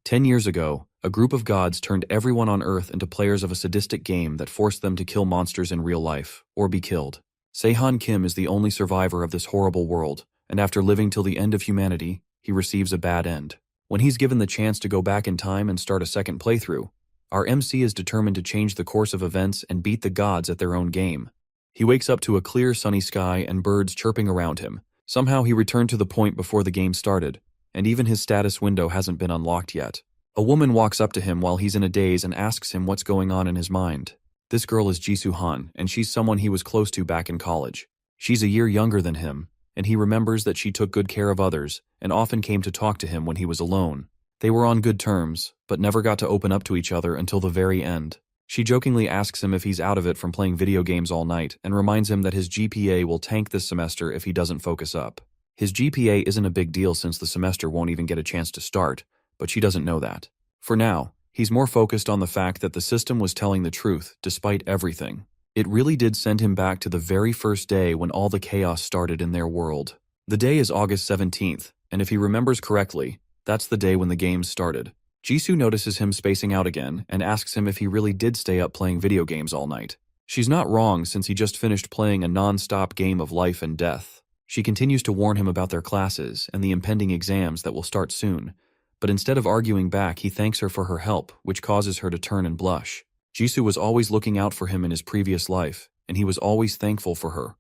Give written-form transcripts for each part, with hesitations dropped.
10 years ago, a group of gods turned everyone on Earth into players of a sadistic game that forced them to kill monsters in real life, or be killed. Sehan Kim is the only survivor of this horrible world, and after living till the end of humanity, he receives a bad end. When he's given the chance to go back in time and start a second playthrough, our MC is determined to change the course of events and beat the gods at their own game. He wakes up to a clear sunny sky and birds chirping around him. Somehow he returned to the point before the game started, and even his status window hasn't been unlocked yet. A woman walks up to him while he's in a daze and asks him what's going on in his mind. This girl is Jisoo Han, and she's someone he was close to back in college. She's a year younger than him, and he remembers that she took good care of others and often came to talk to him when he was alone. They were on good terms, but never got to open up to each other until the very end. She jokingly asks him if he's out of it from playing video games all night and reminds him that his GPA will tank this semester if he doesn't focus up. His GPA isn't a big deal since the semester won't even get a chance to start, but she doesn't know that. For now, he's more focused on the fact that the system was telling the truth despite everything. It really did send him back to the very first day when all the chaos started in their world. The day is August 17th, and if he remembers correctly, that's the day when the games started. Jisoo notices him spacing out again and asks him if he really did stay up playing video games all night. She's not wrong since he just finished playing a non-stop game of life and death. She continues to warn him about their classes and the impending exams that will start soon, but instead of arguing back, he thanks her for her help, which causes her to turn and blush. Jisoo was always looking out for him in his previous life, and he was always thankful for her,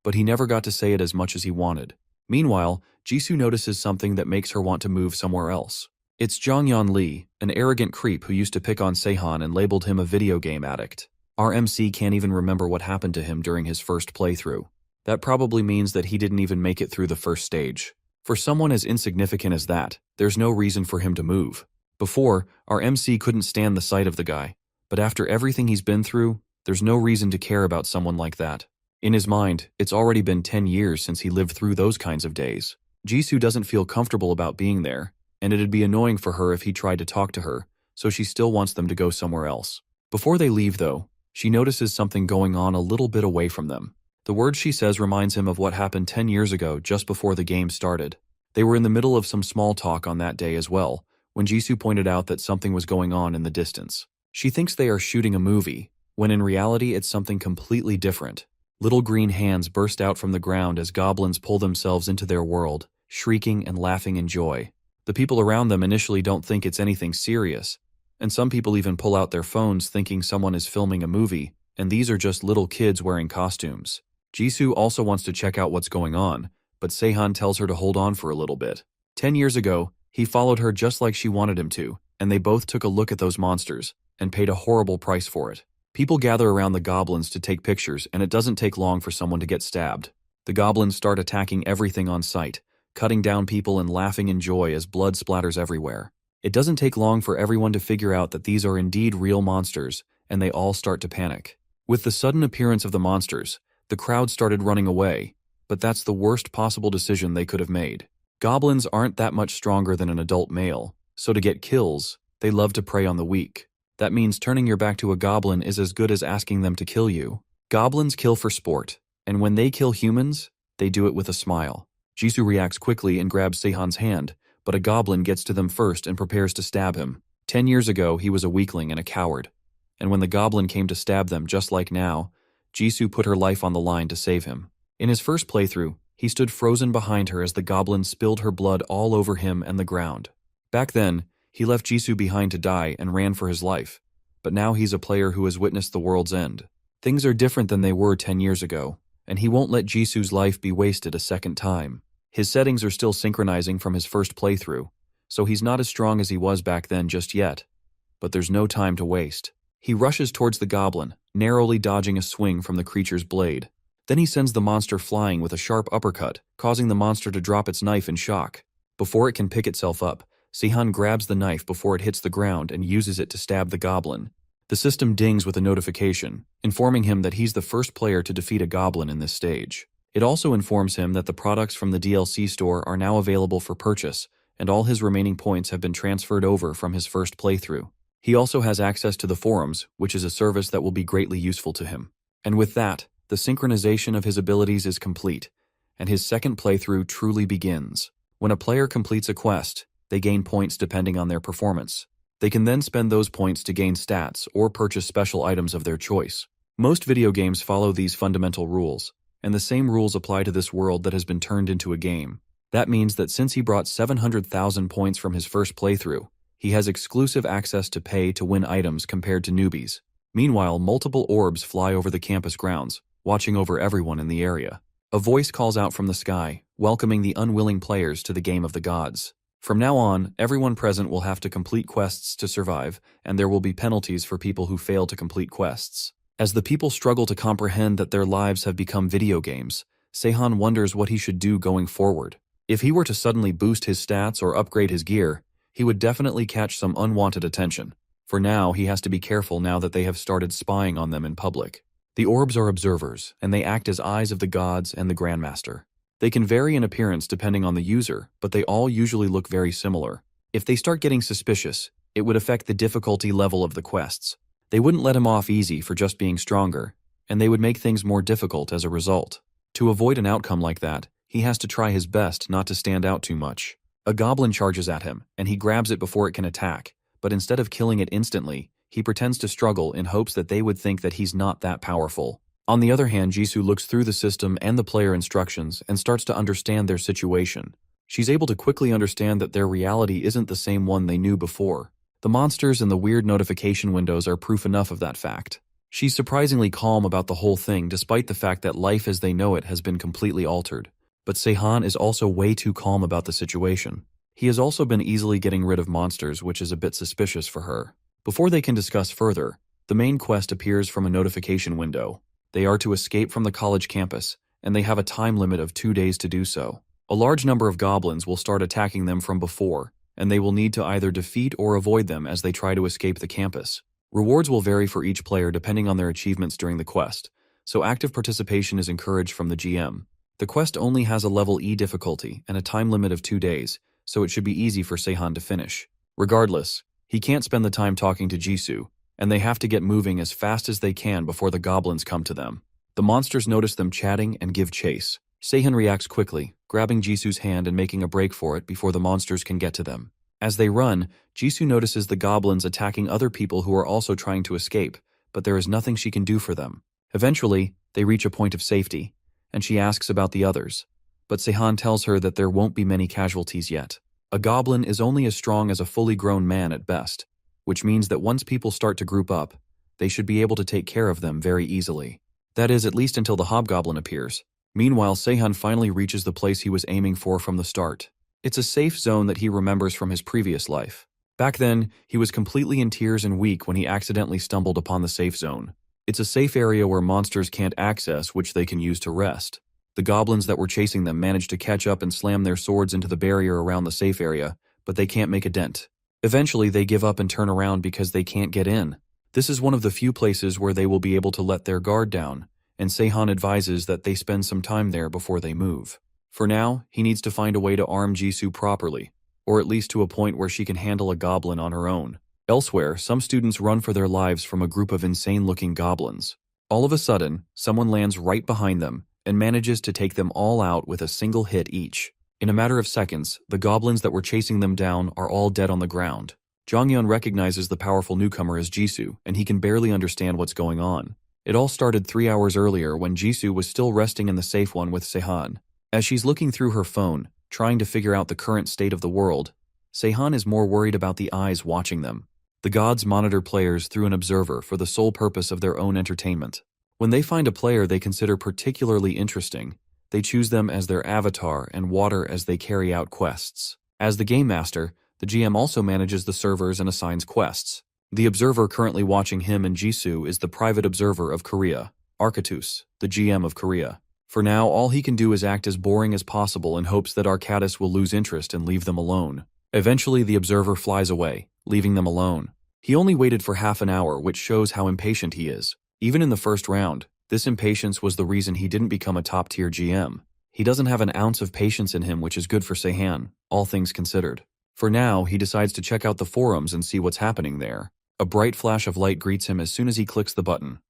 but he never got to say it as much as he wanted. Meanwhile, Jisoo notices something that makes her want to move somewhere else. It's Jonghyun Lee, an arrogant creep who used to pick on Sehan and labeled him a video game addict. Our MC can't even remember what happened to him during his first playthrough. That probably means that he didn't even make it through the first stage. For someone as insignificant as that, there's no reason for him to move. Before, our MC couldn't stand the sight of the guy, but after everything he's been through, there's no reason to care about someone like that. In his mind, it's already been 10 years since he lived through those kinds of days. Jisoo doesn't feel comfortable about being there, and it'd be annoying for her if he tried to talk to her, so she still wants them to go somewhere else. Before they leave, though, she notices something going on a little bit away from them. The words she says reminds him of what happened 10 years ago just before the game started. They were in the middle of some small talk on that day as well, when Jisoo pointed out that something was going on in the distance. She thinks they are shooting a movie, when in reality it's something completely different. Little green hands burst out from the ground as goblins pull themselves into their world, shrieking and laughing in joy. The people around them initially don't think it's anything serious, and some people even pull out their phones thinking someone is filming a movie, and these are just little kids wearing costumes. Jisoo also wants to check out what's going on, but Sehan tells her to hold on for a little bit. 10 years ago, he followed her just like she wanted him to, and they both took a look at those monsters, and paid a horrible price for it. People gather around the goblins to take pictures, and it doesn't take long for someone to get stabbed. The goblins start attacking everything on sight, cutting down people and laughing in joy as blood splatters everywhere. It doesn't take long for everyone to figure out that these are indeed real monsters, and they all start to panic. With the sudden appearance of the monsters, the crowd started running away, but that's the worst possible decision they could have made. Goblins aren't that much stronger than an adult male, so to get kills, they love to prey on the weak. That means turning your back to a goblin is as good as asking them to kill you. Goblins kill for sport, and when they kill humans, they do it with a smile. Jisoo reacts quickly and grabs Sehan's hand, but a goblin gets to them first and prepares to stab him. 10 years ago, he was a weakling and a coward, and when the goblin came to stab them just like now, Jisoo put her life on the line to save him. In his first playthrough, he stood frozen behind her as the goblin spilled her blood all over him and the ground. Back then, he left Jisoo behind to die and ran for his life, but now he's a player who has witnessed the world's end. Things are different than they were 10 years ago, and he won't let Jisoo's life be wasted a second time. His settings are still synchronizing from his first playthrough, so he's not as strong as he was back then just yet, but there's no time to waste. He rushes towards the goblin, narrowly dodging a swing from the creature's blade. Then he sends the monster flying with a sharp uppercut, causing the monster to drop its knife in shock. Before it can pick itself up, Sehan grabs the knife before it hits the ground and uses it to stab the goblin. The system dings with a notification, informing him that he's the first player to defeat a goblin in this stage. It also informs him that the products from the DLC store are now available for purchase, and all his remaining points have been transferred over from his first playthrough. He also has access to the forums, which is a service that will be greatly useful to him. And with that, the synchronization of his abilities is complete, and his second playthrough truly begins. When a player completes a quest, They gain points depending on their performance. They can then spend those points to gain stats or purchase special items of their choice. Most video games follow these fundamental rules, and the same rules apply to this world that has been turned into a game. That means that since he brought 700,000 points from his first playthrough, he has exclusive access to pay to win items compared to newbies. Meanwhile, multiple orbs fly over the campus grounds, watching over everyone in the area. A voice calls out from the sky, welcoming the unwilling players to the game of the gods. From now on, everyone present will have to complete quests to survive, and there will be penalties for people who fail to complete quests. As the people struggle to comprehend that their lives have become video games, Seihan wonders what he should do going forward. If he were to suddenly boost his stats or upgrade his gear, he would definitely catch some unwanted attention. For now, he has to be careful now that they have started spying on them in public. The orbs are observers, and they act as eyes of the gods and the Grandmaster. They can vary in appearance depending on the user, but they all usually look very similar. If they start getting suspicious, it would affect the difficulty level of the quests. They wouldn't let him off easy for just being stronger, and they would make things more difficult as a result. To avoid an outcome like that, he has to try his best not to stand out too much. A goblin charges at him, and he grabs it before it can attack, but instead of killing it instantly, he pretends to struggle in hopes that they would think that he's not that powerful. On the other hand, Jisoo looks through the system and the player instructions and starts to understand their situation. She's able to quickly understand that their reality isn't the same one they knew before. The monsters and the weird notification windows are proof enough of that fact. She's surprisingly calm about the whole thing despite the fact that life as they know it has been completely altered. But Seihan is also way too calm about the situation. He has also been easily getting rid of monsters, which is a bit suspicious for her. Before they can discuss further, the main quest appears from a notification window. They are to escape from the college campus, and they have a time limit of 2 days to do so. A large number of goblins will start attacking them from before, and they will need to either defeat or avoid them as they try to escape the campus. Rewards will vary for each player depending on their achievements during the quest, so active participation is encouraged from the GM. The quest only has a level E difficulty and a time limit of 2 days, so it should be easy for Seihan to finish. Regardless, he can't spend the time talking to Jisoo, and they have to get moving as fast as they can before the goblins come to them. The monsters notice them chatting and give chase. Seihan reacts quickly, grabbing Jisoo's hand and making a break for it before the monsters can get to them. As they run, Jisoo notices the goblins attacking other people who are also trying to escape, but there is nothing she can do for them. Eventually, they reach a point of safety, and she asks about the others. But Seihan tells her that there won't be many casualties yet. A goblin is only as strong as a fully grown man at best, which means that once people start to group up, they should be able to take care of them very easily. That is, at least until the hobgoblin appears. Meanwhile, Seihan finally reaches the place he was aiming for from the start. It's a safe zone that he remembers from his previous life. Back then, he was completely in tears and weak when he accidentally stumbled upon the safe zone. It's a safe area where monsters can't access, which they can use to rest. The goblins that were chasing them managed to catch up and slam their swords into the barrier around the safe area, but they can't make a dent. Eventually, they give up and turn around because they can't get in. This is one of the few places where they will be able to let their guard down, and Seihan advises that they spend some time there before they move. For now, he needs to find a way to arm Jisoo properly, or at least to a point where she can handle a goblin on her own. Elsewhere, some students run for their lives from a group of insane-looking goblins. All of a sudden, someone lands right behind them and manages to take them all out with a single hit each. In a matter of seconds, the goblins that were chasing them down are all dead on the ground. Jonghyun recognizes the powerful newcomer as Jisoo, and he can barely understand what's going on. It all started 3 hours earlier when Jisoo was still resting in the safe one with Seihan. As she's looking through her phone, trying to figure out the current state of the world, Seihan is more worried about the eyes watching them. The gods monitor players through an observer for the sole purpose of their own entertainment. When they find a player they consider particularly interesting, they choose them as their avatar and water as they carry out quests. As the game master, the GM also manages the servers and assigns quests. The observer currently watching him and Jisoo is the private observer of Korea, Arcatus, the GM of Korea. For now, all he can do is act as boring as possible in hopes that Arcatus will lose interest and leave them alone. Eventually, the observer flies away, leaving them alone. He only waited for half an hour, which shows how impatient he is. Even in the first round, this impatience was the reason he didn't become a top-tier GM. He doesn't have an ounce of patience in him, which is good for Seihan, all things considered. For now, he decides to check out the forums and see what's happening there. A bright flash of light greets him as soon as he clicks the button.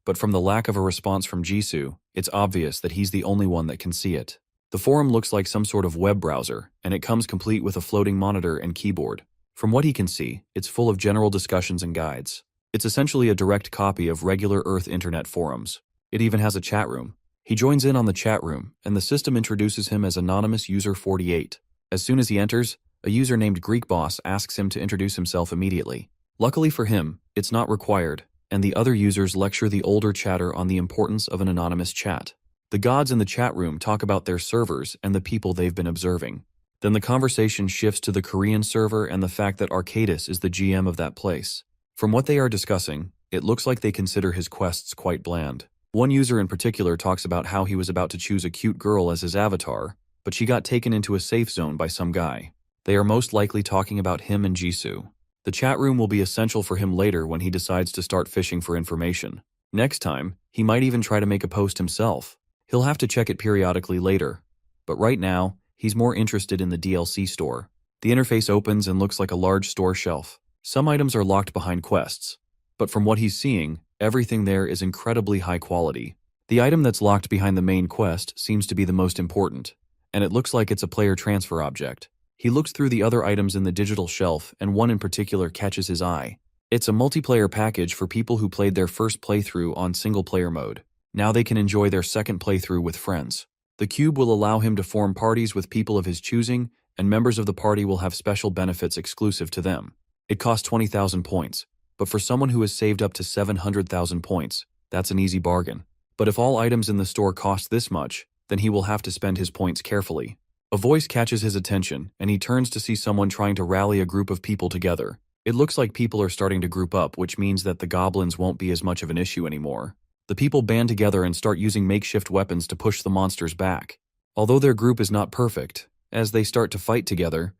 But from the lack of a response from Jisoo, it's obvious that he's the only one that can see it. The forum looks like some sort of web browser, and it comes complete with a floating monitor and keyboard. From what he can see, it's full of general discussions and guides. It's essentially a direct copy of regular Earth internet forums. It even has a chat room. He joins in on the chat room, and the system introduces him as Anonymous User 48. As soon as he enters, a user named Greek Boss asks him to introduce himself immediately. Luckily for him, it's not required, and the other users lecture the older chatter on the importance of an anonymous chat. The gods in the chat room talk about their servers and the people they've been observing. Then the conversation shifts to the Korean server and the fact that Arcadis is the GM of that place. From what they are discussing, it looks like they consider his quests quite bland. One user in particular talks about how he was about to choose a cute girl as his avatar, but she got taken into a safe zone by some guy. They are most likely talking about him and Jisoo. The chat room will be essential for him later when he decides to start fishing for information. Next time, he might even try to make a post himself. He'll have to check it periodically later, but right now, he's more interested in the DLC store. The interface opens and looks like a large store shelf. Some items are locked behind quests, but from what he's seeing, everything there is incredibly high quality. The item that's locked behind the main quest seems to be the most important, and it looks like it's a player transfer object. He looks through the other items in the digital shelf, and one in particular catches his eye. It's a multiplayer package for people who played their first playthrough on single-player mode. Now they can enjoy their second playthrough with friends. The cube will allow him to form parties with people of his choosing, and members of the party will have special benefits exclusive to them. It costs 20,000 points, but for someone who has saved up to 700,000 points, that's an easy bargain. But if all items in the store cost this much, then he will have to spend his points carefully. A voice catches his attention, and he turns to see someone trying to rally a group of people together. It looks like people are starting to group up, which means that the goblins won't be as much of an issue anymore. The people band together and start using makeshift weapons to push the monsters back. Although their group is not perfect, as they start to fight together,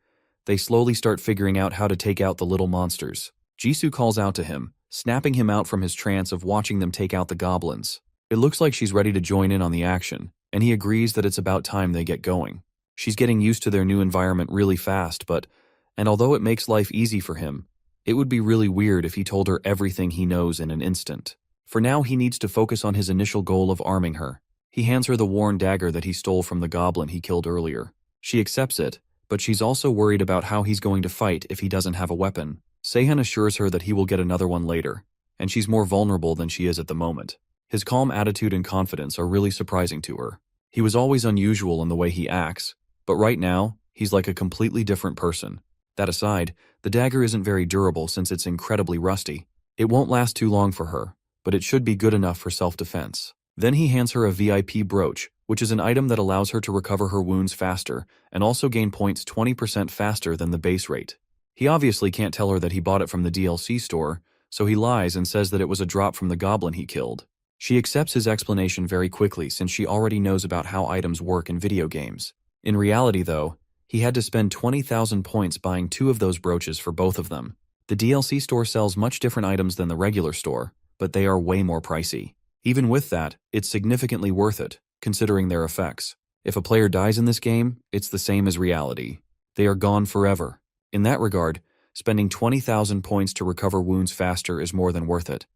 they slowly start figuring out how to take out the little monsters. Jisoo calls out to him, snapping him out from his trance of watching them take out the goblins. It looks like she's ready to join in on the action, and he agrees that it's about time they get going. She's getting used to their new environment really fast, and although it makes life easy for him, it would be really weird if he told her everything he knows in an instant. For now, he needs to focus on his initial goal of arming her. He hands her the worn dagger that he stole from the goblin he killed earlier. She accepts it, but she's also worried about how he's going to fight if he doesn't have a weapon. Seihan assures her that he will get another one later, and she's more vulnerable than she is at the moment. His calm attitude and confidence are really surprising to her. He was always unusual in the way he acts, but right now, he's like a completely different person. That aside, the dagger isn't very durable since it's incredibly rusty. It won't last too long for her, but it should be good enough for self-defense. Then he hands her a VIP brooch, which is an item that allows her to recover her wounds faster and also gain points 20% faster than the base rate. He obviously can't tell her that he bought it from the DLC store, so he lies and says that it was a drop from the goblin he killed. She accepts his explanation very quickly since she already knows about how items work in video games. In reality, though, he had to spend 20,000 points buying 2 of those brooches for both of them. The DLC store sells much different items than the regular store, but they are way more pricey. Even with that, it's significantly worth it, considering their effects. If a player dies in this game, it's the same as reality. They are gone forever. In that regard, spending 20,000 points to recover wounds faster is more than worth it.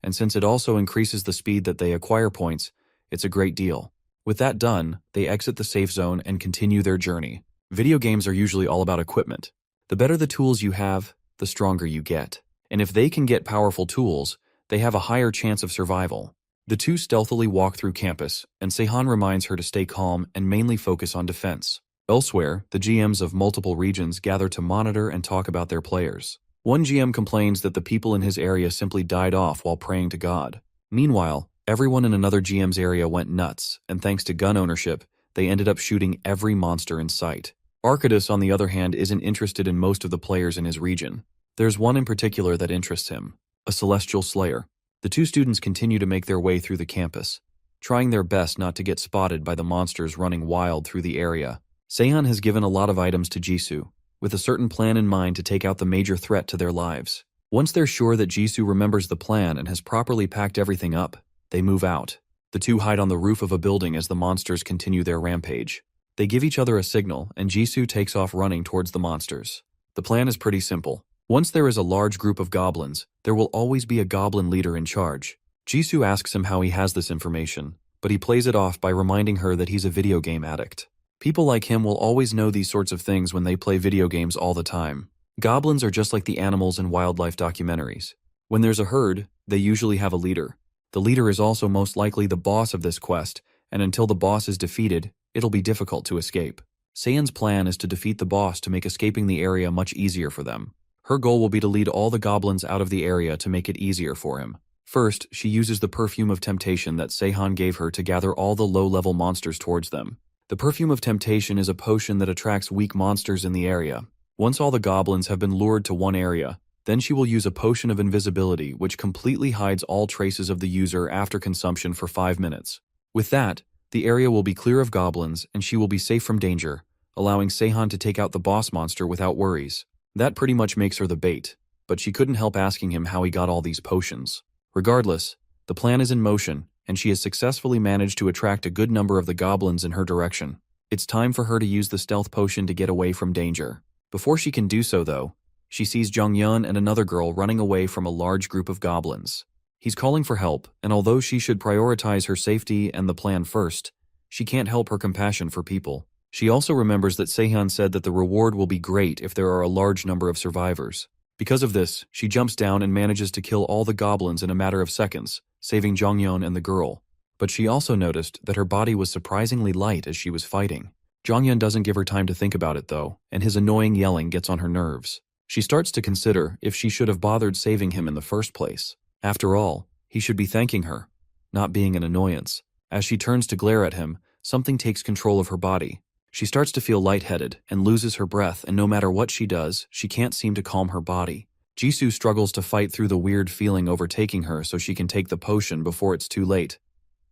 And since it also increases the speed that they acquire points, it's a great deal. With that done, they exit the safe zone and continue their journey. Video games are usually all about equipment. The better the tools you have, the stronger you get. And if they can get powerful tools, they have a higher chance of survival. The two stealthily walk through campus, and Seihan reminds her to stay calm and mainly focus on defense. Elsewhere, the GMs of multiple regions gather to monitor and talk about their players. One GM complains that the people in his area simply died off while praying to God. Meanwhile, everyone in another GM's area went nuts, and thanks to gun ownership, they ended up shooting every monster in sight. Arcadis, on the other hand, isn't interested in most of the players in his region. There's one in particular that interests him, a celestial slayer. The two students continue to make their way through the campus, trying their best not to get spotted by the monsters running wild through the area. Seihan has given a lot of items to Jisoo, with a certain plan in mind to take out the major threat to their lives. Once they're sure that Jisoo remembers the plan and has properly packed everything up, they move out. The two hide on the roof of a building as the monsters continue their rampage. They give each other a signal, and Jisoo takes off running towards the monsters. The plan is pretty simple. Once there is a large group of goblins, there will always be a goblin leader in charge. Jisoo asks him how he has this information, but he plays it off by reminding her that he's a video game addict. People like him will always know these sorts of things when they play video games all the time. Goblins are just like the animals in wildlife documentaries. When there's a herd, they usually have a leader. The leader is also most likely the boss of this quest, and until the boss is defeated, it'll be difficult to escape. Seihan's plan is to defeat the boss to make escaping the area much easier for them. Her goal will be to lead all the goblins out of the area to make it easier for him. First, she uses the perfume of temptation that Seihan gave her to gather all the low-level monsters towards them. The perfume of temptation is a potion that attracts weak monsters in the area. Once all the goblins have been lured to one area, then she will use a potion of invisibility which completely hides all traces of the user after consumption for 5 minutes. With that, the area will be clear of goblins and she will be safe from danger, allowing Seihan to take out the boss monster without worries. That pretty much makes her the bait, but she couldn't help asking him how he got all these potions. Regardless, the plan is in motion, and she has successfully managed to attract a good number of the goblins in her direction. It's time for her to use the stealth potion to get away from danger. Before she can do so, though, she sees Jongyun and another girl running away from a large group of goblins. He's calling for help, and although she should prioritize her safety and the plan first, she can't help her compassion for people. She also remembers that Seihan said that the reward will be great if there are a large number of survivors. Because of this, she jumps down and manages to kill all the goblins in a matter of seconds, saving Jongyun and the girl. But she also noticed that her body was surprisingly light as she was fighting. Jongyun doesn't give her time to think about it though, and his annoying yelling gets on her nerves. She starts to consider if she should have bothered saving him in the first place. After all, he should be thanking her, not being an annoyance. As she turns to glare at him, something takes control of her body. She starts to feel lightheaded and loses her breath, and no matter what she does, she can't seem to calm her body. Jisoo struggles to fight through the weird feeling overtaking her so she can take the potion before it's too late.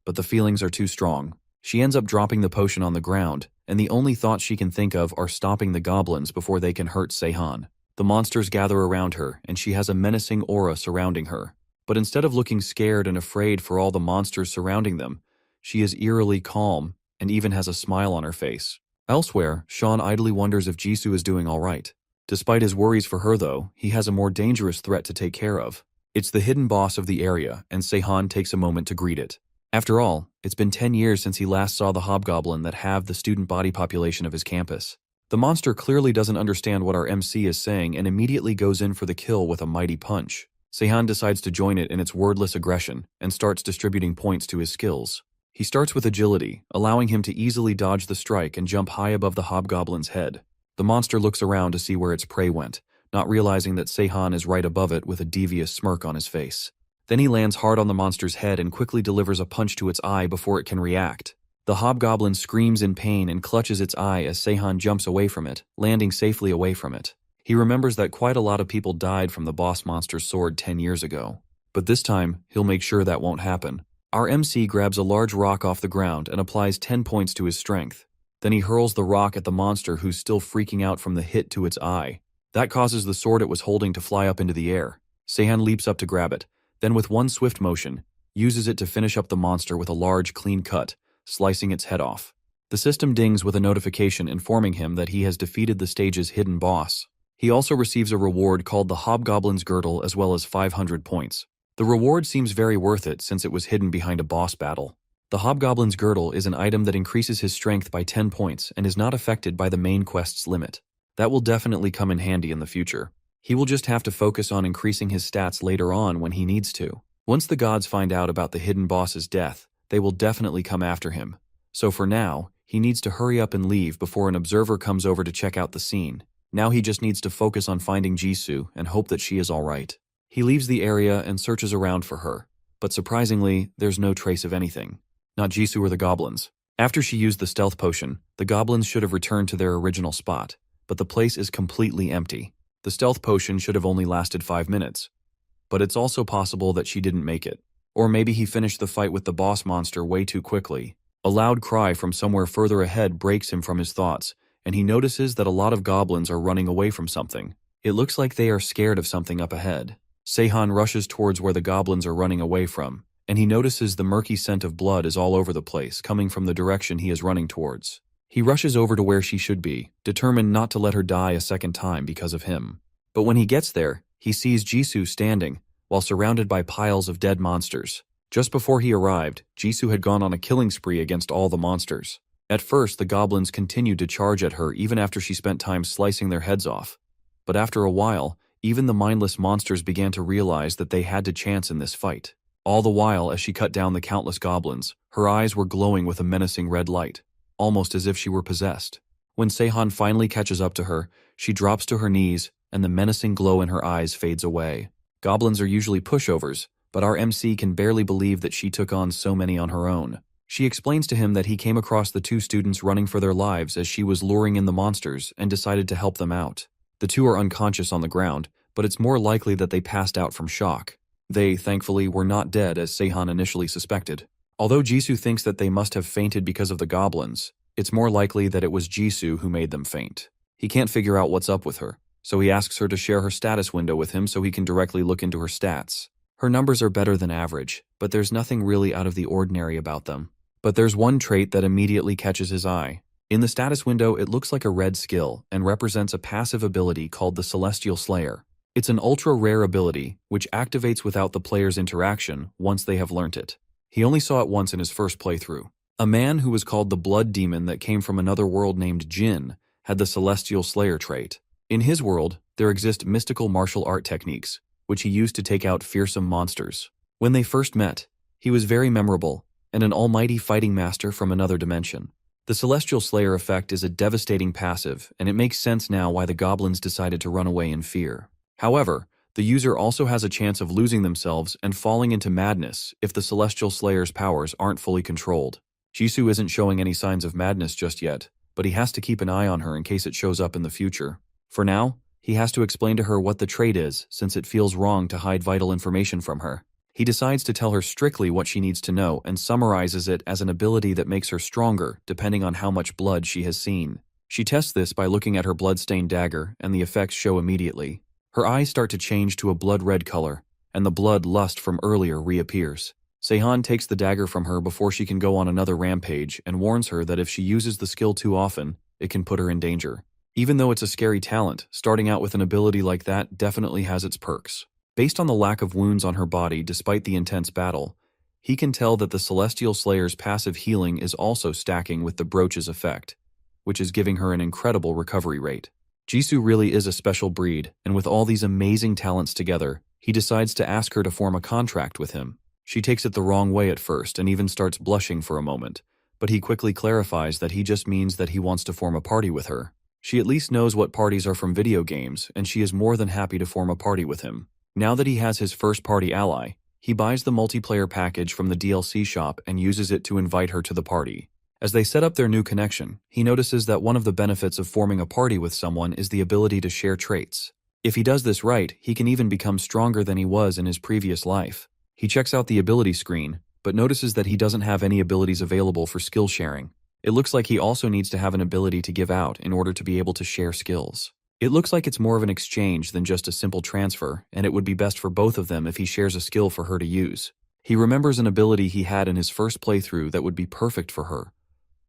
But the feelings are too strong. She ends up dropping the potion on the ground, and the only thoughts she can think of are stopping the goblins before they can hurt Seihan. The monsters gather around her, and she has a menacing aura surrounding her. But instead of looking scared and afraid for all the monsters surrounding them, she is eerily calm and even has a smile on her face. Elsewhere, Sean idly wonders if Jisoo is doing all right. Despite his worries for her though, he has a more dangerous threat to take care of. It's the hidden boss of the area, and Seihan takes a moment to greet it. After all, it's been 10 years since he last saw the hobgoblin that halved the student body population of his campus. The monster clearly doesn't understand what our MC is saying and immediately goes in for the kill with a mighty punch. Seihan decides to join it in its wordless aggression and starts distributing points to his skills. He starts with agility, allowing him to easily dodge the strike and jump high above the hobgoblin's head. The monster looks around to see where its prey went, not realizing that Seihan is right above it with a devious smirk on his face. Then he lands hard on the monster's head and quickly delivers a punch to its eye before it can react. The hobgoblin screams in pain and clutches its eye as Seihan jumps away from it, landing safely away from it. He remembers that quite a lot of people died from the boss monster's sword 10 years ago. But this time, he'll make sure that won't happen. Our MC grabs a large rock off the ground and applies 10 points to his strength. Then he hurls the rock at the monster who's still freaking out from the hit to its eye. That causes the sword it was holding to fly up into the air. Seihan leaps up to grab it, then with one swift motion, uses it to finish up the monster with a large clean cut, slicing its head off. The system dings with a notification informing him that he has defeated the stage's hidden boss. He also receives a reward called the Hobgoblin's Girdle as well as 500 points. The reward seems very worth it since it was hidden behind a boss battle. The Hobgoblin's Girdle is an item that increases his strength by 10 points and is not affected by the main quest's limit. That will definitely come in handy in the future. He will just have to focus on increasing his stats later on when he needs to. Once the gods find out about the hidden boss's death, they will definitely come after him. So for now, he needs to hurry up and leave before an observer comes over to check out the scene. Now he just needs to focus on finding Jisoo and hope that she is alright. He leaves the area and searches around for her, but surprisingly, there's no trace of anything. Not Jisoo or the goblins. After she used the stealth potion, the goblins should have returned to their original spot, but the place is completely empty. The stealth potion should have only lasted 5 minutes. But it's also possible that she didn't make it. Or maybe he finished the fight with the boss monster way too quickly. A loud cry from somewhere further ahead breaks him from his thoughts, and he notices that a lot of goblins are running away from something. It looks like they are scared of something up ahead. Seihan rushes towards where the goblins are running away from, and he notices the murky scent of blood is all over the place, coming from the direction he is running towards. He rushes over to where she should be, determined not to let her die a second time because of him. But when he gets there, he sees Jisoo standing, while surrounded by piles of dead monsters. Just before he arrived, Jisoo had gone on a killing spree against all the monsters. At first, the goblins continued to charge at her even after she spent time slicing their heads off. But after a while, even the mindless monsters began to realize that they had to chance in this fight. All the while, as she cut down the countless goblins, her eyes were glowing with a menacing red light, almost as if she were possessed. When Seihan finally catches up to her, she drops to her knees, and the menacing glow in her eyes fades away. Goblins are usually pushovers, but our MC can barely believe that she took on so many on her own. She explains to him that he came across the two students running for their lives as she was luring in the monsters and decided to help them out. The two are unconscious on the ground, but it's more likely that they passed out from shock. They, thankfully, were not dead as Seihan initially suspected. Although Jisoo thinks that they must have fainted because of the goblins, it's more likely that it was Jisoo who made them faint. He can't figure out what's up with her, so he asks her to share her status window with him so he can directly look into her stats. Her numbers are better than average, but there's nothing really out of the ordinary about them. But there's one trait that immediately catches his eye. In the status window, it looks like a red skill and represents a passive ability called the Celestial Slayer. It's an ultra-rare ability, which activates without the player's interaction once they have learnt it. He only saw it once in his first playthrough. A man who was called the Blood Demon that came from another world named Jin had the Celestial Slayer trait. In his world, there exist mystical martial art techniques, which he used to take out fearsome monsters. When they first met, he was very memorable and an almighty fighting master from another dimension. The Celestial Slayer effect is a devastating passive, and it makes sense now why the goblins decided to run away in fear. However, the user also has a chance of losing themselves and falling into madness if the Celestial Slayer's powers aren't fully controlled. Jisoo isn't showing any signs of madness just yet, but he has to keep an eye on her in case it shows up in the future. For now, he has to explain to her what the trait is since it feels wrong to hide vital information from her. He decides to tell her strictly what she needs to know and summarizes it as an ability that makes her stronger depending on how much blood she has seen. She tests this by looking at her blood-stained dagger, and the effects show immediately. Her eyes start to change to a blood-red color, and the blood lust from earlier reappears. Seihan takes the dagger from her before she can go on another rampage and warns her that if she uses the skill too often, it can put her in danger. Even though it's a scary talent, starting out with an ability like that definitely has its perks. Based on the lack of wounds on her body despite the intense battle, he can tell that the Celestial Slayer's passive healing is also stacking with the brooch's effect, which is giving her an incredible recovery rate. Jisoo really is a special breed, and with all these amazing talents together, he decides to ask her to form a contract with him. She takes it the wrong way at first and even starts blushing for a moment, but he quickly clarifies that he just means that he wants to form a party with her. She at least knows what parties are from video games, and she is more than happy to form a party with him. Now that he has his first party ally, he buys the multiplayer package from the DLC shop and uses it to invite her to the party. As they set up their new connection, he notices that one of the benefits of forming a party with someone is the ability to share traits. If he does this right, he can even become stronger than he was in his previous life. He checks out the ability screen, but notices that he doesn't have any abilities available for skill sharing. It looks like he also needs to have an ability to give out in order to be able to share skills. It looks like it's more of an exchange than just a simple transfer, and it would be best for both of them if he shares a skill for her to use. He remembers an ability he had in his first playthrough that would be perfect for her.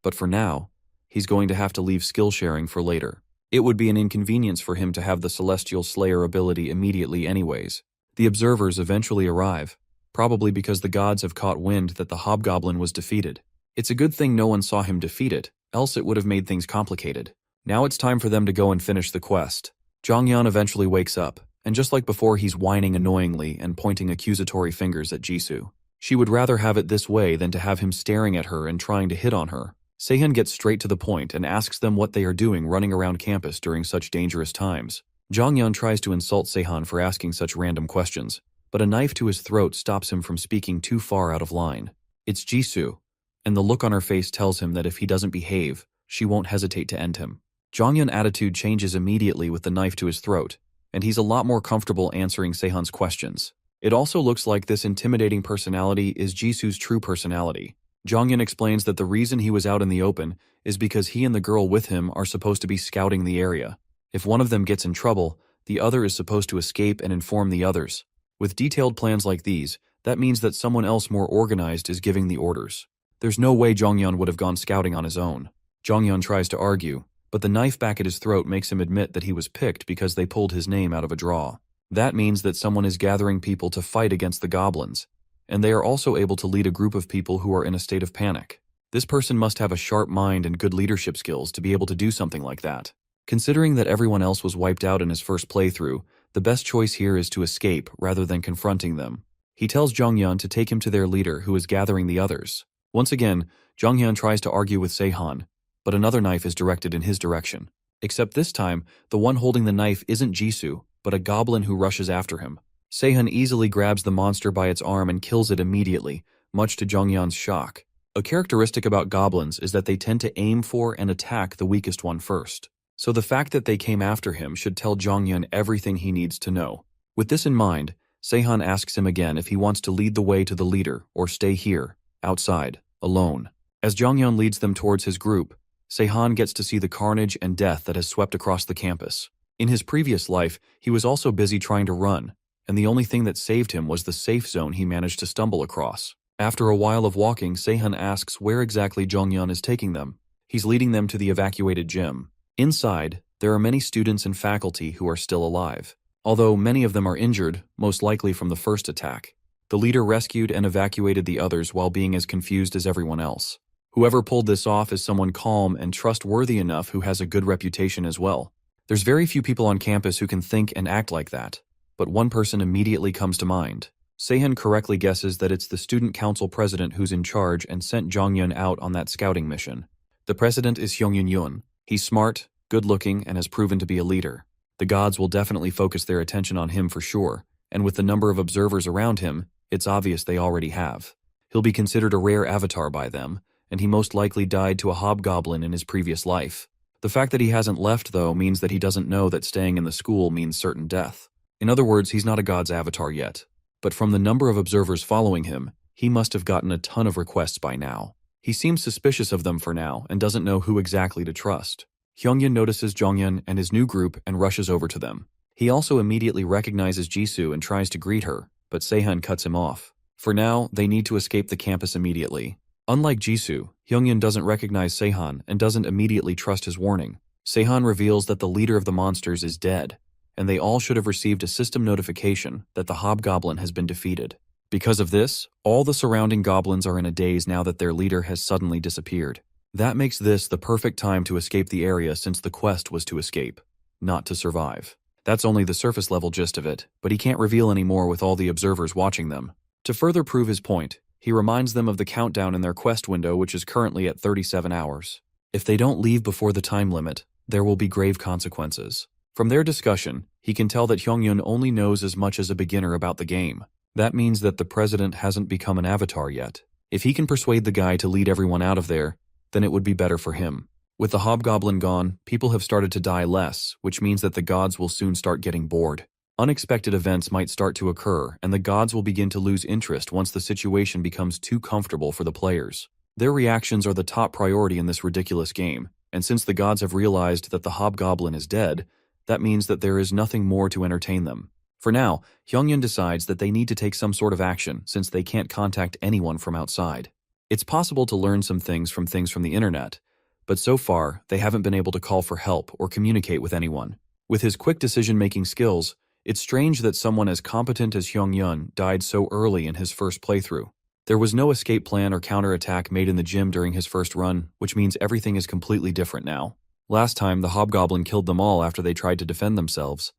But for now, he's going to have to leave skill sharing for later. It would be an inconvenience for him to have the Celestial Slayer ability immediately anyways. The observers eventually arrive, probably because the gods have caught wind that the hobgoblin was defeated. It's a good thing no one saw him defeat it, else it would have made things complicated. Now it's time for them to go and finish the quest. Jonghyun eventually wakes up, and just like before he's whining annoyingly and pointing accusatory fingers at Jisoo. She would rather have it this way than to have him staring at her and trying to hit on her. Seihan gets straight to the point and asks them what they are doing running around campus during such dangerous times. Jonghyun tries to insult Seihan for asking such random questions, but a knife to his throat stops him from speaking too far out of line. It's Jisoo, and the look on her face tells him that if he doesn't behave, she won't hesitate to end him. Jonghyun's attitude changes immediately with the knife to his throat, and he's a lot more comfortable answering Seihan's questions. It also looks like this intimidating personality is Jisoo's true personality. Jonghyun explains that the reason he was out in the open is because he and the girl with him are supposed to be scouting the area. If one of them gets in trouble, the other is supposed to escape and inform the others. With detailed plans like these, that means that someone else more organized is giving the orders. There's no way Jonghyun would have gone scouting on his own. Jonghyun tries to argue, but the knife back at his throat makes him admit that he was picked because they pulled his name out of a draw. That means that someone is gathering people to fight against the goblins, and they are also able to lead a group of people who are in a state of panic. This person must have a sharp mind and good leadership skills to be able to do something like that. Considering that everyone else was wiped out in his first playthrough, the best choice here is to escape rather than confronting them. He tells Jonghyun to take him to their leader who is gathering the others. Once again, Jonghyun tries to argue with Sehan, but another knife is directed in his direction. Except this time, the one holding the knife isn't Jisoo, but a goblin who rushes after him. Sehan easily grabs the monster by its arm and kills it immediately, much to Jonghyun's shock. A characteristic about goblins is that they tend to aim for and attack the weakest one first. So the fact that they came after him should tell Jonghyun everything he needs to know. With this in mind, Sehan asks him again if he wants to lead the way to the leader or stay here, outside, alone. As Jonghyun leads them towards his group, Sehan gets to see the carnage and death that has swept across the campus. In his previous life, he was also busy trying to run, and the only thing that saved him was the safe zone he managed to stumble across. After a while of walking, Sehan asks where exactly Jonghyun is taking them. He's leading them to the evacuated gym. Inside, there are many students and faculty who are still alive. Although many of them are injured, most likely from the first attack. The leader rescued and evacuated the others while being as confused as everyone else. Whoever pulled this off is someone calm and trustworthy enough who has a good reputation as well. There's very few people on campus who can think and act like that, but one person immediately comes to mind. Sehan correctly guesses that it's the student council president who's in charge and sent Jonghyun out on that scouting mission. The president is Hyungyun Yoon. He's smart, good-looking, and has proven to be a leader. The gods will definitely focus their attention on him for sure, and with the number of observers around him, it's obvious they already have. He'll be considered a rare avatar by them, and he most likely died to a hobgoblin in his previous life. The fact that he hasn't left, though, means that he doesn't know that staying in the school means certain death. In other words, he's not a god's avatar yet. But from the number of observers following him, he must have gotten a ton of requests by now. He seems suspicious of them for now and doesn't know who exactly to trust. Hyungyun notices Jonghyun and his new group and rushes over to them. He also immediately recognizes Jisoo and tries to greet her, but Sehan cuts him off. For now, they need to escape the campus immediately. Unlike Jisoo, Hyungyun doesn't recognize Sehan and doesn't immediately trust his warning. Sehan reveals that the leader of the monsters is dead, and they all should have received a system notification that the hobgoblin has been defeated. Because of this, all the surrounding goblins are in a daze now that their leader has suddenly disappeared. That makes this the perfect time to escape the area since the quest was to escape, not to survive. That's only the surface level gist of it, but he can't reveal any more with all the observers watching them. To further prove his point, he reminds them of the countdown in their quest window, which is currently at 37 hours. If they don't leave before the time limit, there will be grave consequences. From their discussion, he can tell that Hyungyun only knows as much as a beginner about the game. That means that the president hasn't become an avatar yet. If he can persuade the guy to lead everyone out of there, then it would be better for him. With the hobgoblin gone, people have started to die less, which means that the gods will soon start getting bored. Unexpected events might start to occur, and the gods will begin to lose interest once the situation becomes too comfortable for the players. Their reactions are the top priority in this ridiculous game, and since the gods have realized that the hobgoblin is dead, that means that there is nothing more to entertain them. For now, Hyungyun decides that they need to take some sort of action since they can't contact anyone from outside. It's possible to learn some things from the internet, but so far, they haven't been able to call for help or communicate with anyone. With his quick decision-making skills, it's strange that someone as competent as Hyungyun died so early in his first playthrough. There was no escape plan or counterattack made in the gym during his first run, which means everything is completely different now. Last time, the hobgoblin killed them all after they tried to defend themselves,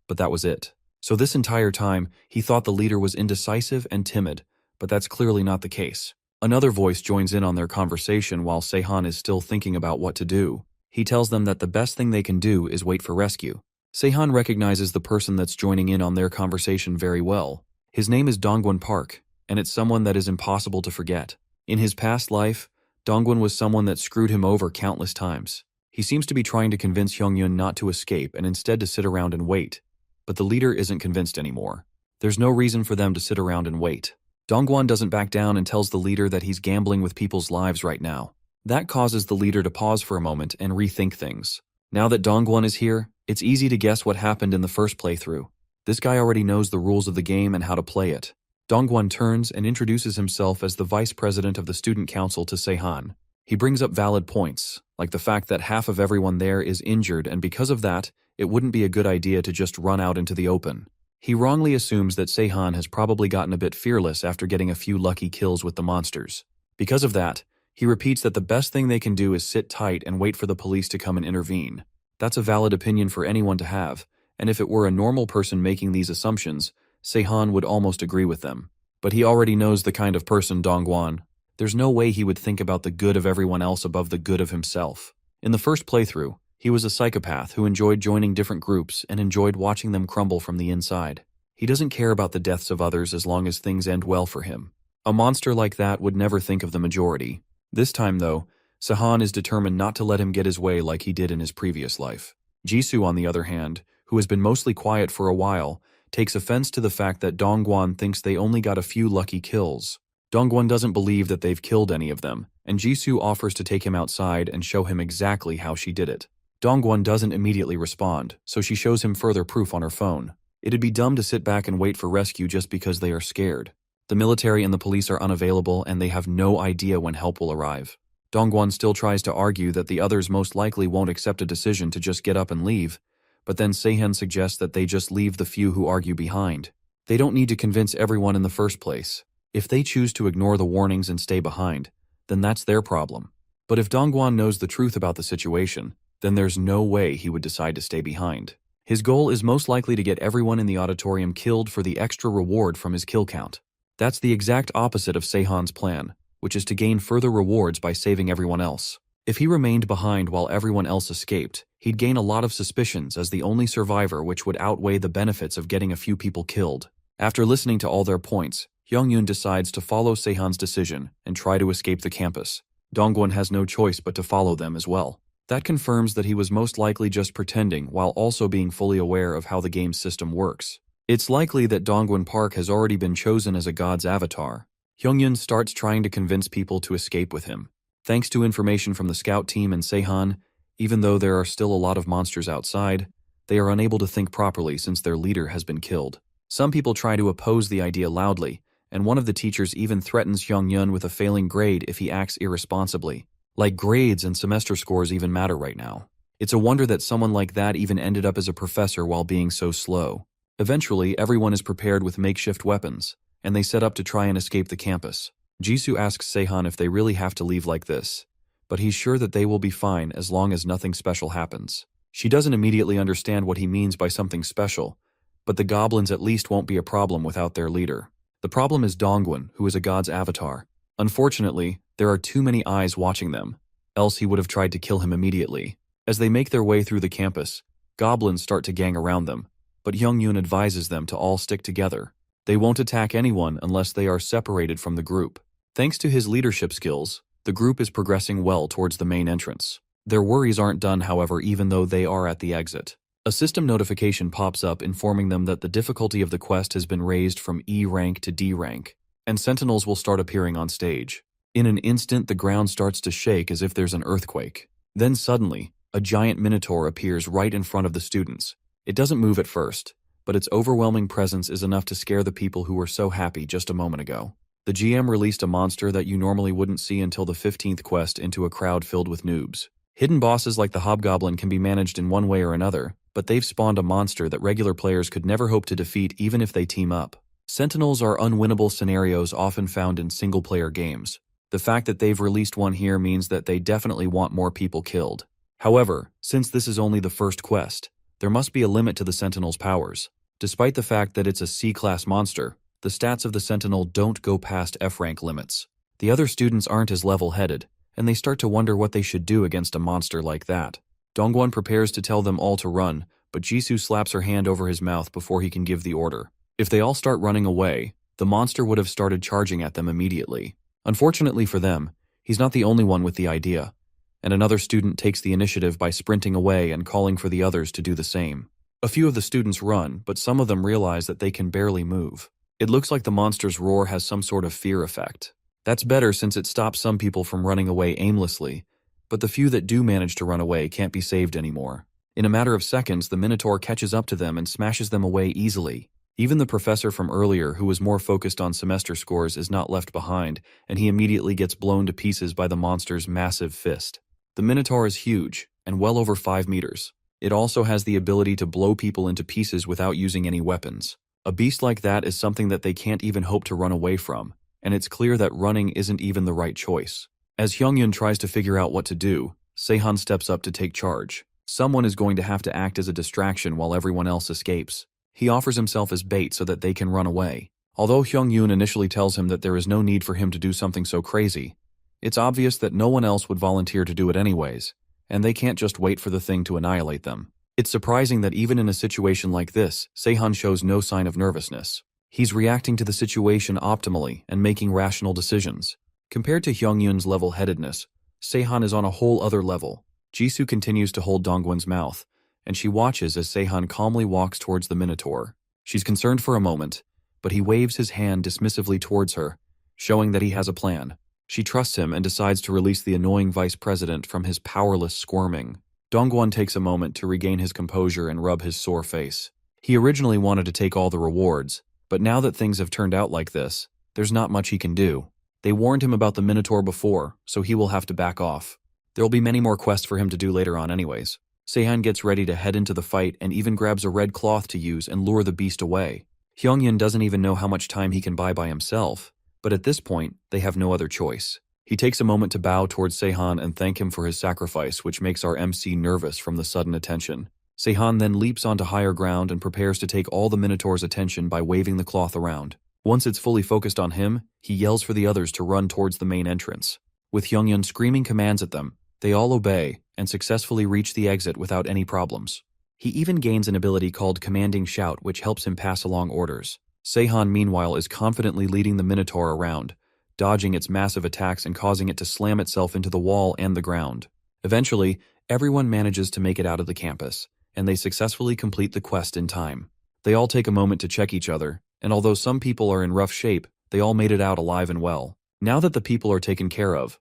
but that was it. So this entire time, he thought the leader was indecisive and timid, but that's clearly not the case. Another voice joins in on their conversation while Sehan is still thinking about what to do. He tells them that the best thing they can do is wait for rescue. Sehan recognizes the person that's joining in on their conversation very well. His name is Dongwon Park, and it's someone that is impossible to forget. In his past life, Dongwon was someone that screwed him over countless times. He seems to be trying to convince Hyungyun not to escape and instead to sit around and wait. But the leader isn't convinced anymore. There's no reason for them to sit around and wait. Dongwon doesn't back down and tells the leader that he's gambling with people's lives right now. That causes the leader to pause for a moment and rethink things. Now that Dongwon is here, it's easy to guess what happened in the first playthrough. This guy already knows the rules of the game and how to play it. Dongwon turns and introduces himself as the vice president of the student council to Sehan. He brings up valid points, like the fact that half of everyone there is injured, and because of that, it wouldn't be a good idea to just run out into the open. He wrongly assumes that Sehan has probably gotten a bit fearless after getting a few lucky kills with the monsters. Because of that, He repeats that the best thing they can do is sit tight and wait for the police to come and intervene. That's a valid opinion for anyone to have, and if it were a normal person making these assumptions, Se-han would almost agree with them. But he already knows the kind of person Dongguan. There's no way he would think about the good of everyone else above the good of himself. In the first playthrough, he was a psychopath who enjoyed joining different groups and enjoyed watching them crumble from the inside. He doesn't care about the deaths of others as long as things end well for him. A monster like that would never think of the majority. This time, though, Se-han is determined not to let him get his way like he did in his previous life. Jisoo, on the other hand, who has been mostly quiet for a while, takes offense to the fact that Dongguan thinks they only got a few lucky kills. Dongguan doesn't believe that they've killed any of them, and Jisoo offers to take him outside and show him exactly how she did it. Dongguan doesn't immediately respond, so she shows him further proof on her phone. It'd be dumb to sit back and wait for rescue just because they are scared. The military and the police are unavailable and they have no idea when help will arrive. Dongguan still tries to argue that the others most likely won't accept a decision to just get up and leave, but then Se-han suggests that they just leave the few who argue behind. They don't need to convince everyone in the first place. If they choose to ignore the warnings and stay behind, then that's their problem. But if Dongguan knows the truth about the situation, then there's no way he would decide to stay behind. His goal is most likely to get everyone in the auditorium killed for the extra reward from his kill count. That's the exact opposite of Se-han's plan, which is to gain further rewards by saving everyone else. If he remained behind while everyone else escaped, he'd gain a lot of suspicions as the only survivor, which would outweigh the benefits of getting a few people killed. After listening to all their points, Hyungyun decides to follow Se-han's decision and try to escape the campus. Dongguan has no choice but to follow them as well. That confirms that he was most likely just pretending while also being fully aware of how the game system works. It's likely that Dongguan Park has already been chosen as a god's avatar. Hyungyun starts trying to convince people to escape with him. Thanks to information from the scout team and Se-han, even though there are still a lot of monsters outside, they are unable to think properly since their leader has been killed. Some people try to oppose the idea loudly, and one of the teachers even threatens Hyungyun with a failing grade if he acts irresponsibly. Like grades and semester scores even matter right now. It's a wonder that someone like that even ended up as a professor while being so slow. Eventually, everyone is prepared with makeshift weapons, and they set up to try and escape the campus. Jisoo asks Se-han if they really have to leave like this, but he's sure that they will be fine as long as nothing special happens. She doesn't immediately understand what he means by something special, but the goblins at least won't be a problem without their leader. The problem is Dongguan, who is a god's avatar. Unfortunately, there are too many eyes watching them, else he would have tried to kill him immediately. As they make their way through the campus, goblins start to gang around them, but Hyungyun advises them to all stick together. They won't attack anyone unless they are separated from the group. Thanks to his leadership skills, the group is progressing well towards the main entrance. Their worries aren't done, however, even though they are at the exit. A system notification pops up informing them that the difficulty of the quest has been raised from E rank to D rank, and sentinels will start appearing on stage. In an instant, the ground starts to shake as if there's an earthquake. Then suddenly, a giant minotaur appears right in front of the students. It doesn't move at first, but its overwhelming presence is enough to scare the people who were so happy just a moment ago. The GM released a monster that you normally wouldn't see until the 15th quest into a crowd filled with noobs. Hidden bosses like the Hobgoblin can be managed in one way or another, but they've spawned a monster that regular players could never hope to defeat even if they team up. Sentinels are unwinnable scenarios often found in single-player games. The fact that they've released one here means that they definitely want more people killed. However, since this is only the first quest, there must be a limit to the Sentinel's powers. Despite the fact that it's a C-class monster, the stats of the Sentinel don't go past F-rank limits. The other students aren't as level-headed, and they start to wonder what they should do against a monster like that. Dongguan prepares to tell them all to run, but Jisoo slaps her hand over his mouth before he can give the order. If they all start running away, the monster would have started charging at them immediately. Unfortunately for them, he's not the only one with the idea, and another student takes the initiative by sprinting away and calling for the others to do the same. A few of the students run, but some of them realize that they can barely move. It looks like the monster's roar has some sort of fear effect. That's better since it stops some people from running away aimlessly, but the few that do manage to run away can't be saved anymore. In a matter of seconds, the Minotaur catches up to them and smashes them away easily. Even the professor from earlier, who was more focused on semester scores, is not left behind, and he immediately gets blown to pieces by the monster's massive fist. The Minotaur is huge, and well over 5 meters. It also has the ability to blow people into pieces without using any weapons. A beast like that is something that they can't even hope to run away from, and it's clear that running isn't even the right choice. As Hyungyun tries to figure out what to do, Sehan steps up to take charge. Someone is going to have to act as a distraction while everyone else escapes. He offers himself as bait so that they can run away. Although Hyungyun initially tells him that there is no need for him to do something so crazy, it's obvious that no one else would volunteer to do it anyways, and they can't just wait for the thing to annihilate them. It's surprising that even in a situation like this, Sehan shows no sign of nervousness. He's reacting to the situation optimally and making rational decisions. Compared to Hyungyun's level-headedness, Sehan is on a whole other level. Jisoo continues to hold Dongwon's mouth, and she watches as Sehan calmly walks towards the Minotaur. She's concerned for a moment, but he waves his hand dismissively towards her, showing that he has a plan. She trusts him and decides to release the annoying vice president from his powerless squirming. Dongwon takes a moment to regain his composure and rub his sore face. He originally wanted to take all the rewards, but now that things have turned out like this, there's not much he can do. They warned him about the Minotaur before, so he will have to back off. There'll be many more quests for him to do later on anyways. Sehan gets ready to head into the fight and even grabs a red cloth to use and lure the beast away. Hyungyun doesn't even know how much time he can buy by himself, but at this point, they have no other choice. He takes a moment to bow towards Sehan and thank him for his sacrifice, which makes our MC nervous from the sudden attention. Sehan then leaps onto higher ground and prepares to take all the Minotaur's attention by waving the cloth around. Once it's fully focused on him, he yells for the others to run towards the main entrance. With Hyungyun screaming commands at them, they all obey and successfully reach the exit without any problems. He even gains an ability called Commanding Shout, which helps him pass along orders. Sehan, meanwhile, is confidently leading the Minotaur around, dodging its massive attacks and causing it to slam itself into the wall and the ground. Eventually, everyone manages to make it out of the campus, and they successfully complete the quest in time. They all take a moment to check each other, and although some people are in rough shape, they all made it out alive and well. Now that the people are taken care of,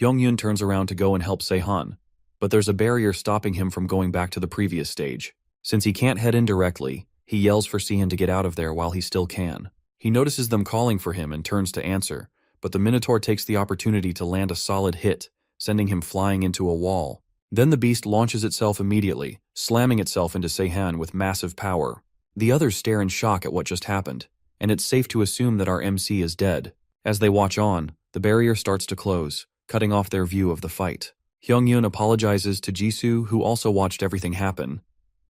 Hyungyun turns around to go and help Sehan, but there's a barrier stopping him from going back to the previous stage. Since he can't head in directly, he yells for Sehan to get out of there while he still can. He notices them calling for him and turns to answer, but the Minotaur takes the opportunity to land a solid hit, sending him flying into a wall. Then the beast launches itself immediately, slamming itself into Sehan with massive power. The others stare in shock at what just happened, and it's safe to assume that our MC is dead. As they watch on, the barrier starts to close, cutting off their view of the fight. Hyungyun apologizes to Jisoo, who also watched everything happen,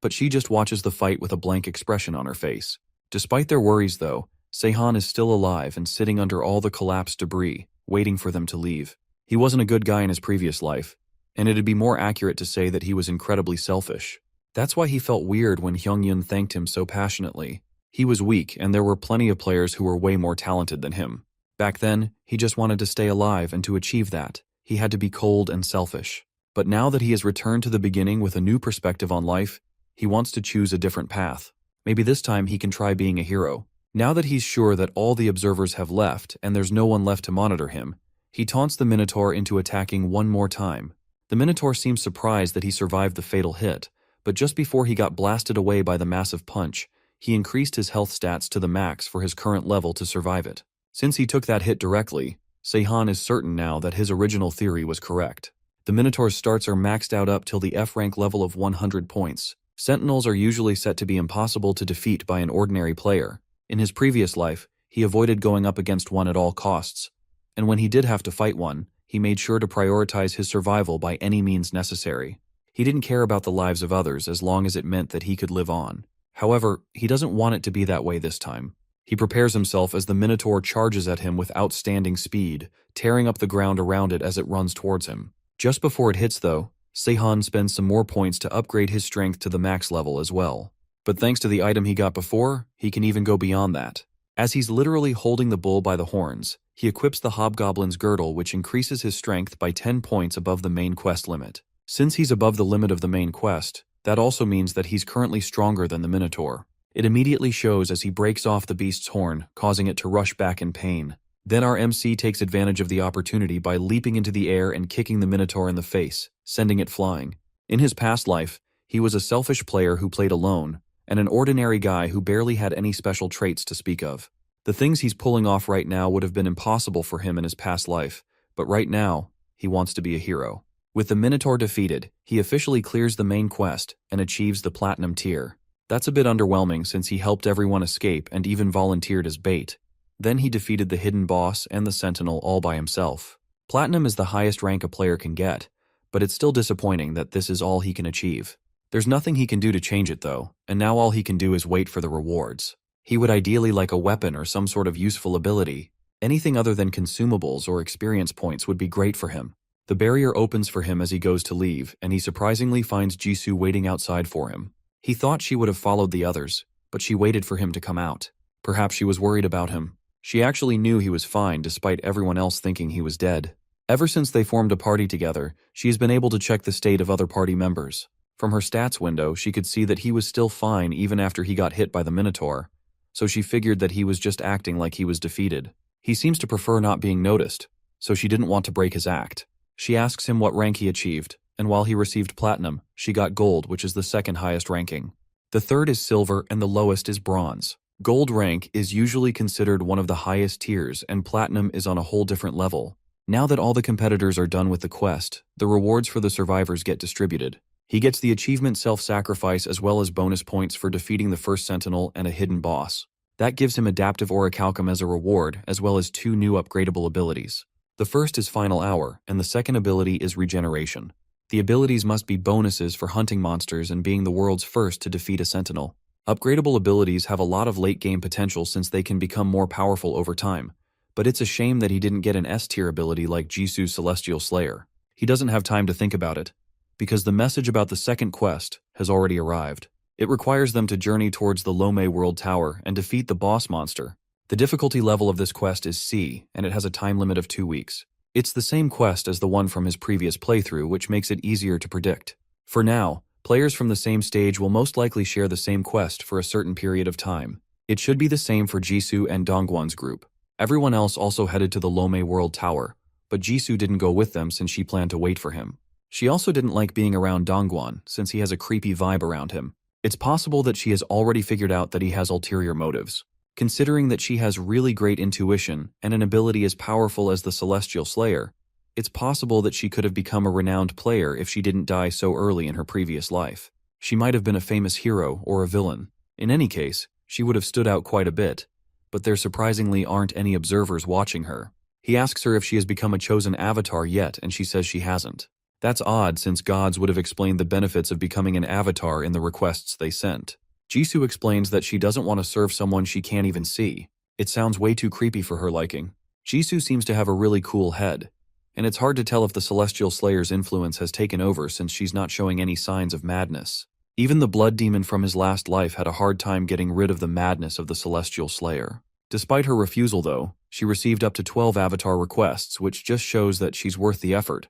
but she just watches the fight with a blank expression on her face. Despite their worries, though, Sehan is still alive and sitting under all the collapsed debris, waiting for them to leave. He wasn't a good guy in his previous life, and it'd be more accurate to say that he was incredibly selfish. That's why he felt weird when Hyungyun thanked him so passionately. He was weak, and there were plenty of players who were way more talented than him. Back then, he just wanted to stay alive, and to achieve that, he had to be cold and selfish. But now that he has returned to the beginning with a new perspective on life, he wants to choose a different path. Maybe this time he can try being a hero. Now that he's sure that all the observers have left and there's no one left to monitor him, he taunts the Minotaur into attacking one more time. The Minotaur seems surprised that he survived the fatal hit, but just before he got blasted away by the massive punch, he increased his health stats to the max for his current level to survive it. Since he took that hit directly, Sehan is certain now that his original theory was correct. The Minotaur's starts are maxed out up till the F-rank level of 100 points. Sentinels are usually set to be impossible to defeat by an ordinary player. In his previous life, he avoided going up against one at all costs, and when he did have to fight one, he made sure to prioritize his survival by any means necessary. He didn't care about the lives of others as long as it meant that he could live on. However, he doesn't want it to be that way this time. He prepares himself as the Minotaur charges at him with outstanding speed, tearing up the ground around it as it runs towards him. Just before it hits, though, Sehan spends some more points to upgrade his strength to the max level as well. But thanks to the item he got before, he can even go beyond that. As he's literally holding the bull by the horns, he equips the Hobgoblin's girdle, which increases his strength by 10 points above the main quest limit. Since he's above the limit of the main quest, that also means that he's currently stronger than the Minotaur. It immediately shows as he breaks off the beast's horn, causing it to rush back in pain. Then our MC takes advantage of the opportunity by leaping into the air and kicking the Minotaur in the face, sending it flying. In his past life, he was a selfish player who played alone, and an ordinary guy who barely had any special traits to speak of. The things he's pulling off right now would have been impossible for him in his past life, but right now, he wants to be a hero. With the Minotaur defeated, he officially clears the main quest and achieves the Platinum tier. That's a bit underwhelming since he helped everyone escape and even volunteered as bait. Then he defeated the hidden boss and the Sentinel all by himself. Platinum is the highest rank a player can get, but it's still disappointing that this is all he can achieve. There's nothing he can do to change it though, and now all he can do is wait for the rewards. He would ideally like a weapon or some sort of useful ability. Anything other than consumables or experience points would be great for him. The barrier opens for him as he goes to leave, and he surprisingly finds Jisoo waiting outside for him. He thought she would have followed the others, but she waited for him to come out. Perhaps she was worried about him. She actually knew he was fine despite everyone else thinking he was dead. Ever since they formed a party together, she has been able to check the state of other party members. From her stats window, she could see that he was still fine even after he got hit by the Minotaur, so she figured that he was just acting like he was defeated. He seems to prefer not being noticed, so she didn't want to break his act. She asks him what rank he achieved, and while he received platinum, she got gold, which is the second highest ranking. The third is silver and the lowest is bronze. Gold rank is usually considered one of the highest tiers, and platinum is on a whole different level. Now that all the competitors are done with the quest, the rewards for the survivors get distributed. He gets the achievement self-sacrifice as well as bonus points for defeating the first sentinel and a hidden boss. That gives him adaptive orichalcum as a reward, as well as 2 new upgradable abilities. The first is Final Hour, and the second ability is Regeneration. The abilities must be bonuses for hunting monsters and being the world's first to defeat a sentinel. Upgradable abilities have a lot of late-game potential since they can become more powerful over time, but it's a shame that he didn't get an S-tier ability like Jisoo's Celestial Slayer. He doesn't have time to think about it, because the message about the second quest has already arrived. It requires them to journey towards the Lome World Tower and defeat the boss monster. The difficulty level of this quest is C, and it has a time limit of 2 weeks. It's the same quest as the one from his previous playthrough, which makes it easier to predict. For now, players from the same stage will most likely share the same quest for a certain period of time. It should be the same for Jisoo and Dongwon's group. Everyone else also headed to the Lome World Tower, but Jisoo didn't go with them since she planned to wait for him. She also didn't like being around Dongwon since he has a creepy vibe around him. It's possible that she has already figured out that he has ulterior motives. Considering that she has really great intuition and an ability as powerful as the Celestial Slayer, it's possible that she could have become a renowned player if she didn't die so early in her previous life. She might have been a famous hero or a villain. In any case, she would have stood out quite a bit, but there surprisingly aren't any observers watching her. He asks her if she has become a chosen avatar yet, and she says she hasn't. That's odd since gods would have explained the benefits of becoming an avatar in the requests they sent. Jisoo explains that she doesn't want to serve someone she can't even see. It sounds way too creepy for her liking. Jisoo seems to have a really cool head, and it's hard to tell if the Celestial Slayer's influence has taken over since she's not showing any signs of madness. Even the blood demon from his last life had a hard time getting rid of the madness of the Celestial Slayer. Despite her refusal though, she received up to 12 avatar requests, which just shows that she's worth the effort.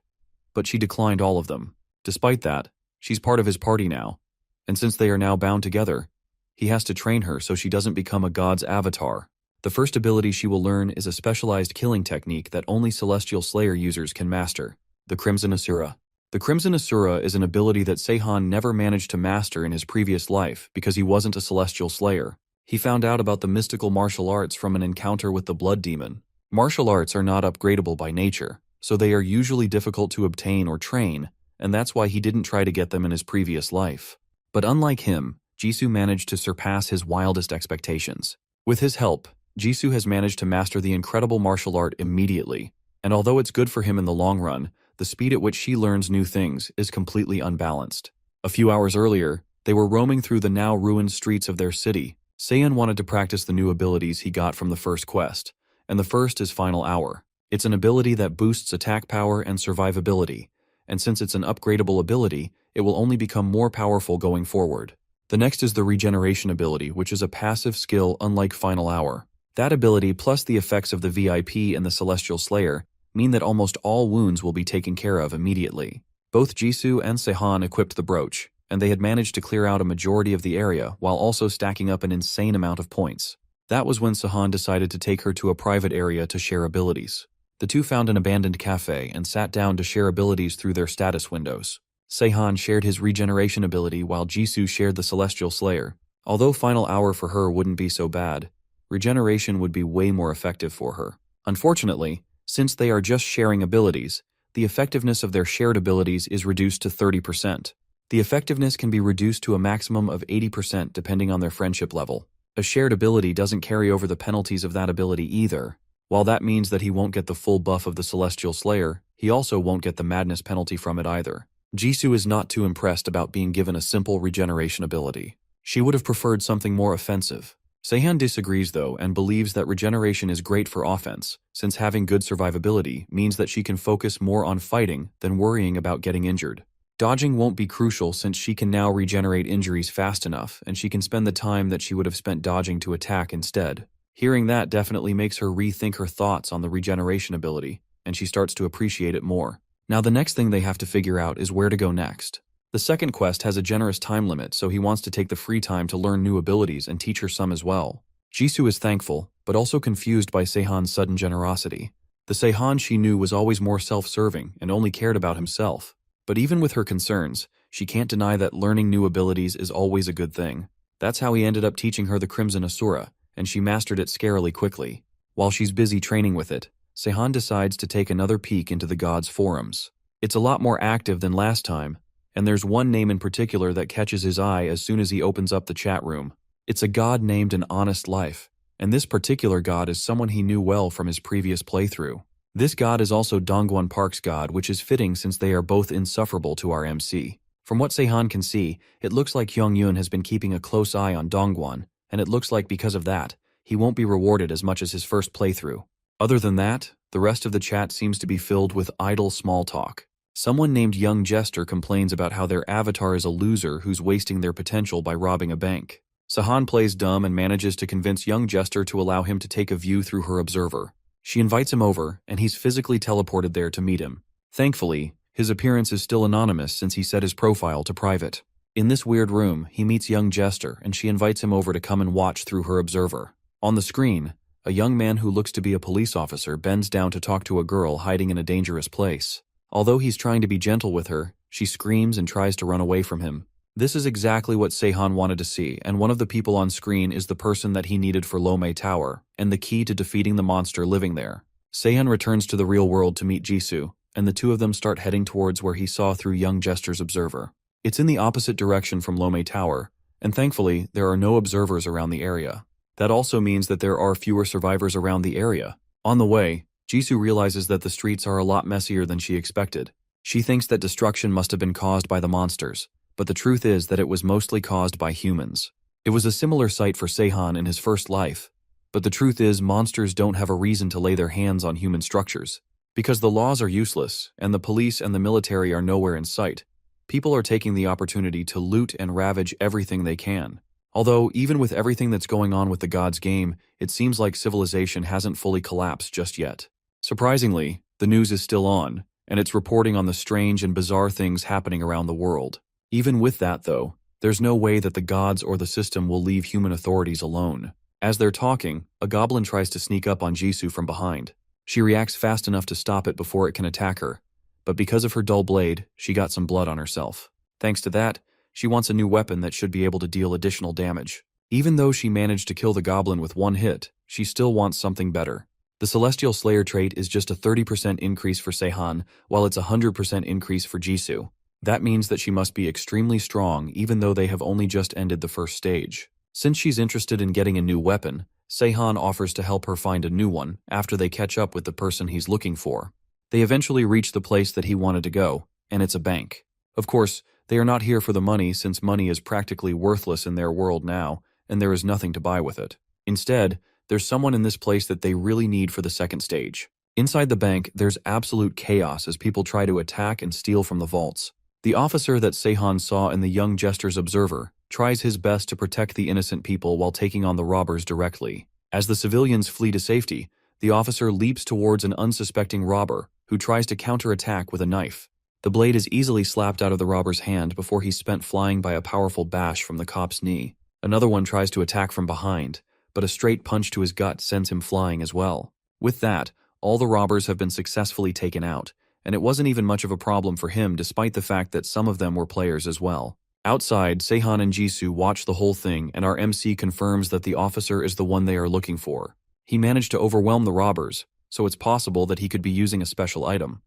But she declined all of them. Despite that, she's part of his party now, and since they are now bound together, he has to train her so she doesn't become a god's avatar. The first ability she will learn is a specialized killing technique that only Celestial Slayer users can master, the Crimson Asura. The Crimson Asura is an ability that Seihan never managed to master in his previous life because he wasn't a Celestial Slayer. He found out about the mystical martial arts from an encounter with the blood demon. Martial arts are not upgradable by nature, so they are usually difficult to obtain or train, and that's why he didn't try to get them in his previous life. But unlike him, Jisoo managed to surpass his wildest expectations. With his help, Jisoo has managed to master the incredible martial art immediately, and although it's good for him in the long run, the speed at which she learns new things is completely unbalanced. A few hours earlier, they were roaming through the now ruined streets of their city. Seihan wanted to practice the new abilities he got from the first quest, and the first is Final Hour. It's an ability that boosts attack power and survivability, and since it's an upgradable ability, it will only become more powerful going forward. The next is the Regeneration ability, which is a passive skill unlike Final Hour. That ability plus the effects of the VIP and the Celestial Slayer mean that almost all wounds will be taken care of immediately. Both Jisoo and Seihan equipped the brooch, and they had managed to clear out a majority of the area while also stacking up an insane amount of points. That was when Seihan decided to take her to a private area to share abilities. The two found an abandoned cafe and sat down to share abilities through their status windows. Seihan shared his regeneration ability while Jisoo shared the Celestial Slayer. Although Final Hour for her wouldn't be so bad, regeneration would be way more effective for her. Unfortunately, since they are just sharing abilities, the effectiveness of their shared abilities is reduced to 30%. The effectiveness can be reduced to a maximum of 80% depending on their friendship level. A shared ability doesn't carry over the penalties of that ability either. While that means that he won't get the full buff of the Celestial Slayer, he also won't get the madness penalty from it either. Jisoo is not too impressed about being given a simple regeneration ability. She would have preferred something more offensive. Sehan disagrees though and believes that regeneration is great for offense, since having good survivability means that she can focus more on fighting than worrying about getting injured. Dodging won't be crucial since she can now regenerate injuries fast enough and she can spend the time that she would have spent dodging to attack instead. Hearing that definitely makes her rethink her thoughts on the regeneration ability, and she starts to appreciate it more. Now the next thing they have to figure out is where to go next. The second quest has a generous time limit, so he wants to take the free time to learn new abilities and teach her some as well. Jisoo is thankful, but also confused by Sehan's sudden generosity. The Sehan she knew was always more self-serving and only cared about himself. But even with her concerns, she can't deny that learning new abilities is always a good thing. That's how he ended up teaching her the Crimson Asura, and she mastered it scarily quickly. While she's busy training with it, Sehan decides to take another peek into the gods' forums. It's a lot more active than last time, and there's one name in particular that catches his eye as soon as he opens up the chat room. It's a god named An Honest Life, and this particular god is someone he knew well from his previous playthrough. This god is also Dongwon Park's god, which is fitting since they are both insufferable to our MC. From what Sehan can see, it looks like Hyung-Yoon has been keeping a close eye on Dongwon, and it looks like because of that, he won't be rewarded as much as his first playthrough. Other than that, the rest of the chat seems to be filled with idle small talk. Someone named Young Jester complains about how their avatar is a loser who's wasting their potential by robbing a bank. Sehan plays dumb and manages to convince Young Jester to allow him to take a view through her observer. She invites him over, and he's physically teleported there to meet him. Thankfully, his appearance is still anonymous since he set his profile to private. In this weird room, he meets Young Jester, and she invites him over to come and watch through her observer. On the screen, a young man who looks to be a police officer bends down to talk to a girl hiding in a dangerous place. Although he's trying to be gentle with her, she screams and tries to run away from him. This is exactly what Sehan wanted to see, and one of the people on screen is the person that he needed for Lome Tower, and the key to defeating the monster living there. Sehan returns to the real world to meet Jisoo, and the two of them start heading towards where he saw through Young Jester's observer. It's in the opposite direction from Lome Tower, and thankfully, there are no observers around the area. That also means that there are fewer survivors around the area. On the way, Jisoo realizes that the streets are a lot messier than she expected. She thinks that destruction must have been caused by the monsters, but the truth is that it was mostly caused by humans. It was a similar sight for Sehan in his first life, but the truth is monsters don't have a reason to lay their hands on human structures. Because the laws are useless, and the police and the military are nowhere in sight, people are taking the opportunity to loot and ravage everything they can. Although, even with everything that's going on with the gods game, it seems like civilization hasn't fully collapsed just yet. Surprisingly, the news is still on, and it's reporting on the strange and bizarre things happening around the world. Even with that, though, there's no way that the gods or the system will leave human authorities alone. As they're talking, a goblin tries to sneak up on Jisoo from behind. She reacts fast enough to stop it before it can attack her, but because of her dull blade, she got some blood on herself. Thanks to that, she wants a new weapon that should be able to deal additional damage. Even though she managed to kill the goblin with one hit, she still wants something better. The Celestial Slayer trait is just a 30% increase for Sehan, while it's a 100% increase for Jisoo. That means that she must be extremely strong even though they have only just ended the first stage. Since she's interested in getting a new weapon, Sehan offers to help her find a new one after they catch up with the person he's looking for. They eventually reach the place that he wanted to go, and it's a bank. Of course, they are not here for the money since money is practically worthless in their world now, and there is nothing to buy with it. Instead, there's someone in this place that they really need for the second stage. Inside the bank, there's absolute chaos as people try to attack and steal from the vaults. The officer that Sehan saw in the Young Jester's observer tries his best to protect the innocent people while taking on the robbers directly. As the civilians flee to safety, the officer leaps towards an unsuspecting robber who tries to counterattack with a knife. The blade is easily slapped out of the robber's hand before he's spent flying by a powerful bash from the cop's knee. Another one tries to attack from behind, but a straight punch to his gut sends him flying as well. With that, all the robbers have been successfully taken out, and it wasn't even much of a problem for him despite the fact that some of them were players as well. Outside, Sehan and Jisoo watch the whole thing, and our MC confirms that the officer is the one they are looking for. He managed to overwhelm the robbers, so it's possible that he could be using a special item.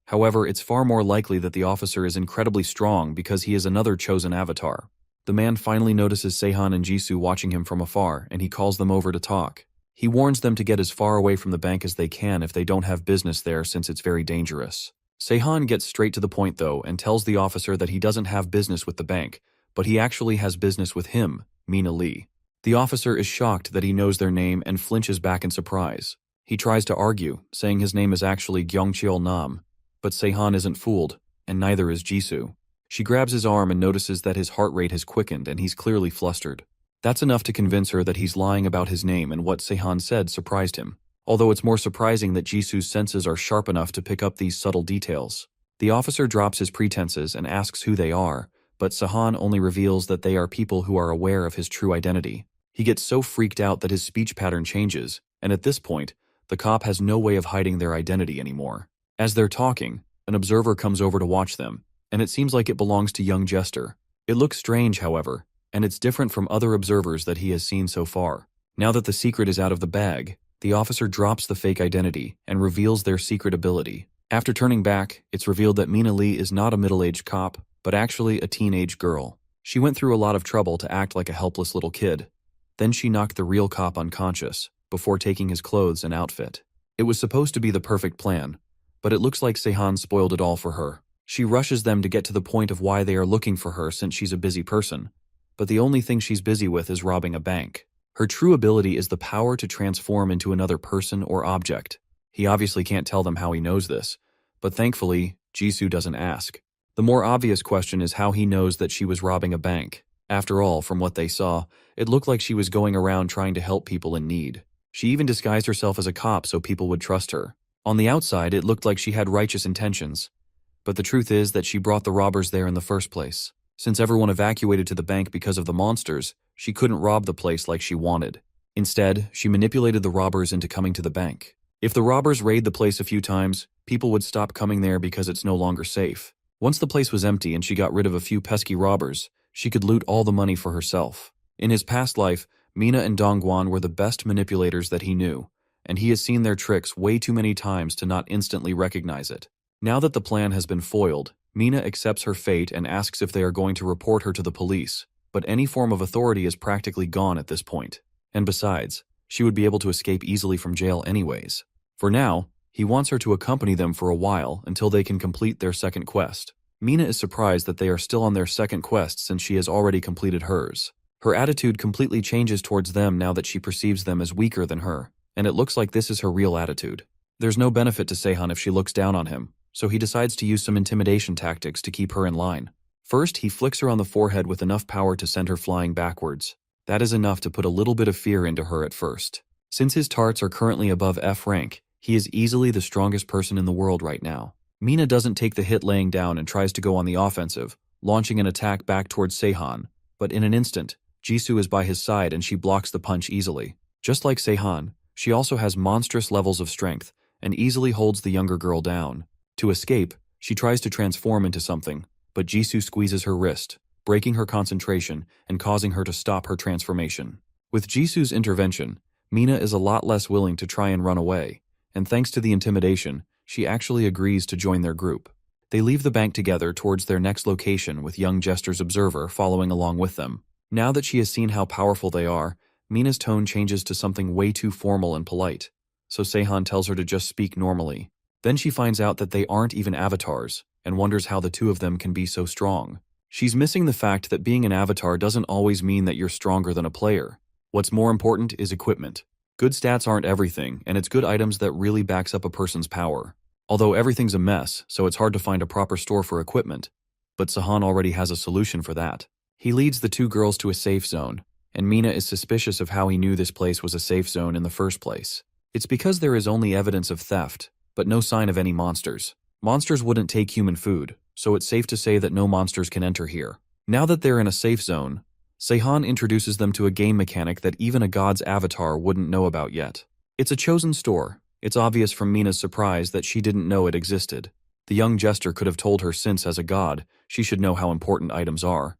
However, it's far more likely that the officer is incredibly strong because he is another chosen avatar. The man finally notices Sehan and Jisoo watching him from afar, and he calls them over to talk. He warns them to get as far away from the bank as they can if they don't have business there since it's very dangerous. Se-han gets straight to the point though and tells the officer that he doesn't have business with the bank, but he actually has business with him, Mina Lee. The officer is shocked that he knows their name and flinches back in surprise. He tries to argue, saying his name is actually Gyeongcheol Nam, but Se-han isn't fooled, and neither is Jisoo. She grabs his arm and notices that his heart rate has quickened and he's clearly flustered. That's enough to convince her that he's lying about his name, and what Se-han said surprised him. Although it's more surprising that Jisoo's senses are sharp enough to pick up these subtle details. The officer drops his pretenses and asks who they are, but Se-han only reveals that they are people who are aware of his true identity. He gets so freaked out that his speech pattern changes, and at this point, the cop has no way of hiding their identity anymore. As they're talking, an observer comes over to watch them, and it seems like it belongs to young Jester. It looks strange, however, and it's different from other observers that he has seen so far. Now that the secret is out of the bag, the officer drops the fake identity and reveals their secret ability. After turning back, it's revealed that Mina Lee is not a middle-aged cop, but actually a teenage girl. She went through a lot of trouble to act like a helpless little kid. Then she knocked the real cop unconscious, before taking his clothes and outfit. It was supposed to be the perfect plan, but it looks like Se-han spoiled it all for her. She rushes them to get to the point of why they are looking for her since she's a busy person, but the only thing she's busy with is robbing a bank. Her true ability is the power to transform into another person or object. He obviously can't tell them how he knows this, but thankfully, Jisoo doesn't ask. The more obvious question is how he knows that she was robbing a bank. After all, from what they saw, it looked like she was going around trying to help people in need. She even disguised herself as a cop so people would trust her. On the outside, it looked like she had righteous intentions. But the truth is that she brought the robbers there in the first place. Since everyone evacuated to the bank because of the monsters, she couldn't rob the place like she wanted. Instead, she manipulated the robbers into coming to the bank. If the robbers raid the place a few times, people would stop coming there because it's no longer safe. Once the place was empty and she got rid of a few pesky robbers, she could loot all the money for herself. In his past life, Mina and Dongguan were the best manipulators that he knew, and he has seen their tricks way too many times to not instantly recognize it. Now that the plan has been foiled, Mina accepts her fate and asks if they are going to report her to the police, but any form of authority is practically gone at this point. And besides, she would be able to escape easily from jail anyways. For now, he wants her to accompany them for a while until they can complete their second quest. Mina is surprised that they are still on their second quest since she has already completed hers. Her attitude completely changes towards them now that she perceives them as weaker than her, and it looks like this is her real attitude. There's no benefit to Se-han if she looks down on him, so he decides to use some intimidation tactics to keep her in line. First, he flicks her on the forehead with enough power to send her flying backwards. That is enough to put a little bit of fear into her at first. Since his tarts are currently above F rank, he is easily the strongest person in the world right now. Mina doesn't take the hit laying down and tries to go on the offensive, launching an attack back towards Se-han, but in an instant, Jisoo is by his side and she blocks the punch easily. Just like Se-han, she also has monstrous levels of strength and easily holds the younger girl down. To escape, she tries to transform into something, but Jisoo squeezes her wrist, breaking her concentration and causing her to stop her transformation. With Jisoo's intervention, Mina is a lot less willing to try and run away, and thanks to the intimidation, she actually agrees to join their group. They leave the bank together towards their next location with young Jester's observer following along with them. Now that she has seen how powerful they are, Mina's tone changes to something way too formal and polite, so Se-han tells her to just speak normally. Then she finds out that they aren't even avatars, and wonders how the two of them can be so strong. She's missing the fact that being an avatar doesn't always mean that you're stronger than a player. What's more important is equipment. Good stats aren't everything, and it's good items that really backs up a person's power. Although everything's a mess, so it's hard to find a proper store for equipment, but Se-han already has a solution for that. He leads the two girls to a safe zone, and Mina is suspicious of how he knew this place was a safe zone in the first place. It's because there is only evidence of theft, but no sign of any monsters. Monsters wouldn't take human food, so it's safe to say that no monsters can enter here. Now that they're in a safe zone, Se-han introduces them to a game mechanic that even a god's avatar wouldn't know about yet. It's a chosen store. It's obvious from Mina's surprise that she didn't know it existed. The young jester could have told her since as a god, she should know how important items are.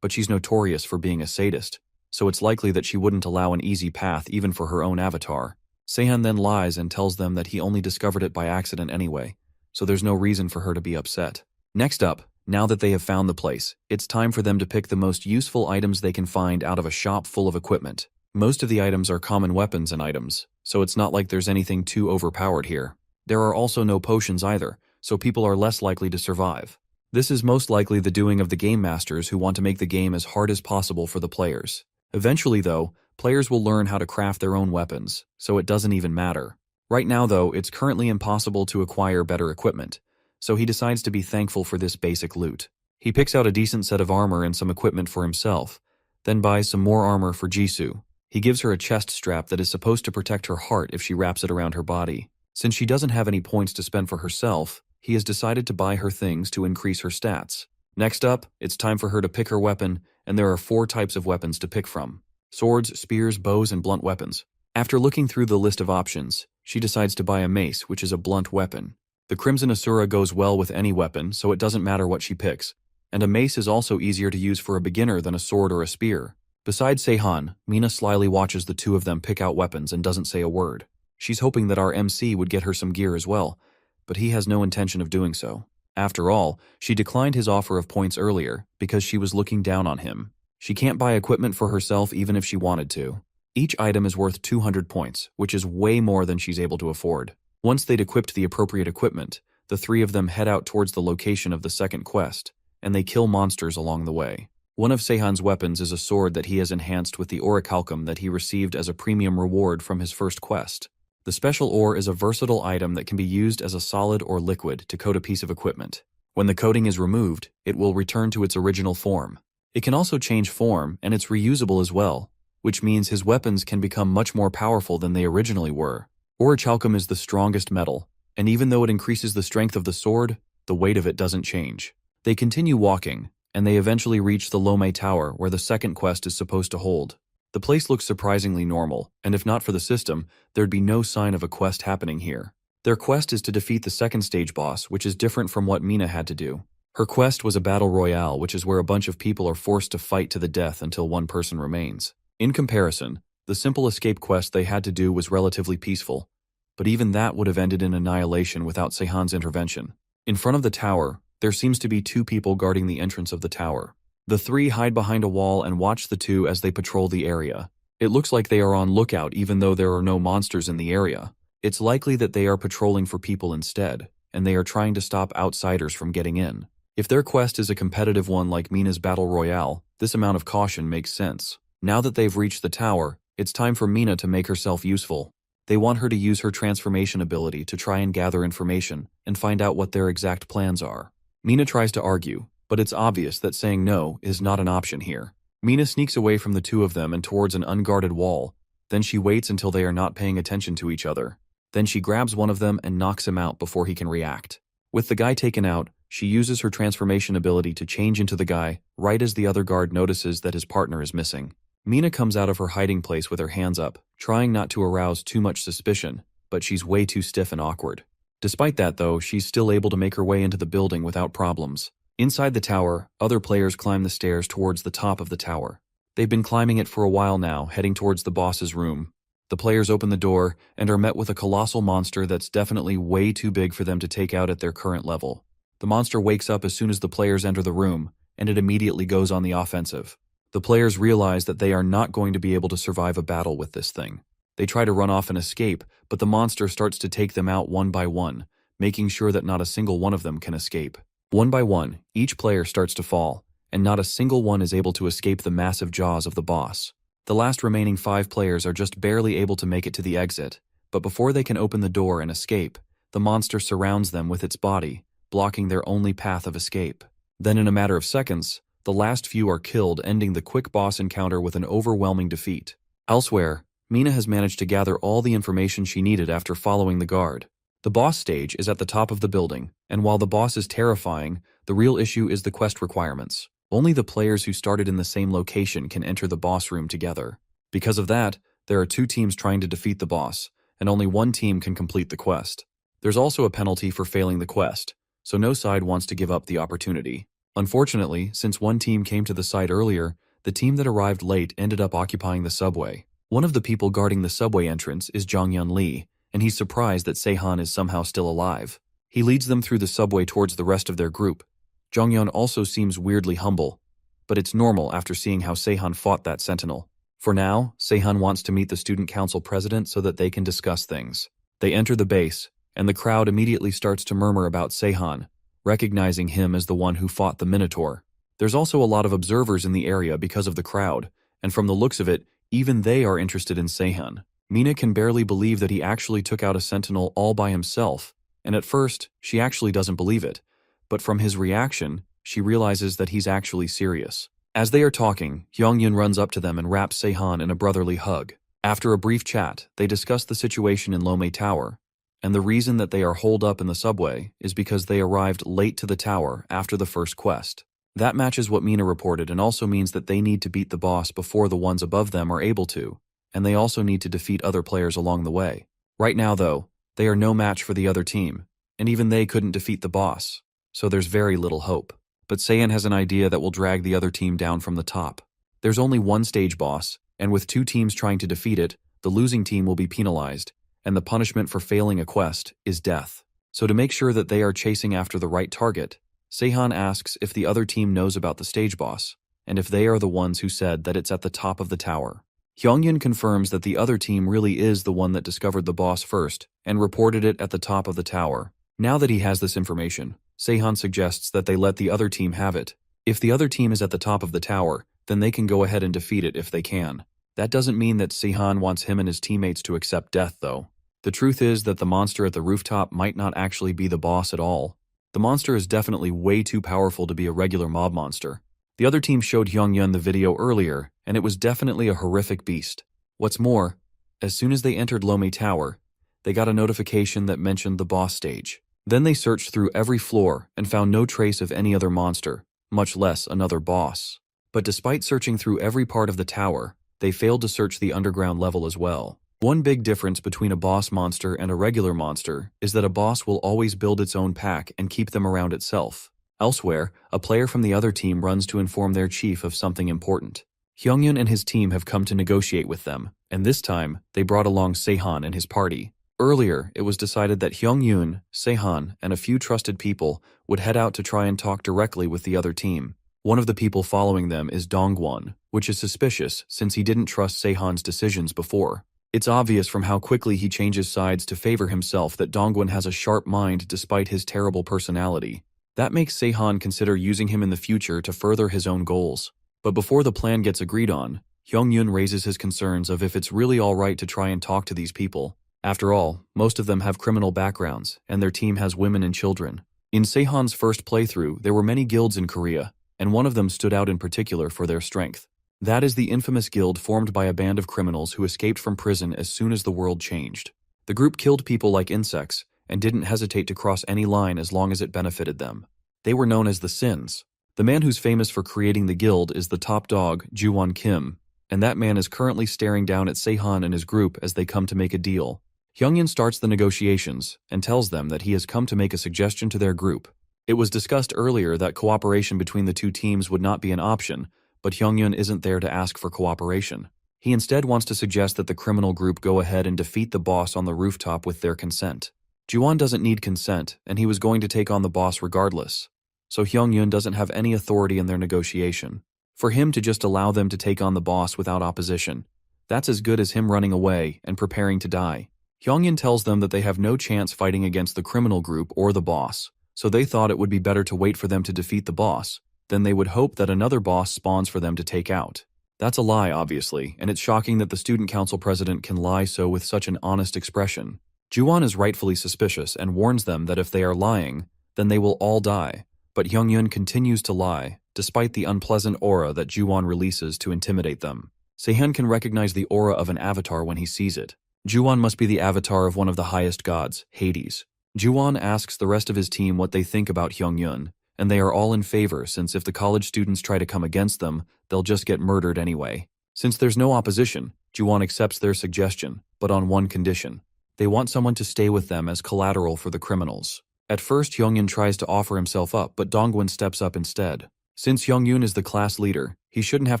But she's notorious for being a sadist, so it's likely that she wouldn't allow an easy path even for her own avatar. Se-han then lies and tells them that he only discovered it by accident anyway, so there's no reason for her to be upset. Next up, now that they have found the place, it's time for them to pick the most useful items they can find out of a shop full of equipment. Most of the items are common weapons and items, so it's not like there's anything too overpowered here. There are also no potions either, so people are less likely to survive. This is most likely the doing of the game masters who want to make the game as hard as possible for the players. Eventually though, players will learn how to craft their own weapons, so it doesn't even matter. Right now though, it's currently impossible to acquire better equipment, so he decides to be thankful for this basic loot. He picks out a decent set of armor and some equipment for himself, then buys some more armor for Jisoo. He gives her a chest strap that is supposed to protect her heart if she wraps it around her body. Since she doesn't have any points to spend for herself, he has decided to buy her things to increase her stats. Next up, it's time for her to pick her weapon, and there are 4 types of weapons to pick from: swords, spears, bows, and blunt weapons. After looking through the list of options, she decides to buy a mace, which is a blunt weapon. The Crimson Asura goes well with any weapon, so it doesn't matter what she picks, and a mace is also easier to use for a beginner than a sword or a spear. Besides Seihan, Mina slyly watches the two of them pick out weapons and doesn't say a word. She's hoping that our MC would get her some gear as well, but he has no intention of doing so. After all, she declined his offer of points earlier because she was looking down on him. She can't buy equipment for herself even if she wanted to. Each item is worth 200 points, which is way more than she's able to afford. Once they'd equipped the appropriate equipment, the 3 of them head out towards the location of the second quest, and they kill monsters along the way. One of Seihan's weapons is a sword that he has enhanced with the orichalcum that he received as a premium reward from his first quest. The special ore is a versatile item that can be used as a solid or liquid to coat a piece of equipment. When the coating is removed, it will return to its original form. It can also change form, and it's reusable as well, which means his weapons can become much more powerful than they originally were. Orichalcum is the strongest metal, and even though it increases the strength of the sword, the weight of it doesn't change. They continue walking, and they eventually reach the Lome Tower where the second quest is supposed to hold. The place looks surprisingly normal, and if not for the system, there'd be no sign of a quest happening here. Their quest is to defeat the second stage boss, which is different from what Mina had to do. Her quest was a battle royale, which is where a bunch of people are forced to fight to the death until one person remains. In comparison, the simple escape quest they had to do was relatively peaceful, but even that would have ended in annihilation without Seihan's intervention. In front of the tower, there seems to be 2 people guarding the entrance of the tower. The 3 hide behind a wall and watch the 2 as they patrol the area. It looks like they are on lookout even though there are no monsters in the area. It's likely that they are patrolling for people instead, and they are trying to stop outsiders from getting in. If their quest is a competitive one like Mina's Battle Royale, this amount of caution makes sense. Now that they've reached the tower, it's time for Mina to make herself useful. They want her to use her transformation ability to try and gather information and find out what their exact plans are. Mina tries to argue, but it's obvious that saying no is not an option here. Mina sneaks away from the 2 of them and towards an unguarded wall. Then she waits until they are not paying attention to each other. Then she grabs one of them and knocks him out before he can react. With the guy taken out, she uses her transformation ability to change into the guy right as the other guard notices that his partner is missing. Mina comes out of her hiding place with her hands up, trying not to arouse too much suspicion, but she's way too stiff and awkward. Despite that though, she's still able to make her way into the building without problems. Inside the tower, other players climb the stairs towards the top of the tower. They've been climbing it for a while now, heading towards the boss's room. The players open the door and are met with a colossal monster that's definitely way too big for them to take out at their current level. The monster wakes up as soon as the players enter the room, and it immediately goes on the offensive. The players realize that they are not going to be able to survive a battle with this thing. They try to run off and escape, but the monster starts to take them out one by one, making sure that not a single one of them can escape. One by one, each player starts to fall, and not a single one is able to escape the massive jaws of the boss. The last remaining 5 players are just barely able to make it to the exit, but before they can open the door and escape, the monster surrounds them with its body, blocking their only path of escape. Then in a matter of seconds, the last few are killed, ending the quick boss encounter with an overwhelming defeat. Elsewhere, Mina has managed to gather all the information she needed after following the guard. The boss stage is at the top of the building, and while the boss is terrifying, the real issue is the quest requirements. Only the players who started in the same location can enter the boss room together. Because of that, there are 2 teams trying to defeat the boss, and only one team can complete the quest. There's also a penalty for failing the quest, so no side wants to give up the opportunity. Unfortunately, since one team came to the site earlier, the team that arrived late ended up occupying the subway. One of the people guarding the subway entrance is Jongyun Lee, and he's surprised that Seihan is somehow still alive. He leads them through the subway towards the rest of their group. Jongyun also seems weirdly humble, but it's normal after seeing how Seihan fought that sentinel. For now, Seihan wants to meet the student council president so that they can discuss things. They enter the base, and the crowd immediately starts to murmur about Seihan, recognizing him as the one who fought the Minotaur. There's also a lot of observers in the area because of the crowd, and from the looks of it, even they are interested in Seihan. Mina can barely believe that he actually took out a sentinel all by himself, and at first, she actually doesn't believe it. But from his reaction, she realizes that he's actually serious. As they are talking, Hyungyun runs up to them and wraps Seihan in a brotherly hug. After a brief chat, they discuss the situation in Lome Tower, and the reason that they are holed up in the subway is because they arrived late to the tower after the first quest. That matches what Mina reported and also means that they need to beat the boss before the ones above them are able to, and they also need to defeat other players along the way. Right now, though, they are no match for the other team, and even they couldn't defeat the boss, so there's very little hope. But Seihan has an idea that will drag the other team down from the top. There's only one stage boss, and with two teams trying to defeat it, the losing team will be penalized, and the punishment for failing a quest is death. So to make sure that they are chasing after the right target, Seihan asks if the other team knows about the stage boss, and if they are the ones who said that it's at the top of the tower. Hyungyun confirms that the other team really is the one that discovered the boss first and reported it at the top of the tower. Now that he has this information, Seihan suggests that they let the other team have it. If the other team is at the top of the tower, then they can go ahead and defeat it if they can. That doesn't mean that Seihan wants him and his teammates to accept death, though. The truth is that the monster at the rooftop might not actually be the boss at all. The monster is definitely way too powerful to be a regular mob monster. The other team showed Hyungyun the video earlier, and it was definitely a horrific beast. What's more, as soon as they entered Lome Tower, they got a notification that mentioned the boss stage. Then they searched through every floor and found no trace of any other monster, much less another boss. But despite searching through every part of the tower, they failed to search the underground level as well. One big difference between a boss monster and a regular monster is that a boss will always build its own pack and keep them around itself. Elsewhere, a player from the other team runs to inform their chief of something important. Hyungyun and his team have come to negotiate with them, and this time, they brought along Seihan and his party. Earlier, it was decided that Hyungyun, Seihan, and a few trusted people would head out to try and talk directly with the other team. One of the people following them is Dongwon, which is suspicious since he didn't trust Seihan's decisions before. It's obvious from how quickly he changes sides to favor himself that Dongwon has a sharp mind despite his terrible personality. That makes Seihan consider using him in the future to further his own goals. But before the plan gets agreed on, Hyungyun raises his concerns of if it's really alright to try and talk to these people. After all, most of them have criminal backgrounds, and their team has women and children. In Seihan's first playthrough, there were many guilds in Korea, and one of them stood out in particular for their strength. That is the infamous guild formed by a band of criminals who escaped from prison as soon as the world changed. The group killed people like insects, and didn't hesitate to cross any line as long as it benefited them. They were known as the Sins. The man who's famous for creating the guild is the top dog, Ju-won Kim, and that man is currently staring down at Seihan and his group as they come to make a deal. Hyungyun starts the negotiations and tells them that he has come to make a suggestion to their group. It was discussed earlier that cooperation between the two teams would not be an option, but Hyungyun isn't there to ask for cooperation. He instead wants to suggest that the criminal group go ahead and defeat the boss on the rooftop with their consent. Ju-won doesn't need consent, and he was going to take on the boss regardless, so Hyungyun doesn't have any authority in their negotiation. For him to just allow them to take on the boss without opposition, that's as good as him running away and preparing to die. Hyungyun tells them that they have no chance fighting against the criminal group or the boss, so they thought it would be better to wait for them to defeat the boss, then they would hope that another boss spawns for them to take out. That's a lie, obviously, and it's shocking that the student council president can lie so with such an honest expression. Ju-won is rightfully suspicious and warns them that if they are lying, then they will all die, but Hyungyun continues to lie, despite the unpleasant aura that Ju-won releases to intimidate them. Seihan can recognize the aura of an avatar when he sees it. Ju-won must be the avatar of one of the highest gods, Hades. Ju-won asks the rest of his team what they think about Hyungyun, and they are all in favor since if the college students try to come against them, they'll just get murdered anyway. Since there's no opposition, Ju-won accepts their suggestion, but on one condition. They want someone to stay with them as collateral for the criminals. At first, Hyungyun tries to offer himself up, but Dongwon steps up instead. Since Hyungyun is the class leader, he shouldn't have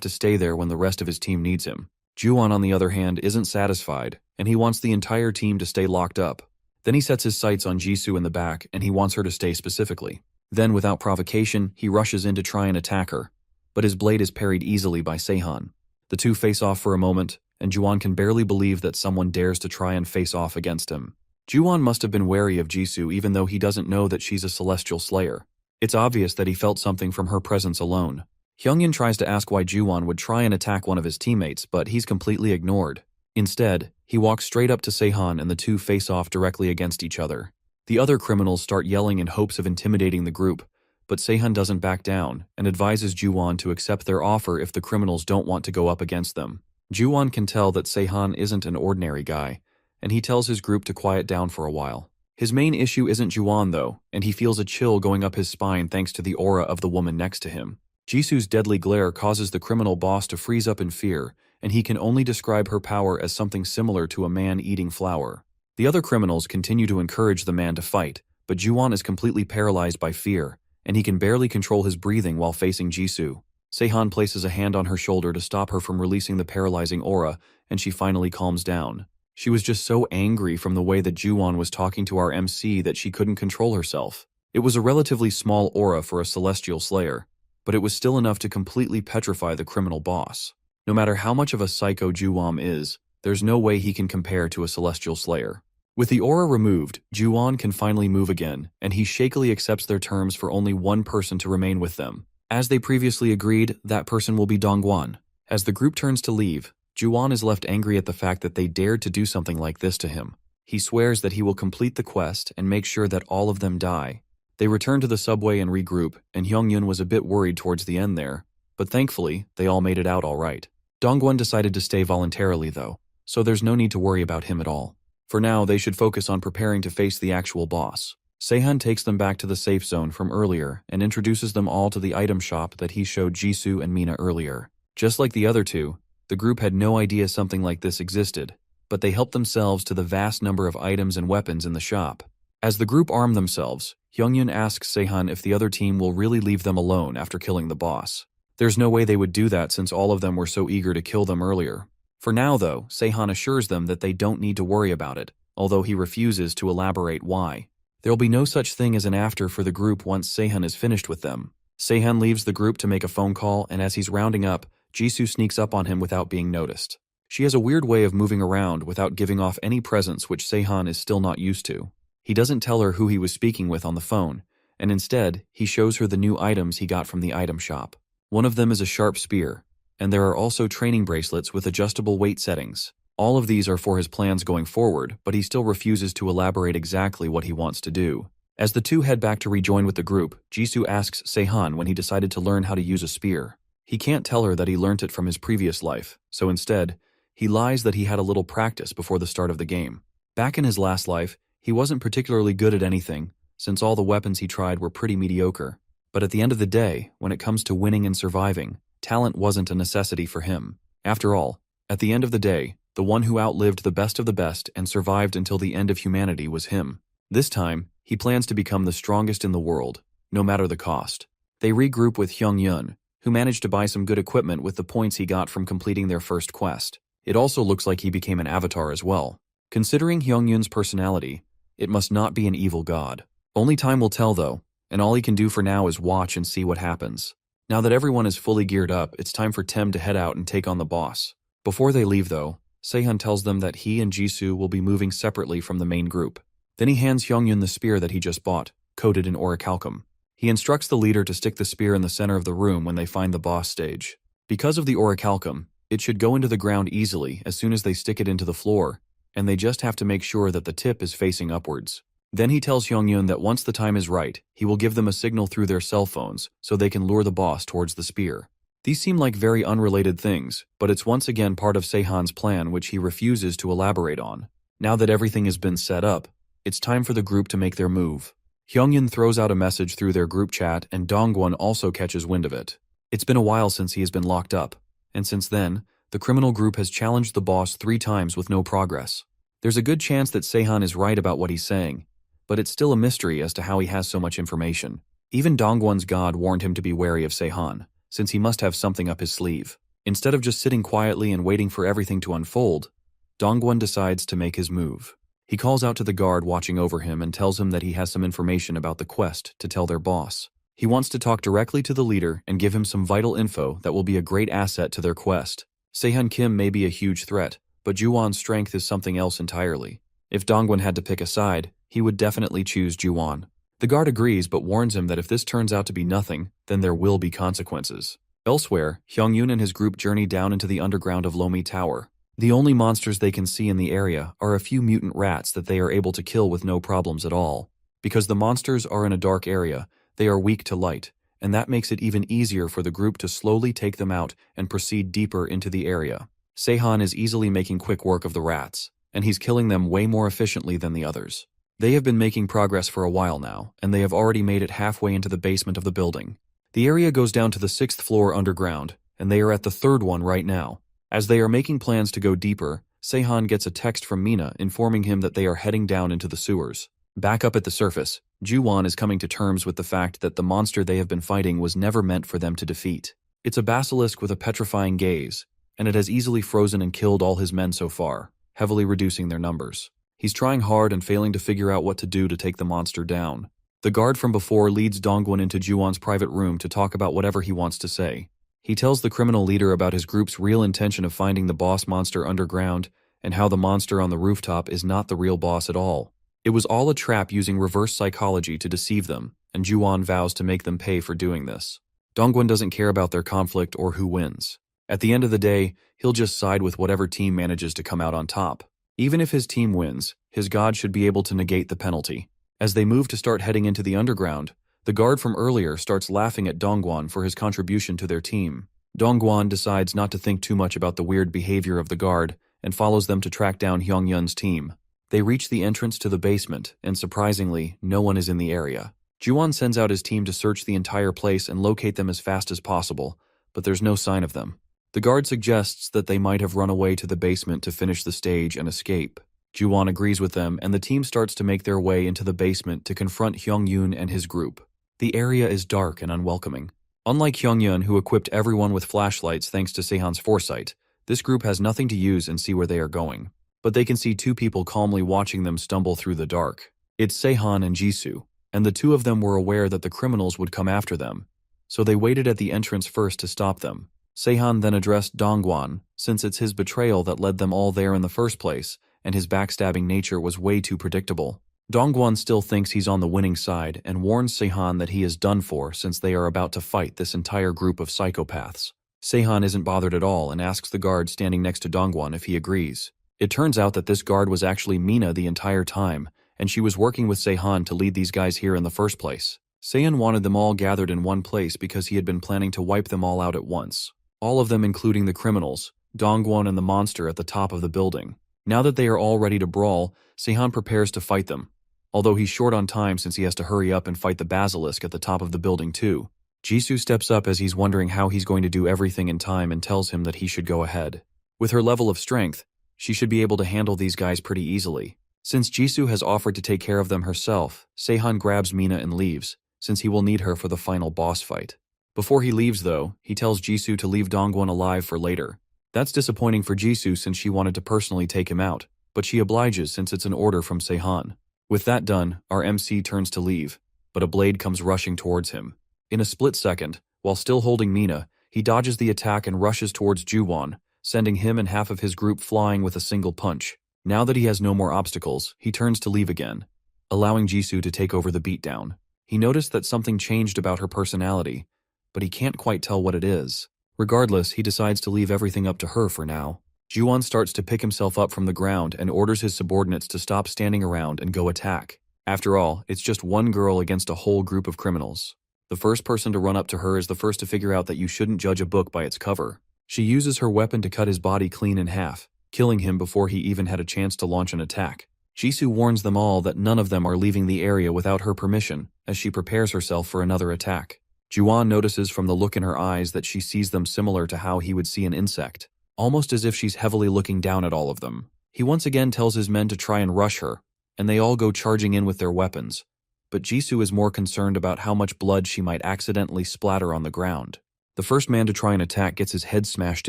to stay there when the rest of his team needs him. Ju-won, on the other hand, isn't satisfied, and he wants the entire team to stay locked up. Then he sets his sights on Jisoo in the back, and he wants her to stay specifically. Then, without provocation, he rushes in to try and attack her, but his blade is parried easily by Seihan. The two face off for a moment, and Juwon can barely believe that someone dares to try and face off against him. Juwon must have been wary of Jisoo even though he doesn't know that she's a celestial slayer. It's obvious that he felt something from her presence alone. Hyungyun tries to ask why Juwon would try and attack one of his teammates, but he's completely ignored. Instead, he walks straight up to Sehan and the two face off directly against each other. The other criminals start yelling in hopes of intimidating the group, but Sehan doesn't back down and advises Juwon to accept their offer if the criminals don't want to go up against them. Juwon can tell that Sehan isn't an ordinary guy, and he tells his group to quiet down for a while. His main issue isn't Juwon though, and he feels a chill going up his spine thanks to the aura of the woman next to him. Jisoo's deadly glare causes the criminal boss to freeze up in fear, and he can only describe her power as something similar to a man eating flour. The other criminals continue to encourage the man to fight, but Juwon is completely paralyzed by fear, and he can barely control his breathing while facing Jisoo. Sehan places a hand on her shoulder to stop her from releasing the paralyzing aura, and she finally calms down. She was just so angry from the way that Juwon was talking to our MC that she couldn't control herself. It was a relatively small aura for a celestial slayer, but it was still enough to completely petrify the criminal boss. No matter how much of a psycho Juwon is, there's no way he can compare to a celestial slayer. With the aura removed, Juwon can finally move again, and he shakily accepts their terms for only one person to remain with them. As they previously agreed, that person will be Dongwon. As the group turns to leave, Juwon is left angry at the fact that they dared to do something like this to him. He swears that he will complete the quest and make sure that all of them die. They return to the subway and regroup, and Hyungyun was a bit worried towards the end there, but thankfully, they all made it out all right. Dongwon decided to stay voluntarily though, so there's no need to worry about him at all. For now, they should focus on preparing to face the actual boss. Sehan takes them back to the safe zone from earlier and introduces them all to the item shop that he showed Jisoo and Mina earlier. Just like the other two, the group had no idea something like this existed, but they helped themselves to the vast number of items and weapons in the shop. As the group arm themselves, Hyungyun asks Sehan if the other team will really leave them alone after killing the boss. There's no way they would do that since all of them were so eager to kill them earlier. For now though, Sehan assures them that they don't need to worry about it, although he refuses to elaborate why. There'll be no such thing as an after for the group once Sehan is finished with them. Sehan leaves the group to make a phone call, and as he's rounding up, Jisoo sneaks up on him without being noticed. She has a weird way of moving around without giving off any presence which Sehan is still not used to. He doesn't tell her who he was speaking with on the phone, and instead, he shows her the new items he got from the item shop. One of them is a sharp spear, and there are also training bracelets with adjustable weight settings. All of these are for his plans going forward, but he still refuses to elaborate exactly what he wants to do. As the two head back to rejoin with the group, Jisoo asks Sehan when he decided to learn how to use a spear. He can't tell her that he learnt it from his previous life, so instead, he lies that he had a little practice before the start of the game. Back in his last life, he wasn't particularly good at anything, since all the weapons he tried were pretty mediocre. But at the end of the day, when it comes to winning and surviving, talent wasn't a necessity for him. After all, at the end of the day, the one who outlived the best of the best and survived until the end of humanity was him. This time, he plans to become the strongest in the world, no matter the cost. They regroup with Hyungyun, who managed to buy some good equipment with the points he got from completing their first quest. It also looks like he became an avatar as well. Considering Hyungyun's personality, it must not be an evil god. Only time will tell though, and all he can do for now is watch and see what happens. Now that everyone is fully geared up, it's time for Tem to head out and take on the boss. Before they leave though, Sehan tells them that he and Jisoo will be moving separately from the main group. Then he hands Hyungyun the spear that he just bought, coated in orichalcum. He instructs the leader to stick the spear in the center of the room when they find the boss stage. Because of the orichalcum, it should go into the ground easily as soon as they stick it into the floor, and they just have to make sure that the tip is facing upwards. Then he tells Hyungyun that once the time is right, he will give them a signal through their cell phones so they can lure the boss towards the spear. These seem like very unrelated things, but it's once again part of Sehan's plan which he refuses to elaborate on. Now that everything has been set up, it's time for the group to make their move. Hyungyun throws out a message through their group chat and Dongwon also catches wind of it. It's been a while since he has been locked up, and since then, the criminal group has challenged the boss 3 times with no progress. There's a good chance that Sehan is right about what he's saying, but it's still a mystery as to how he has so much information. Even Dongwon's god warned him to be wary of Sehan, since he must have something up his sleeve. Instead of just sitting quietly and waiting for everything to unfold, Dongwon decides to make his move. He calls out to the guard watching over him and tells him that he has some information about the quest to tell their boss. He wants to talk directly to the leader and give him some vital info that will be a great asset to their quest. Sehun Kim may be a huge threat, but Juwon's strength is something else entirely. If Dongwon had to pick a side, he would definitely choose Juwon. The guard agrees but warns him that if this turns out to be nothing, then there will be consequences. Elsewhere, Hyungyun and his group journey down into the underground of Lomi Tower. The only monsters they can see in the area are a few mutant rats that they are able to kill with no problems at all. Because the monsters are in a dark area, they are weak to light, and that makes it even easier for the group to slowly take them out and proceed deeper into the area. Sehun is easily making quick work of the rats, and he's killing them way more efficiently than the others. They have been making progress for a while now, and they have already made it halfway into the basement of the building. The area goes down to the 6th floor underground, and they are at the 3rd one right now. As they are making plans to go deeper, Sehun gets a text from Mina informing him that they are heading down into the sewers. Back up at the surface, Juwon is coming to terms with the fact that the monster they have been fighting was never meant for them to defeat. It's a basilisk with a petrifying gaze, and it has easily frozen and killed all his men so far, heavily reducing their numbers. He's trying hard and failing to figure out what to do to take the monster down. The guard from before leads Dongwon into Juwon's private room to talk about whatever he wants to say. He tells the criminal leader about his group's real intention of finding the boss monster underground and how the monster on the rooftop is not the real boss at all. It was all a trap using reverse psychology to deceive them, and Juwon vows to make them pay for doing this. Dongwon doesn't care about their conflict or who wins. At the end of the day, he'll just side with whatever team manages to come out on top. Even if his team wins, his god should be able to negate the penalty. As they move to start heading into the underground, the guard from earlier starts laughing at Dongwon for his contribution to their team. Dongwon decides not to think too much about the weird behavior of the guard and follows them to track down Hyungyun's team. They reach the entrance to the basement, and surprisingly, no one is in the area. Juwon sends out his team to search the entire place and locate them as fast as possible, but there's no sign of them. The guard suggests that they might have run away to the basement to finish the stage and escape. Juwon agrees with them, and the team starts to make their way into the basement to confront Hyungyun and his group. The area is dark and unwelcoming. Unlike Hyungyun, who equipped everyone with flashlights thanks to Sehun's foresight, this group has nothing to use and see where they are going. But they can see two people calmly watching them stumble through the dark. It's Sehun and Jisoo, and the two of them were aware that the criminals would come after them, so they waited at the entrance first to stop them. Sehun then addressed Dongwon, since it's his betrayal that led them all there in the first place, and his backstabbing nature was way too predictable. Dongwon still thinks he's on the winning side and warns Sehun that he is done for since they are about to fight this entire group of psychopaths. Sehun isn't bothered at all and asks the guard standing next to Dongwon if he agrees. It turns out that this guard was actually Mina the entire time, and she was working with Sehun to lead these guys here in the first place. Sehun wanted them all gathered in one place because he had been planning to wipe them all out at once. All of them including the criminals, Dongwon and the monster at the top of the building. Now that they are all ready to brawl, Sehun prepares to fight them. Although he's short on time since he has to hurry up and fight the basilisk at the top of the building too. Jisoo steps up as he's wondering how he's going to do everything in time and tells him that he should go ahead. With her level of strength, she should be able to handle these guys pretty easily. Since Jisoo has offered to take care of them herself, Sehun grabs Mina and leaves, since he will need her for the final boss fight. Before he leaves though, he tells Jisoo to leave Dongwon alive for later. That's disappointing for Jisoo since she wanted to personally take him out, but she obliges since it's an order from Sehun. With that done, our MC turns to leave, but a blade comes rushing towards him. In a split second, while still holding Mina, he dodges the attack and rushes towards Juwon, sending him and half of his group flying with a single punch. Now that he has no more obstacles, he turns to leave again, allowing Jisoo to take over the beatdown. He noticed that something changed about her personality, but he can't quite tell what it is. Regardless, he decides to leave everything up to her for now. Juwon starts to pick himself up from the ground and orders his subordinates to stop standing around and go attack. After all, it's just one girl against a whole group of criminals. The first person to run up to her is the first to figure out that you shouldn't judge a book by its cover. She uses her weapon to cut his body clean in half, killing him before he even had a chance to launch an attack. Jisoo warns them all that none of them are leaving the area without her permission as she prepares herself for another attack. Juwon notices from the look in her eyes that she sees them similar to how he would see an insect, almost as if she's heavily looking down at all of them. He once again tells his men to try and rush her, and they all go charging in with their weapons. But Jisoo is more concerned about how much blood she might accidentally splatter on the ground. The first man to try an attack gets his head smashed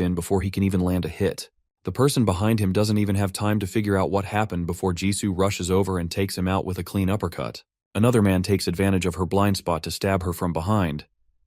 in before he can even land a hit. The person behind him doesn't even have time to figure out what happened before Jisoo rushes over and takes him out with a clean uppercut. Another man takes advantage of her blind spot to stab her from behind,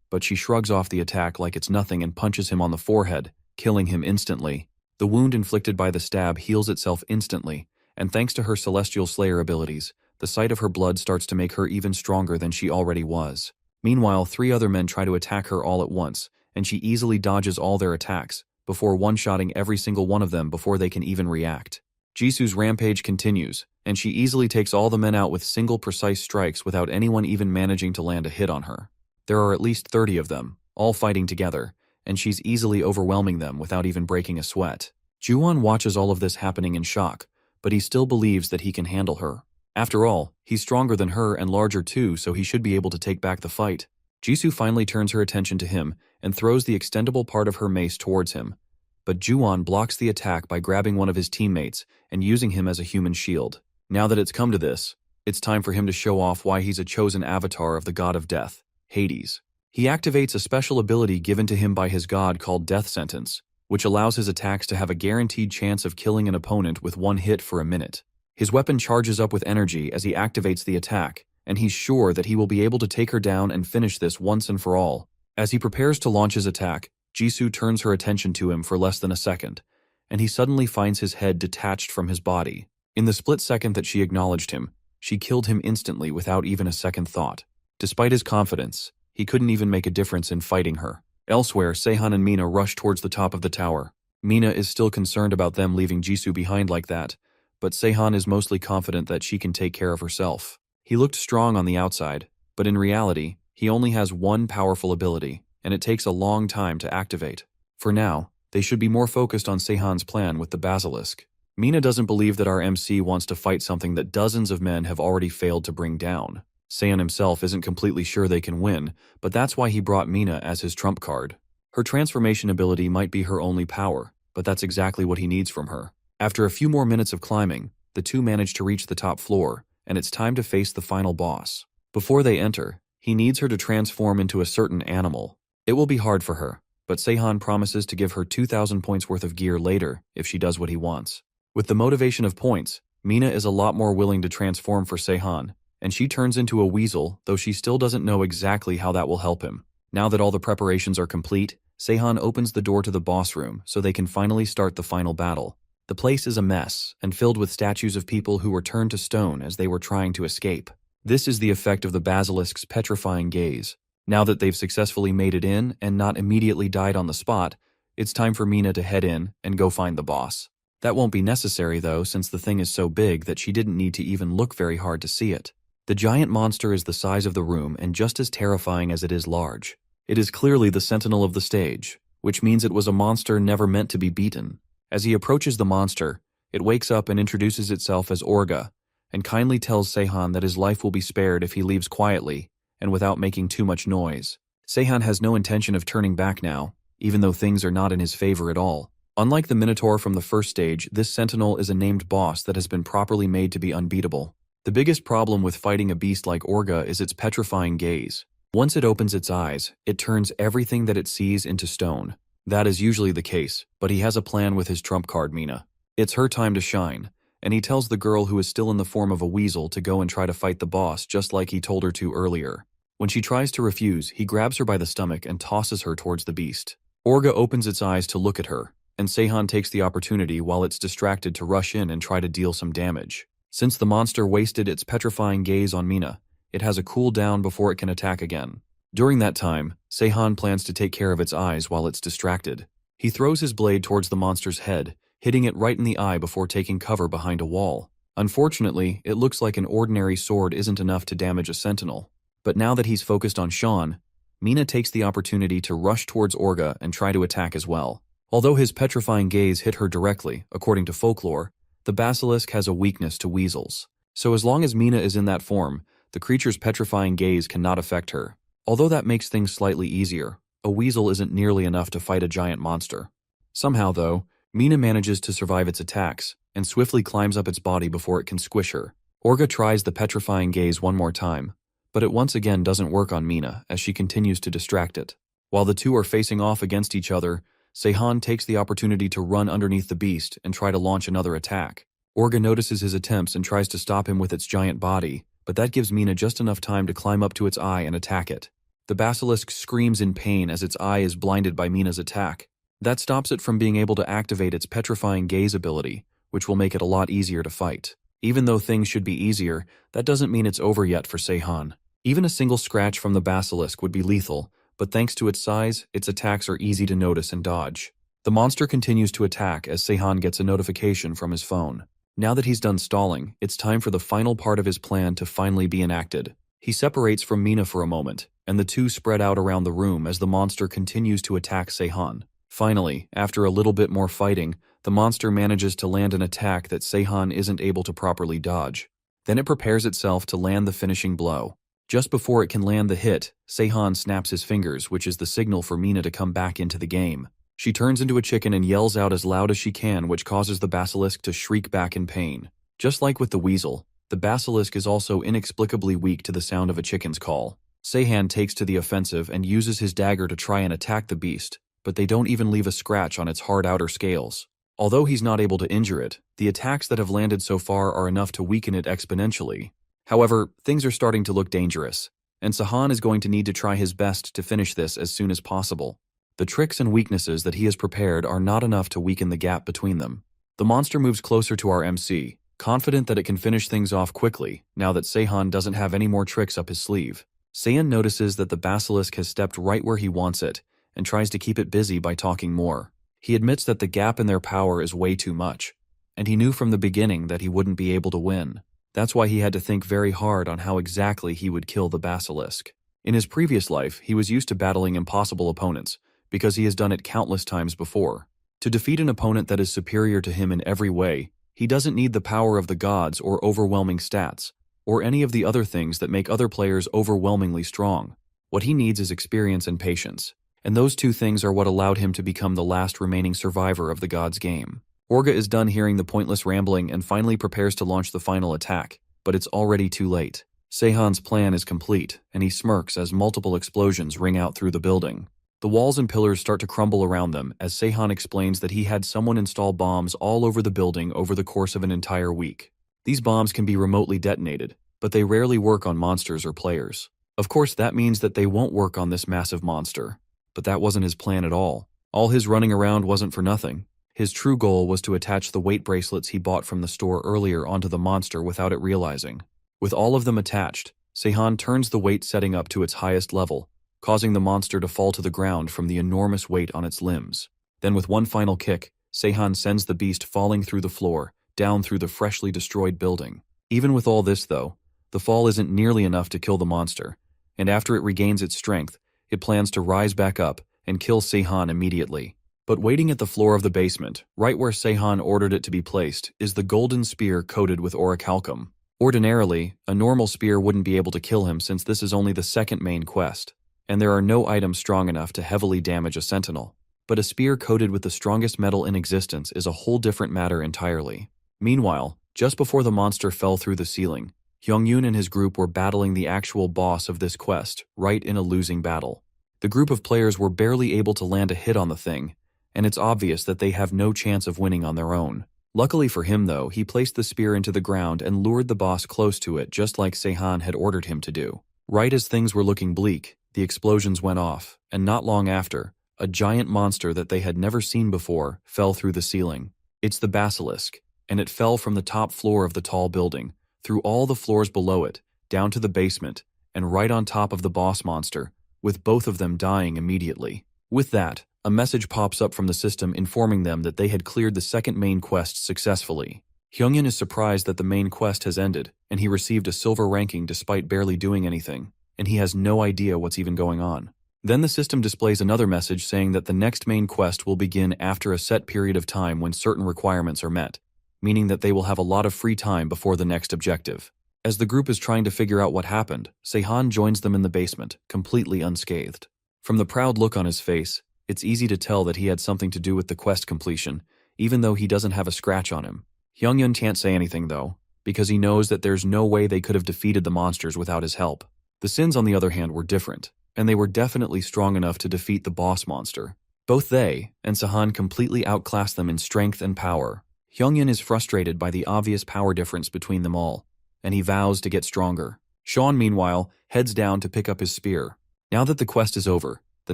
but she shrugs off the attack like it's nothing and punches him on the forehead, killing him instantly. The wound inflicted by the stab heals itself instantly, and thanks to her Celestial Slayer abilities, the sight of her blood starts to make her even stronger than she already was. Meanwhile, 3 other men try to attack her all at once, and she easily dodges all their attacks, before one-shotting every single one of them before they can even react. Jisoo's rampage continues, and she easily takes all the men out with single precise strikes without anyone even managing to land a hit on her. There are at least 30 of them, all fighting together, and she's easily overwhelming them without even breaking a sweat. Juwon watches all of this happening in shock, but he still believes that he can handle her. After all, he's stronger than her and larger too, so he should be able to take back the fight. Jisoo finally turns her attention to him and throws the extendable part of her mace towards him, but Juwon blocks the attack by grabbing one of his teammates and using him as a human shield. Now that it's come to this, it's time for him to show off why he's a chosen avatar of the god of death, Hades. He activates a special ability given to him by his god called Death Sentence, which allows his attacks to have a guaranteed chance of killing an opponent with 1 hit for a minute. His weapon charges up with energy as he activates the attack, and he's sure that he will be able to take her down and finish this once and for all. As he prepares to launch his attack, Jisoo turns her attention to him for less than a second, and he suddenly finds his head detached from his body. In the split second that she acknowledged him, she killed him instantly without even a second thought. Despite his confidence, he couldn't even make a difference in fighting her. Elsewhere, Sehun and Mina rush towards the top of the tower. Mina is still concerned about them leaving Jisoo behind like that, but Sehun is mostly confident that she can take care of herself. He looked strong on the outside, but in reality, he only has one powerful ability, and it takes a long time to activate. For now, they should be more focused on Sehun's plan with the basilisk. Mina doesn't believe that our MC wants to fight something that dozens of men have already failed to bring down. Sehun himself isn't completely sure they can win, but that's why he brought Mina as his trump card. Her transformation ability might be her only power, but that's exactly what he needs from her. After a few more minutes of climbing, the two manage to reach the top floor, and it's time to face the final boss. Before they enter, he needs her to transform into a certain animal. It will be hard for her, but Sehun promises to give her 2,000 points worth of gear later if she does what he wants. With the motivation of points, Mina is a lot more willing to transform for Sehun, and she turns into a weasel, though she still doesn't know exactly how that will help him. Now that all the preparations are complete, Sehun opens the door to the boss room so they can finally start the final battle. The place is a mess and filled with statues of people who were turned to stone as they were trying to escape. This is the effect of the basilisk's petrifying gaze. Now that they've successfully made it in and not immediately died on the spot, it's time for Mina to head in and go find the boss. That won't be necessary though, since the thing is so big that she didn't need to even look very hard to see it. The giant monster is the size of the room and just as terrifying as it is large. It is clearly the sentinel of the stage, which means it was a monster never meant to be beaten. As he approaches the monster, it wakes up and introduces itself as Orga, and kindly tells Sehun that his life will be spared if he leaves quietly and without making too much noise. Sehun has no intention of turning back now, even though things are not in his favor at all. Unlike the Minotaur from the first stage, this sentinel is a named boss that has been properly made to be unbeatable. The biggest problem with fighting a beast like Orga is its petrifying gaze. Once it opens its eyes, it turns everything that it sees into stone. That is usually the case, but he has a plan with his trump card Mina. It's her time to shine, and he tells the girl who is still in the form of a weasel to go and try to fight the boss just like he told her to earlier. When she tries to refuse, he grabs her by the stomach and tosses her towards the beast. Orga opens its eyes to look at her, and Sehun takes the opportunity while it's distracted to rush in and try to deal some damage. Since the monster wasted its petrifying gaze on Mina, it has a cooldown before it can attack again. During that time, Sehun plans to take care of its eyes while it's distracted. He throws his blade towards the monster's head, hitting it right in the eye before taking cover behind a wall. Unfortunately, it looks like an ordinary sword isn't enough to damage a sentinel. But now that he's focused on Sean, Mina takes the opportunity to rush towards Orga and try to attack as well. Although his petrifying gaze hit her directly, according to folklore, the basilisk has a weakness to weasels. So as long as Mina is in that form, the creature's petrifying gaze cannot affect her. Although that makes things slightly easier, a weasel isn't nearly enough to fight a giant monster. Somehow though, Mina manages to survive its attacks, and swiftly climbs up its body before it can squish her. Orga tries the petrifying gaze one more time, but it once again doesn't work on Mina as she continues to distract it. While the two are facing off against each other, Sehun takes the opportunity to run underneath the beast and try to launch another attack. Orga notices his attempts and tries to stop him with its giant body, but that gives Mina just enough time to climb up to its eye and attack it. The basilisk screams in pain as its eye is blinded by Mina's attack, That stops it from being able to activate its petrifying gaze ability, which will make it a lot easier to fight. Even though things should be easier, that doesn't mean it's over yet for Seihan. Even a single scratch from the basilisk would be lethal, but thanks to its size, its attacks are easy to notice and dodge. The monster continues to attack as Seihan gets a notification from his phone. Now that he's done stalling, it's time for the final part of his plan to finally be enacted. He separates from Mina for a moment, and the two spread out around the room as the monster continues to attack Seihan. Finally, after a little bit more fighting, the monster manages to land an attack that Seihan isn't able to properly dodge. Then it prepares itself to land the finishing blow. Just before it can land the hit, Seihan snaps his fingers, which is the signal for Mina to come back into the game. She turns into a chicken and yells out as loud as she can, which causes the basilisk to shriek back in pain. Just like with the weasel, the basilisk is also inexplicably weak to the sound of a chicken's call. Seihan takes to the offensive and uses his dagger to try and attack the beast, but they don't even leave a scratch on its hard outer scales. Although he's not able to injure it, the attacks that have landed so far are enough to weaken it exponentially. However, things are starting to look dangerous, and Seihan is going to need to try his best to finish this as soon as possible. The tricks and weaknesses that he has prepared are not enough to weaken the gap between them. The monster moves closer to our MC, confident that it can finish things off quickly, now that Seihan doesn't have any more tricks up his sleeve. Seihan notices that the basilisk has stepped right where he wants it, and tries to keep it busy by talking more. He admits that the gap in their power is way too much, and he knew from the beginning that he wouldn't be able to win. That's why he had to think very hard on how exactly he would kill the basilisk. In his previous life, he was used to battling impossible opponents, because he has done it countless times before. To defeat an opponent that is superior to him in every way, he doesn't need the power of the gods or overwhelming stats, or any of the other things that make other players overwhelmingly strong. What he needs is experience and patience, and those two things are what allowed him to become the last remaining survivor of the gods' game. Orga is done hearing the pointless rambling and finally prepares to launch the final attack, but it's already too late. Seihan's plan is complete, and he smirks as multiple explosions ring out through the building. The walls and pillars start to crumble around them as Seihan explains that he had someone install bombs all over the building over the course of an entire week. These bombs can be remotely detonated, but they rarely work on monsters or players. Of course, that means that they won't work on this massive monster. But that wasn't his plan at all. All his running around wasn't for nothing. His true goal was to attach the weight bracelets he bought from the store earlier onto the monster without it realizing. With all of them attached, Seihan turns the weight setting up to its highest level, causing the monster to fall to the ground from the enormous weight on its limbs. Then with one final kick, Seihan sends the beast falling through the floor, down through the freshly destroyed building. Even with all this though, the fall isn't nearly enough to kill the monster, and after it regains its strength, it plans to rise back up and kill Seihan immediately. But waiting at the floor of the basement, right where Seihan ordered it to be placed, is the golden spear coated with orichalcum. Ordinarily, a normal spear wouldn't be able to kill him since this is only the second main quest, and there are no items strong enough to heavily damage a sentinel. But a spear coated with the strongest metal in existence is a whole different matter entirely. Meanwhile, just before the monster fell through the ceiling, Hyungyun and his group were battling the actual boss of this quest, right in a losing battle. The group of players were barely able to land a hit on the thing, and it's obvious that they have no chance of winning on their own. Luckily for him though, he placed the spear into the ground and lured the boss close to it just like Seihan had ordered him to do. Right as things were looking bleak, the explosions went off, and not long after, a giant monster that they had never seen before fell through the ceiling. It's the basilisk, and it fell from the top floor of the tall building, through all the floors below it, down to the basement, and right on top of the boss monster, with both of them dying immediately. With that, a message pops up from the system informing them that they had cleared the second main quest successfully. Hyungyun is surprised that the main quest has ended, and he received a silver ranking despite barely doing anything, and he has no idea what's even going on. Then the system displays another message saying that the next main quest will begin after a set period of time when certain requirements are met, meaning that they will have a lot of free time before the next objective. As the group is trying to figure out what happened, Seihan joins them in the basement, completely unscathed. From the proud look on his face, it's easy to tell that he had something to do with the quest completion, even though he doesn't have a scratch on him. Hyungyun can't say anything though, because he knows that there's no way they could have defeated the monsters without his help. The Sins, on the other hand, were different, and they were definitely strong enough to defeat the boss monster. Both they and Seihan completely outclassed them in strength and power. Hyungyun is frustrated by the obvious power difference between them all, and he vows to get stronger. Sean, meanwhile, heads down to pick up his spear. Now that the quest is over, the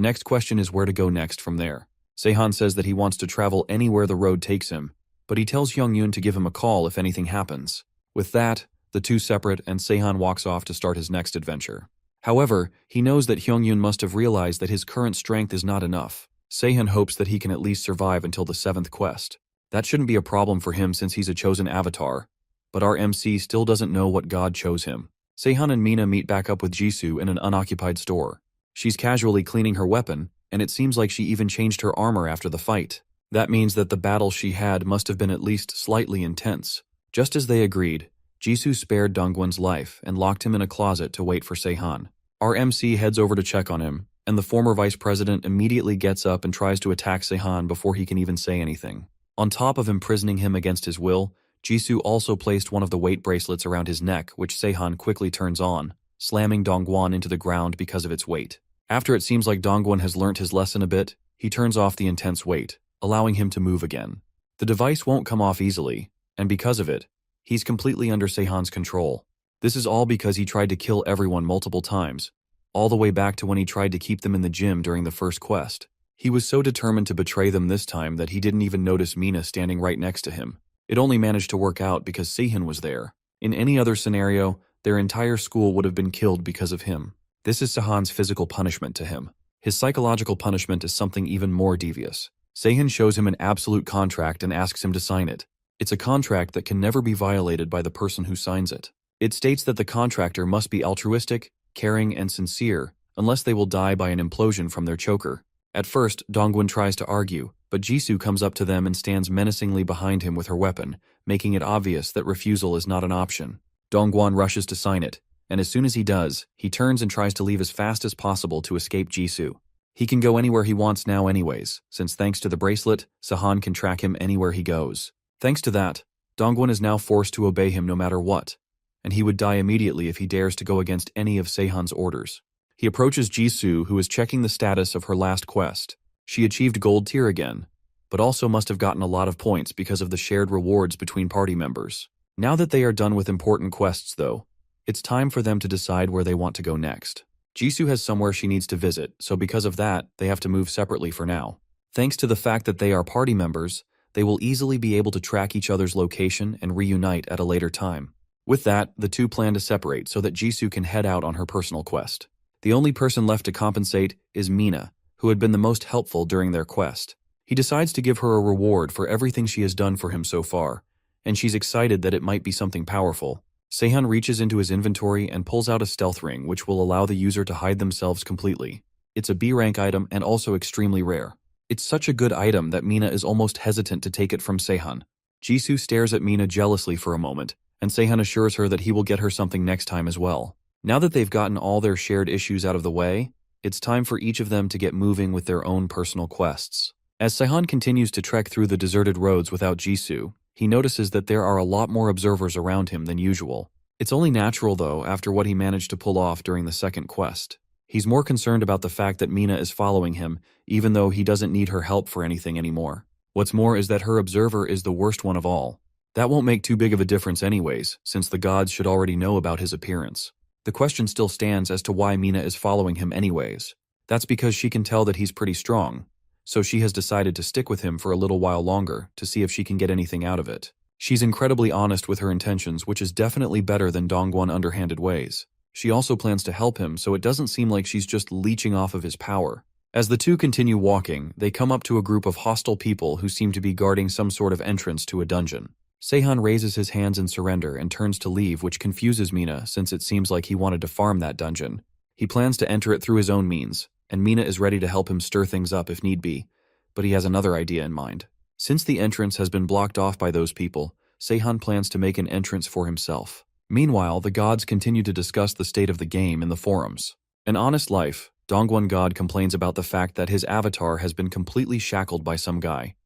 next question is where to go next from there. Sehan says that he wants to travel anywhere the road takes him, but he tells Hyungyun to give him a call if anything happens. With that, the two separate and Sehan walks off to start his next adventure. However, he knows that Hyungyun must have realized that his current strength is not enough. Sehan hopes that he can at least survive until the 7th quest. That shouldn't be a problem for him since he's a chosen avatar, but our MC still doesn't know what god chose him. Sehan and Mina meet back up with Jisoo in an unoccupied store. She's casually cleaning her weapon, and it seems like she even changed her armor after the fight. That means that the battle she had must have been at least slightly intense. Just as they agreed, Jisoo spared Dongwon's life and locked him in a closet to wait for Sehan. Our MC heads over to check on him, and the former vice president immediately gets up and tries to attack Sehan before he can even say anything. On top of imprisoning him against his will, Jisoo also placed one of the weight bracelets around his neck, which Sehan quickly turns on, slamming Dongwon into the ground because of its weight. After it seems like Dongwon has learnt his lesson a bit, he turns off the intense weight, allowing him to move again. The device won't come off easily, and because of it, he's completely under Sehan's control. This is all because he tried to kill everyone multiple times, all the way back to when he tried to keep them in the gym during the first quest. He was so determined to betray them this time that he didn't even notice Mina standing right next to him. It only managed to work out because Sehan was there. In any other scenario, their entire school would have been killed because of him. This is Sehan's physical punishment to him. His psychological punishment is something even more devious. Sehan shows him an absolute contract and asks him to sign it. It's a contract that can never be violated by the person who signs it. It states that the contractor must be altruistic, caring, and sincere, unless they will die by an implosion from their choker. At first, Dongwon tries to argue, but Jisoo comes up to them and stands menacingly behind him with her weapon, making it obvious that refusal is not an option. Dongwon rushes to sign it, and as soon as he does, he turns and tries to leave as fast as possible to escape Jisoo. He can go anywhere he wants now anyways, since thanks to the bracelet, Sehan can track him anywhere he goes. Thanks to that, Dongwon is now forced to obey him no matter what, and he would die immediately if he dares to go against any of Sehan's orders. He approaches Jisoo, who is checking the status of her last quest. She achieved gold tier again, but also must have gotten a lot of points because of the shared rewards between party members. Now that they are done with important quests though, it's time for them to decide where they want to go next. Jisoo has somewhere she needs to visit, so because of that, they have to move separately for now. Thanks to the fact that they are party members, they will easily be able to track each other's location and reunite at a later time. With that, the two plan to separate so that Jisoo can head out on her personal quest. The only person left to compensate is Mina, who had been the most helpful during their quest. He decides to give her a reward for everything she has done for him so far, and she's excited that it might be something powerful. Sehan reaches into his inventory and pulls out a stealth ring which will allow the user to hide themselves completely. It's a B rank item and also extremely rare. It's such a good item that Mina is almost hesitant to take it from Sehan. Jisoo stares at Mina jealously for a moment, and Sehan assures her that he will get her something next time as well. Now that they've gotten all their shared issues out of the way, it's time for each of them to get moving with their own personal quests. As Sehan continues to trek through the deserted roads without Jisoo, he notices that there are a lot more observers around him than usual. It's only natural though after what he managed to pull off during the second quest. He's more concerned about the fact that Mina is following him, even though he doesn't need her help for anything anymore. What's more is that her observer is the worst one of all. That won't make too big of a difference anyways, since the gods should already know about his appearance. The question still stands as to why Mina is following him anyways. That's because she can tell that he's pretty strong, so she has decided to stick with him for a little while longer to see if she can get anything out of it. She's incredibly honest with her intentions, which is definitely better than Dongwon underhanded ways. She also plans to help him, so it doesn't seem like she's just leeching off of his power. As the two continue walking, they come up to a group of hostile people who seem to be guarding some sort of entrance to a dungeon. Sehan raises his hands in surrender and turns to leave, which confuses Mina since it seems like he wanted to farm that dungeon. He plans to enter it through his own means, and Mina is ready to help him stir things up if need be, but he has another idea in mind. Since the entrance has been blocked off by those people, Sehan plans to make an entrance for himself. Meanwhile, the gods continue to discuss the state of the game in the forums. In Honest Life, Dongwon God complains about the fact that his avatar has been completely shackled by some guy,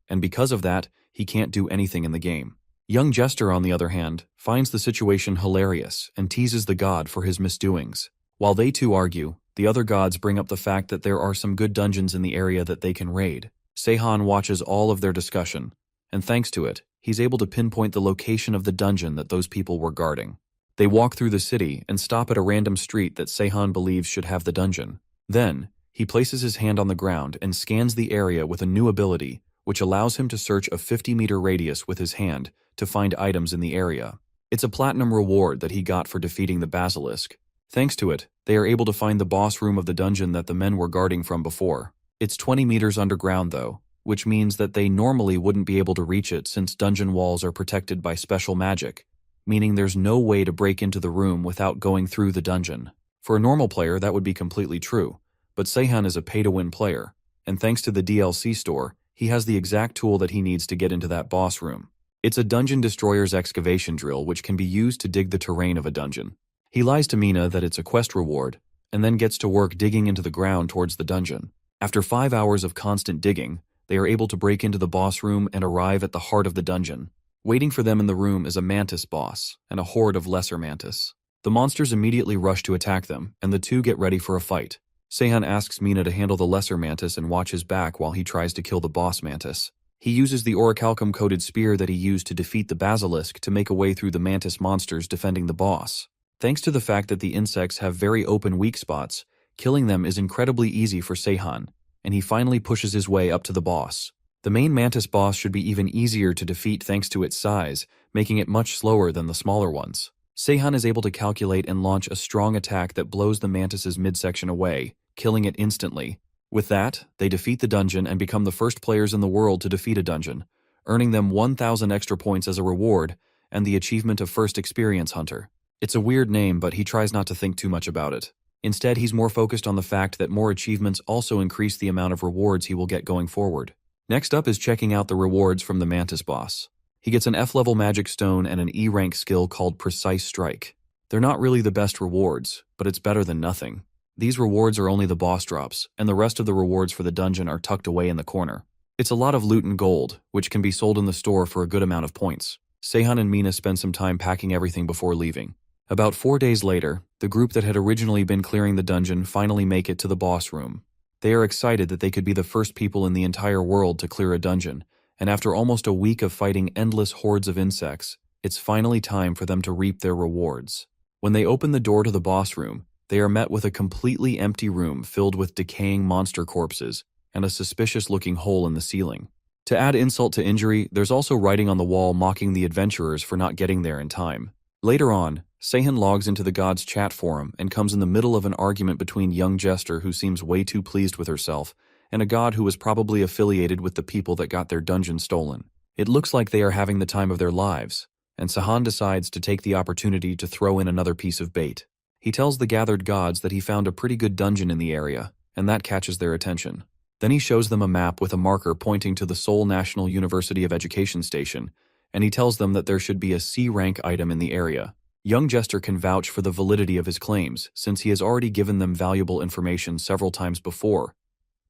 and because of that, he can't do anything in the game. Young Jester, on the other hand, finds the situation hilarious and teases the god for his misdoings. While they two argue, the other gods bring up the fact that there are some good dungeons in the area that they can raid. Sehan watches all of their discussion, and thanks to it, he's able to pinpoint the location of the dungeon that those people were guarding. They walk through the city and stop at a random street that Sehan believes should have the dungeon. Then, He places his hand on the ground and scans the area with a new ability, which allows him to search a 50-meter radius with his hand to find items in the area. It's a platinum reward that he got for defeating the basilisk. Thanks to it, they are able to find the boss room of the dungeon that the men were guarding from before. It's 20 meters underground though, which means that they normally wouldn't be able to reach it since dungeon walls are protected by special magic, meaning there's no way to break into the room without going through the dungeon. For a normal player, that would be completely true, but Seihan is a pay-to-win player, and thanks to the DLC store, he has the exact tool that he needs to get into that boss room. It's a dungeon destroyer's excavation drill which can be used to dig the terrain of a dungeon. He lies to Mina that it's a quest reward, and then gets to work digging into the ground towards the dungeon. After 5 hours of constant digging, they are able to break into the boss room and arrive at the heart of the dungeon. Waiting for them in the room is a mantis boss and a horde of lesser mantis. The monsters immediately rush to attack them, and the two get ready for a fight. Seihan asks Mina to handle the lesser mantis and watch his back while he tries to kill the boss mantis. He uses the orichalcum-coated spear that he used to defeat the basilisk to make a way through the mantis monsters defending the boss. Thanks to the fact that the insects have very open weak spots, killing them is incredibly easy for Seihan, and he finally pushes his way up to the boss. The main mantis boss should be even easier to defeat thanks to its size, making it much slower than the smaller ones. Seihan is able to calculate and launch a strong attack that blows the mantis's midsection away, killing it instantly. With that, they defeat the dungeon and become the first players in the world to defeat a dungeon, earning them 1,000 extra points as a reward and the achievement of First Experience Hunter. It's a weird name, but he tries not to think too much about it. Instead, he's more focused on the fact that more achievements also increase the amount of rewards he will get going forward. Next up is checking out the rewards from the Mantis boss. He gets an F-level magic stone and an E-rank skill called Precise Strike. They're not really the best rewards, but it's better than nothing. These rewards are only the boss drops, and the rest of the rewards for the dungeon are tucked away in the corner. It's a lot of loot and gold, which can be sold in the store for a good amount of points. Seihan and Mina spend some time packing everything before leaving. About 4 days later, the group that had originally been clearing the dungeon finally make it to the boss room. They are excited that they could be the first people in the entire world to clear a dungeon, and after almost a week of fighting endless hordes of insects, it's finally time for them to reap their rewards. When they open the door to the boss room, they are met with a completely empty room filled with decaying monster corpses and a suspicious-looking hole in the ceiling. To add insult to injury, there's also writing on the wall mocking the adventurers for not getting there in time. Later on, Seihan logs into the gods' chat forum and comes in the middle of an argument between young Jester who seems way too pleased with herself and a god who was probably affiliated with the people that got their dungeon stolen. It looks like they are having the time of their lives, and Seihan decides to take the opportunity to throw in another piece of bait. He tells the gathered gods that he found a pretty good dungeon in the area, and that catches their attention. Then he shows them a map with a marker pointing to the Seoul National University of Education station, and he tells them that there should be a C-rank item in the area. Young Jester can vouch for the validity of his claims, since he has already given them valuable information several times before,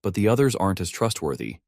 but the others aren't as trustworthy,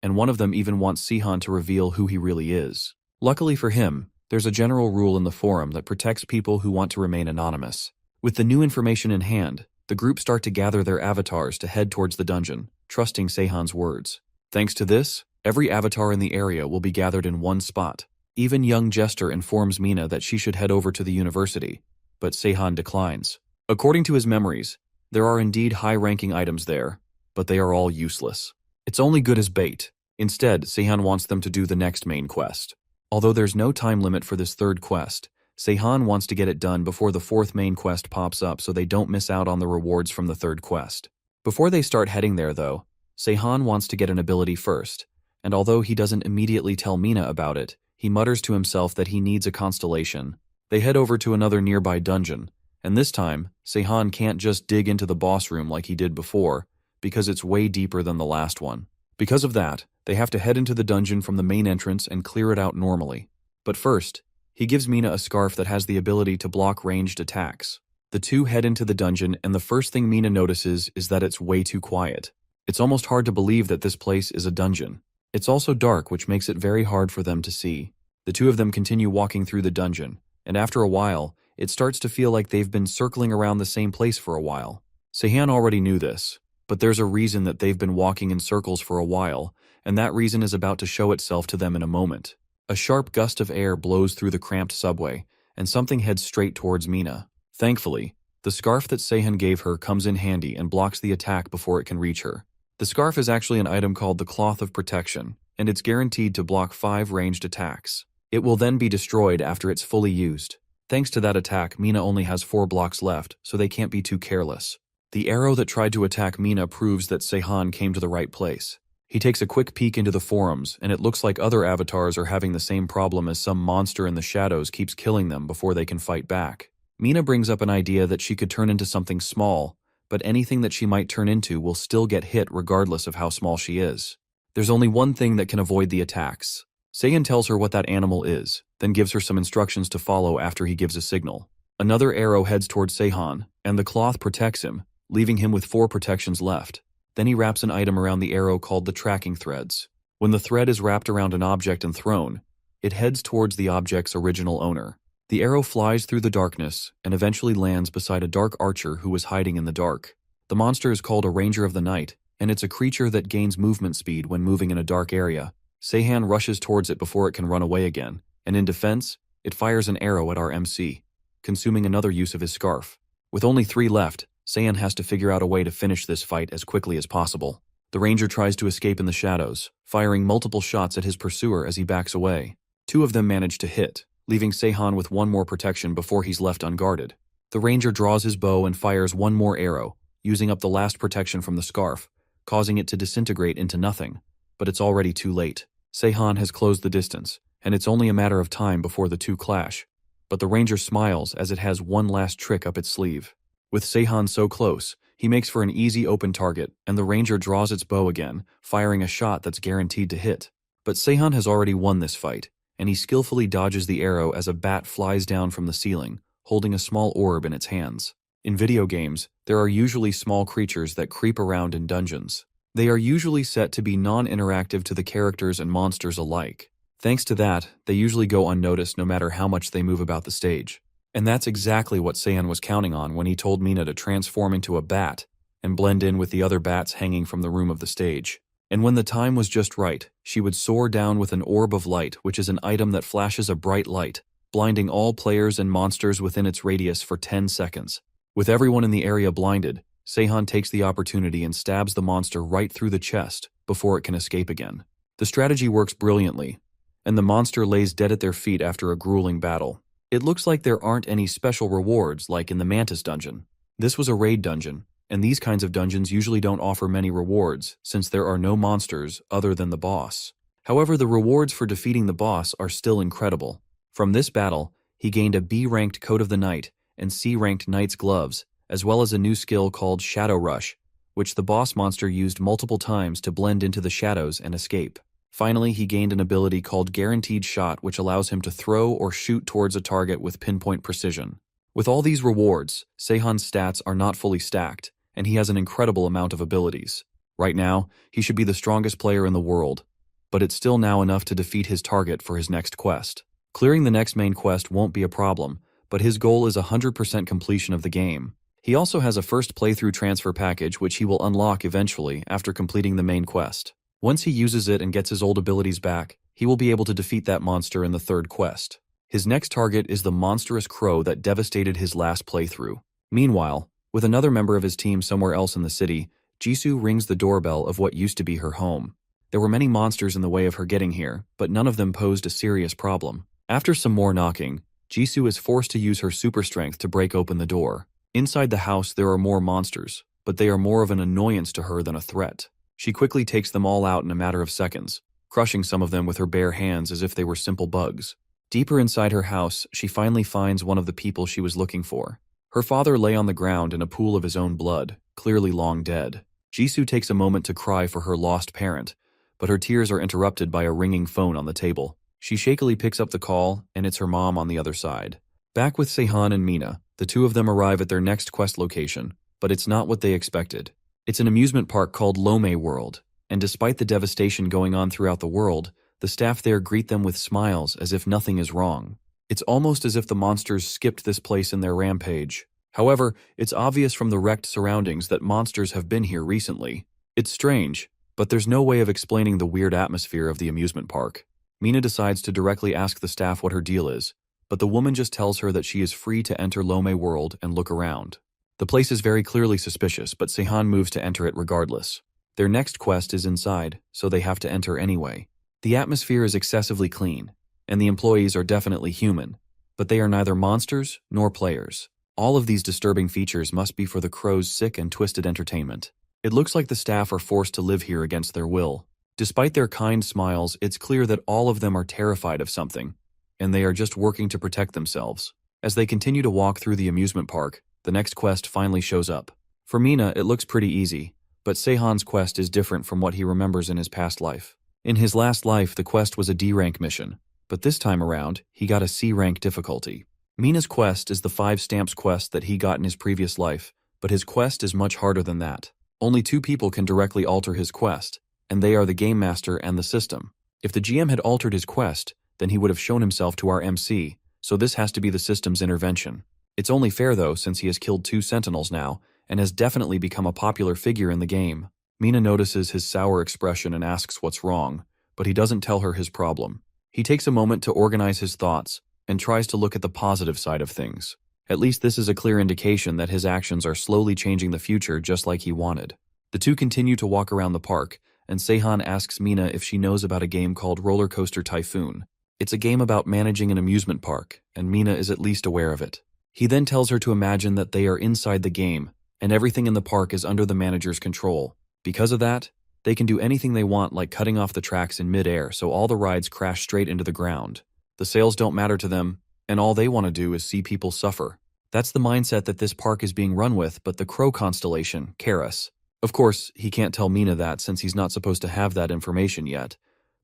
and one of them even wants Seihan to reveal who he really is. Luckily for him, there's a general rule in the forum that protects people who want to remain anonymous. With the new information in hand, the group start to gather their avatars to head towards the dungeon, trusting Seihan's words. Thanks to this, every avatar in the area will be gathered in one spot. Even young Jester informs Mina that she should head over to the university, but Seihan declines. According to his memories, there are indeed high-ranking items there, but they are all useless. It's only good as bait. Instead, Seihan wants them to do the next main quest. Although there's no time limit for this third quest, Seihan wants to get it done before the fourth main quest pops up so they don't miss out on the rewards from the third quest. Before they start heading there though, Seihan wants to get an ability first, and although he doesn't immediately tell Mina about it, he mutters to himself that he needs a constellation. They head over to another nearby dungeon, and this time, Seihan can't just dig into the boss room like he did before, because it's way deeper than the last one. Because of that, they have to head into the dungeon from the main entrance and clear it out normally. But first, he gives Mina a scarf that has the ability to block ranged attacks. The two head into the dungeon, and the first thing Mina notices is that it's way too quiet. It's almost hard to believe that this place is a dungeon. It's also dark, which makes it very hard for them to see. The two of them continue walking through the dungeon, and after a while, it starts to feel like they've been circling around the same place for a while. Seihan already knew this, but there's a reason that they've been walking in circles for a while, and that reason is about to show itself to them in a moment. A sharp gust of air blows through the cramped subway, and something heads straight towards Mina. Thankfully, The scarf that Seihan gave her comes in handy and blocks the attack before it can reach her. The scarf is actually an item called the Cloth of Protection, and it's guaranteed to block 5 ranged attacks. It will then be destroyed after it's fully used. Thanks to that attack, Mina only has 4 blocks left, so they can't be too careless. The arrow that tried to attack Mina proves that Seihan came to the right place. He takes a quick peek into the forums, and it looks like other avatars are having the same problem as some monster in the shadows keeps killing them before they can fight back. Mina brings up an idea that she could turn into something small, but anything that she might turn into will still get hit regardless of how small she is. There's only one thing that can avoid the attacks. Seihan tells her what that animal is, then gives her some instructions to follow after he gives a signal. Another arrow heads towards Seihan, and the cloth protects him, leaving him with 4 protections left. Then he wraps an item around the arrow called the tracking threads. When the thread is wrapped around an object and thrown, it heads towards the object's original owner. The arrow flies through the darkness and eventually lands beside a dark archer who was hiding in the dark. The monster is called a Ranger of the Night, and it's a creature that gains movement speed when moving in a dark area. Seihan rushes towards it before it can run away again, and in defense, it fires an arrow at our MC, consuming another use of his scarf. With only 3 left, Seihan has to figure out a way to finish this fight as quickly as possible. The Ranger tries to escape in the shadows, firing multiple shots at his pursuer as he backs away. 2 of them manage to hit, leaving Seihan with 1 more protection before he's left unguarded. The Ranger draws his bow and fires 1 more arrow, using up the last protection from the scarf, causing it to disintegrate into nothing. But it's already too late. Seihan has closed the distance, and it's only a matter of time before the 2 clash. But the Ranger smiles as it has one last trick up its sleeve. With Seihan so close, he makes for an easy open target, and the Ranger draws its bow again, firing a shot that's guaranteed to hit. But Seihan has already won this fight, and he skillfully dodges the arrow as a bat flies down from the ceiling, holding a small orb in its hands. In video games, there are usually small creatures that creep around in dungeons. They are usually set to be non-interactive to the characters and monsters alike. Thanks to that, they usually go unnoticed no matter how much they move about the stage. And that's exactly what Seihan was counting on when he told Mina to transform into a bat and blend in with the other bats hanging from the room of the stage. And when the time was just right, she would soar down with an orb of light, which is an item that flashes a bright light, blinding all players and monsters within its radius for 10 seconds. With everyone in the area blinded, Seihan takes the opportunity and stabs the monster right through the chest before it can escape again. The strategy works brilliantly, and the monster lays dead at their feet after a grueling battle. It looks like there aren't any special rewards like in the Mantis dungeon. This was a raid dungeon, and these kinds of dungeons usually don't offer many rewards since there are no monsters other than the boss. However, the rewards for defeating the boss are still incredible. From this battle, he gained a B-ranked Coat of the Night and C-ranked Knight's Gloves, as well as a new skill called Shadow Rush, which the boss monster used multiple times to blend into the shadows and escape. Finally, he gained an ability called Guaranteed Shot, which allows him to throw or shoot towards a target with pinpoint precision. With all these rewards, Seihan's stats are not fully stacked, and he has an incredible amount of abilities. Right now, he should be the strongest player in the world, but it's still now enough to defeat his target for his next quest. Clearing the next main quest won't be a problem, but his goal is 100% completion of the game. He also has a first playthrough transfer package which he will unlock eventually after completing the main quest. Once he uses it and gets his old abilities back, he will be able to defeat that monster in the 3rd quest. His next target is the monstrous crow that devastated his last playthrough. Meanwhile, with another member of his team somewhere else in the city, Jisoo rings the doorbell of what used to be her home. There were many monsters in the way of her getting here, but none of them posed a serious problem. After some more knocking, Jisoo is forced to use her super strength to break open the door. Inside the house there are more monsters, but they are more of an annoyance to her than a threat. She quickly takes them all out in a matter of seconds, crushing some of them with her bare hands as if they were simple bugs. Deeper inside her house, she finally finds one of the people she was looking for. Her father lay on the ground in a pool of his own blood, clearly long dead. Jisoo takes a moment to cry for her lost parent, but her tears are interrupted by a ringing phone on the table. She shakily picks up the call, and it's her mom on the other side. Back with Seihan and Mina, the 2 of them arrive at their next quest location, but it's not what they expected. It's an amusement park called Lome World, and despite the devastation going on throughout the world, the staff there greet them with smiles as if nothing is wrong. It's almost as if the monsters skipped this place in their rampage. However, it's obvious from the wrecked surroundings that monsters have been here recently. It's strange, but there's no way of explaining the weird atmosphere of the amusement park. Mina decides to directly ask the staff what her deal is, but the woman just tells her that she is free to enter Lome World and look around. The place is very clearly suspicious, but Sehan moves to enter it regardless. Their next quest is inside, so they have to enter anyway. The atmosphere is excessively clean, and the employees are definitely human, but they are neither monsters nor players. All of these disturbing features must be for the crow's sick and twisted entertainment. It looks like the staff are forced to live here against their will. Despite their kind smiles, it's clear that all of them are terrified of something, and they are just working to protect themselves. As they continue to walk through the amusement park, the next quest finally shows up. For Mina, it looks pretty easy, but Sehan's quest is different from what he remembers in his past life. In his last life, the quest was a D-rank mission, but this time around, he got a C-rank difficulty. Mina's quest is the 5 stamps quest that he got in his previous life, but his quest is much harder than that. Only 2 people can directly alter his quest, and they are the game master and the system. If the GM had altered his quest, then he would have shown himself to our MC, so this has to be the system's intervention. It's only fair though, since he has killed 2 sentinels now, and has definitely become a popular figure in the game. Mina notices his sour expression and asks what's wrong, but he doesn't tell her his problem. He takes a moment to organize his thoughts, and tries to look at the positive side of things. At least this is a clear indication that his actions are slowly changing the future just like he wanted. The 2 continue to walk around the park, and Sehan asks Mina if she knows about a game called Roller Coaster Typhoon. It's a game about managing an amusement park, and Mina is at least aware of it. He then tells her to imagine that they are inside the game, and everything in the park is under the manager's control. Because of that, they can do anything they want, like cutting off the tracks in mid-air so all the rides crash straight into the ground. The sales don't matter to them, and all they want to do is see people suffer. That's the mindset that this park is being run with, but the Crow constellation, Karas. Of course, he can't tell Mina that since he's not supposed to have that information yet,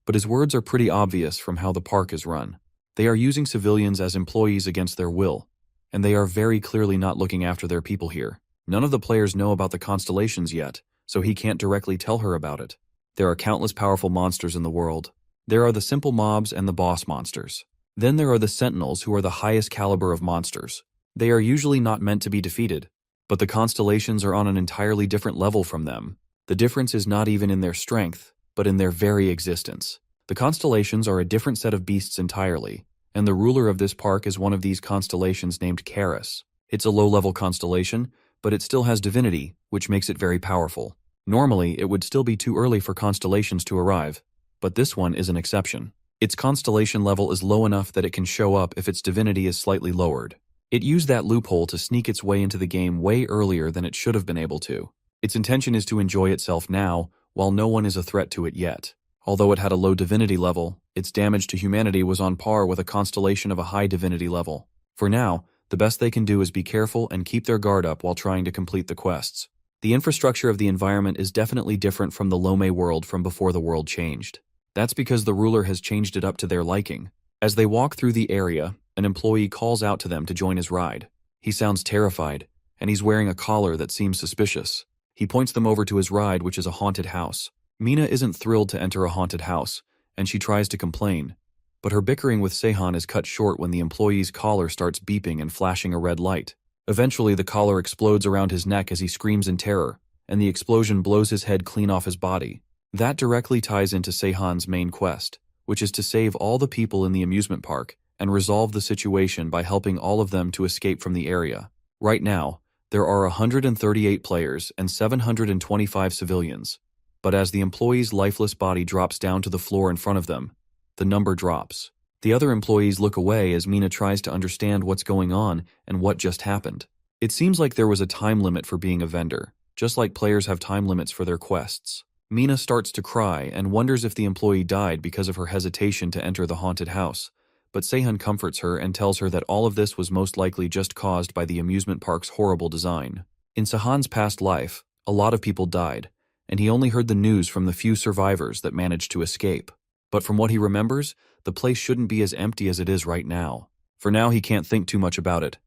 but his words are pretty obvious from how the park is run. They are using civilians as employees against their will, and they are very clearly not looking after their people here. None of the players know about the constellations yet, so he can't directly tell her about it. There are countless powerful monsters in the world. There are the simple mobs and the boss monsters. Then there are the sentinels, who are the highest caliber of monsters. They are usually not meant to be defeated, but the constellations are on an entirely different level from them. The difference is not even in their strength, but in their very existence. The constellations are a different set of beasts entirely, and the ruler of this park is one of these constellations named Karas. It's a low-level constellation, but it still has divinity, which makes it very powerful. Normally, it would still be too early for constellations to arrive, but this one is an exception. Its constellation level is low enough that it can show up if its divinity is slightly lowered. It used that loophole to sneak its way into the game way earlier than it should have been able to. Its intention is to enjoy itself now, while no one is a threat to it yet. Although it had a low divinity level, its damage to humanity was on par with a constellation of a high divinity level. For now, the best they can do is be careful and keep their guard up while trying to complete the quests. The infrastructure of the environment is definitely different from the Lome world from before the world changed. That's because the ruler has changed it up to their liking. As they walk through the area, an employee calls out to them to join his ride. He sounds terrified, and he's wearing a collar that seems suspicious. He points them over to his ride, which is a haunted house. Mina isn't thrilled to enter a haunted house, and she tries to complain. But her bickering with Sehan is cut short when the employee's collar starts beeping and flashing a red light. Eventually, the collar explodes around his neck as he screams in terror, and the explosion blows his head clean off his body. That directly ties into Sehan's main quest, which is to save all the people in the amusement park and resolve the situation by helping all of them to escape from the area. Right now, there are 138 players and 725 civilians, but as the employee's lifeless body drops down to the floor in front of them, the number drops. The other employees look away as Mina tries to understand what's going on and what just happened. It seems like there was a time limit for being a vendor, just like players have time limits for their quests. Mina starts to cry and wonders if the employee died because of her hesitation to enter the haunted house, but Sehan comforts her and tells her that all of this was most likely just caused by the amusement park's horrible design. In Sehan's past life, a lot of people died, and he only heard the news from the few survivors that managed to escape. But from what he remembers, the place shouldn't be as empty as it is right now. For now, he can't think too much about it,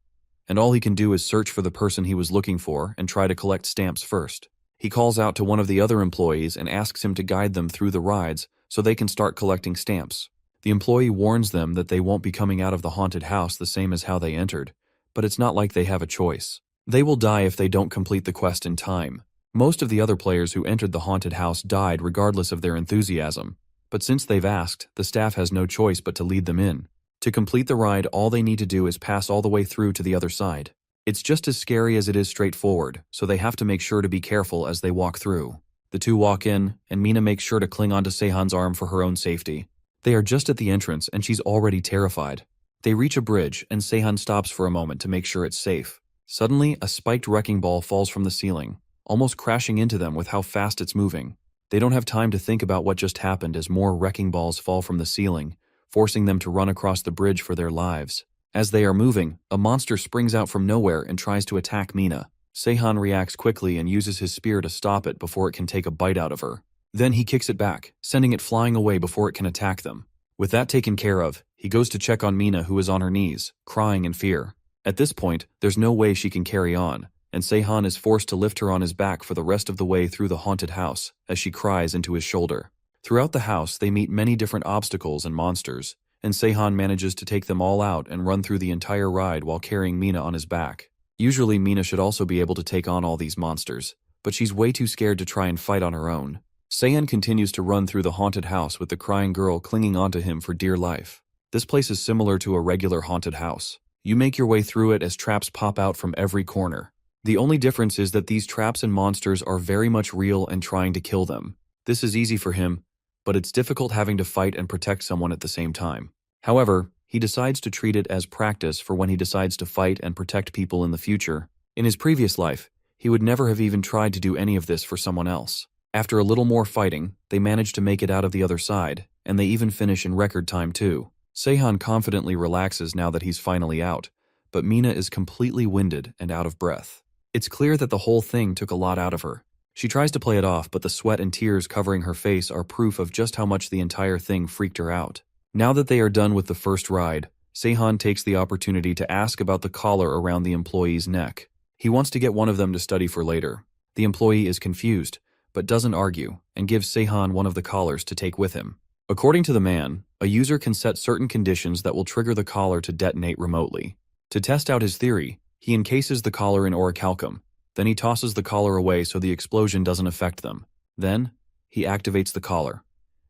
and all he can do is search for the person he was looking for and try to collect stamps first. He calls out to one of the other employees and asks him to guide them through the rides so they can start collecting stamps. The employee warns them that they won't be coming out of the haunted house the same as how they entered, but it's not like they have a choice. They will die if they don't complete the quest in time. Most of the other players who entered the haunted house died regardless of their enthusiasm, but since they've asked, the staff has no choice but to lead them in. To complete the ride, all they need to do is pass all the way through to the other side. It's just as scary as it is straightforward, so they have to make sure to be careful as they walk through. The two walk in, and Mina makes sure to cling onto Sehan's arm for her own safety. They are just at the entrance, and she's already terrified. They reach a bridge, and Sehan stops for a moment to make sure it's safe. Suddenly, a spiked wrecking ball falls from the ceiling, almost crashing into them with how fast it's moving. They don't have time to think about what just happened as more wrecking balls fall from the ceiling, forcing them to run across the bridge for their lives. As they are moving, a monster springs out from nowhere and tries to attack Mina. Sehan reacts quickly and uses his spear to stop it before it can take a bite out of her. Then he kicks it back, sending it flying away before it can attack them. With that taken care of, he goes to check on Mina, who is on her knees, crying in fear. At this point, there's no way she can carry on, and Sehan is forced to lift her on his back for the rest of the way through the haunted house as she cries into his shoulder. Throughout the house, they meet many different obstacles and monsters, and Sehan manages to take them all out and run through the entire ride while carrying Mina on his back. Usually, Mina should also be able to take on all these monsters, but she's way too scared to try and fight on her own. Sehan continues to run through the haunted house with the crying girl clinging onto him for dear life. This place is similar to a regular haunted house. You make your way through it as traps pop out from every corner. The only difference is that these traps and monsters are very much real and trying to kill them. This is easy for him, but it's difficult having to fight and protect someone at the same time. However, he decides to treat it as practice for when he decides to fight and protect people in the future. In his previous life, he would never have even tried to do any of this for someone else. After a little more fighting, they manage to make it out of the other side, and they even finish in record time too. Sehan confidently relaxes now that he's finally out, but Mina is completely winded and out of breath. It's clear that the whole thing took a lot out of her. She tries to play it off, but the sweat and tears covering her face are proof of just how much the entire thing freaked her out. Now that they are done with the first ride, Sehan takes the opportunity to ask about the collar around the employee's neck. He wants to get one of them to study for later. The employee is confused, but doesn't argue, and gives Sehan one of the collars to take with him. According to the man, a user can set certain conditions that will trigger the collar to detonate remotely. To test out his theory, he encases the collar in orichalcum. Then he tosses the collar away so the explosion doesn't affect them. Then, he activates the collar.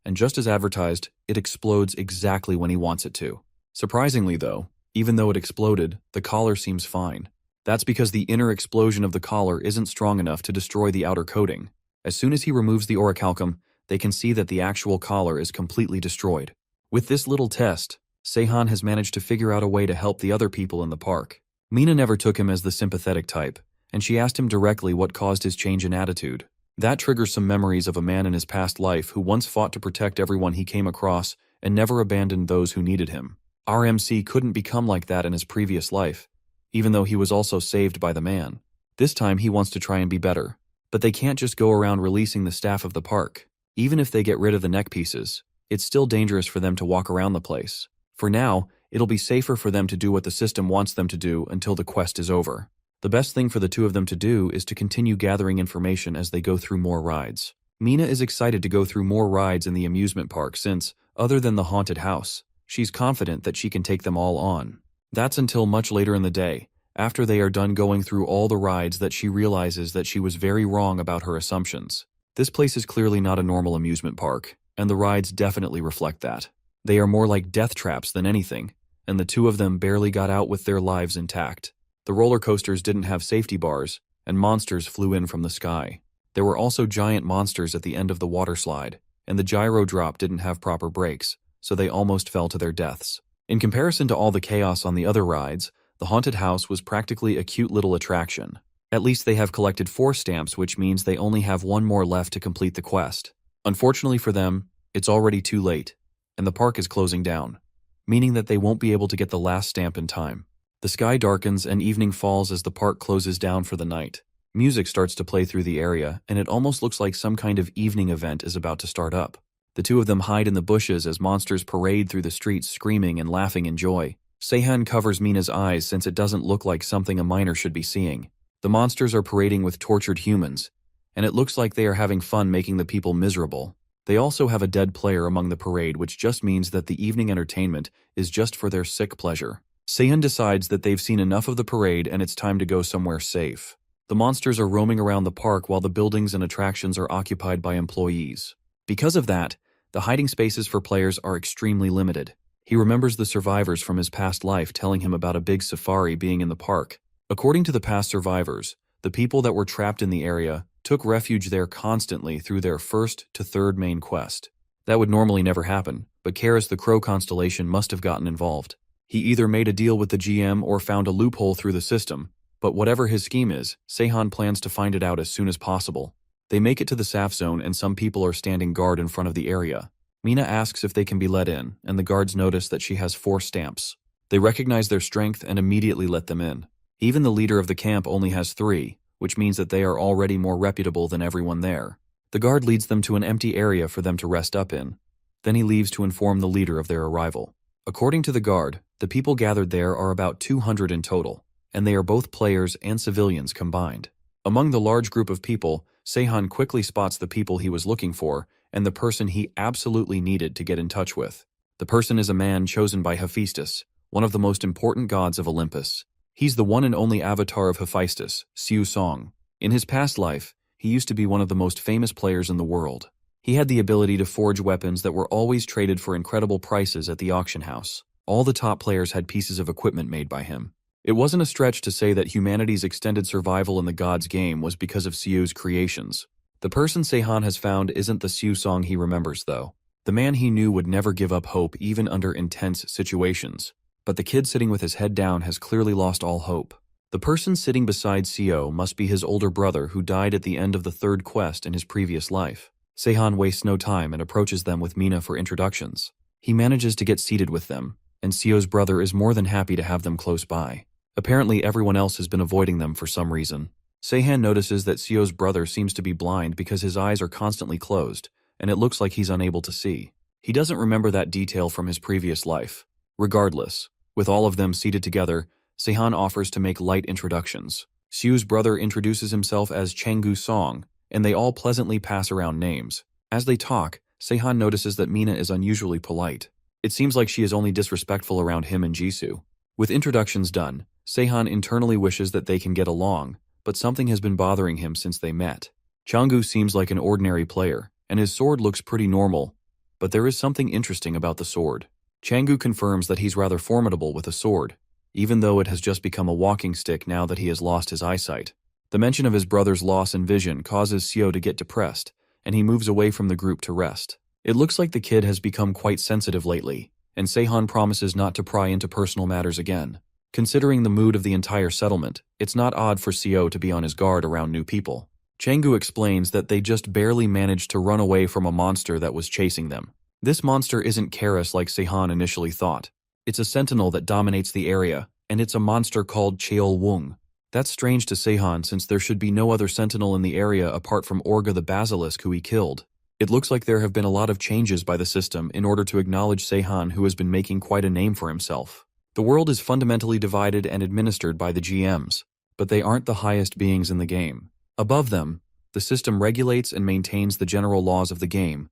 And just as advertised, it explodes exactly when he wants it to. Surprisingly though, even though it exploded, the collar seems fine. That's because the inner explosion of the collar isn't strong enough to destroy the outer coating. As soon as he removes the orichalcum, they can see that the actual collar is completely destroyed. With this little test, Sehan has managed to figure out a way to help the other people in the park. Mina never took him as the sympathetic type, and she asked him directly what caused his change in attitude. That triggers some memories of a man in his past life who once fought to protect everyone he came across and never abandoned those who needed him. RMC couldn't become like that in his previous life, even though he was also saved by the man. This time he wants to try and be better, but they can't just go around releasing the staff of the park. Even if they get rid of the neck pieces, it's still dangerous for them to walk around the place. For now, it'll be safer for them to do what the system wants them to do until the quest is over. The best thing for the two of them to do is to continue gathering information as they go through more rides. Mina is excited to go through more rides in the amusement park since, other than the haunted house, she's confident that she can take them all on. That's until much later in the day, after they are done going through all the rides, that she realizes that she was very wrong about her assumptions. This place is clearly not a normal amusement park, and the rides definitely reflect that. They are more like death traps than anything, and the two of them barely got out with their lives intact. The roller coasters didn't have safety bars, and monsters flew in from the sky. There were also giant monsters at the end of the water slide, and the gyro drop didn't have proper brakes, so they almost fell to their deaths. In comparison to all the chaos on the other rides, the haunted house was practically a cute little attraction. At least they have collected 4 stamps, which means they only have 1 more left to complete the quest. Unfortunately for them, it's already too late, and the park is closing down, meaning that they won't be able to get the last stamp in time. The sky darkens and evening falls as the park closes down for the night. Music starts to play through the area, and it almost looks like some kind of evening event is about to start up. The two of them hide in the bushes as monsters parade through the streets screaming and laughing in joy. Sehan covers Mina's eyes since it doesn't look like something a minor should be seeing. The monsters are parading with tortured humans, and it looks like they are having fun making the people miserable. They also have a dead player among the parade, which just means that the evening entertainment is just for their sick pleasure. Sehan decides that they've seen enough of the parade and it's time to go somewhere safe. The monsters are roaming around the park while the buildings and attractions are occupied by employees. Because of that, the hiding spaces for players are extremely limited. He remembers the survivors from his past life telling him about a big safari being in the park, According to the past survivors, the people that were trapped in the area took refuge there constantly through their first to third main quest. That would normally never happen, but Karis the Crow constellation must have gotten involved. He either made a deal with the GM or found a loophole through the system, but whatever his scheme is, Seihan plans to find it out as soon as possible. They make it to the SAF zone and some people are standing guard in front of the area. Mina asks if they can be let in, and the guards notice that she has 4 stamps. They recognize their strength and immediately let them in. Even the leader of the camp only has 3, which means that they are already more reputable than everyone there. The guard leads them to an empty area for them to rest up in. Then he leaves to inform the leader of their arrival. According to the guard, the people gathered there are about 200 in total, and they are both players and civilians combined. Among the large group of people, Seihan quickly spots the people he was looking for and the person he absolutely needed to get in touch with. The person is a man chosen by Hephaestus, one of the most important gods of Olympus. He's the one and only avatar of Hephaestus, Siu Song. In his past life, he used to be one of the most famous players in the world. He had the ability to forge weapons that were always traded for incredible prices at the auction house. All the top players had pieces of equipment made by him. It wasn't a stretch to say that humanity's extended survival in the gods' game was because of Siu's creations. The person Seihan has found isn't the Siu Song he remembers, though. The man he knew would never give up hope even under intense situations. But the kid sitting with his head down has clearly lost all hope. The person sitting beside Sio must be his older brother who died at the end of the 3rd quest in his previous life. Seihan wastes no time and approaches them with Mina for introductions. He manages to get seated with them, and Sio's brother is more than happy to have them close by. Apparently everyone else has been avoiding them for some reason. Seihan notices that Sio's brother seems to be blind because his eyes are constantly closed, and it looks like he's unable to see. He doesn't remember that detail from his previous life. Regardless, with all of them seated together, Seihan offers to make light introductions. Sio's brother introduces himself as Changgu Song, and they all pleasantly pass around names. As they talk, Seihan notices that Mina is unusually polite. It seems like she is only disrespectful around him and Jisoo. With introductions done, Seihan internally wishes that they can get along, but something has been bothering him since they met. Changgu seems like an ordinary player, and his sword looks pretty normal, but there is something interesting about the sword. Changgu confirms that he's rather formidable with a sword, even though it has just become a walking stick now that he has lost his eyesight. The mention of his brother's loss in vision causes Sio to get depressed, and he moves away from the group to rest. It looks like the kid has become quite sensitive lately, and Seihan promises not to pry into personal matters again. Considering the mood of the entire settlement, it's not odd for Sio to be on his guard around new people. Changgu explains that they just barely managed to run away from a monster that was chasing them. This monster isn't Karis like Seihan initially thought. It's a sentinel that dominates the area, and it's a monster called Cheol Wung. That's strange to Seihan since there should be no other sentinel in the area apart from Orga the Basilisk who he killed. It looks like there have been a lot of changes by the system in order to acknowledge Seihan, who has been making quite a name for himself. The world is fundamentally divided and administered by the GMs, but they aren't the highest beings in the game. Above them, the system regulates and maintains the general laws of the game,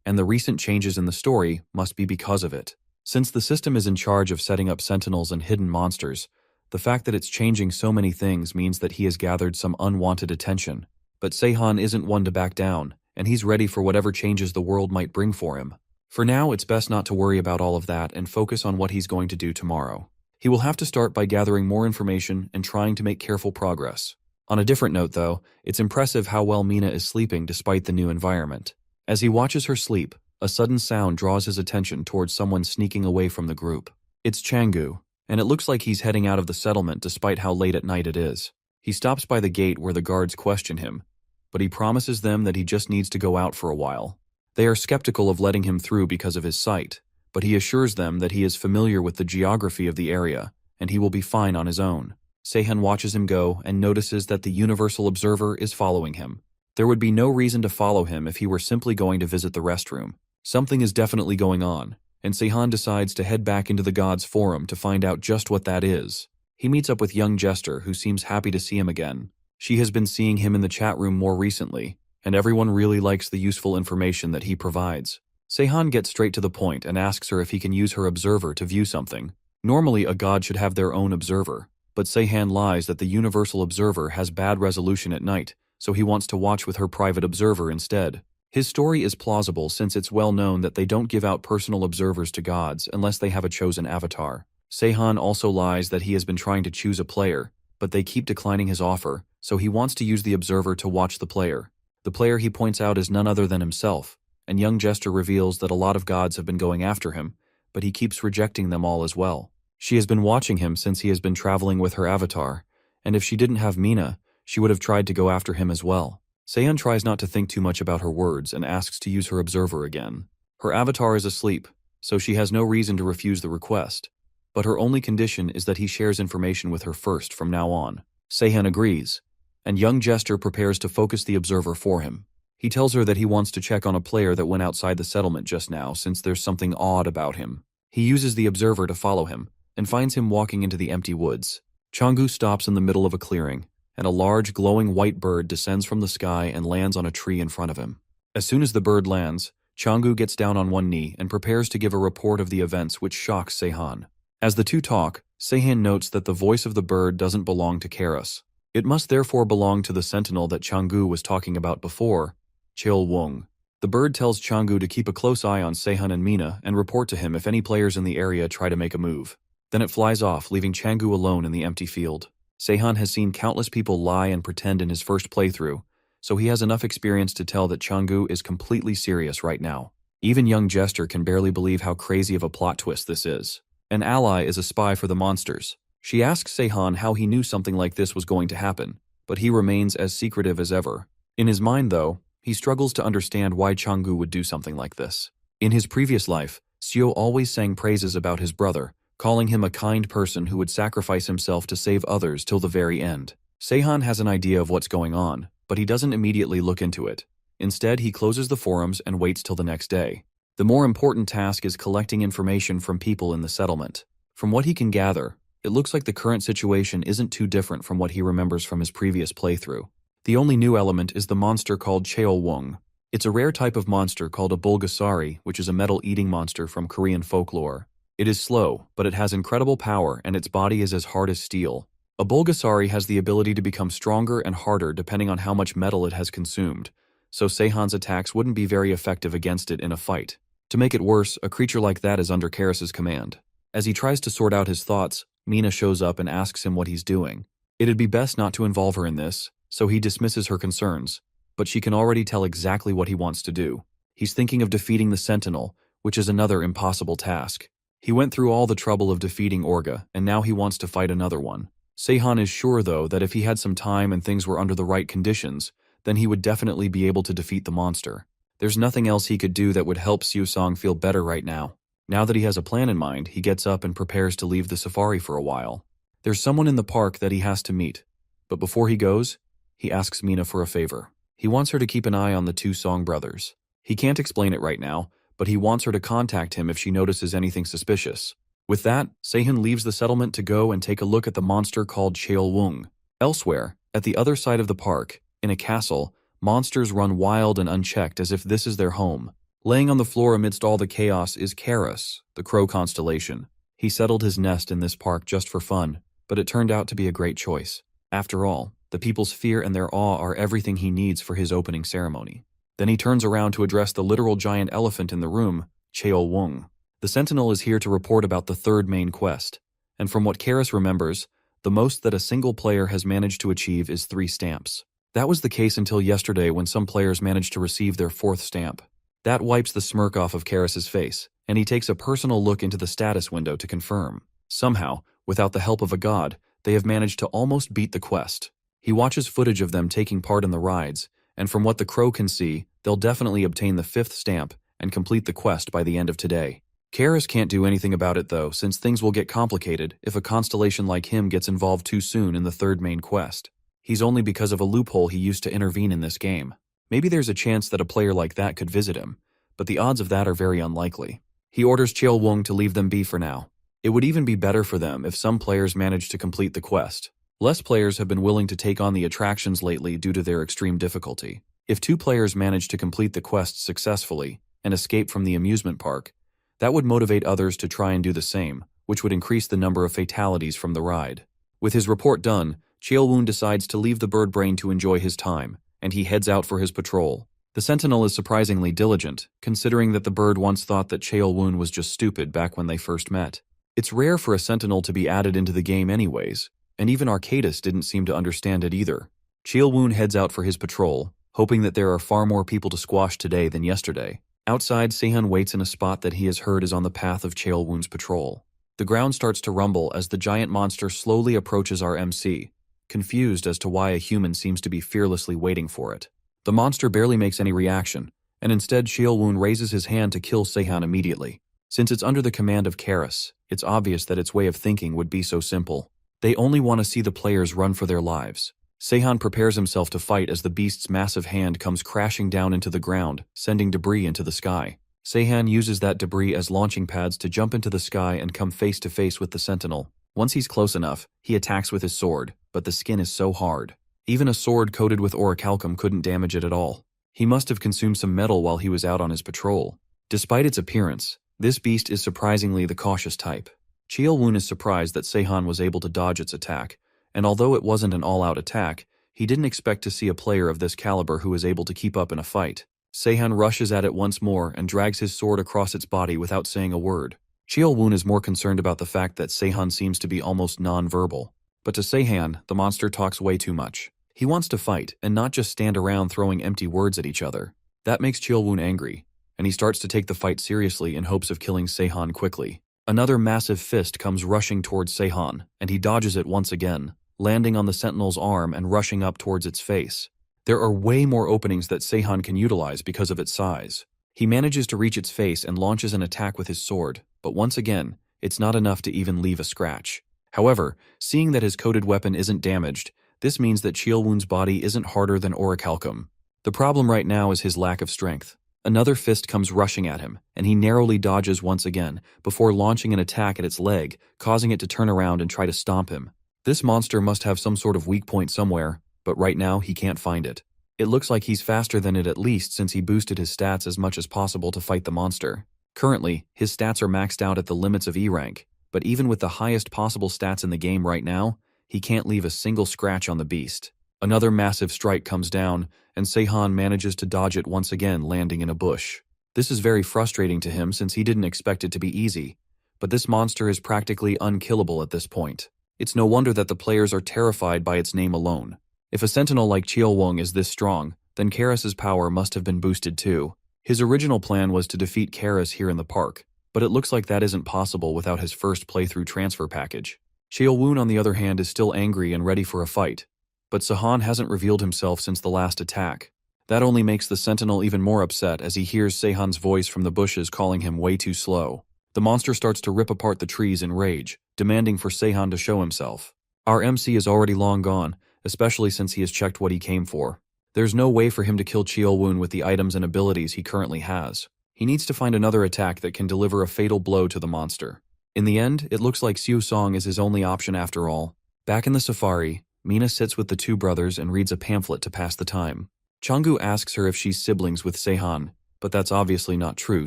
and the recent changes in the story must be because of it. Since the system is in charge of setting up sentinels and hidden monsters, the fact that it's changing so many things means that he has gathered some unwanted attention. But Seihan isn't one to back down, and he's ready for whatever changes the world might bring for him. For now, it's best not to worry about all of that and focus on what he's going to do tomorrow. He will have to start by gathering more information and trying to make careful progress. On a different note, though, it's impressive how well Mina is sleeping despite the new environment. As he watches her sleep, a sudden sound draws his attention towards someone sneaking away from the group. It's Changgu, and it looks like he's heading out of the settlement despite how late at night it is. He stops by the gate where the guards question him, but he promises them that he just needs to go out for a while. They are skeptical of letting him through because of his sight, but he assures them that he is familiar with the geography of the area, and he will be fine on his own. Seihan watches him go and notices that the Universal Observer is following him. There would be no reason to follow him if he were simply going to visit the restroom. Something is definitely going on, and Seihan decides to head back into the Gods Forum to find out just what that is. He meets up with young Jester, who seems happy to see him again. She has been seeing him in the chat room more recently, and everyone really likes the useful information that he provides. Seihan gets straight to the point and asks her if he can use her observer to view something. Normally, a god should have their own observer, but Seihan lies that the Universal Observer has bad resolution at night, so he wants to watch with her private observer instead. His story is plausible since it's well known that they don't give out personal observers to gods unless they have a chosen avatar. Seihan also lies that he has been trying to choose a player, but they keep declining his offer, so he wants to use the observer to watch the player. The player he points out is none other than himself, and young Jester reveals that a lot of gods have been going after him, but he keeps rejecting them all as well. She has been watching him since he has been traveling with her avatar, and if she didn't have Mina, she would have tried to go after him as well. Seiyun tries not to think too much about her words and asks to use her observer again. Her avatar is asleep, so she has no reason to refuse the request, but her only condition is that he shares information with her first from now on. Seiyun agrees, and young Jester prepares to focus the observer for him. He tells her that he wants to check on a player that went outside the settlement just now since there's something odd about him. He uses the observer to follow him, and finds him walking into the empty woods. Changgu stops in the middle of a clearing, and a large glowing white bird descends from the sky and lands on a tree in front of him. As soon as the bird lands, Changgu gets down on one knee and prepares to give a report of the events, which shocks Seiyun. As the two talk, Seiyun notes that the voice of the bird doesn't belong to Karas. It must therefore belong to the sentinel that Changgu was talking about before, Cheol Wung. The bird tells Changgu to keep a close eye on Seiyun and Mina and report to him if any players in the area try to make a move. Then it flies off, leaving Changgu alone in the empty field. Seiyun has seen countless people lie and pretend in his first playthrough, so he has enough experience to tell that Changgu is completely serious right now. Even young Jester can barely believe how crazy of a plot twist this is. An ally is a spy for the monsters. She asks Seiyun how he knew something like this was going to happen, but he remains as secretive as ever. In his mind, though, he struggles to understand why Changgu would do something like this. In his previous life, Xiao always sang praises about his brother, calling him a kind person who would sacrifice himself to save others till the very end. Seiyun has an idea of what's going on, but he doesn't immediately look into it. Instead, he closes the forums and waits till the next day. The more important task is collecting information from people in the settlement. From what he can gather, it looks like the current situation isn't too different from what he remembers from his previous playthrough. The only new element is the monster called Cheol Wung. It's a rare type of monster called a Bulgasari, which is a metal-eating monster from Korean folklore. It is slow, but it has incredible power and its body is as hard as steel. A Bulgasari has the ability to become stronger and harder depending on how much metal it has consumed, so Seiyun's attacks wouldn't be very effective against it in a fight. To make it worse, a creature like that is under Karas's command. As he tries to sort out his thoughts, Mina shows up and asks him what he's doing. It'd be best not to involve her in this, so he dismisses her concerns, but she can already tell exactly what he wants to do. He's thinking of defeating the Sentinel, which is another impossible task. He went through all the trouble of defeating Orga, and now he wants to fight another one. Seiyun is sure, though, that if he had some time and things were under the right conditions, then he would definitely be able to defeat the monster. There's nothing else he could do that would help Seiyun feel better right now. Now that he has a plan in mind, he gets up and prepares to leave the safari for a while. There's someone in the park that he has to meet, but before he goes, he asks Mina for a favor. He wants her to keep an eye on the two Song brothers. He can't explain it right now, but he wants her to contact him if she notices anything suspicious. With that, Seiyun leaves the settlement to go and take a look at the monster called Cheol Wung. Elsewhere, at the other side of the park, in a castle, monsters run wild and unchecked as if this is their home. Laying on the floor amidst all the chaos is Karas, the crow constellation. He settled his nest in this park just for fun, but it turned out to be a great choice. After all, the people's fear and their awe are everything he needs for his opening ceremony. Then he turns around to address the literal giant elephant in the room, Cheol Wung. The Sentinel is here to report about the third main quest, and from what Karas remembers, the most that a single player has managed to achieve is 3 stamps. That was the case until yesterday when some players managed to receive their 4th stamp. That wipes the smirk off of Karas's face, and he takes a personal look into the status window to confirm. Somehow, without the help of a god, they have managed to almost beat the quest. He watches footage of them taking part in the rides, and from what the crow can see, they'll definitely obtain the 5th stamp and complete the quest by the end of today. Karas can't do anything about it though, since things will get complicated if a constellation like him gets involved too soon in the third main quest. He's only because of a loophole he used to intervene in this game. Maybe there's a chance that a player like that could visit him, but the odds of that are very unlikely. He orders Cheol Wung to leave them be for now. It would even be better for them if some players managed to complete the quest. Less players have been willing to take on the attractions lately due to their extreme difficulty. If 2 players manage to complete the quest successfully and escape from the amusement park, that would motivate others to try and do the same, which would increase the number of fatalities from the ride. With his report done, Cheol Wung decides to leave the bird brain to enjoy his time, and he heads out for his patrol. The Sentinel is surprisingly diligent, considering that the bird once thought that Cheol Wung was just stupid back when they first met. It's rare for a Sentinel to be added into the game anyways, and even Arcadis didn't seem to understand it either. Chieol-woon heads out for his patrol, hoping that there are far more people to squash today than yesterday. Outside, Sehun waits in a spot that he has heard is on the path of Chieol-woon's patrol. The ground starts to rumble as the giant monster slowly approaches our MC, confused as to why a human seems to be fearlessly waiting for it. The monster barely makes any reaction, and instead Chieol-woon raises his hand to kill Sehun immediately. Since it's under the command of Karis, it's obvious that its way of thinking would be so simple. They only want to see the players run for their lives. Sehun prepares himself to fight as the beast's massive hand comes crashing down into the ground, sending debris into the sky. Sehun uses that debris as launching pads to jump into the sky and come face to face with the sentinel. Once he's close enough, he attacks with his sword, but the skin is so hard. Even a sword coated with orichalcum couldn't damage it at all. He must have consumed some metal while he was out on his patrol. Despite its appearance, this beast is surprisingly the cautious type. Chieol-woon is surprised that Sehun was able to dodge its attack, and although it wasn't an all-out attack, he didn't expect to see a player of this caliber who was able to keep up in a fight. Sehun rushes at it once more and drags his sword across its body without saying a word. Chieol-woon is more concerned about the fact that Sehun seems to be almost non-verbal. But to Sehun, the monster talks way too much. He wants to fight, and not just stand around throwing empty words at each other. That makes Chieol-woon angry, and he starts to take the fight seriously in hopes of killing Sehun quickly. Another massive fist comes rushing towards Sehun, and he dodges it once again, landing on the sentinel's arm and rushing up towards its face. There are way more openings that Sehun can utilize because of its size. He manages to reach its face and launches an attack with his sword, but once again, it's not enough to even leave a scratch. However, seeing that his coated weapon isn't damaged, this means that Chieol-woon's body isn't harder than orichalcum. The problem right now is his lack of strength. Another fist comes rushing at him, and he narrowly dodges once again, before launching an attack at its leg, causing it to turn around and try to stomp him. This monster must have some sort of weak point somewhere, but right now he can't find it. It looks like he's faster than it at least since he boosted his stats as much as possible to fight the monster. Currently, his stats are maxed out at the limits of E rank, but even with the highest possible stats in the game right now, he can't leave a single scratch on the beast. Another massive strike comes down, and Sehun manages to dodge it once again, landing in a bush. This is very frustrating to him since he didn't expect it to be easy, but this monster is practically unkillable at this point. It's no wonder that the players are terrified by its name alone. If a sentinel like Chieol-woon is this strong, then Karis's power must have been boosted too. His original plan was to defeat Karis here in the park, but it looks like that isn't possible without his first playthrough transfer package. Chieol-woon, on the other hand, is still angry and ready for a fight, but Sehun hasn't revealed himself since the last attack. That only makes the sentinel even more upset as he hears Sehun's voice from the bushes calling him way too slow. The monster starts to rip apart the trees in rage, demanding for Sehun to show himself. Our MC is already long gone, especially since he has checked what he came for. There's no way for him to kill Chieol-woon with the items and abilities he currently has. He needs to find another attack that can deliver a fatal blow to the monster. In the end, it looks like Siu Song is his only option after all. Back in the safari, Mina sits with the two brothers and reads a pamphlet to pass the time. Changgu asks her if she's siblings with Sehun, but that's obviously not true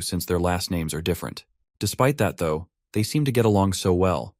since their last names are different. Despite that though, they seem to get along so well,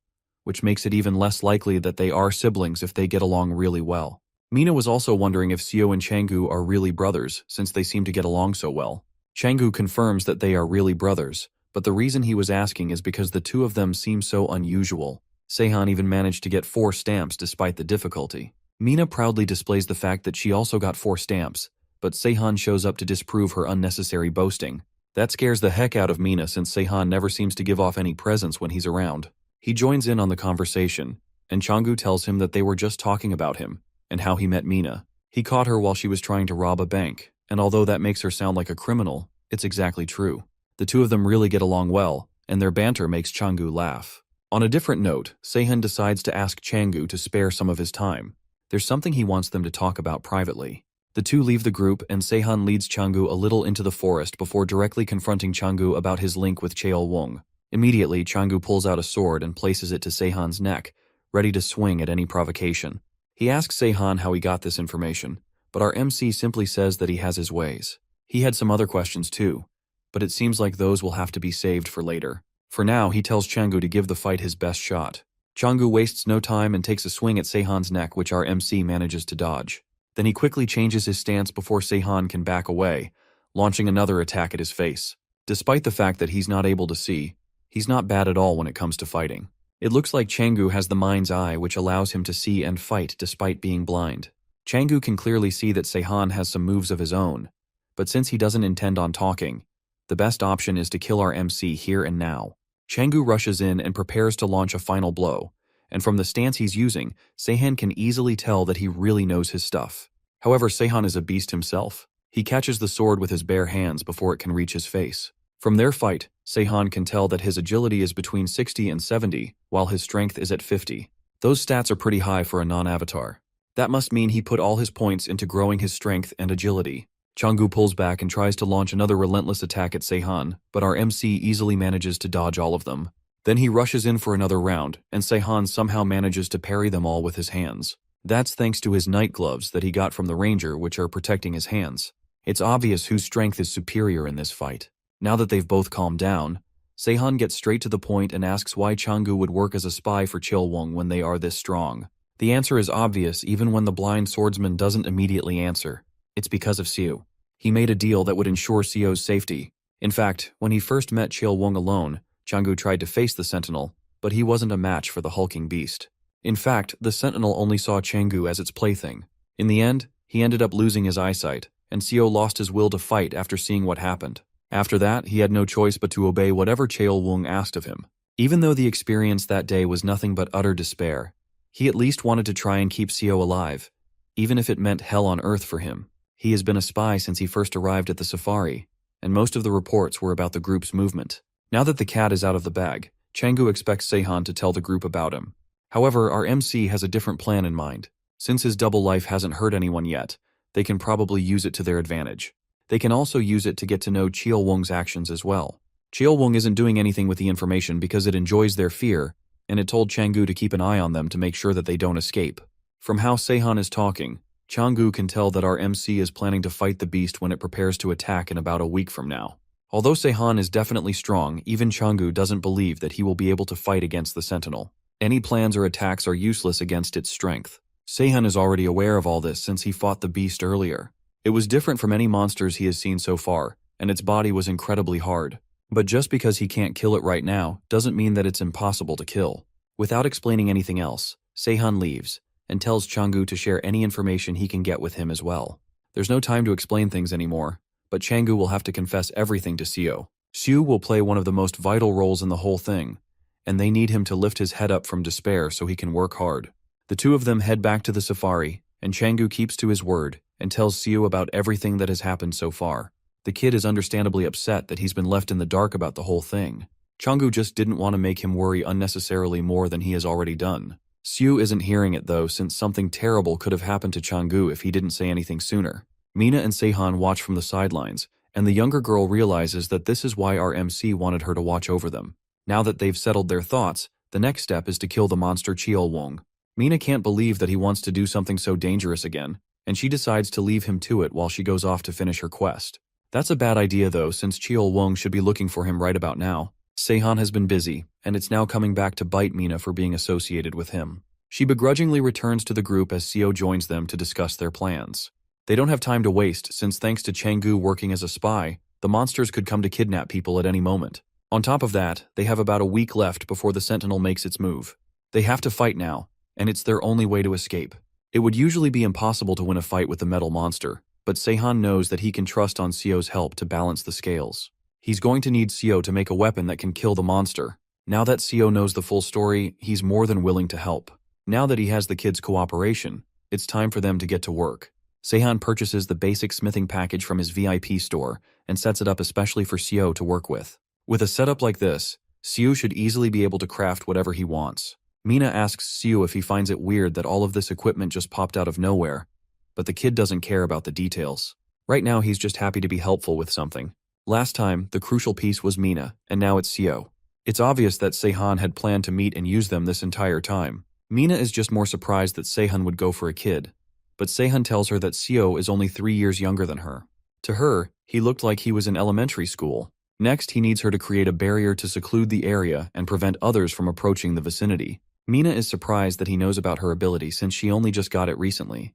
which makes it even less likely that they are siblings if they get along really well. Mina was also wondering if Seo and Changgu are really brothers since they seem to get along so well. Changgu confirms that they are really brothers, but the reason he was asking is because the two of them seem so unusual. Sehun even managed to get 4 stamps despite the difficulty. Mina proudly displays the fact that she also got 4 stamps, but Sehun shows up to disprove her unnecessary boasting. That scares the heck out of Mina since Sehun never seems to give off any presents when he's around. He joins in on the conversation, and Changgu tells him that they were just talking about him, and how he met Mina. He caught her while she was trying to rob a bank, and although that makes her sound like a criminal, it's exactly true. The two of them really get along well, and their banter makes Changgu laugh. On a different note, Sehun decides to ask Changgu to spare some of his time. There's something he wants them to talk about privately. The two leave the group, and Sehun leads Changgu a little into the forest before directly confronting Changgu about his link with Chieol-woon. Immediately, Changgu pulls out a sword and places it to Sehun's neck, ready to swing at any provocation. He asks Sehun how he got this information, but our MC simply says that he has his ways. He had some other questions too, but it seems like those will have to be saved for later. For now, he tells Changgu to give the fight his best shot. Changgu wastes no time and takes a swing at Sehun's neck, which our MC manages to dodge. Then he quickly changes his stance before Sehun can back away, launching another attack at his face. Despite the fact that he's not able to see, he's not bad at all when it comes to fighting. It looks like Changu has the mind's eye, which allows him to see and fight despite being blind. Changu can clearly see that Sehan has some moves of his own, but since he doesn't intend on talking, the best option is to kill our MC here and now. Changu rushes in and prepares to launch a final blow, and from the stance he's using, Sehan can easily tell that he really knows his stuff. However, Sehan is a beast himself. He catches the sword with his bare hands before it can reach his face. From their fight, Sehan can tell that his agility is between 60 and 70, while his strength is at 50. Those stats are pretty high for a non-avatar. That must mean he put all his points into growing his strength and agility. Changu pulls back and tries to launch another relentless attack at Sehan, but our MC easily manages to dodge all of them. Then he rushes in for another round, and Sehan somehow manages to parry them all with his hands. That's thanks to his night gloves that he got from the ranger, which are protecting his hands. It's obvious whose strength is superior in this fight. Now that they've both calmed down, Sehan gets straight to the point and asks why Changu would work as a spy for Chilwung when they are this strong. The answer is obvious even when the blind swordsman doesn't immediately answer. It's because of Xiu. He made a deal that would ensure Xiu's safety. In fact, when he first met Chilwung alone, Changu tried to face the sentinel, but he wasn't a match for the hulking beast. In fact, the sentinel only saw Changu as its plaything. In the end, he ended up losing his eyesight, and Xiu lost his will to fight after seeing what happened. After that, he had no choice but to obey whatever Chilwung asked of him. Even though the experience that day was nothing but utter despair, he at least wanted to try and keep Xiu alive, even if it meant hell on earth for him. He has been a spy since he first arrived at the safari, and most of the reports were about the group's movement. Now that the cat is out of the bag, Changu expects Sehan to tell the group about him. However, our MC has a different plan in mind. Since his double life hasn't hurt anyone yet, they can probably use it to their advantage. They can also use it to get to know Chilwung's actions as well. Chilwung isn't doing anything with the information because it enjoys their fear, and it told Changu to keep an eye on them to make sure that they don't escape. From how Sehan is talking, Changu can tell that our MC is planning to fight the beast when it prepares to attack in about a week from now. Although Sehan is definitely strong, even Changu doesn't believe that he will be able to fight against the sentinel. Any plans or attacks are useless against its strength. Sehan is already aware of all this since he fought the beast earlier. It was different from any monsters he has seen so far, and its body was incredibly hard. But just because he can't kill it right now doesn't mean that it's impossible to kill. Without explaining anything else, Sehan leaves and tells Changu to share any information he can get with him as well. There's no time to explain things anymore, but Changu will have to confess everything to Xiu. Xiu will play one of the most vital roles in the whole thing, and they need him to lift his head up from despair so he can work hard. The two of them head back to the safari, and Changu keeps to his word and tells Xiu about everything that has happened so far. The kid is understandably upset that he's been left in the dark about the whole thing. Changu just didn't want to make him worry unnecessarily more than he has already done. Xiu isn't hearing it though, since something terrible could have happened to Changu if he didn't say anything sooner. Mina and Sehan watch from the sidelines, and the younger girl realizes that this is why our MC wanted her to watch over them. Now that they've settled their thoughts, the next step is to kill the monster Chilwung. Mina can't believe that he wants to do something so dangerous again, and she decides to leave him to it while she goes off to finish her quest. That's a bad idea though, since Chilwung should be looking for him right about now. Sehan has been busy, and it's now coming back to bite Mina for being associated with him. She begrudgingly returns to the group as Xiu joins them to discuss their plans. They don't have time to waste, since thanks to Changu working as a spy, the monsters could come to kidnap people at any moment. On top of that, they have about a week left before the sentinel makes its move. They have to fight now, and it's their only way to escape. It would usually be impossible to win a fight with the metal monster, but Sehan knows that he can trust on Xiu's help to balance the scales. He's going to need Xiu to make a weapon that can kill the monster. Now that Xiu knows the full story, he's more than willing to help. Now that he has the kids' cooperation, it's time for them to get to work. Sehan purchases the basic smithing package from his VIP store and sets it up especially for Xiu to work with. With a setup like this, Xiu should easily be able to craft whatever he wants. Mina asks Xiu if he finds it weird that all of this equipment just popped out of nowhere, but the kid doesn't care about the details. Right now he's just happy to be helpful with something. Last time, the crucial piece was Mina, and now it's Xiu. It's obvious that Sehan had planned to meet and use them this entire time. Mina is just more surprised that Sehan would go for a kid, but Sehan tells her that Xiu is only 3 years younger than her. To her, he looked like he was in elementary school. Next, he needs her to create a barrier to seclude the area and prevent others from approaching the vicinity. Mina is surprised that he knows about her ability since she only just got it recently,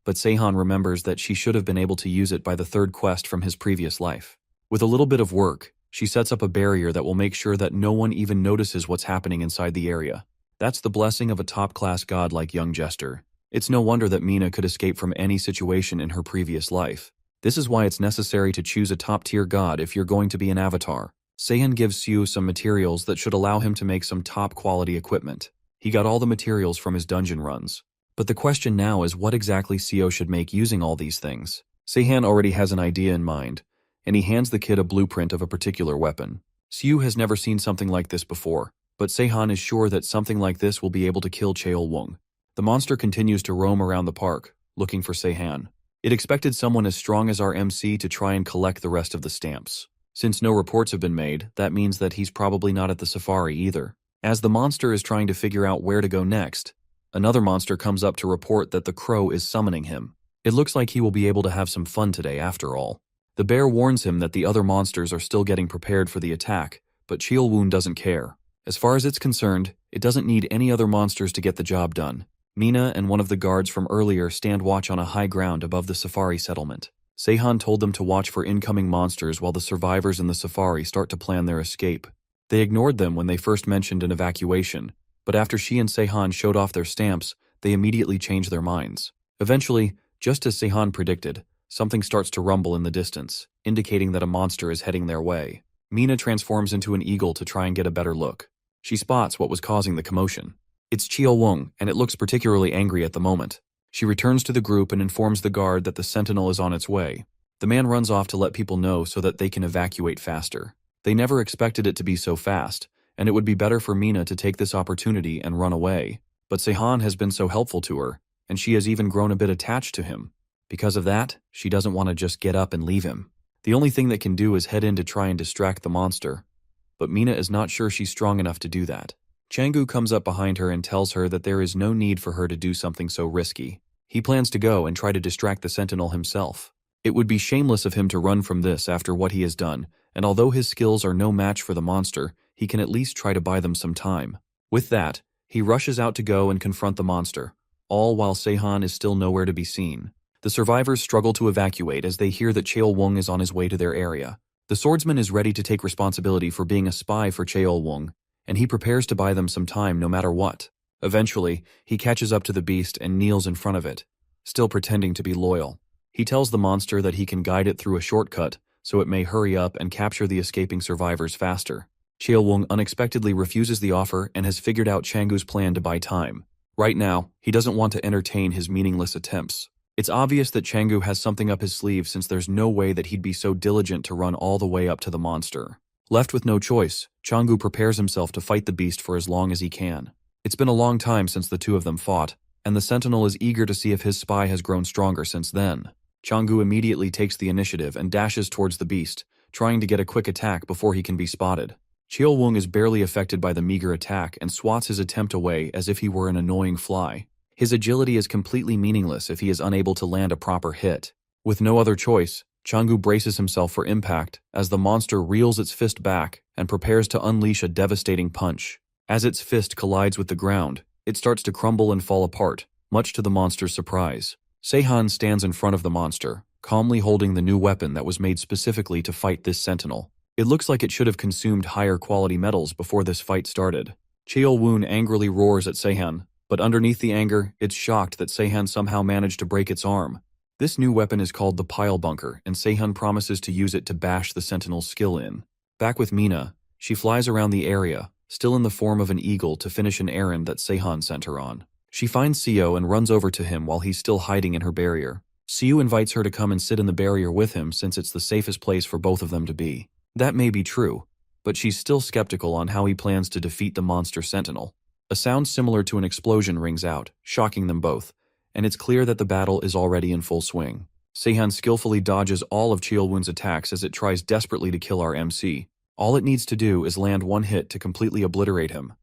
but Sehan remembers that she should have been able to use it by the third quest from his previous life. With a little bit of work, She sets up a barrier that will make sure that no one even notices what's happening inside the area. That's the blessing of a top-class god like young Jester. It's no wonder that Mina could escape from any situation in her previous life. This is why it's necessary to choose a top-tier god if you're going to be an avatar. Seihan gives Siu some materials that should allow him to make some top-quality equipment. He got all the materials from his dungeon runs. But the question now is what exactly Siu should make using all these things. Seihan already has an idea in mind, and he hands the kid a blueprint of a particular weapon. Siu has never seen something like this before, but Seihan is sure that something like this will be able to kill Cheol-Wung. The monster continues to roam around the park, looking for Seihan. It expected someone as strong as our MC to try and collect the rest of the stamps. Since no reports have been made, that means that he's probably not at the safari either. As the monster is trying to figure out where to go next, another monster comes up to report that the crow is summoning him. It looks like he will be able to have some fun today after all. The bear warns him that the other monsters are still getting prepared for the attack, but Cheol-Wung doesn't care. As far as it's concerned, it doesn't need any other monsters to get the job done. Mina and one of the guards from earlier stand watch on a high ground above the safari settlement. Seihan told them to watch for incoming monsters while the survivors in the safari start to plan their escape. They ignored them when they first mentioned an evacuation, but after she and Seihan showed off their stamps, they immediately changed their minds. Eventually, just as Seihan predicted, something starts to rumble in the distance, indicating that a monster is heading their way. Mina transforms into an eagle to try and get a better look. She spots what was causing the commotion. It's Cheol-Wung, and it looks particularly angry at the moment. She returns to the group and informs the guard that the sentinel is on its way. The man runs off to let people know so that they can evacuate faster. They never expected it to be so fast, and it would be better for Mina to take this opportunity and run away. But Seihan has been so helpful to her, and she has even grown a bit attached to him. Because of that, she doesn't want to just get up and leave him. The only thing that can do is head in to try and distract the monster. But Mina is not sure she's strong enough to do that. Changu comes up behind her and tells her that there is no need for her to do something so risky. He plans to go and try to distract the sentinel himself. It would be shameless of him to run from this after what he has done, and although his skills are no match for the monster, he can at least try to buy them some time. With that, he rushes out to go and confront the monster, all while Seihan is still nowhere to be seen. The survivors struggle to evacuate as they hear that Cheol-Wung is on his way to their area. The swordsman is ready to take responsibility for being a spy for Cheol-Wung, and he prepares to buy them some time no matter what. Eventually, he catches up to the beast and kneels in front of it, still pretending to be loyal. He tells the monster that he can guide it through a shortcut so it may hurry up and capture the escaping survivors faster. Cheol-Wung unexpectedly refuses the offer and has figured out Changu's plan to buy time. Right now, he doesn't want to entertain his meaningless attempts. It's obvious that Changu has something up his sleeve since there's no way that he'd be so diligent to run all the way up to the monster. Left with no choice, Changu prepares himself to fight the beast for as long as he can. It's been a long time since the two of them fought, and the sentinel is eager to see if his spy has grown stronger since then. Changu immediately takes the initiative and dashes towards the beast, trying to get a quick attack before he can be spotted. Cheol-Wung is barely affected by the meager attack and swats his attempt away as if he were an annoying fly. His agility is completely meaningless if he is unable to land a proper hit. With no other choice, Changu braces himself for impact as the monster reels its fist back and prepares to unleash a devastating punch. As its fist collides with the ground, it starts to crumble and fall apart, much to the monster's surprise. Seihan stands in front of the monster, calmly holding the new weapon that was made specifically to fight this sentinel. It looks like it should have consumed higher quality metals before this fight started. Cheol-Wung angrily roars at Seihan, but underneath the anger, it's shocked that Seihan somehow managed to break its arm. This new weapon is called the Pile Bunker, and Seihan promises to use it to bash the sentinel's skill in. Back with Mina, she flies around the area, still in the form of an eagle to finish an errand that Seihan sent her on. She finds Siu and runs over to him while he's still hiding in her barrier. Siu invites her to come and sit in the barrier with him since it's the safest place for both of them to be. That may be true, but she's still skeptical on how he plans to defeat the monster sentinel. A sound similar to an explosion rings out, shocking them both, and it's clear that the battle is already in full swing. Seihan skillfully dodges all of Cheol-Wung's attacks as it tries desperately to kill our MC. All it needs to do is land one hit to completely obliterate him,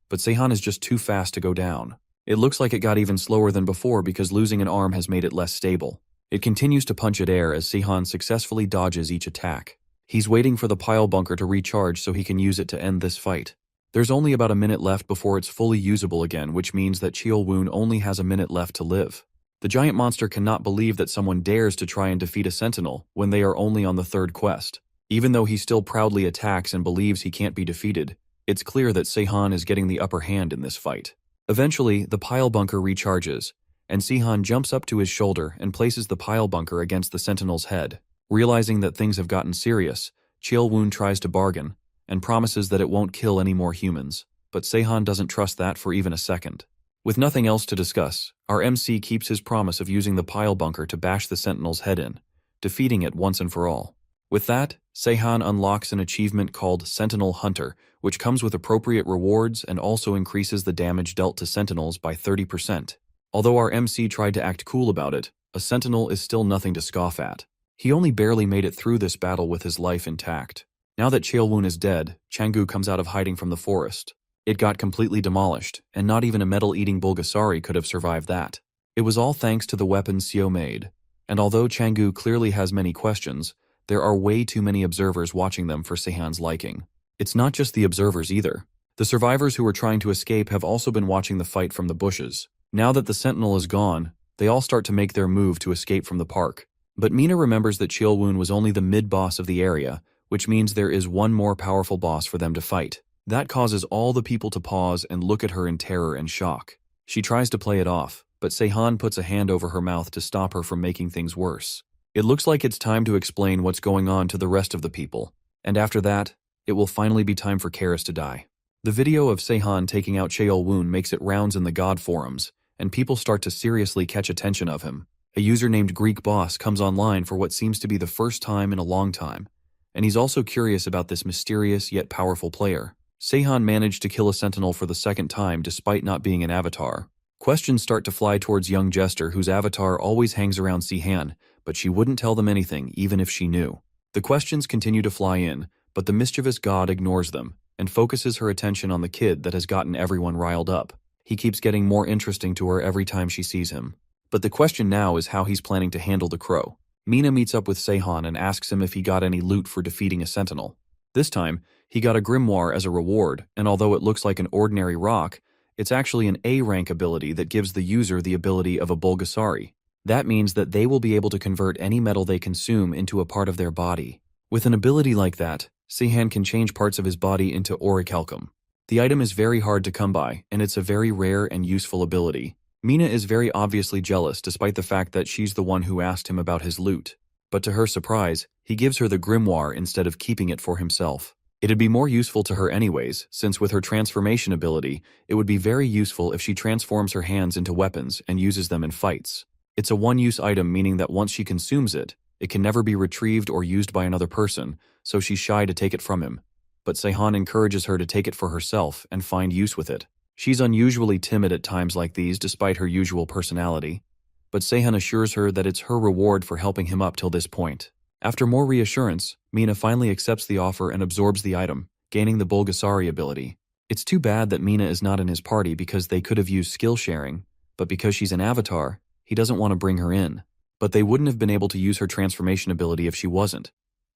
but Seihan is just too fast to go down. It looks like it got even slower than before because losing an arm has made it less stable. It continues to punch at air as Seihan successfully dodges each attack. He's waiting for the pile bunker to recharge so he can use it to end this fight. There's only about a minute left before it's fully usable again, which means that Cheol-Wung only has a minute left to live. The giant monster cannot believe that someone dares to try and defeat a sentinel when they are only on the third quest. Even though he still proudly attacks and believes he can't be defeated, it's clear that Seihan is getting the upper hand in this fight. Eventually, the pile bunker recharges, and Seihan jumps up to his shoulder and places the pile bunker against the sentinel's head. Realizing that things have gotten serious, Cheol-woon tries to bargain and promises that it won't kill any more humans, but Seihan doesn't trust that for even a second. With nothing else to discuss, our MC keeps his promise of using the pile bunker to bash the sentinel's head in, defeating it once and for all. With that, Seihan unlocks an achievement called Sentinel Hunter, which comes with appropriate rewards and also increases the damage dealt to sentinels by 30%. Although our MC tried to act cool about it, a sentinel is still nothing to scoff at. He only barely made it through this battle with his life intact. Now that Cheol-woon is dead, Changgu comes out of hiding from the forest. It got completely demolished, and not even a metal-eating Bulgasari could have survived that. It was all thanks to the weapons Seo made, and although Changgu clearly has many questions, there are way too many observers watching them for Seihan's liking. It's not just the observers either. The survivors who were trying to escape have also been watching the fight from the bushes. Now that the sentinel is gone, they all start to make their move to escape from the park. But Mina remembers that Cheol-woon was only the mid-boss of the area, which means there is one more powerful boss for them to fight. That causes all the people to pause and look at her in terror and shock. She tries to play it off, but Seihan puts a hand over her mouth to stop her from making things worse. It looks like it's time to explain what's going on to the rest of the people, and after that, it will finally be time for Karis to die. The video of Seihan taking out Cheol-woon makes it rounds in the god forums, and people start to seriously catch attention of him. A user named Greek Boss comes online for what seems to be the first time in a long time, and he's also curious about this mysterious yet powerful player. Seihan managed to kill a sentinel for the second time despite not being an avatar. Questions start to fly towards young Jester, whose avatar always hangs around Seihan, but she wouldn't tell them anything even if she knew. The questions continue to fly in, but the mischievous god ignores them and focuses her attention on the kid that has gotten everyone riled up. He keeps getting more interesting to her every time she sees him. But the question now is how he's planning to handle the crow. Mina meets up with Seihan and asks him if he got any loot for defeating a sentinel. This time, he got a grimoire as a reward, and although it looks like an ordinary rock, it's actually an A-rank ability that gives the user the ability of a Bulgasari. That means that they will be able to convert any metal they consume into a part of their body. With an ability like that, Seihan can change parts of his body into orichalcum. The item is very hard to come by, and it's a very rare and useful ability. Mina is very obviously jealous despite the fact that she's the one who asked him about his loot. But to her surprise, he gives her the grimoire instead of keeping it for himself. It'd be more useful to her anyways, since with her transformation ability, it would be very useful if she transforms her hands into weapons and uses them in fights. It's a one-use item, meaning that once she consumes it, it can never be retrieved or used by another person, so she's shy to take it from him. But Seihan encourages her to take it for herself and find use with it. She's unusually timid at times like these despite her usual personality, but Seihan assures her that it's her reward for helping him up till this point. After more reassurance, Mina finally accepts the offer and absorbs the item, gaining the Bulgasari ability. It's too bad that Mina is not in his party because they could have used skill sharing, but because she's an avatar, he doesn't want to bring her in. But they wouldn't have been able to use her transformation ability if she wasn't,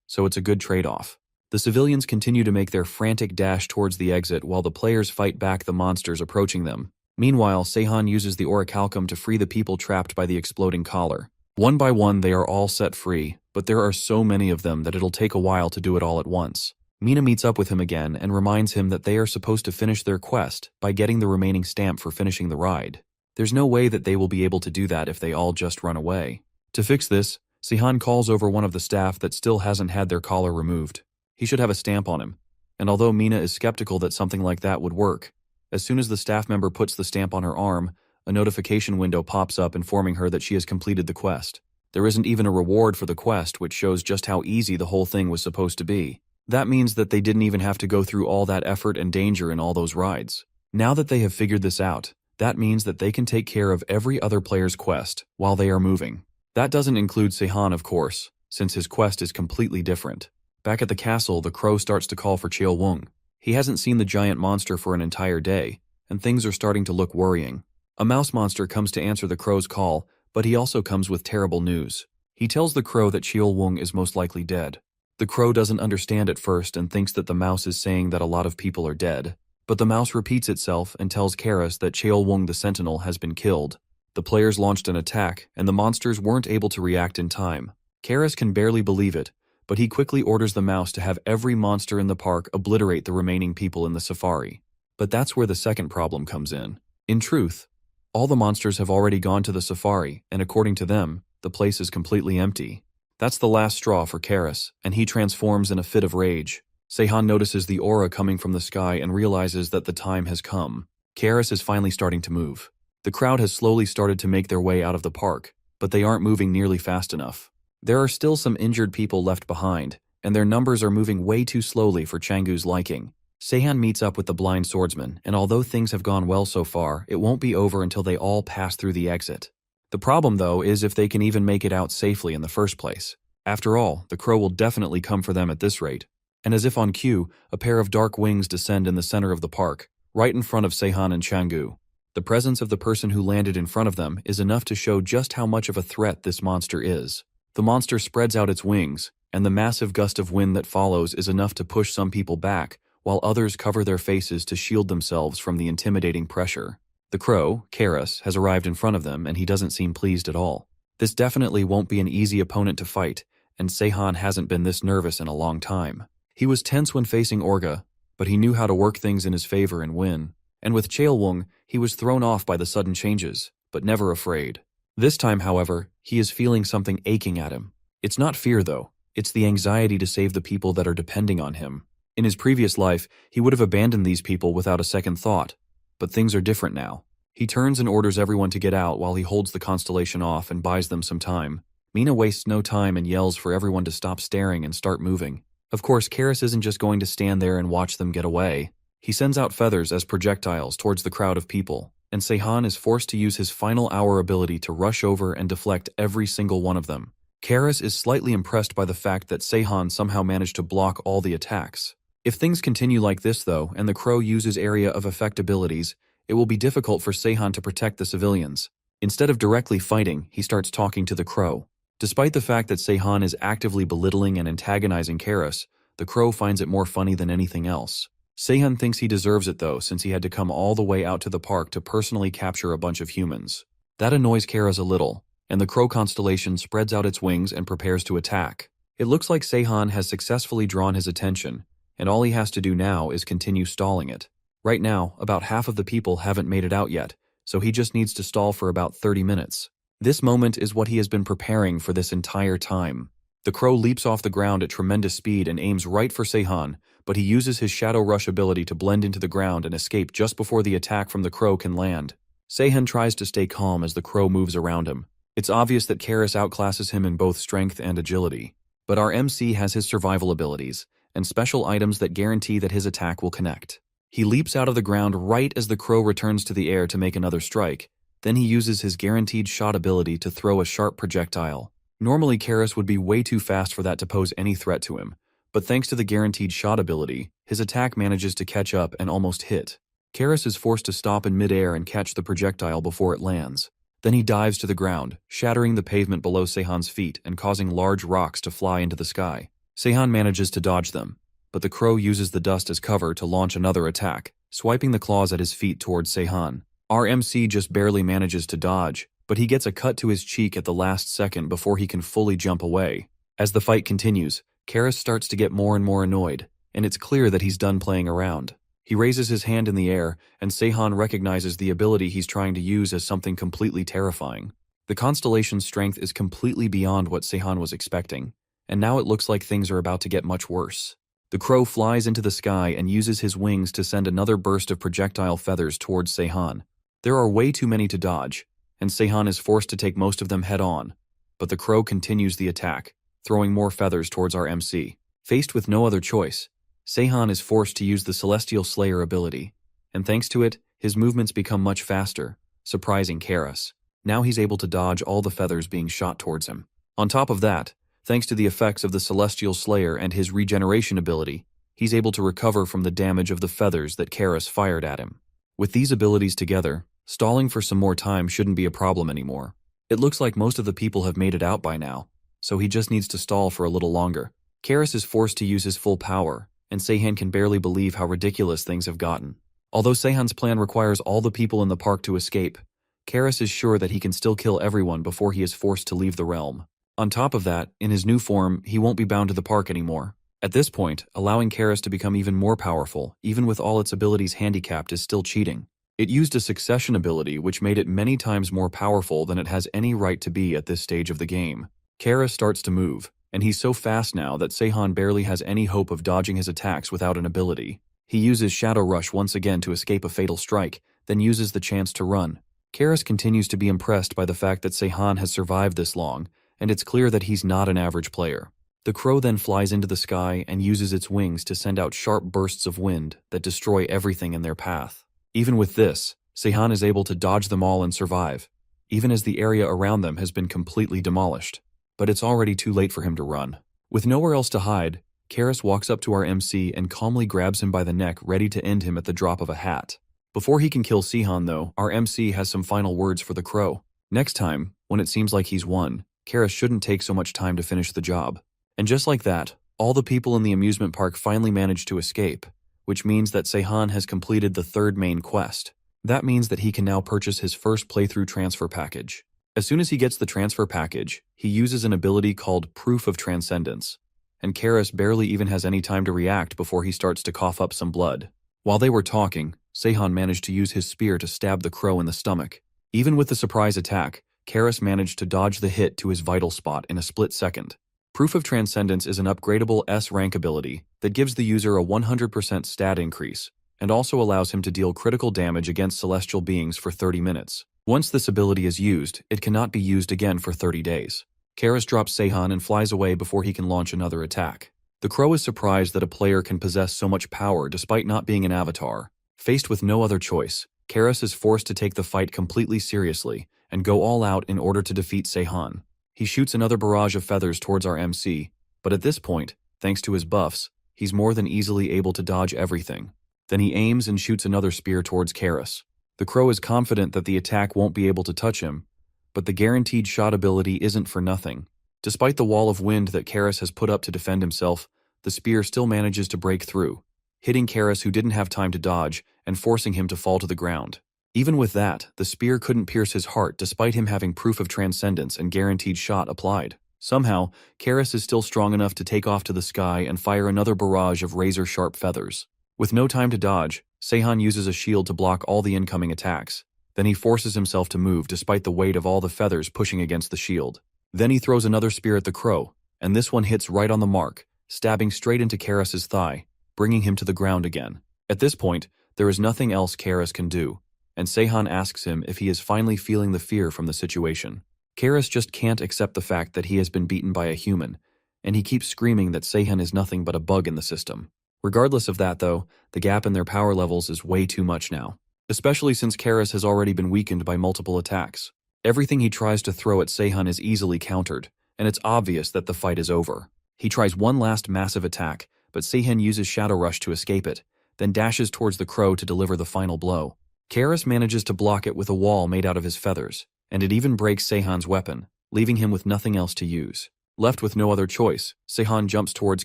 so it's a good trade-off. The civilians continue to make their frantic dash towards the exit while the players fight back the monsters approaching them. Meanwhile, Seihan uses the orichalcum to free the people trapped by the exploding collar. One by one, they are all set free, but there are so many of them that it'll take a while to do it all at once. Mina meets up with him again and reminds him that they are supposed to finish their quest by getting the remaining stamp for finishing the ride. There's no way that they will be able to do that if they all just run away. To fix this, Seihan calls over one of the staff that still hasn't had their collar removed. He should have a stamp on him, and although Mina is skeptical that something like that would work, as soon as the staff member puts the stamp on her arm, a notification window pops up informing her that she has completed the quest. There isn't even a reward for the quest, which shows just how easy the whole thing was supposed to be. That means that they didn't even have to go through all that effort and danger in all those rides. Now that they have figured this out, that means that they can take care of every other player's quest while they are moving. That doesn't include Seihan, of course, since his quest is completely different. Back at the castle, the crow starts to call for Cheol-woon. He hasn't seen the giant monster for an entire day, and things are starting to look worrying. A mouse monster comes to answer the crow's call, but he also comes with terrible news. He tells the crow that Cheol-woon is most likely dead. The crow doesn't understand at first and thinks that the mouse is saying that a lot of people are dead. But the mouse repeats itself and tells Karis that Cheol-woon the sentinel has been killed. The players launched an attack, and the monsters weren't able to react in time. Karis can barely believe it, but he quickly orders the mouse to have every monster in the park obliterate the remaining people in the safari. But that's where the second problem comes in. In truth, all the monsters have already gone to the safari, and according to them, the place is completely empty. That's the last straw for Karis, and he transforms in a fit of rage. Seihan notices the aura coming from the sky and realizes that the time has come. Karis is finally starting to move. The crowd has slowly started to make their way out of the park, but they aren't moving nearly fast enough. There are still some injured people left behind, and their numbers are moving way too slowly for Changu's liking. Seihan meets up with the blind swordsman, and although things have gone well so far, it won't be over until they all pass through the exit. The problem, though, is if they can even make it out safely in the first place. After all, the crow will definitely come for them at this rate. And as if on cue, a pair of dark wings descend in the center of the park, right in front of Seihan and Changu. The presence of the person who landed in front of them is enough to show just how much of a threat this monster is. The monster spreads out its wings, and the massive gust of wind that follows is enough to push some people back, while others cover their faces to shield themselves from the intimidating pressure. The crow, Karis, has arrived in front of them, and he doesn't seem pleased at all. This definitely won't be an easy opponent to fight, and Seihan hasn't been this nervous in a long time. He was tense when facing Orga, but he knew how to work things in his favor and win. And with Chaelwung, he was thrown off by the sudden changes, but never afraid. This time, however, he is feeling something aching at him. It's not fear, though. It's the anxiety to save the people that are depending on him. In his previous life, he would have abandoned these people without a second thought. But things are different now. He turns and orders everyone to get out while he holds the constellation off and buys them some time. Mina wastes no time and yells for everyone to stop staring and start moving. Of course, Karis isn't just going to stand there and watch them get away. He sends out feathers as projectiles towards the crowd of people, and Seihan is forced to use his final hour ability to rush over and deflect every single one of them. Karis is slightly impressed by the fact that Seihan somehow managed to block all the attacks. If things continue like this, though, and the crow uses area of effect abilities, it will be difficult for Seihan to protect the civilians. Instead of directly fighting, he starts talking to the crow. Despite the fact that Seihan is actively belittling and antagonizing Karis, the crow finds it more funny than anything else. Seihan thinks he deserves it, though, since he had to come all the way out to the park to personally capture a bunch of humans. That annoys Karis a little, and the crow constellation spreads out its wings and prepares to attack. It looks like Seihan has successfully drawn his attention, and all he has to do now is continue stalling it. Right now, about half of the people haven't made it out yet, so he just needs to stall for about 30 minutes. This moment is what he has been preparing for this entire time. The crow leaps off the ground at tremendous speed and aims right for Seihan, but he uses his Shadow Rush ability to blend into the ground and escape just before the attack from the crow can land. Seihan tries to stay calm as the crow moves around him. It's obvious that Karis outclasses him in both strength and agility, but our MC has his survival abilities and special items that guarantee that his attack will connect. He leaps out of the ground right as the crow returns to the air to make another strike. Then he uses his guaranteed shot ability to throw a sharp projectile. Normally, Karis would be way too fast for that to pose any threat to him, but thanks to the guaranteed shot ability, his attack manages to catch up and almost hit. Karis is forced to stop in midair and catch the projectile before it lands. Then he dives to the ground, shattering the pavement below Seihan's feet and causing large rocks to fly into the sky. Seihan manages to dodge them, but the crow uses the dust as cover to launch another attack, swiping the claws at his feet towards Seihan. Our MC just barely manages to dodge, but he gets a cut to his cheek at the last second before he can fully jump away. As the fight continues, Karis starts to get more and more annoyed, and it's clear that he's done playing around. He raises his hand in the air, and Seihan recognizes the ability he's trying to use as something completely terrifying. The constellation's strength is completely beyond what Seihan was expecting, and now it looks like things are about to get much worse. The crow flies into the sky and uses his wings to send another burst of projectile feathers towards Seihan. There are way too many to dodge, and Seihan is forced to take most of them head-on, but the crow continues the attack, throwing more feathers towards our MC. Faced with no other choice, Seihan is forced to use the Celestial Slayer ability, and thanks to it, his movements become much faster, surprising Karis. Now he's able to dodge all the feathers being shot towards him. On top of that, thanks to the effects of the Celestial Slayer and his regeneration ability, he's able to recover from the damage of the feathers that Karis fired at him. With these abilities together, stalling for some more time shouldn't be a problem anymore. It looks like most of the people have made it out by now, so he just needs to stall for a little longer. Karis is forced to use his full power, and Seihan can barely believe how ridiculous things have gotten. Although Seihan's plan requires all the people in the park to escape, Karis is sure that he can still kill everyone before he is forced to leave the realm. On top of that, in his new form, he won't be bound to the park anymore. At this point, allowing Karis to become even more powerful, even with all its abilities handicapped, is still cheating. It used a succession ability which made it many times more powerful than it has any right to be at this stage of the game. Karis starts to move, and he's so fast now that Seihan barely has any hope of dodging his attacks without an ability. He uses Shadow Rush once again to escape a fatal strike, then uses the chance to run. Karis continues to be impressed by the fact that Seihan has survived this long, and it's clear that he's not an average player. The crow then flies into the sky and uses its wings to send out sharp bursts of wind that destroy everything in their path. Even with this, Seihan is able to dodge them all and survive, even as the area around them has been completely demolished. But it's already too late for him to run. With nowhere else to hide, Karis walks up to our MC and calmly grabs him by the neck, ready to end him at the drop of a hat. Before he can kill Seihan though, our MC has some final words for the crow. Next time, when it seems like he's won, Karis shouldn't take so much time to finish the job. And just like that, all the people in the amusement park finally manage to escape, which means that Seihan has completed the third main quest. That means that he can now purchase his first playthrough transfer package. As soon as he gets the transfer package, he uses an ability called Proof of Transcendence, and Karis barely even has any time to react before he starts to cough up some blood. While they were talking, Seihan managed to use his spear to stab the crow in the stomach. Even with the surprise attack, Karis managed to dodge the hit to his vital spot in a split second. Proof of Transcendence is an upgradable S-rank ability that gives the user a 100% stat increase, and also allows him to deal critical damage against celestial beings for 30 minutes. Once this ability is used, it cannot be used again for 30 days. Karis drops Seihan and flies away before he can launch another attack. The crow is surprised that a player can possess so much power despite not being an avatar. Faced with no other choice, Karis is forced to take the fight completely seriously and go all out in order to defeat Seihan. He shoots another barrage of feathers towards our MC, but at this point, thanks to his buffs, he's more than easily able to dodge everything. Then he aims and shoots another spear towards Karis. The crow is confident that the attack won't be able to touch him, but the guaranteed shot ability isn't for nothing. Despite the wall of wind that Karis has put up to defend himself, the spear still manages to break through, hitting Karis, who didn't have time to dodge, and forcing him to fall to the ground. Even with that, the spear couldn't pierce his heart despite him having Proof of Transcendence and guaranteed shot applied. Somehow, Karis is still strong enough to take off to the sky and fire another barrage of razor-sharp feathers. With no time to dodge, Seihan uses a shield to block all the incoming attacks. Then he forces himself to move despite the weight of all the feathers pushing against the shield. Then he throws another spear at the crow, and this one hits right on the mark, stabbing straight into Karis's thigh, bringing him to the ground again. At this point, there is nothing else Karis can do, and Seihan asks him if he is finally feeling the fear from the situation. Karis just can't accept the fact that he has been beaten by a human, and he keeps screaming that Seihan is nothing but a bug in the system. Regardless of that though, the gap in their power levels is way too much now, especially since Karis has already been weakened by multiple attacks. Everything he tries to throw at Seihan is easily countered, and it's obvious that the fight is over. He tries one last massive attack, but Seihan uses Shadow Rush to escape it, then dashes towards the crow to deliver the final blow. Karis manages to block it with a wall made out of his feathers, and it even breaks Seihan's weapon, leaving him with nothing else to use. Left with no other choice, Seihan jumps towards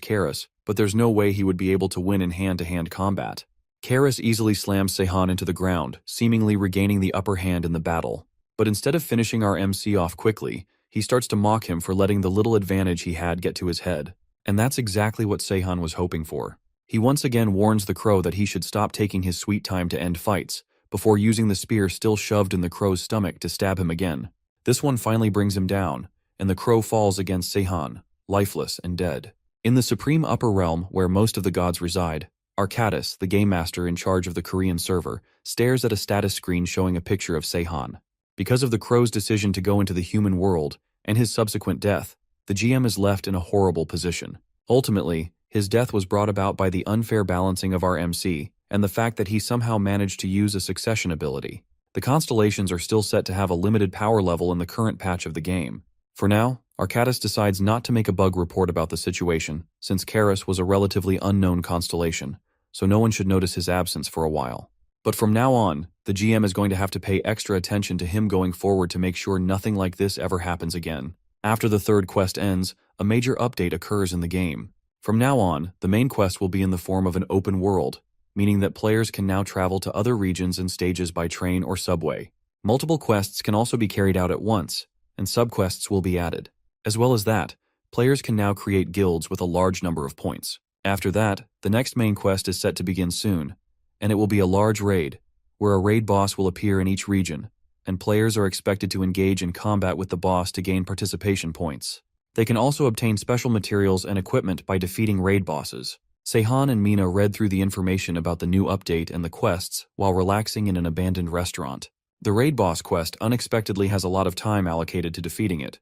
Karis, but there's no way he would be able to win in hand-to-hand combat. Karis easily slams Seihan into the ground, seemingly regaining the upper hand in the battle. But instead of finishing our MC off quickly, he starts to mock him for letting the little advantage he had get to his head. And that's exactly what Seihan was hoping for. He once again warns the crow that he should stop taking his sweet time to end fights, before using the spear still shoved in the crow's stomach to stab him again. This one finally brings him down, and the crow falls against Seihan, lifeless and dead. In the supreme upper realm where most of the gods reside, Arcadis, the game master in charge of the Korean server, stares at a status screen showing a picture of Seihan. Because of the crow's decision to go into the human world, and his subsequent death, the GM is left in a horrible position. Ultimately, his death was brought about by the unfair balancing of our MC, and the fact that he somehow managed to use a succession ability. The constellations are still set to have a limited power level in the current patch of the game. For now, Arcadis decides not to make a bug report about the situation, since Karis was a relatively unknown constellation, so no one should notice his absence for a while. But from now on, the GM is going to have to pay extra attention to him going forward to make sure nothing like this ever happens again. After the third quest ends, a major update occurs in the game. From now on, the main quest will be in the form of an open world, meaning that players can now travel to other regions and stages by train or subway. Multiple quests can also be carried out at once, and subquests will be added. As well as that, players can now create guilds with a large number of points. After that, the next main quest is set to begin soon, and it will be a large raid, where a raid boss will appear in each region, and players are expected to engage in combat with the boss to gain participation points. They can also obtain special materials and equipment by defeating raid bosses. Seihan and Mina read through the information about the new update and the quests while relaxing in an abandoned restaurant. The raid boss quest unexpectedly has a lot of time allocated to defeating it,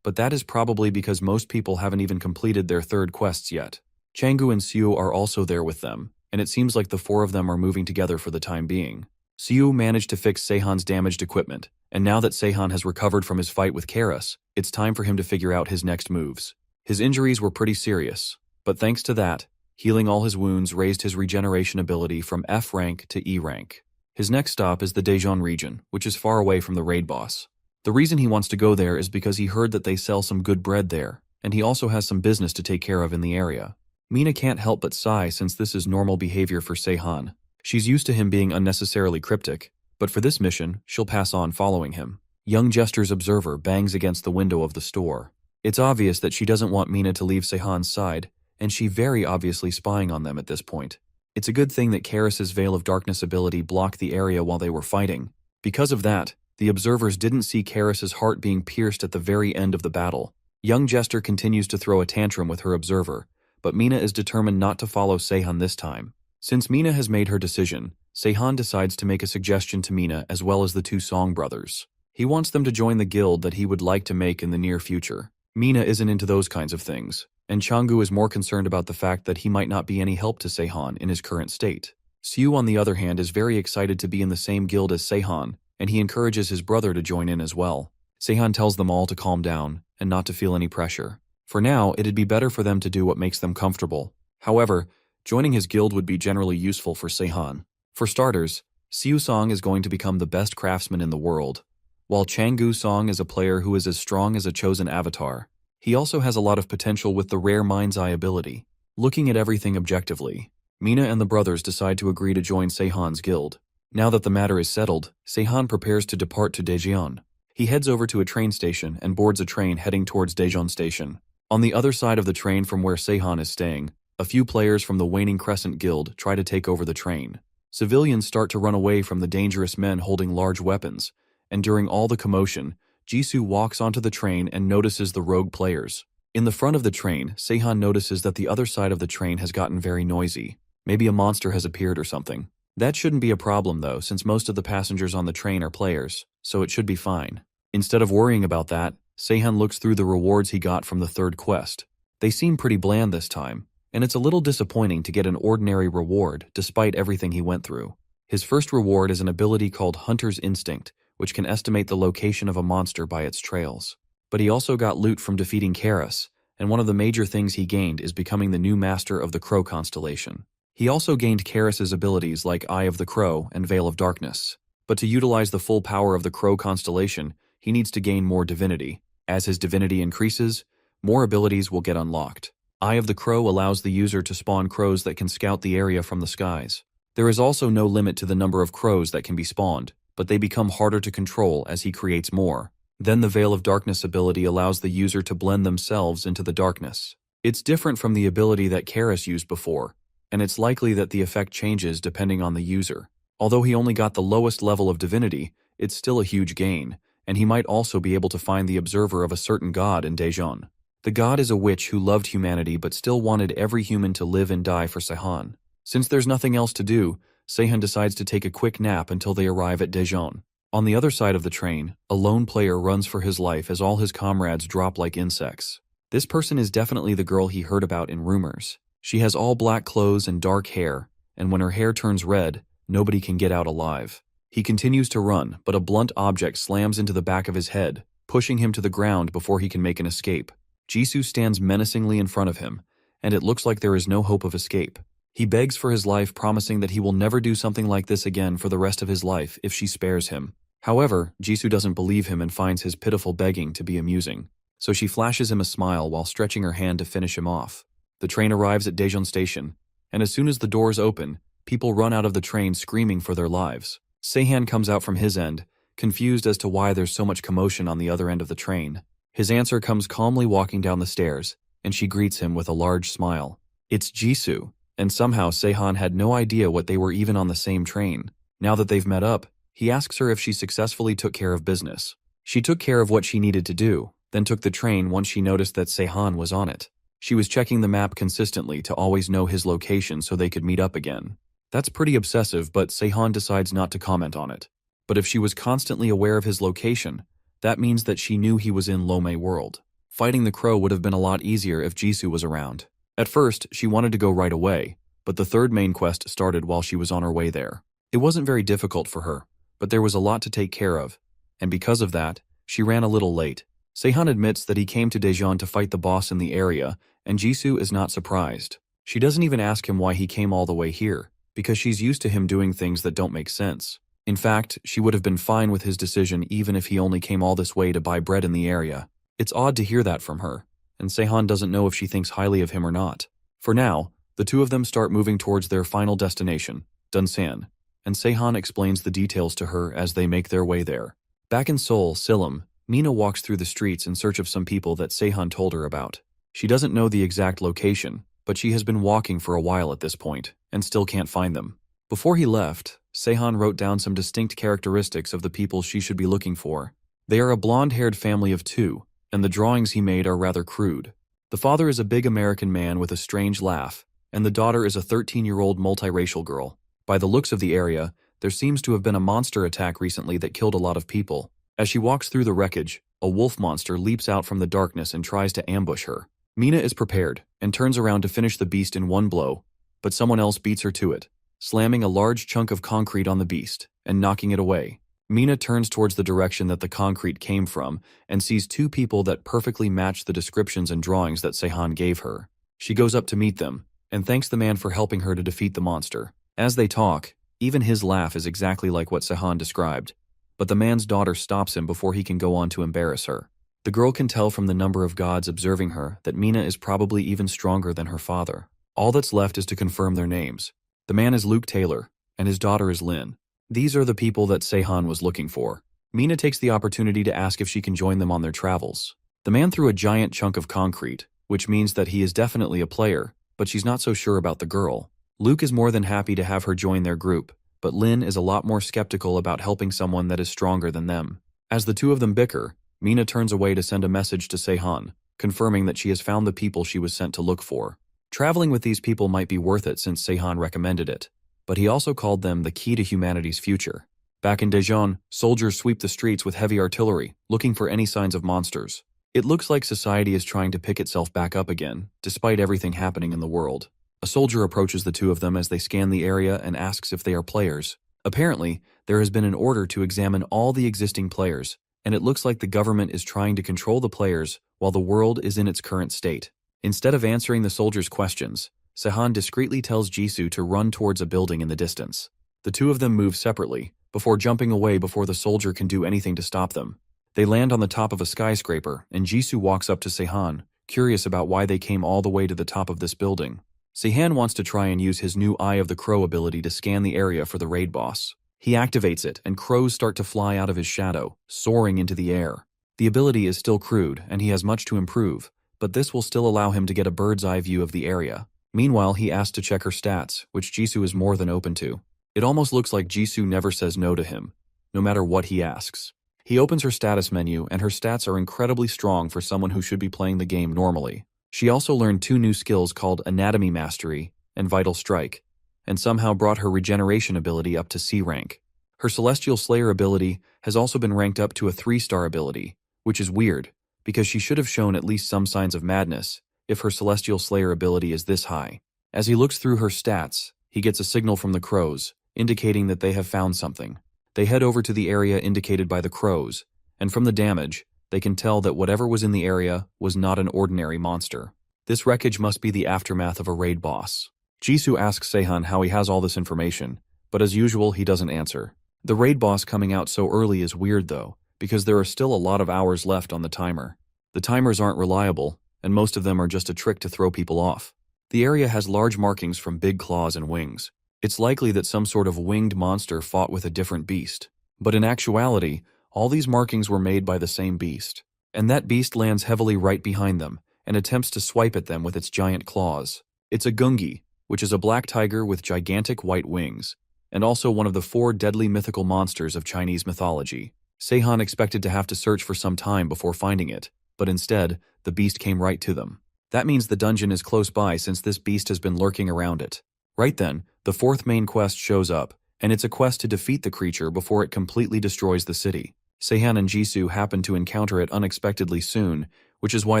but that is probably because most people haven't even completed their third quests yet. Changgu and Siu are also there with them, and it seems like the four of them are moving together for the time being. Siu managed to fix Seihan's damaged equipment, and now that Seihan has recovered from his fight with Karas, it's time for him to figure out his next moves. His injuries were pretty serious, but thanks to that, healing all his wounds raised his regeneration ability from F rank to E rank. His next stop is the Daejeon region, which is far away from the raid boss. The reason he wants to go there is because he heard that they sell some good bread there, and he also has some business to take care of in the area. Mina can't help but sigh since this is normal behavior for Seihan. She's used to him being unnecessarily cryptic, but for this mission, she'll pass on following him. Young Jester's observer bangs against the window of the store. It's obvious that she doesn't want Mina to leave Seihan's side, and she very obviously spying on them at this point. It's a good thing that Karas's Veil of Darkness ability blocked the area while they were fighting. Because of that, the observers didn't see Karas's heart being pierced at the very end of the battle. Young Jester continues to throw a tantrum with her observer, but Mina is determined not to follow Seihan this time. Since Mina has made her decision, Seihan decides to make a suggestion to Mina as well as the two Song brothers. He wants them to join the guild that he would like to make in the near future. Mina isn't into those kinds of things, and Changgu is more concerned about the fact that he might not be any help to Seihan in his current state. Siu, on the other hand, is very excited to be in the same guild as Seihan, and he encourages his brother to join in as well. Seihan tells them all to calm down and not to feel any pressure. For now, it'd be better for them to do what makes them comfortable. However, joining his guild would be generally useful for Seihan. For starters, Siu Song is going to become the best craftsman in the world, while Changgu Song is a player who is as strong as a chosen avatar. He also has a lot of potential with the rare Mind's Eye ability. Looking at everything objectively, Mina and the brothers decide to agree to join Seihan's guild. Now that the matter is settled, Seihan prepares to depart to Daejeon. He heads over to a train station and boards a train heading towards Daejeon Station. On the other side of the train from where Seihan is staying, a few players from the Waning Crescent Guild try to take over the train. Civilians start to run away from the dangerous men holding large weapons, and during all the commotion, Jisoo walks onto the train and notices the rogue players. In the front of the train, Seihan notices that the other side of the train has gotten very noisy. Maybe a monster has appeared or something. That shouldn't be a problem though, since most of the passengers on the train are players, so it should be fine. Instead of worrying about that, Seihan looks through the rewards he got from the third quest. They seem pretty bland this time, and it's a little disappointing to get an ordinary reward despite everything he went through. His first reward is an ability called Hunter's Instinct, which can estimate the location of a monster by its trails. But he also got loot from defeating Karas, and one of the major things he gained is becoming the new master of the Crow constellation. He also gained Karas's abilities like Eye of the Crow and Veil of Darkness. But to utilize the full power of the Crow constellation, he needs to gain more divinity. As his divinity increases, more abilities will get unlocked. Eye of the Crow allows the user to spawn crows that can scout the area from the skies. There is also no limit to the number of crows that can be spawned, but they become harder to control as he creates more. Then the Veil of Darkness ability allows the user to blend themselves into the darkness. It's different from the ability that Karas used before, and it's likely that the effect changes depending on the user. Although he only got the lowest level of divinity, it's still a huge gain, and he might also be able to find the observer of a certain god in Daejeon. The god is a witch who loved humanity but still wanted every human to live and die for Seihan. Since there's nothing else to do, Seihan decides to take a quick nap until they arrive at Daejeon. On the other side of the train, a lone player runs for his life as all his comrades drop like insects. This person is definitely the girl he heard about in rumors. She has all black clothes and dark hair, and when her hair turns red, nobody can get out alive. He continues to run, but a blunt object slams into the back of his head, pushing him to the ground before he can make an escape. Jisoo stands menacingly in front of him, and it looks like there is no hope of escape. He begs for his life, promising that he will never do something like this again for the rest of his life if she spares him. However, Jisoo doesn't believe him and finds his pitiful begging to be amusing, so she flashes him a smile while stretching her hand to finish him off. The train arrives at Daejeon Station, and as soon as the doors open, people run out of the train screaming for their lives. Seihan comes out from his end, confused as to why there's so much commotion on the other end of the train. His answer comes calmly walking down the stairs, and she greets him with a large smile. It's Jisoo, and somehow Sehun had no idea what they were even on the same train. Now that they've met up, he asks her if she successfully took care of business. She took care of what she needed to do, then took the train once she noticed that Sehun was on it. She was checking the map consistently to always know his location so they could meet up again. That's pretty obsessive, but Sehun decides not to comment on it. But if she was constantly aware of his location, that means that she knew he was in Lome World. Fighting the crow would have been a lot easier if Jisoo was around. At first, she wanted to go right away, but the third main quest started while she was on her way there. It wasn't very difficult for her, but there was a lot to take care of, and because of that, she ran a little late. Sehun admits that he came to Daejeon to fight the boss in the area, and Jisoo is not surprised. She doesn't even ask him why he came all the way here, because she's used to him doing things that don't make sense. In fact, she would have been fine with his decision even if he only came all this way to buy bread in the area. It's odd to hear that from her, and Sehun doesn't know if she thinks highly of him or not. For now, the two of them start moving towards their final destination, Dunsan, and Sehun explains the details to her as they make their way there. Back in Seoul, Silum, Mina walks through the streets in search of some people that Sehun told her about. She doesn't know the exact location, but she has been walking for a while at this point, and still can't find them. Before he left, Sehun wrote down some distinct characteristics of the people she should be looking for. They are a blonde-haired family of 2, and the drawings he made are rather crude. The father is a big American man with a strange laugh, and the daughter is a 13-year-old multiracial girl. By the looks of the area, there seems to have been a monster attack recently that killed a lot of people. As she walks through the wreckage, a wolf monster leaps out from the darkness and tries to ambush her. Mina is prepared, and turns around to finish the beast in one blow, but someone else beats her to it, slamming a large chunk of concrete on the beast, and knocking it away. Mina turns towards the direction that the concrete came from and sees 2 people that perfectly match the descriptions and drawings that Sehun gave her. She goes up to meet them, and thanks the man for helping her to defeat the monster. As they talk, even his laugh is exactly like what Sehun described, but the man's daughter stops him before he can go on to embarrass her. The girl can tell from the number of gods observing her that Mina is probably even stronger than her father. All that's left is to confirm their names. The man is Luke Taylor, and his daughter is Lynn. These are the people that Sehun was looking for. Mina takes the opportunity to ask if she can join them on their travels. The man threw a giant chunk of concrete, which means that he is definitely a player, but she's not so sure about the girl. Luke is more than happy to have her join their group, but Lynn is a lot more skeptical about helping someone that is stronger than them. As the two of them bicker, Mina turns away to send a message to Sehun, confirming that she has found the people she was sent to look for. Traveling with these people might be worth it since Sehun recommended it, but he also called them the key to humanity's future. Back in Daejeon, soldiers sweep the streets with heavy artillery, looking for any signs of monsters. It looks like society is trying to pick itself back up again, despite everything happening in the world. A soldier approaches the two of them as they scan the area and asks if they are players. Apparently, there has been an order to examine all the existing players, and it looks like the government is trying to control the players while the world is in its current state. Instead of answering the soldiers' questions, Sehun discreetly tells Jisoo to run towards a building in the distance. The two of them move separately, before jumping away before the soldier can do anything to stop them. They land on the top of a skyscraper, and Jisoo walks up to Sehun, curious about why they came all the way to the top of this building. Sehun wants to try and use his new Eye of the Crow ability to scan the area for the raid boss. He activates it, and crows start to fly out of his shadow, soaring into the air. The ability is still crude, and he has much to improve, but this will still allow him to get a bird's-eye view of the area. Meanwhile, he asks to check her stats, which Jisoo is more than open to. It almost looks like Jisoo never says no to him, no matter what he asks. He opens her status menu, and her stats are incredibly strong for someone who should be playing the game normally. She also learned 2 new skills called Anatomy Mastery and Vital Strike, and somehow brought her regeneration ability up to C rank. Her Celestial Slayer ability has also been ranked up to a 3-star ability, which is weird, because she should have shown at least some signs of madness if her Celestial Slayer ability is this high. As he looks through her stats, he gets a signal from the crows, indicating that they have found something. They head over to the area indicated by the crows, and from the damage, they can tell that whatever was in the area was not an ordinary monster. This wreckage must be the aftermath of a raid boss. Jisoo asks Sehun how he has all this information, but as usual, he doesn't answer. The raid boss coming out so early is weird though, because there are still a lot of hours left on the timer. The timers aren't reliable, and most of them are just a trick to throw people off. The area has large markings from big claws and wings. It's likely that some sort of winged monster fought with a different beast. But in actuality, all these markings were made by the same beast. and that beast lands heavily right behind them and attempts to swipe at them with its giant claws. It's a gungi, which is a black tiger with gigantic white wings, and also one of the 4 deadly mythical monsters of Chinese mythology. Seihan expected to have to search for some time before finding it, but instead, the beast came right to them. That means the dungeon is close by since this beast has been lurking around it. Right then, the 4th main quest shows up, and it's a quest to defeat the creature before it completely destroys the city. Seihan and Jisoo happen to encounter it unexpectedly soon, which is why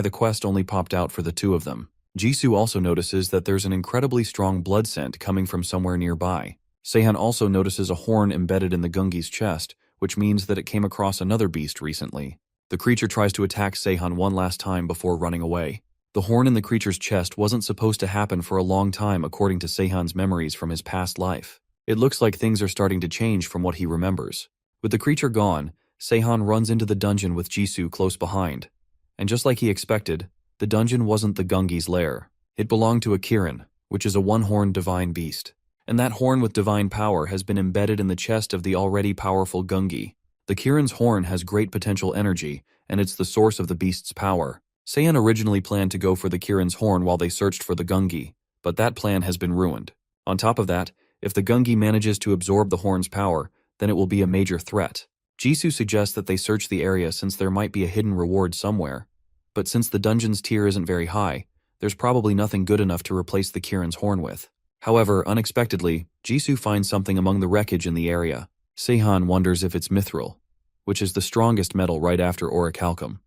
the quest only popped out for the 2 of them. Jisoo also notices that there's an incredibly strong blood scent coming from somewhere nearby. Seihan also notices a horn embedded in the gungi's chest, which means that it came across another beast recently. The creature tries to attack Seihan one last time before running away. The horn in the creature's chest wasn't supposed to happen for a long time according to Seihan's memories from his past life. It looks like things are starting to change from what he remembers. With the creature gone, Seihan runs into the dungeon with Jisoo close behind. And just like he expected, the dungeon wasn't the gungi's lair. It belonged to a Kirin, which is a one-horned divine beast. And that horn with divine power has been embedded in the chest of the already powerful gungi. The Kirin's horn has great potential energy, and it's the source of the beast's power. Seihan originally planned to go for the Kirin's horn while they searched for the gungi, but that plan has been ruined. On top of that, if the gungi manages to absorb the horn's power, then it will be a major threat. Jisoo suggests that they search the area since there might be a hidden reward somewhere, but since the dungeon's tier isn't very high, there's probably nothing good enough to replace the Kirin's horn with. However, unexpectedly, Jisoo finds something among the wreckage in the area. Seihan wonders if it's mithril, which is the strongest metal right after orichalcum.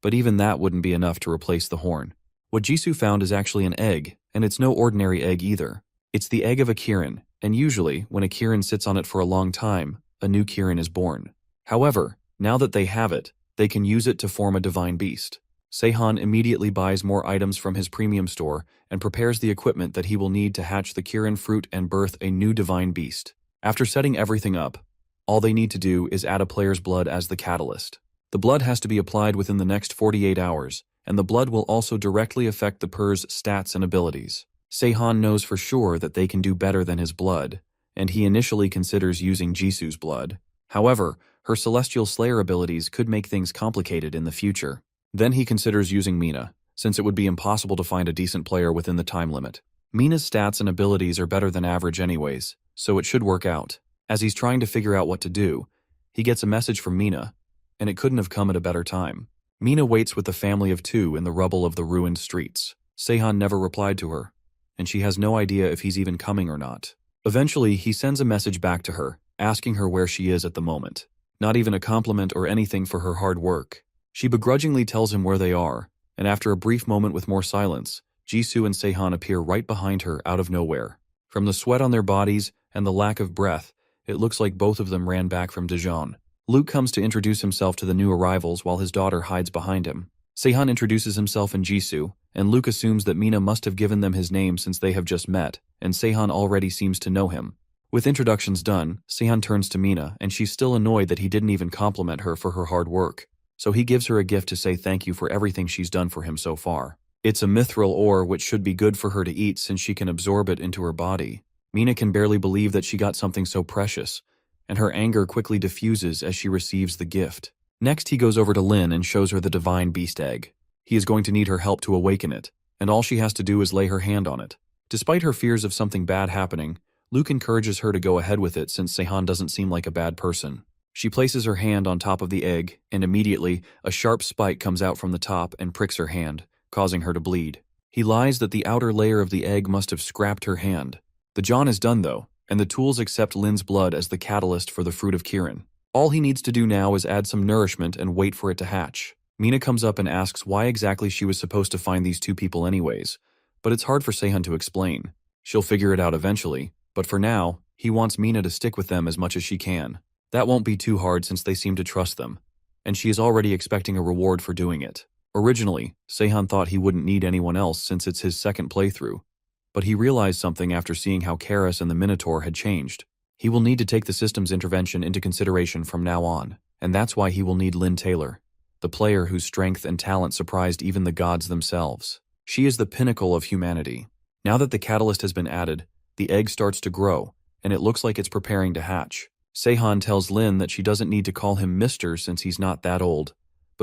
But even that wouldn't be enough to replace the horn. What Jisoo found is actually an egg, and it's no ordinary egg either. It's the egg of a Kirin, and usually, when a Kirin sits on it for a long time, a new Kirin is born. However, now that they have it, they can use it to form a divine beast. Seihan immediately buys more items from his premium store and prepares the equipment that he will need to hatch the Kirin fruit and birth a new divine beast. After setting everything up, all they need to do is add a player's blood as the catalyst. The blood has to be applied within the next 48 hours, and the blood will also directly affect the Pur's stats and abilities. Seihan knows for sure that they can do better than his blood, and he initially considers using Jisoo's blood. However, her Celestial Slayer abilities could make things complicated in the future. Then he considers using Mina, since it would be impossible to find a decent player within the time limit. Mina's stats and abilities are better than average anyways, so it should work out. As he's trying to figure out what to do, he gets a message from Mina, and it couldn't have come at a better time. Mina waits with the family of 2 in the rubble of the ruined streets. Seihan never replied to her, and she has no idea if he's even coming or not. Eventually, he sends a message back to her, asking her where she is at the moment. Not even a compliment or anything for her hard work. She begrudgingly tells him where they are, and after a brief moment with more silence, Jisoo and Seihan appear right behind her out of nowhere. From the sweat on their bodies and the lack of breath, it looks like both of them ran back from Dijon. Luke comes to introduce himself to the new arrivals while his daughter hides behind him. Seihan introduces himself and Jisoo, and Luke assumes that Mina must have given them his name since they have just met, and Seihan already seems to know him. With introductions done, Seihan turns to Mina, and she's still annoyed that he didn't even compliment her for her hard work. So he gives her a gift to say thank you for everything she's done for him so far. It's a mithril ore which should be good for her to eat since she can absorb it into her body. Mina can barely believe that she got something so precious, and her anger quickly diffuses as she receives the gift. Next he goes over to Lin and shows her the divine beast egg. He is going to need her help to awaken it, and all she has to do is lay her hand on it. Despite her fears of something bad happening, Luke encourages her to go ahead with it since Seihan doesn't seem like a bad person. She places her hand on top of the egg, and immediately, a sharp spike comes out from the top and pricks her hand, causing her to bleed. He lies that the outer layer of the egg must have scrapped her hand. The John is done though, and the tools accept Lin's blood as the catalyst for the fruit of Kirin. All he needs to do now is add some nourishment and wait for it to hatch. Mina comes up and asks why exactly she was supposed to find these 2 people anyways, but it's hard for Seihan to explain. She'll figure it out eventually, but for now, he wants Mina to stick with them as much as she can. That won't be too hard since they seem to trust them, and she is already expecting a reward for doing it. Originally, Seihan thought he wouldn't need anyone else since it's his second playthrough, but he realized something after seeing how Karis and the Minotaur had changed. He will need to take the system's intervention into consideration from now on, and that's why he will need Lynn Taylor, the player whose strength and talent surprised even the gods themselves. She is the pinnacle of humanity. Now that the catalyst has been added, the egg starts to grow, and it looks like it's preparing to hatch. Seihan tells Lin that she doesn't need to call him Mr. since he's not that old,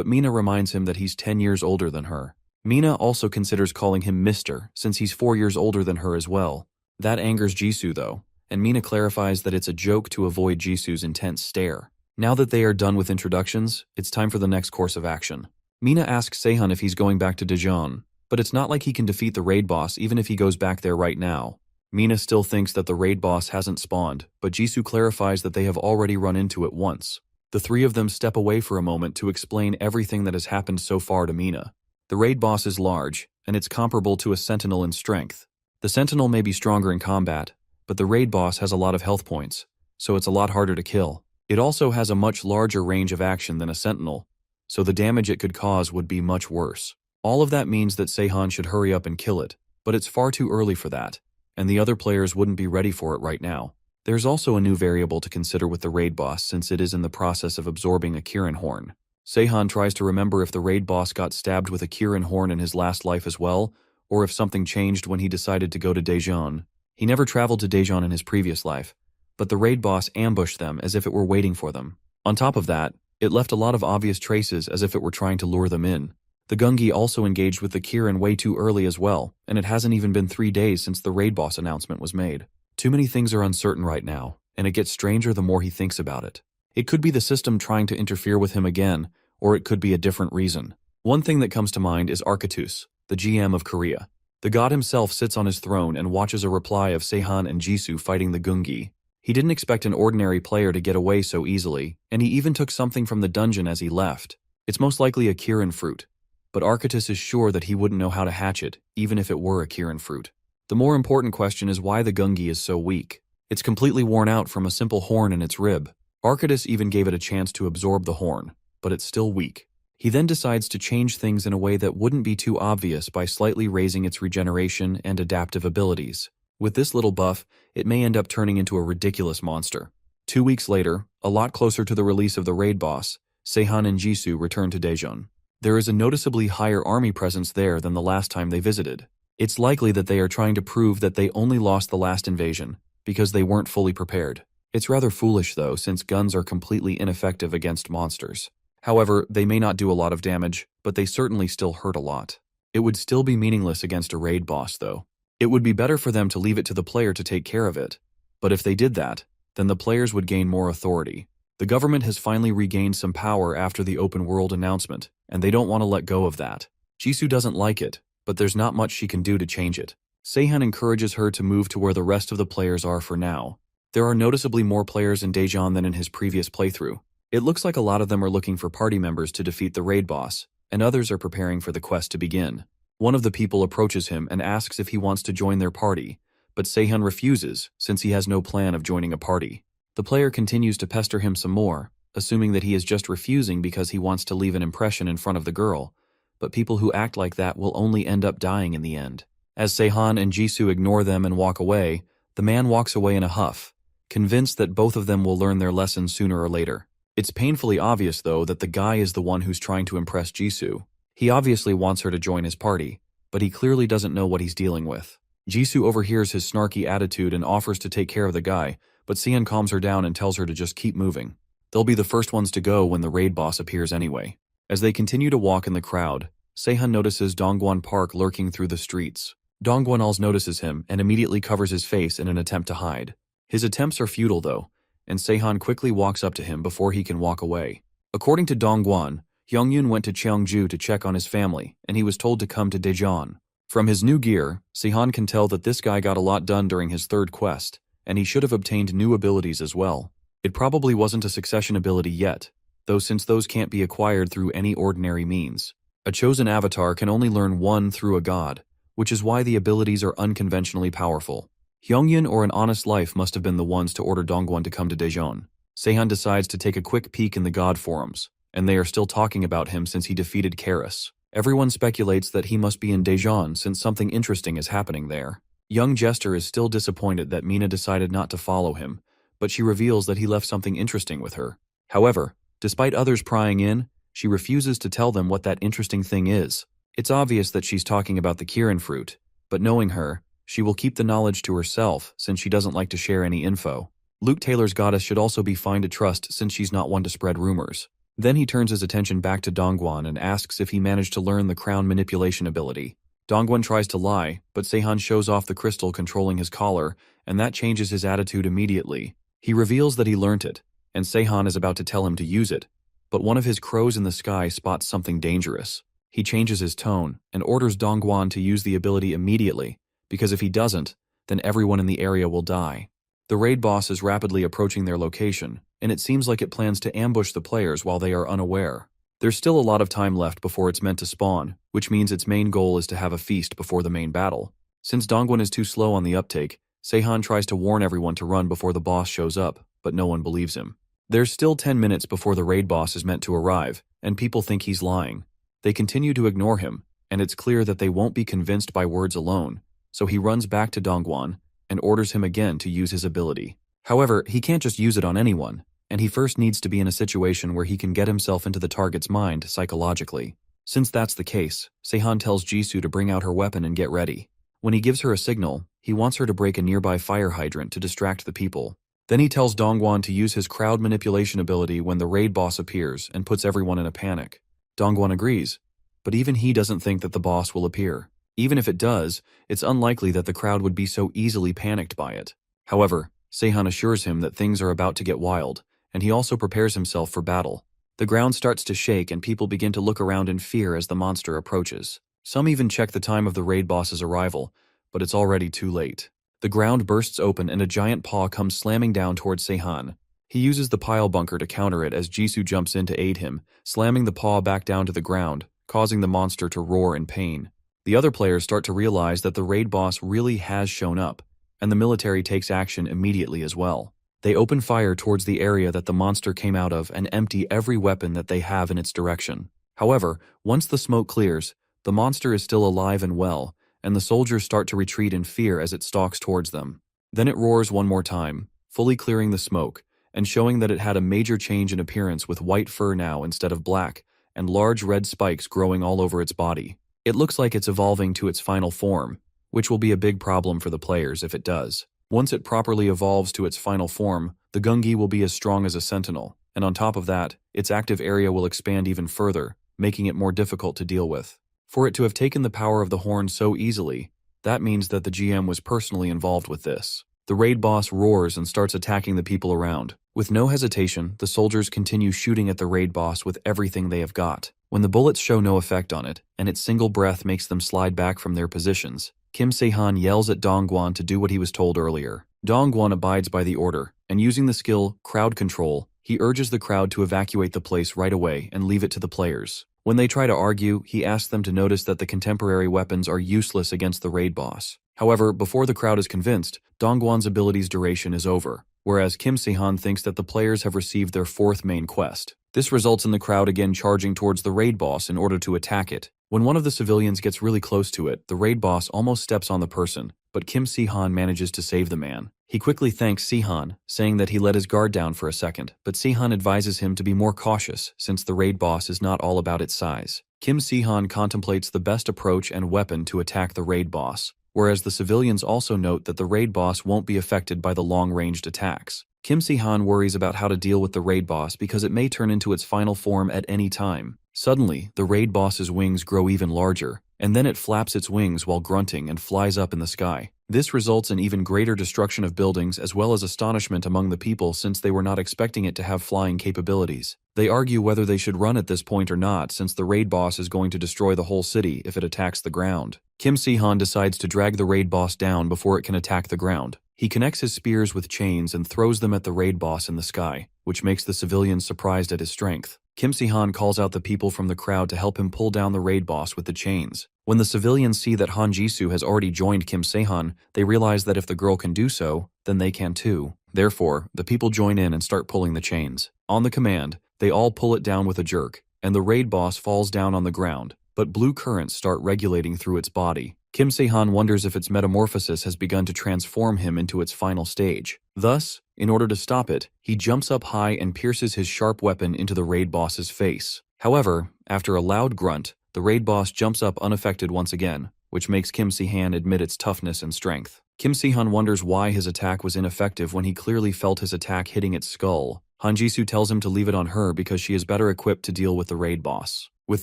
but Mina reminds him that he's 10 years older than her. Mina also considers calling him Mr., since he's 4 years older than her as well. That angers Jisoo though, and Mina clarifies that it's a joke to avoid Jisoo's intense stare. Now that they are done with introductions, it's time for the next course of action. Mina asks Sehun if he's going back to Daejeon, but it's not like he can defeat the raid boss even if he goes back there right now. Mina still thinks that the raid boss hasn't spawned, but Jisoo clarifies that they have already run into it once. The three of them step away for a moment to explain everything that has happened so far to Mina. The raid boss is large, and it's comparable to a sentinel in strength. The sentinel may be stronger in combat, but the raid boss has a lot of health points, so it's a lot harder to kill. It also has a much larger range of action than a sentinel, so the damage it could cause would be much worse. All of that means that Sehun should hurry up and kill it, but it's far too early for that, and the other players wouldn't be ready for it right now. There's also a new variable to consider with the raid boss since it is in the process of absorbing a Kirin horn. Sehun tries to remember if the raid boss got stabbed with a Kirin horn in his last life as well, or if something changed when he decided to go to Daejeon. He never traveled to Daejeon in his previous life, but the raid boss ambushed them as if it were waiting for them. On top of that, it left a lot of obvious traces as if it were trying to lure them in. The Gungi also engaged with the Kirin way too early as well, and it hasn't even been 3 days since the raid boss announcement was made. Too many things are uncertain right now, and it gets stranger the more he thinks about it. It could be the system trying to interfere with him again, or it could be a different reason. One thing that comes to mind is Archytus, the GM of Korea. The god himself sits on his throne and watches a reply of Sehun and Jisoo fighting the Gungi. He didn't expect an ordinary player to get away so easily, and he even took something from the dungeon as he left. It's most likely a Kirin fruit, but Archytus is sure that he wouldn't know how to hatch it, even if it were a Kirin fruit. The more important question is why the Gungi is so weak. It's completely worn out from a simple horn in its rib. Archytus even gave it a chance to absorb the horn, but it's still weak. He then decides to change things in a way that wouldn't be too obvious by slightly raising its regeneration and adaptive abilities. With this little buff, it may end up turning into a ridiculous monster. 2 weeks later, a lot closer to the release of the raid boss, Sehun and Jisoo return to Daejeon. There is a noticeably higher army presence there than the last time they visited. It's likely that they are trying to prove that they only lost the last invasion, because they weren't fully prepared. It's rather foolish though, since guns are completely ineffective against monsters. However, they may not do a lot of damage, but they certainly still hurt a lot. It would still be meaningless against a raid boss though. It would be better for them to leave it to the player to take care of it. But if they did that, then the players would gain more authority. The government has finally regained some power after the open world announcement, and they don't want to let go of that. Jisoo doesn't like it, but there's not much she can do to change it. Sehun encourages her to move to where the rest of the players are for now. There are noticeably more players in Daejeon than in his previous playthrough. It looks like a lot of them are looking for party members to defeat the raid boss, and others are preparing for the quest to begin. One of the people approaches him and asks if he wants to join their party, but Sehun refuses since he has no plan of joining a party. The player continues to pester him some more, assuming that he is just refusing because he wants to leave an impression in front of the girl, but people who act like that will only end up dying in the end. As Sehun and Jisoo ignore them and walk away, the man walks away in a huff, convinced that both of them will learn their lesson sooner or later. It's painfully obvious though that the guy is the one who's trying to impress Jisoo. He obviously wants her to join his party, but he clearly doesn't know what he's dealing with. Jisoo overhears his snarky attitude and offers to take care of the guy, but Sehun calms her down and tells her to just keep moving. They'll be the first ones to go when the raid boss appears anyway. As they continue to walk in the crowd, Sehun notices Dongwon Park lurking through the streets. Dongwon also notices him and immediately covers his face in an attempt to hide. His attempts are futile though, and Sehun quickly walks up to him before he can walk away. According to Dongwon, Hyungyun went to Cheongju to check on his family, and he was told to come to Daejeon. From his new gear, Sehun can tell that this guy got a lot done during his third quest, and he should have obtained new abilities as well. It probably wasn't a succession ability yet, though since those can't be acquired through any ordinary means. A chosen avatar can only learn one through a god, which is why the abilities are unconventionally powerful. Hyungyun or An Honest Life must have been the ones to order Dongwon to come to Daejeon. Sehun decides to take a quick peek in the god forums, and they are still talking about him since he defeated Karis. Everyone speculates that he must be in Daejeon since something interesting is happening there. Young Jester is still disappointed that Mina decided not to follow him, but she reveals that he left something interesting with her. However, despite others prying in, she refuses to tell them what that interesting thing is. It's obvious that she's talking about the Kirin fruit, but knowing her, she will keep the knowledge to herself since she doesn't like to share any info. Luke Taylor's goddess should also be fine to trust since she's not one to spread rumors. Then he turns his attention back to Dongguan and asks if he managed to learn the crown manipulation ability. Dongguan tries to lie, but Seihan shows off the crystal controlling his collar, and that changes his attitude immediately. He reveals that he learnt it, and Seihan is about to tell him to use it, but one of his crows in the sky spots something dangerous. He changes his tone and orders Dongguan to use the ability immediately, because if he doesn't, then everyone in the area will die. The raid boss is rapidly approaching their location, and it seems like it plans to ambush the players while they are unaware. There's still a lot of time left before it's meant to spawn, which means its main goal is to have a feast before the main battle. Since Dongguan is too slow on the uptake, Seihan tries to warn everyone to run before the boss shows up, but no one believes him. There's still 10 minutes before the raid boss is meant to arrive, and people think he's lying. They continue to ignore him, and it's clear that they won't be convinced by words alone, so he runs back to Dongguan and orders him again to use his ability. However, he can't just use it on anyone, and he first needs to be in a situation where he can get himself into the target's mind psychologically. Since that's the case, Seihan tells Jisoo to bring out her weapon and get ready. When he gives her a signal, he wants her to break a nearby fire hydrant to distract the people. Then he tells Dongguan to use his crowd manipulation ability when the raid boss appears and puts everyone in a panic. Dongguan agrees, but even he doesn't think that the boss will appear. Even if it does, it's unlikely that the crowd would be so easily panicked by it. However, Seihan assures him that things are about to get wild, and he also prepares himself for battle. The ground starts to shake and people begin to look around in fear as the monster approaches. Some even check the time of the raid boss's arrival, but it's already too late. The ground bursts open and a giant paw comes slamming down towards Seihan. He uses the pile bunker to counter it as Jisoo jumps in to aid him, slamming the paw back down to the ground, causing the monster to roar in pain. The other players start to realize that the raid boss really has shown up, and the military takes action immediately as well. They open fire towards the area that the monster came out of and empty every weapon that they have in its direction. However, once the smoke clears, the monster is still alive and well, and the soldiers start to retreat in fear as it stalks towards them. Then it roars one more time, fully clearing the smoke, and showing that it had a major change in appearance with white fur now instead of black, and large red spikes growing all over its body. It looks like it's evolving to its final form, which will be a big problem for the players if it does. Once it properly evolves to its final form, the Gungi will be as strong as a sentinel, and on top of that, its active area will expand even further, making it more difficult to deal with. For it to have taken the power of the horn so easily, that means that the GM was personally involved with this. The raid boss roars and starts attacking the people around. With no hesitation, the soldiers continue shooting at the raid boss with everything they have got. When the bullets show no effect on it, and its single breath makes them slide back from their positions, Kim Seihan yells at Dongguan to do what he was told earlier. Dongguan abides by the order, and using the skill Crowd Control, he urges the crowd to evacuate the place right away and leave it to the players. When they try to argue, he asks them to notice that the contemporary weapons are useless against the raid boss. However, before the crowd is convinced, Dongguan's ability's duration is over, whereas Kim Seihan thinks that the players have received their fourth main quest. This results in the crowd again charging towards the raid boss in order to attack it. When one of the civilians gets really close to it, the raid boss almost steps on the person, but Kim Seihan manages to save the man. He quickly thanks Seihan, saying that he let his guard down for a second, but Seihan advises him to be more cautious since the raid boss is not all about its size. Kim Seihan contemplates the best approach and weapon to attack the raid boss, whereas the civilians also note that the raid boss won't be affected by the long-ranged attacks. Kim Seihan worries about how to deal with the raid boss because it may turn into its final form at any time. Suddenly, the raid boss's wings grow even larger, and then it flaps its wings while grunting and flies up in the sky. This results in even greater destruction of buildings as well as astonishment among the people since they were not expecting it to have flying capabilities. They argue whether they should run at this point or not since the raid boss is going to destroy the whole city if it attacks the ground. Kim Seihan decides to drag the raid boss down before it can attack the ground. He connects his spears with chains and throws them at the raid boss in the sky, which makes the civilians surprised at his strength. Kim Seihan calls out the people from the crowd to help him pull down the raid boss with the chains. When the civilians see that Han Jisoo has already joined Kim Seihan, they realize that if the girl can do so, then they can too. Therefore, the people join in and start pulling the chains. On the command, they all pull it down with a jerk, and the raid boss falls down on the ground, but blue currents start regulating through its body. Kim Seihan wonders if its metamorphosis has begun to transform him into its final stage. Thus, in order to stop it, he jumps up high and pierces his sharp weapon into the raid boss's face. However, after a loud grunt, the raid boss jumps up unaffected once again, which makes Kim Seihan admit its toughness and strength. Kim Si-han wonders why his attack was ineffective when he clearly felt his attack hitting its skull. Han Jisoo tells him to leave it on her because she is better equipped to deal with the raid boss. With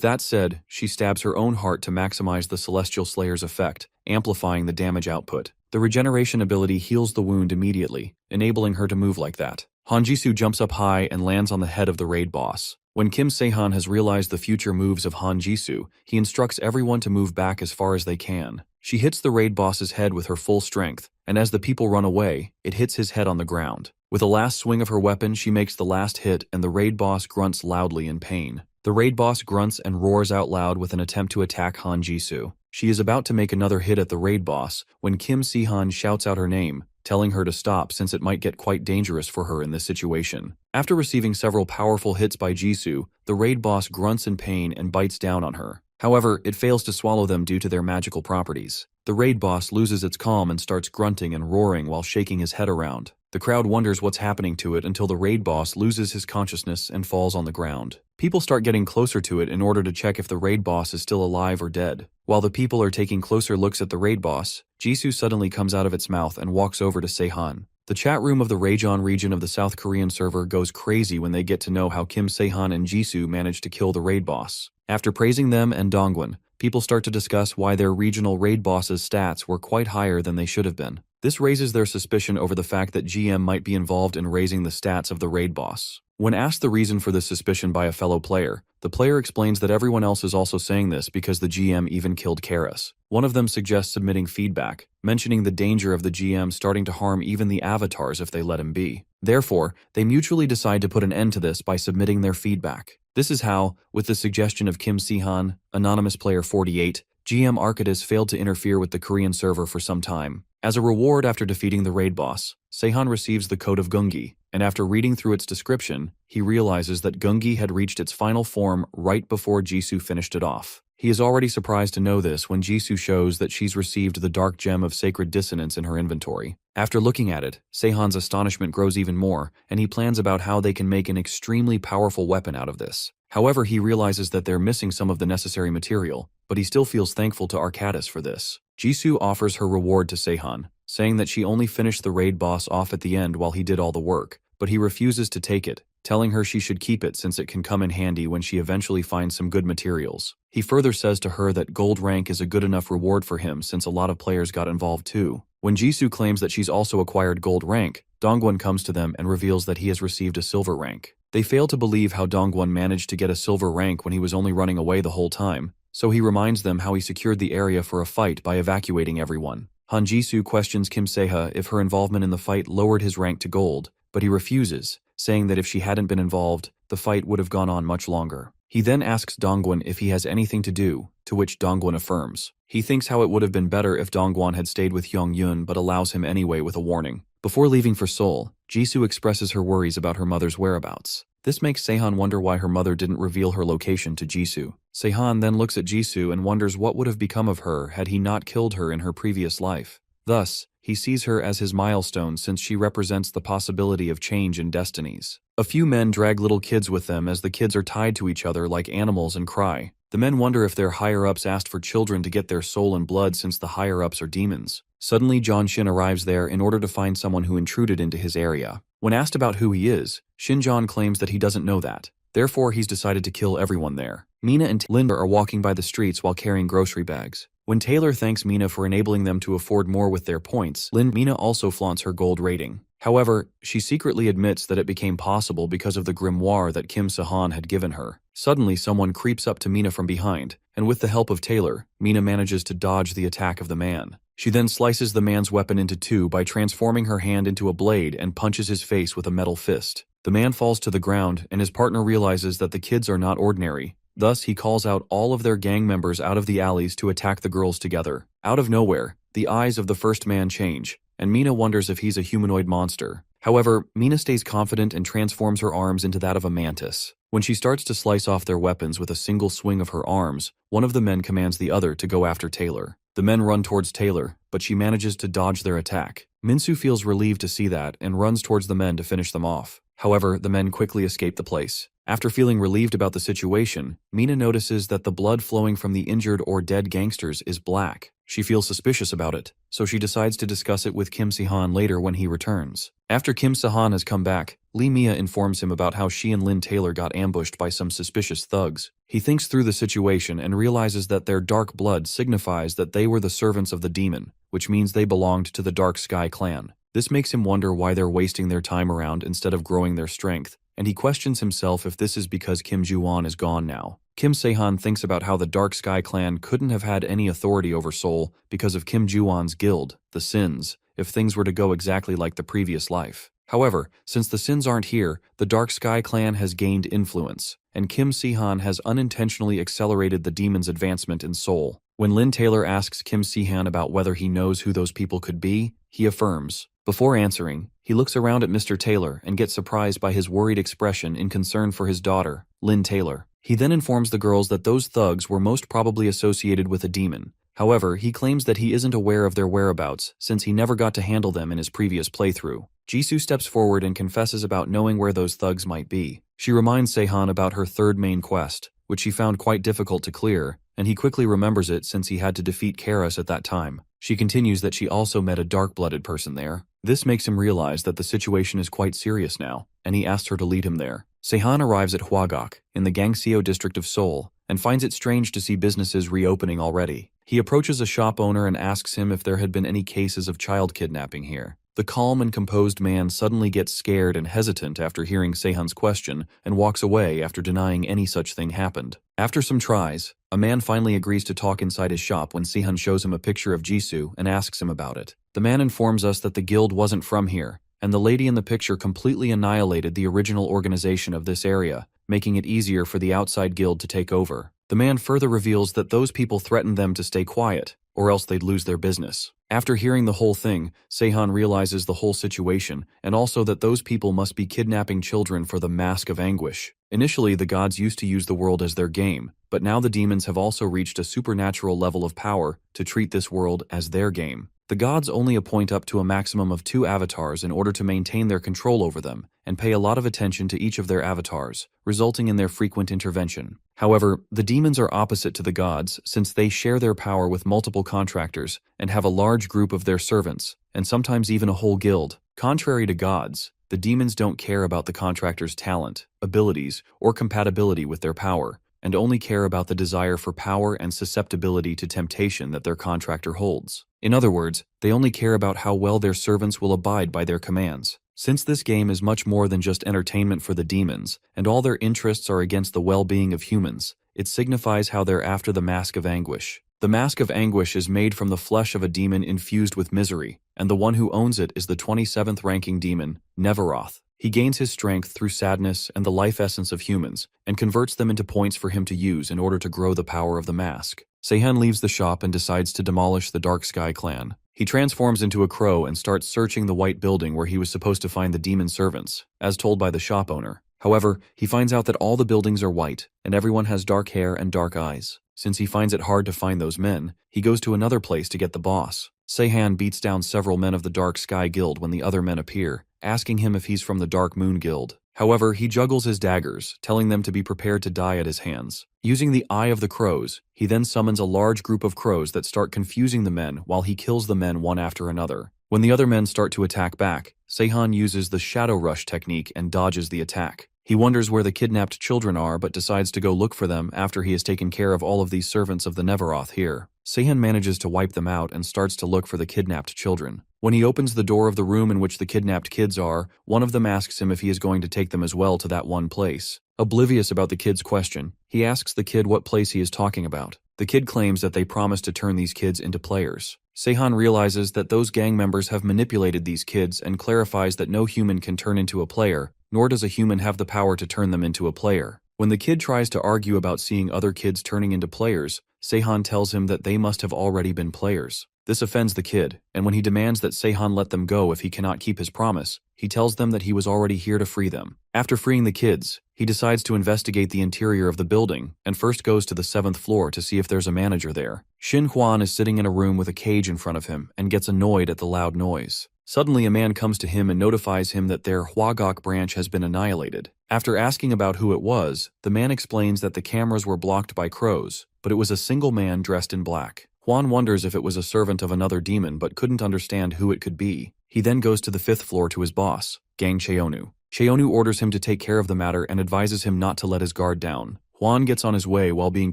that said, she stabs her own heart to maximize the Celestial Slayer's effect, amplifying the damage output. The regeneration ability heals the wound immediately, enabling her to move like that. Han Jisoo jumps up high and lands on the head of the raid boss. When Kim Se-han has realized the future moves of Han Jisoo, he instructs everyone to move back as far as they can. She hits the raid boss's head with her full strength, and as the people run away, it hits his head on the ground. With a last swing of her weapon, she makes the last hit, and the raid boss grunts loudly in pain. The raid boss grunts and roars out loud with an attempt to attack Han Jisoo. She is about to make another hit at the raid boss when Kim Si-han shouts out her name, telling her to stop since it might get quite dangerous for her in this situation. After receiving several powerful hits by Jisoo, the raid boss grunts in pain and bites down on her. However, it fails to swallow them due to their magical properties. The raid boss loses its calm and starts grunting and roaring while shaking his head around. The crowd wonders what's happening to it until the raid boss loses his consciousness and falls on the ground. People start getting closer to it in order to check if the raid boss is still alive or dead. While the people are taking closer looks at the raid boss, Jisoo suddenly comes out of its mouth and walks over to Se-han. The chat room of the Raejeon region of the South Korean server goes crazy when they get to know how Kim Se-han and Jisoo managed to kill the raid boss. After praising them and Dongwon, people start to discuss why their regional raid boss's stats were quite higher than they should have been. This raises their suspicion over the fact that GM might be involved in raising the stats of the raid boss. When asked the reason for this suspicion by a fellow player, the player explains that everyone else is also saying this because the GM even killed Karis. One of them suggests submitting feedback, mentioning the danger of the GM starting to harm even the avatars if they let him be. Therefore, they mutually decide to put an end to this by submitting their feedback. This is how, with the suggestion of Kim Si-han, Anonymous Player 48, GM Arcadis failed to interfere with the Korean server for some time. As a reward after defeating the raid boss, Se-han receives the Code of Gungi, and after reading through its description, he realizes that Gungi had reached its final form right before Jisoo finished it off. He is already surprised to know this when Jisoo shows that she's received the Dark Gem of Sacred Dissonance in her inventory. After looking at it, Se-han's astonishment grows even more, and he plans about how they can make an extremely powerful weapon out of this. However, he realizes that they're missing some of the necessary material, but he still feels thankful to Arcadis for this. Jisoo offers her reward to Se-han, saying that she only finished the raid boss off at the end while he did all the work, but he refuses to take it, telling her she should keep it since it can come in handy when she eventually finds some good materials. He further says to her that gold rank is a good enough reward for him since a lot of players got involved too. When Jisoo claims that she's also acquired gold rank, Dongwon comes to them and reveals that he has received a silver rank. They fail to believe how Dongwon managed to get a silver rank when he was only running away the whole time, so he reminds them how he secured the area for a fight by evacuating everyone. Han Jisoo questions Kim Se-ha if her involvement in the fight lowered his rank to gold, but he refuses, saying that if she hadn't been involved, the fight would have gone on much longer. He then asks Dongwon if he has anything to do, to which Dongwon affirms. He thinks how it would have been better if Dongwon had stayed with Yongyun but allows him anyway with a warning. Before leaving for Seoul, Jisoo expresses her worries about her mother's whereabouts. This makes Se-han wonder why her mother didn't reveal her location to Jisoo. Se-han then looks at Jisoo and wonders what would have become of her had he not killed her in her previous life. Thus, he sees her as his milestone since she represents the possibility of change in destinies. A few men drag little kids with them as the kids are tied to each other like animals and cry. The men wonder if their higher-ups asked for children to get their soul and blood since the higher-ups are demons. Suddenly, John Shin arrives there in order to find someone who intruded into his area. When asked about who he is, Shin-jon claims that he doesn't know that. Therefore, he's decided to kill everyone there. Mina and Linda are walking by the streets while carrying grocery bags. When Taylor thanks Mina for enabling them to afford more with their points, Mina also flaunts her gold rating. However, she secretly admits that it became possible because of the grimoire that Kim Se-han had given her. Suddenly, someone creeps up to Mina from behind, and with the help of Taylor, Mina manages to dodge the attack of the man. She then slices the man's weapon into two by transforming her hand into a blade and punches his face with a metal fist. The man falls to the ground, and his partner realizes that the kids are not ordinary. Thus, he calls out all of their gang members out of the alleys to attack the girls together. Out of nowhere, the eyes of the first man change, and Mina wonders if he's a humanoid monster. However, Mina stays confident and transforms her arms into that of a mantis. When she starts to slice off their weapons with a single swing of her arms, one of the men commands the other to go after Taylor. The men run towards Taylor, but she manages to dodge their attack. Minsu feels relieved to see that and runs towards the men to finish them off. However, the men quickly escape the place. After feeling relieved about the situation, Mina notices that the blood flowing from the injured or dead gangsters is black. She feels suspicious about it, so she decides to discuss it with Kim Si-han later when he returns. After Kim Si-han has come back, Lee Mia informs him about how she and Lynn Taylor got ambushed by some suspicious thugs. He thinks through the situation and realizes that their dark blood signifies that they were the servants of the demon, which means they belonged to the Dark Sky clan. This makes him wonder why they're wasting their time around instead of growing their strength, and he questions himself if this is because Kim Ju-won is gone now. Kim Se-han thinks about how the Dark Sky clan couldn't have had any authority over Seoul because of Kim Ju-won's guild, the Sins, if things were to go exactly like the previous life. However, since the Sins aren't here, the Dark Sky clan has gained influence, and Kim Si-han has unintentionally accelerated the demon's advancement in Seoul. When Lynn Taylor asks Kim Si-han about whether he knows who those people could be, he affirms. Before answering, he looks around at Mr. Taylor and gets surprised by his worried expression in concern for his daughter, Lynn Taylor. He then informs the girls that those thugs were most probably associated with a demon. However, he claims that he isn't aware of their whereabouts since he never got to handle them in his previous playthrough. Jisoo steps forward and confesses about knowing where those thugs might be. She reminds Se-han about her third main quest, which she found quite difficult to clear, and he quickly remembers it since he had to defeat Karas at that time. She continues that she also met a dark-blooded person there. This makes him realize that the situation is quite serious now, and he asks her to lead him there. Se-han arrives at Hwagok, in the Gangseo district of Seoul, and finds it strange to see businesses reopening already. He approaches a shop owner and asks him if there had been any cases of child kidnapping here. The calm and composed man suddenly gets scared and hesitant after hearing Se-han's question and walks away after denying any such thing happened. After some tries, a man finally agrees to talk inside his shop when Se-han shows him a picture of Jisoo and asks him about it. The man informs us that the guild wasn't from here, and the lady in the picture completely annihilated the original organization of this area, making it easier for the outside guild to take over. The man further reveals that those people threatened them to stay quiet, or else they'd lose their business. After hearing the whole thing, Se-han realizes the whole situation, and also that those people must be kidnapping children for the Mask of Anguish. Initially, the gods used to use the world as their game, but now the demons have also reached a supernatural level of power to treat this world as their game. The gods only appoint up to a maximum of 2 avatars in order to maintain their control over them, and pay a lot of attention to each of their avatars, resulting in their frequent intervention. However, the demons are opposite to the gods since they share their power with multiple contractors and have a large group of their servants, and sometimes even a whole guild. Contrary to gods, the demons don't care about the contractors' talent, abilities, or compatibility with their power, and only care about the desire for power and susceptibility to temptation that their contractor holds. In other words, they only care about how well their servants will abide by their commands. Since this game is much more than just entertainment for the demons, and all their interests are against the well-being of humans, it signifies how they're after the Mask of Anguish. The Mask of Anguish is made from the flesh of a demon infused with misery, and the one who owns it is the 27th ranking demon, Neveroth. He gains his strength through sadness and the life essence of humans, and converts them into points for him to use in order to grow the power of the mask. Se-han leaves the shop and decides to demolish the Dark Sky clan. He transforms into a crow and starts searching the white building where he was supposed to find the demon servants, as told by the shop owner. However, he finds out that all the buildings are white, and everyone has dark hair and dark eyes. Since he finds it hard to find those men, he goes to another place to get the boss. Se-han beats down several men of the Dark Sky Guild when the other men appear, asking him if he's from the Dark Moon Guild. However, he juggles his daggers, telling them to be prepared to die at his hands. Using the Eye of the Crows, he then summons a large group of crows that start confusing the men while he kills the men one after another. When the other men start to attack back, Se-han uses the Shadow Rush technique and dodges the attack. He wonders where the kidnapped children are but decides to go look for them after he has taken care of all of these servants of the Neveroth here. Se-han manages to wipe them out and starts to look for the kidnapped children. When he opens the door of the room in which the kidnapped kids are, one of them asks him if he is going to take them as well to that one place. Oblivious about the kid's question, he asks the kid what place he is talking about. The kid claims that they promised to turn these kids into players. Se-han realizes that those gang members have manipulated these kids and clarifies that no human can turn into a player, nor does a human have the power to turn them into a player. When the kid tries to argue about seeing other kids turning into players, Se-han tells him that they must have already been players. This offends the kid, and when he demands that Se-han let them go if he cannot keep his promise, he tells them that he was already here to free them. After freeing the kids, he decides to investigate the interior of the building, and first goes to the 7th floor to see if there's a manager there. Shin Hwan is sitting in a room with a cage in front of him and gets annoyed at the loud noise. Suddenly a man comes to him and notifies him that their Hwagok branch has been annihilated. After asking about who it was, the man explains that the cameras were blocked by crows, but it was a single man dressed in black. Hwan wonders if it was a servant of another demon but couldn't understand who it could be. He then goes to the 5th floor to his boss, Gang Cheonu. Cheonu orders him to take care of the matter and advises him not to let his guard down. Hwan gets on his way while being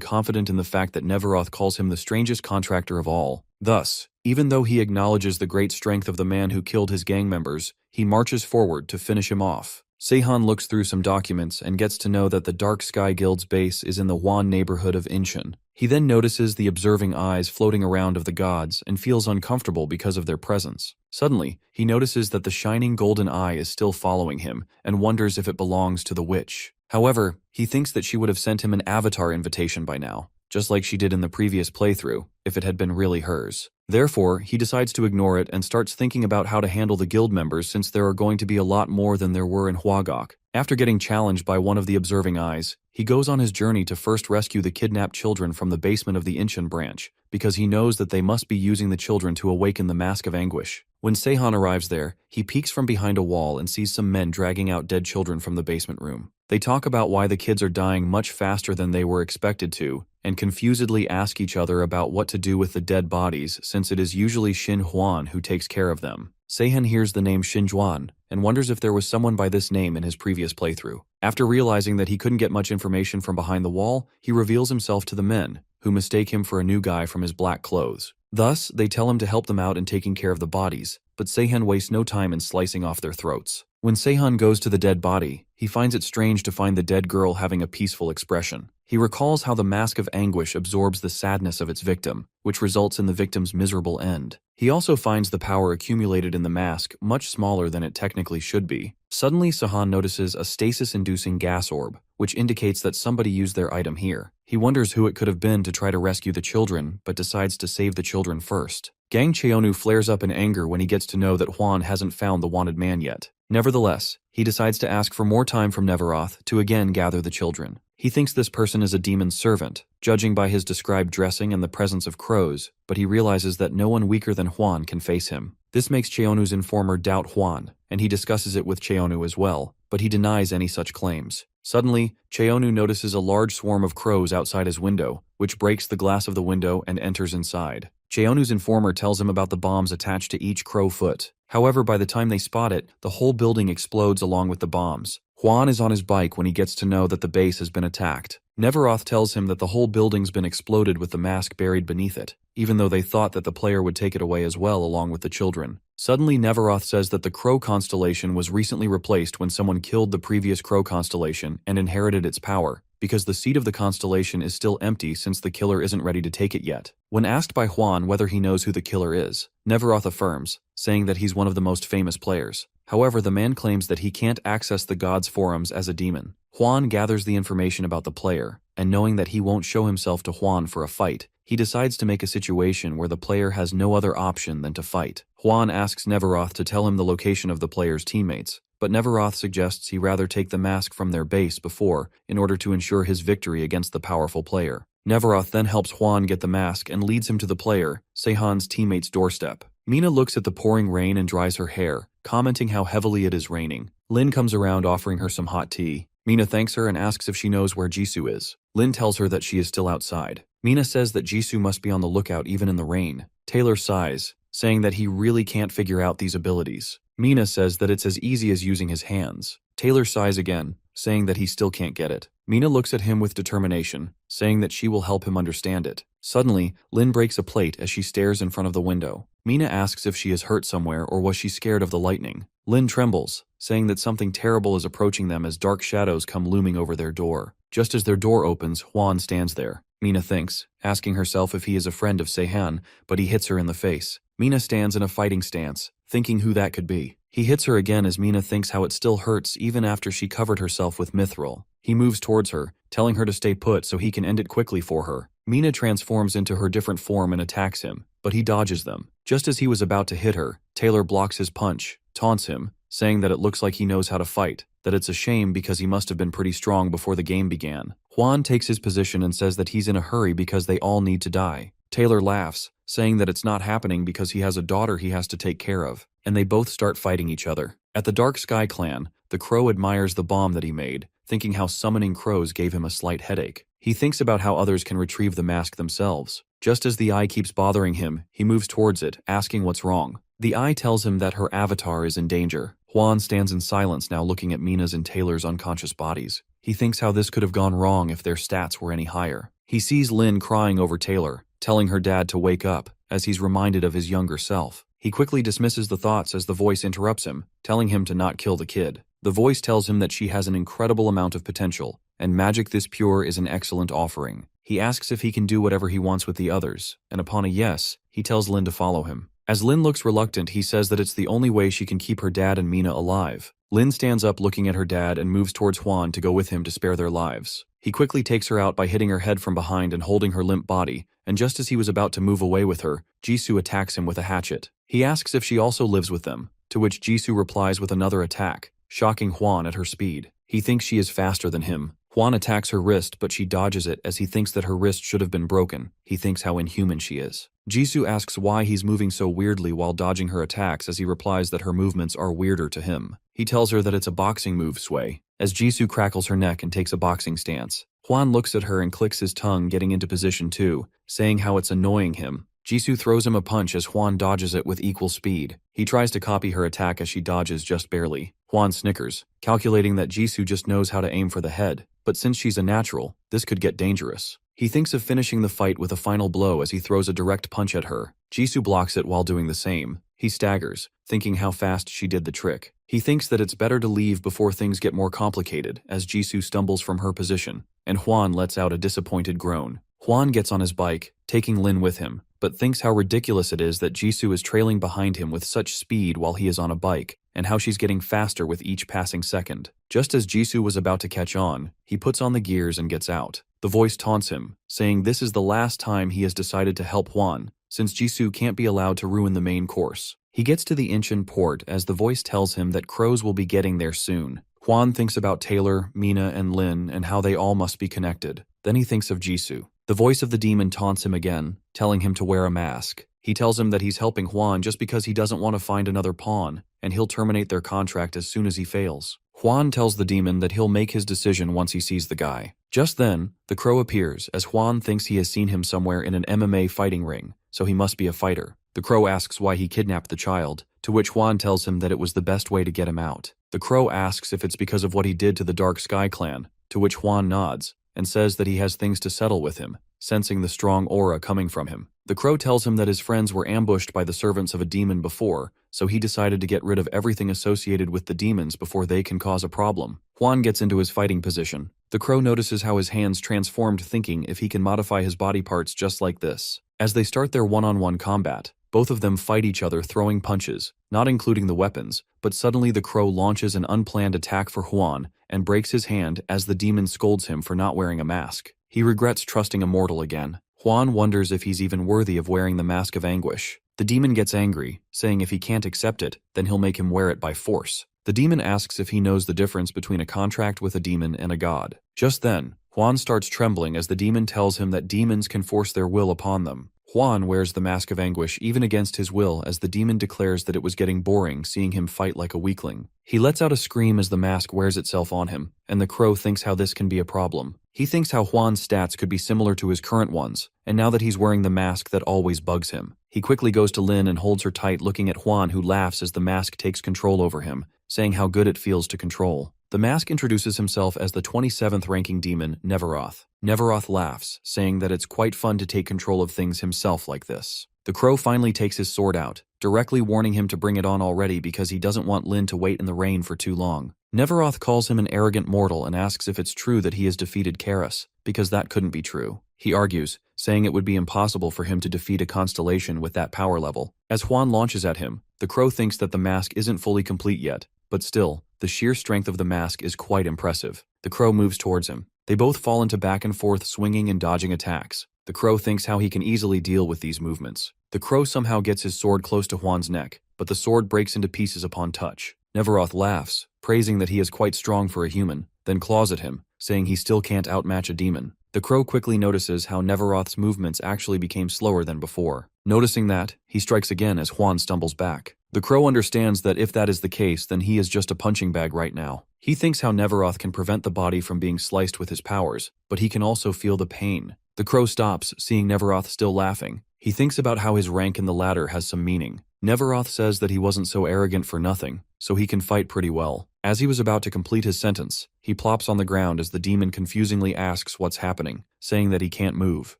confident in the fact that Neveroth calls him the strangest contractor of all. Thus, even though he acknowledges the great strength of the man who killed his gang members, he marches forward to finish him off. Seihan looks through some documents and gets to know that the Dark Sky Guild's base is in the Hwan neighborhood of Inshin. He then notices the observing eyes floating around of the gods and feels uncomfortable because of their presence. Suddenly, he notices that the shining golden eye is still following him and wonders if it belongs to the witch. However, he thinks that she would have sent him an avatar invitation by now, just like she did in the previous playthrough, if it had been really hers. Therefore, he decides to ignore it and starts thinking about how to handle the guild members since there are going to be a lot more than there were in Hwagok. After getting challenged by one of the observing eyes, he goes on his journey to first rescue the kidnapped children from the basement of the Inshin branch, because he knows that they must be using the children to awaken the Mask of Anguish. When Seihan arrives there, he peeks from behind a wall and sees some men dragging out dead children from the basement room. They talk about why the kids are dying much faster than they were expected to, and confusedly ask each other about what to do with the dead bodies since it is usually Shin Huan who takes care of them. Seihan hears the name Shin Juan and wonders if there was someone by this name in his previous playthrough. After realizing that he couldn't get much information from behind the wall, he reveals himself to the men, who mistake him for a new guy from his black clothes. Thus, they tell him to help them out in taking care of the bodies, but Seihan wastes no time in slicing off their throats. When Seihan goes to the dead body, he finds it strange to find the dead girl having a peaceful expression. He recalls how the Mask of Anguish absorbs the sadness of its victim, which results in the victim's miserable end. He also finds the power accumulated in the mask much smaller than it technically should be. Suddenly, Seihan notices a stasis-inducing gas orb, which indicates that somebody used their item here. He wonders who it could have been to try to rescue the children, but decides to save the children first. Gang Cheonu flares up in anger when he gets to know that Hwan hasn't found the wanted man yet. Nevertheless, he decides to ask for more time from Neveroth to again gather the children. He thinks this person is a demon's servant, judging by his described dressing and the presence of crows, but he realizes that no one weaker than Hwan can face him. This makes Cheonu's informer doubt Hwan, and he discusses it with Cheonu as well, but he denies any such claims. Suddenly, Cheonu notices a large swarm of crows outside his window, which breaks the glass of the window and enters inside. Cheonu's informer tells him about the bombs attached to each crow foot. However, by the time they spot it, the whole building explodes along with the bombs. Hwan is on his bike when he gets to know that the base has been attacked. Neveroth tells him that the whole building's been exploded with the mask buried beneath it, even though they thought that the player would take it away as well along with the children. Suddenly, Neveroth says that the Crow constellation was recently replaced when someone killed the previous Crow constellation and inherited its power, because the seat of the constellation is still empty since the killer isn't ready to take it yet. When asked by Hwan whether he knows who the killer is, Neveroth affirms, saying that he's one of the most famous players. However, the man claims that he can't access the gods' forums as a demon. Hwan gathers the information about the player, and knowing that he won't show himself to Hwan for a fight, he decides to make a situation where the player has no other option than to fight. Hwan asks Neveroth to tell him the location of the player's teammates, but Neveroth suggests he rather take the mask from their base before, in order to ensure his victory against the powerful player. Neveroth then helps Hwan get the mask and leads him to the player, Seihan's teammate's doorstep. Mina looks at the pouring rain and dries her hair, commenting how heavily it is raining. Lin comes around offering her some hot tea. Mina thanks her and asks if she knows where Jisoo is. Lin tells her that she is still outside. Mina says that Jisoo must be on the lookout even in the rain. Taylor sighs, saying that he really can't figure out these abilities. Mina says that it's as easy as using his hands. Taylor sighs again, saying that he still can't get it. Mina looks at him with determination, saying that she will help him understand it. Suddenly, Lin breaks a plate as she stares in front of the window. Mina asks if she is hurt somewhere or was she scared of the lightning. Lin trembles, saying that something terrible is approaching them as dark shadows come looming over their door. Just as their door opens, Hwan stands there. Mina thinks, asking herself if he is a friend of Seihan, but he hits her in the face. Mina stands in a fighting stance, thinking who that could be. He hits her again as Mina thinks how it still hurts even after she covered herself with mithril. He moves towards her, telling her to stay put so he can end it quickly for her. Mina transforms into her different form and attacks him, but he dodges them. Just as he was about to hit her, Taylor blocks his punch, taunts him, saying that it looks like he knows how to fight, that it's a shame because he must have been pretty strong before the game began. Hwan takes his position and says that he's in a hurry because they all need to die. Taylor laughs, saying that it's not happening because he has a daughter he has to take care of, and they both start fighting each other. At the Dark Sky clan, the crow admires the bomb that he made, thinking how summoning crows gave him a slight headache. He thinks about how others can retrieve the mask themselves. Just as the eye keeps bothering him, he moves towards it, asking what's wrong. The eye tells him that her avatar is in danger. Juan stands in silence now, looking at Mina's and Taylor's unconscious bodies. He thinks how this could have gone wrong if their stats were any higher. He sees Lynn crying over Taylor, telling her dad to wake up, as he's reminded of his younger self. He quickly dismisses the thoughts as the voice interrupts him, telling him to not kill the kid. The voice tells him that she has an incredible amount of potential, and magic this pure is an excellent offering. He asks if he can do whatever he wants with the others, and upon a yes, he tells Lynn to follow him. As Lynn looks reluctant, he says that it's the only way she can keep her dad and Mina alive. Lynn stands up looking at her dad and moves towards Juan to go with him to spare their lives. He quickly takes her out by hitting her head from behind and holding her limp body, and just as he was about to move away with her, Jisoo attacks him with a hatchet. He asks if she also lives with them, to which Jisoo replies with another attack, shocking Juan at her speed. He thinks she is faster than him. Juan attacks her wrist, but she dodges it as he thinks that her wrist should have been broken. He thinks how inhuman she is. Jisoo asks why he's moving so weirdly while dodging her attacks, as he replies that her movements are weirder to him. He tells her that it's a boxing move, sway. As Jisoo crackles her neck and takes a boxing stance, Juan looks at her and clicks his tongue, getting into position too, saying how it's annoying him. Jisoo throws him a punch as Juan dodges it with equal speed. He tries to copy her attack as she dodges just barely. Juan snickers, calculating that Jisoo just knows how to aim for the head, but since she's a natural, this could get dangerous. He thinks of finishing the fight with a final blow as he throws a direct punch at her. Jisoo blocks it while doing the same. He staggers, thinking how fast she did the trick. He thinks that it's better to leave before things get more complicated as Jisoo stumbles from her position, and Juan lets out a disappointed groan. Juan gets on his bike, taking Lynn with him, but thinks how ridiculous it is that Jisoo is trailing behind him with such speed while he is on a bike, and how she's getting faster with each passing second. Just as Jisoo was about to catch on, he puts on the gears and gets out. The voice taunts him, saying this is the last time he has decided to help Juan, since Jisoo can't be allowed to ruin the main course. He gets to the Incheon port as the voice tells him that crows will be getting there soon. Juan thinks about Taylor, Mina, and Lynn and how they all must be connected. Then he thinks of Jisoo. The voice of the demon taunts him again, telling him to wear a mask. He tells him that he's helping Juan just because he doesn't want to find another pawn, and he'll terminate their contract as soon as he fails. Juan tells the demon that he'll make his decision once he sees the guy. Just then, the crow appears as Juan thinks he has seen him somewhere in an MMA fighting ring, so he must be a fighter. The crow asks why he kidnapped the child, to which Juan tells him that it was the best way to get him out. The crow asks if it's because of what he did to the Dark Sky clan, to which Juan nods, and says that he has things to settle with him, sensing the strong aura coming from him. The crow tells him that his friends were ambushed by the servants of a demon before, so he decided to get rid of everything associated with the demons before they can cause a problem. Juan gets into his fighting position. The crow notices how his hands transformed, thinking if he can modify his body parts just like this. As they start their one-on-one combat, both of them fight each other throwing punches, not including the weapons, but suddenly the crow launches an unplanned attack for Juan and breaks his hand as the demon scolds him for not wearing a mask. He regrets trusting a mortal again. Juan wonders if he's even worthy of wearing the mask of anguish. The demon gets angry, saying if he can't accept it, then he'll make him wear it by force. The demon asks if he knows the difference between a contract with a demon and a god. Just then, Juan starts trembling as the demon tells him that demons can force their will upon them. Juan wears the mask of anguish even against his will as the demon declares that it was getting boring seeing him fight like a weakling. He lets out a scream as the mask wears itself on him, and the crow thinks how this can be a problem. He thinks how Juan's stats could be similar to his current ones, and now that he's wearing the mask that always bugs him. He quickly goes to Lynn and holds her tight, looking at Juan, who laughs as the mask takes control over him, saying how good it feels to control. The mask introduces himself as the 27th ranking demon, Neveroth. Neveroth laughs, saying that it's quite fun to take control of things himself like this. The crow finally takes his sword out, directly warning him to bring it on already because he doesn't want Lynn to wait in the rain for too long. Neveroth calls him an arrogant mortal and asks if it's true that he has defeated Karis, because that couldn't be true. He argues, saying it would be impossible for him to defeat a constellation with that power level. As Juan launches at him, the crow thinks that the mask isn't fully complete yet, but still, the sheer strength of the mask is quite impressive. The crow moves towards him. They both fall into back and forth swinging and dodging attacks. The crow thinks how he can easily deal with these movements. The crow somehow gets his sword close to Juan's neck, but the sword breaks into pieces upon touch. Neveroth laughs, praising that he is quite strong for a human, then claws at him, saying he still can't outmatch a demon. The crow quickly notices how Neveroth's movements actually became slower than before. Noticing that, he strikes again as Juan stumbles back. The crow understands that if that is the case, then he is just a punching bag right now. He thinks how Neveroth can prevent the body from being sliced with his powers, but he can also feel the pain. The crow stops, seeing Neveroth still laughing. He thinks about how his rank in the ladder has some meaning. Neveroth says that he wasn't so arrogant for nothing, so he can fight pretty well. As he was about to complete his sentence, he plops on the ground as the demon confusingly asks what's happening, saying that he can't move.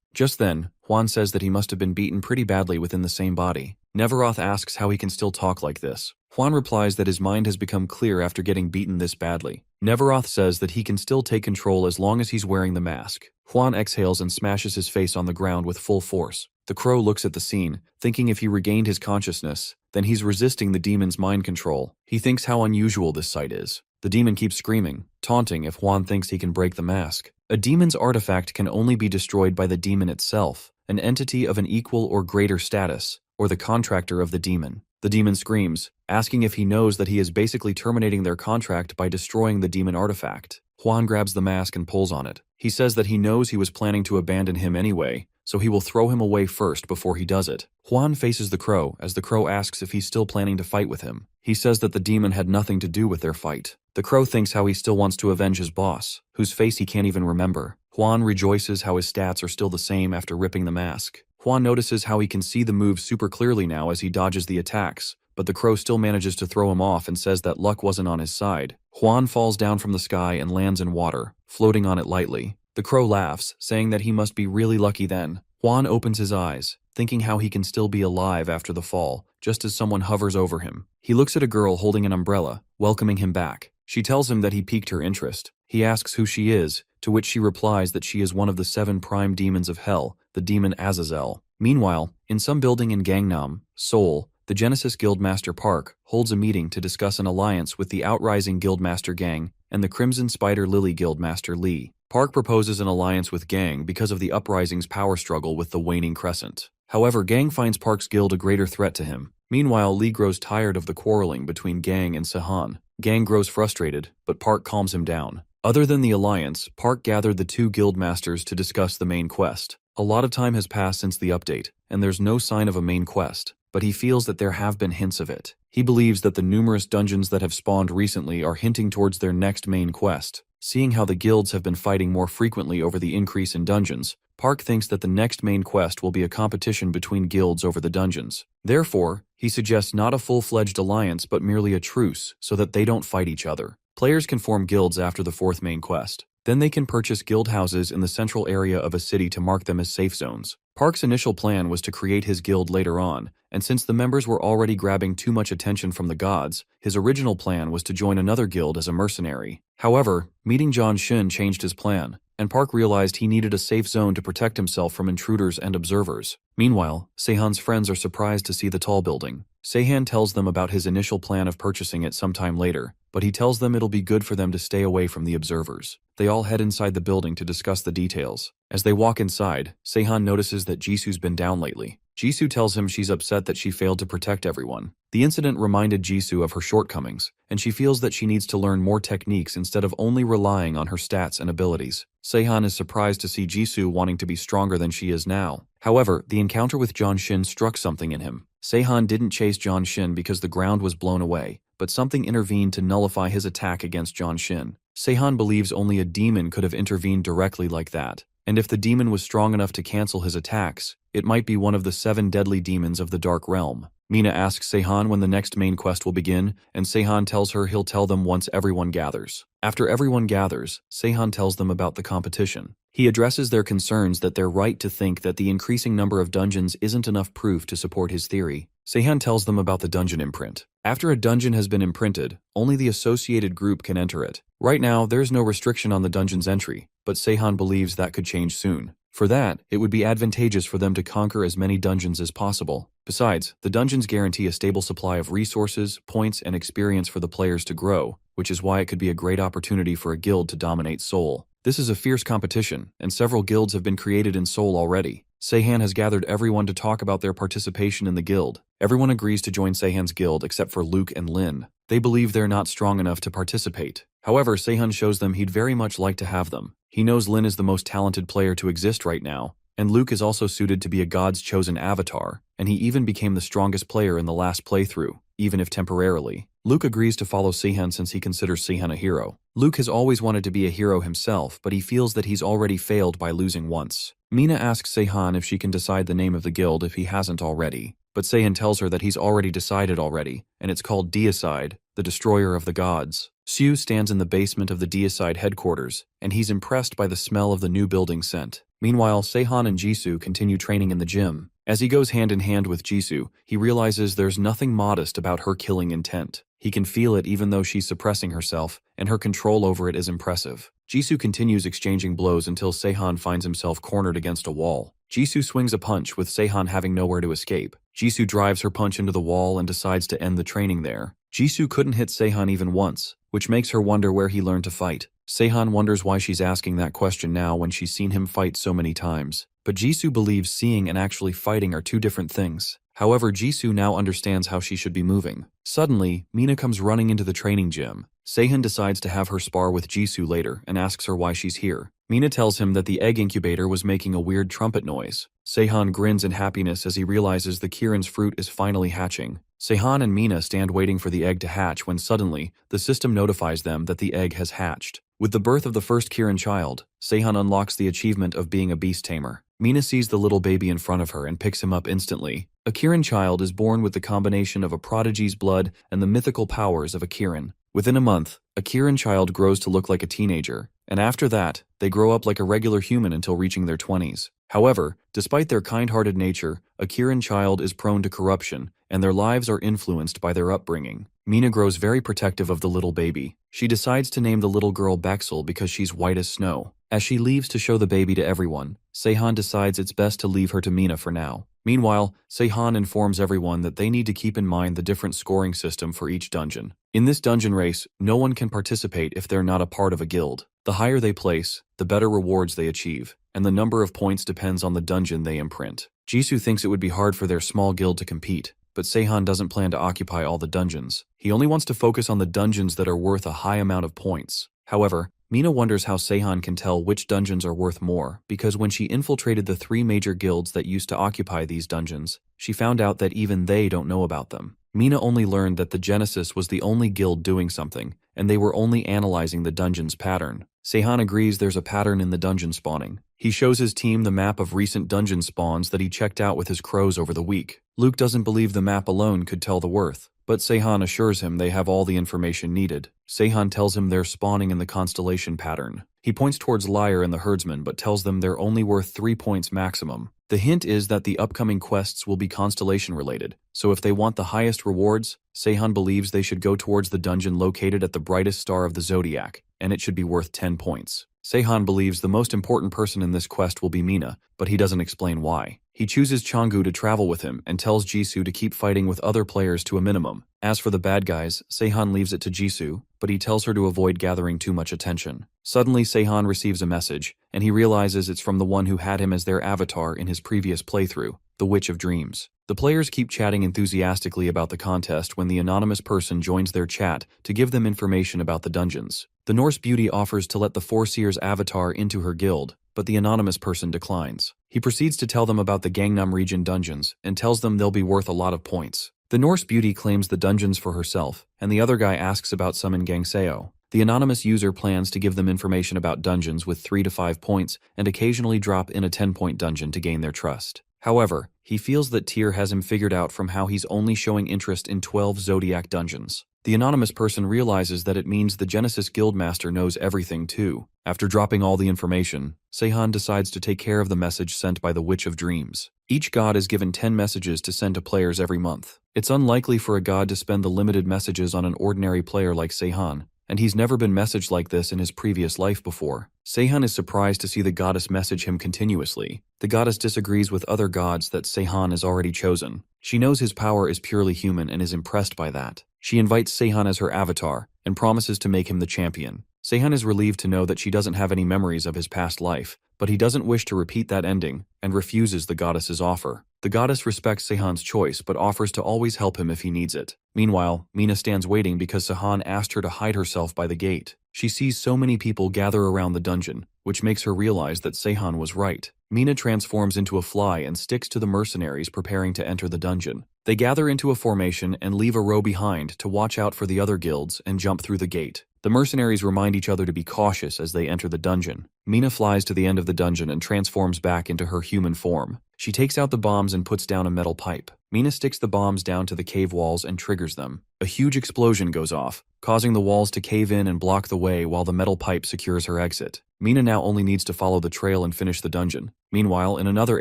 Just then, Juan says that he must have been beaten pretty badly within the same body. Neveroth asks how he can still talk like this. Juan replies that his mind has become clear after getting beaten this badly. Neveroth says that he can still take control as long as he's wearing the mask. Juan exhales and smashes his face on the ground with full force. The crow looks at the scene, thinking if he regained his consciousness, then he's resisting the demon's mind control. He thinks how unusual this sight is. The demon keeps screaming, taunting if Juan thinks he can break the mask. A demon's artifact can only be destroyed by the demon itself, an entity of an equal or greater status, or the contractor of the demon. The demon screams, asking if he knows that he is basically terminating their contract by destroying the demon artifact. Juan grabs the mask and pulls on it. He says that he knows he was planning to abandon him anyway, so he will throw him away first before he does it. Juan faces the crow as the crow asks if he's still planning to fight with him. He says that the demon had nothing to do with their fight. The crow thinks how he still wants to avenge his boss, whose face he can't even remember. Juan rejoices how his stats are still the same after ripping the mask. Juan notices how he can see the moves super clearly now as he dodges the attacks, but the crow still manages to throw him off and says that luck wasn't on his side. Juan falls down from the sky and lands in water, floating on it lightly. The crow laughs, saying that he must be really lucky then. Juan opens his eyes, thinking how he can still be alive after the fall, just as someone hovers over him. He looks at a girl holding an umbrella, welcoming him back. She tells him that he piqued her interest. He asks who she is, to which she replies that she is one of the 7 prime demons of hell, the demon Azazel. Meanwhile, in some building in Gangnam, Seoul, the Genesis Guildmaster Park holds a meeting to discuss an alliance with the Outrising Guildmaster Gang and the Crimson Spider Lily Guildmaster Lee. Park proposes an alliance with Gang because of the Uprising's power struggle with the waning Crescent. However, Gang finds Park's guild a greater threat to him. Meanwhile, Lee grows tired of the quarreling between Gang and Sehan. Gang grows frustrated, but Park calms him down. Other than the alliance, Park gathered the 2 guildmasters to discuss the main quest. A lot of time has passed since the update, and there's no sign of a main quest, but he feels that there have been hints of it. He believes that the numerous dungeons that have spawned recently are hinting towards their next main quest. Seeing how the guilds have been fighting more frequently over the increase in dungeons, Park thinks that the next main quest will be a competition between guilds over the dungeons. Therefore, he suggests not a full-fledged alliance but merely a truce so that they don't fight each other. Players can form guilds after the 4th main quest. Then they can purchase guild houses in the central area of a city to mark them as safe zones. Park's initial plan was to create his guild later on, and since the members were already grabbing too much attention from the gods, his original plan was to join another guild as a mercenary. However, meeting John Shin changed his plan, and Park realized he needed a safe zone to protect himself from intruders and observers. Meanwhile, Sehan's friends are surprised to see the tall building. Sehan tells them about his initial plan of purchasing it sometime later, but he tells them it'll be good for them to stay away from the observers. They all head inside the building to discuss the details. As they walk inside, Sehan notices that Jisoo's been down lately. Jisoo tells him she's upset that she failed to protect everyone. The incident reminded Jisoo of her shortcomings, and she feels that she needs to learn more techniques instead of only relying on her stats and abilities. Sehan is surprised to see Jisoo wanting to be stronger than she is now. However, the encounter with John Shin struck something in him. Sehan didn't chase John Shin because the ground was blown away, but something intervened to nullify his attack against John Shin. Sehan believes only a demon could have intervened directly like that, and if the demon was strong enough to cancel his attacks, it might be one of the 7 deadly demons of the Dark Realm. Mina asks Sehan when the next main quest will begin, and Sehan tells her he'll tell them once everyone gathers. After everyone gathers, Sehan tells them about the competition. He addresses their concerns that they're right to think that the increasing number of dungeons isn't enough proof to support his theory. Sehan tells them about the dungeon imprint. After a dungeon has been imprinted, only the associated group can enter it. Right now, there's no restriction on the dungeon's entry, but Sehan believes that could change soon. For that, it would be advantageous for them to conquer as many dungeons as possible. Besides, the dungeons guarantee a stable supply of resources, points, and experience for the players to grow, which is why it could be a great opportunity for a guild to dominate Seoul. This is a fierce competition, and several guilds have been created in Seoul already. Sehan has gathered everyone to talk about their participation in the guild. Everyone agrees to join Sehan's guild except for Luke and Lin. They believe they're not strong enough to participate. However, Sehan shows them he'd very much like to have them. He knows Lin is the most talented player to exist right now, and Luke is also suited to be a god's chosen avatar. and he even became the strongest player in the last playthrough, even if temporarily. Luke agrees to follow Seihan since he considers Seihan a hero. Luke has always wanted to be a hero himself, but he feels that he's already failed by losing once. Mina asks Seihan if she can decide the name of the guild if he hasn't already, but Seihan tells her that he's already decided already, and it's called Deicide, the Destroyer of the Gods. Siu stands in the basement of the Deicide headquarters, and he's impressed by the smell of the new building scent. Meanwhile, Seihan and Jisoo continue training in the gym. As he goes hand in hand with Jisoo, he realizes there's nothing modest about her killing intent. He can feel it even though she's suppressing herself, and her control over it is impressive. Jisoo continues exchanging blows until Seihan finds himself cornered against a wall. Jisoo swings a punch with Seihan having nowhere to escape. Jisoo drives her punch into the wall and decides to end the training there. Jisoo couldn't hit Seihan even once, which makes her wonder where he learned to fight. Seihan wonders why she's asking that question now when she's seen him fight so many times. But Jisoo believes seeing and actually fighting are two different things. However, Jisoo now understands how she should be moving. Suddenly, Mina comes running into the training gym. Seihan decides to have her spar with Jisoo later and asks her why she's here. Mina tells him that the egg incubator was making a weird trumpet noise. Seihan grins in happiness as he realizes the Kirin's fruit is finally hatching. Seihan and Mina stand waiting for the egg to hatch when suddenly, the system notifies them that the egg has hatched. With the birth of the first Kirin child, Seihan unlocks the achievement of being a beast tamer. Mina sees the little baby in front of her and picks him up instantly. A Kirin child is born with the combination of a prodigy's blood and the mythical powers of a Kirin. Within a month, a Kirin child grows to look like a teenager, and after that, they grow up like a regular human until reaching their 20s. However, despite their kind-hearted nature, a Kirin child is prone to corruption, and their lives are influenced by their upbringing. Mina grows very protective of the little baby. She decides to name the little girl Bexel because she's white as snow. As she leaves to show the baby to everyone, Seihan decides it's best to leave her to Mina for now. Meanwhile, Seihan informs everyone that they need to keep in mind the different scoring system for each dungeon. In this dungeon race, no one can participate if they're not a part of a guild. The higher they place, the better rewards they achieve, and the number of points depends on the dungeon they imprint. Jisoo thinks it would be hard for their small guild to compete, but Seihan doesn't plan to occupy all the dungeons. He only wants to focus on the dungeons that are worth a high amount of points. However, Mina wonders how Seihan can tell which dungeons are worth more, because when she infiltrated the 3 major guilds that used to occupy these dungeons, she found out that even they don't know about them. Mina only learned that the Genesis was the only guild doing something, and they were only analyzing the dungeon's pattern. Seihan agrees there's a pattern in the dungeon spawning. He shows his team the map of recent dungeon spawns that he checked out with his crows over the week. Luke doesn't believe the map alone could tell the worth, but Seihan assures him they have all the information needed. Seihan tells him they're spawning in the constellation pattern. He points towards Lyre and the herdsman but tells them they're only worth 3 points maximum. The hint is that the upcoming quests will be constellation related, so if they want the highest rewards, Seihan believes they should go towards the dungeon located at the brightest star of the zodiac, and it should be worth 10 points. Seihan believes the most important person in this quest will be Mina, but he doesn't explain why. He chooses Changgu to travel with him and tells Jisoo to keep fighting with other players to a minimum. As for the bad guys, Seihan leaves it to Jisoo, but he tells her to avoid gathering too much attention. Suddenly, Seihan receives a message, and he realizes it's from the one who had him as their avatar in his previous playthrough, the Witch of Dreams. The players keep chatting enthusiastically about the contest when the anonymous person joins their chat to give them information about the dungeons. The Norse beauty offers to let the Foreseer's avatar into her guild, but the anonymous person declines. He proceeds to tell them about the Gangnam region dungeons and tells them they'll be worth a lot of points. The Norse beauty claims the dungeons for herself, and the other guy asks about some in Gangseo. The anonymous user plans to give them information about dungeons with 3 to 5 points and occasionally drop in a 10-point dungeon to gain their trust. However, he feels that Tyr has him figured out from how he's only showing interest in 12 Zodiac dungeons. The anonymous person realizes that it means the Genesis Guildmaster knows everything too. After dropping all the information, Seihan decides to take care of the message sent by the Witch of Dreams. Each god is given 10 messages to send to players every month. It's unlikely for a god to spend the limited messages on an ordinary player like Seihan, and he's never been messaged like this in his previous life before. Seihan is surprised to see the goddess message him continuously. The goddess disagrees with other gods that Seihan has already chosen. She knows his power is purely human and is impressed by that. She invites Seihan as her avatar and promises to make him the champion. Seihan is relieved to know that she doesn't have any memories of his past life, but he doesn't wish to repeat that ending and refuses the goddess's offer. The goddess respects Seihan's choice but offers to always help him if he needs it. Meanwhile, Mina stands waiting because Seihan asked her to hide herself by the gate. She sees so many people gather around the dungeon, which makes her realize that Seihan was right. Mina transforms into a fly and sticks to the mercenaries preparing to enter the dungeon. They gather into a formation and leave a row behind to watch out for the other guilds and jump through the gate. The mercenaries remind each other to be cautious as they enter the dungeon. Mina flies to the end of the dungeon and transforms back into her human form. She takes out the bombs and puts down a metal pipe. Mina sticks the bombs down to the cave walls and triggers them. A huge explosion goes off, causing the walls to cave in and block the way while the metal pipe secures her exit. Mina now only needs to follow the trail and finish the dungeon. Meanwhile, in another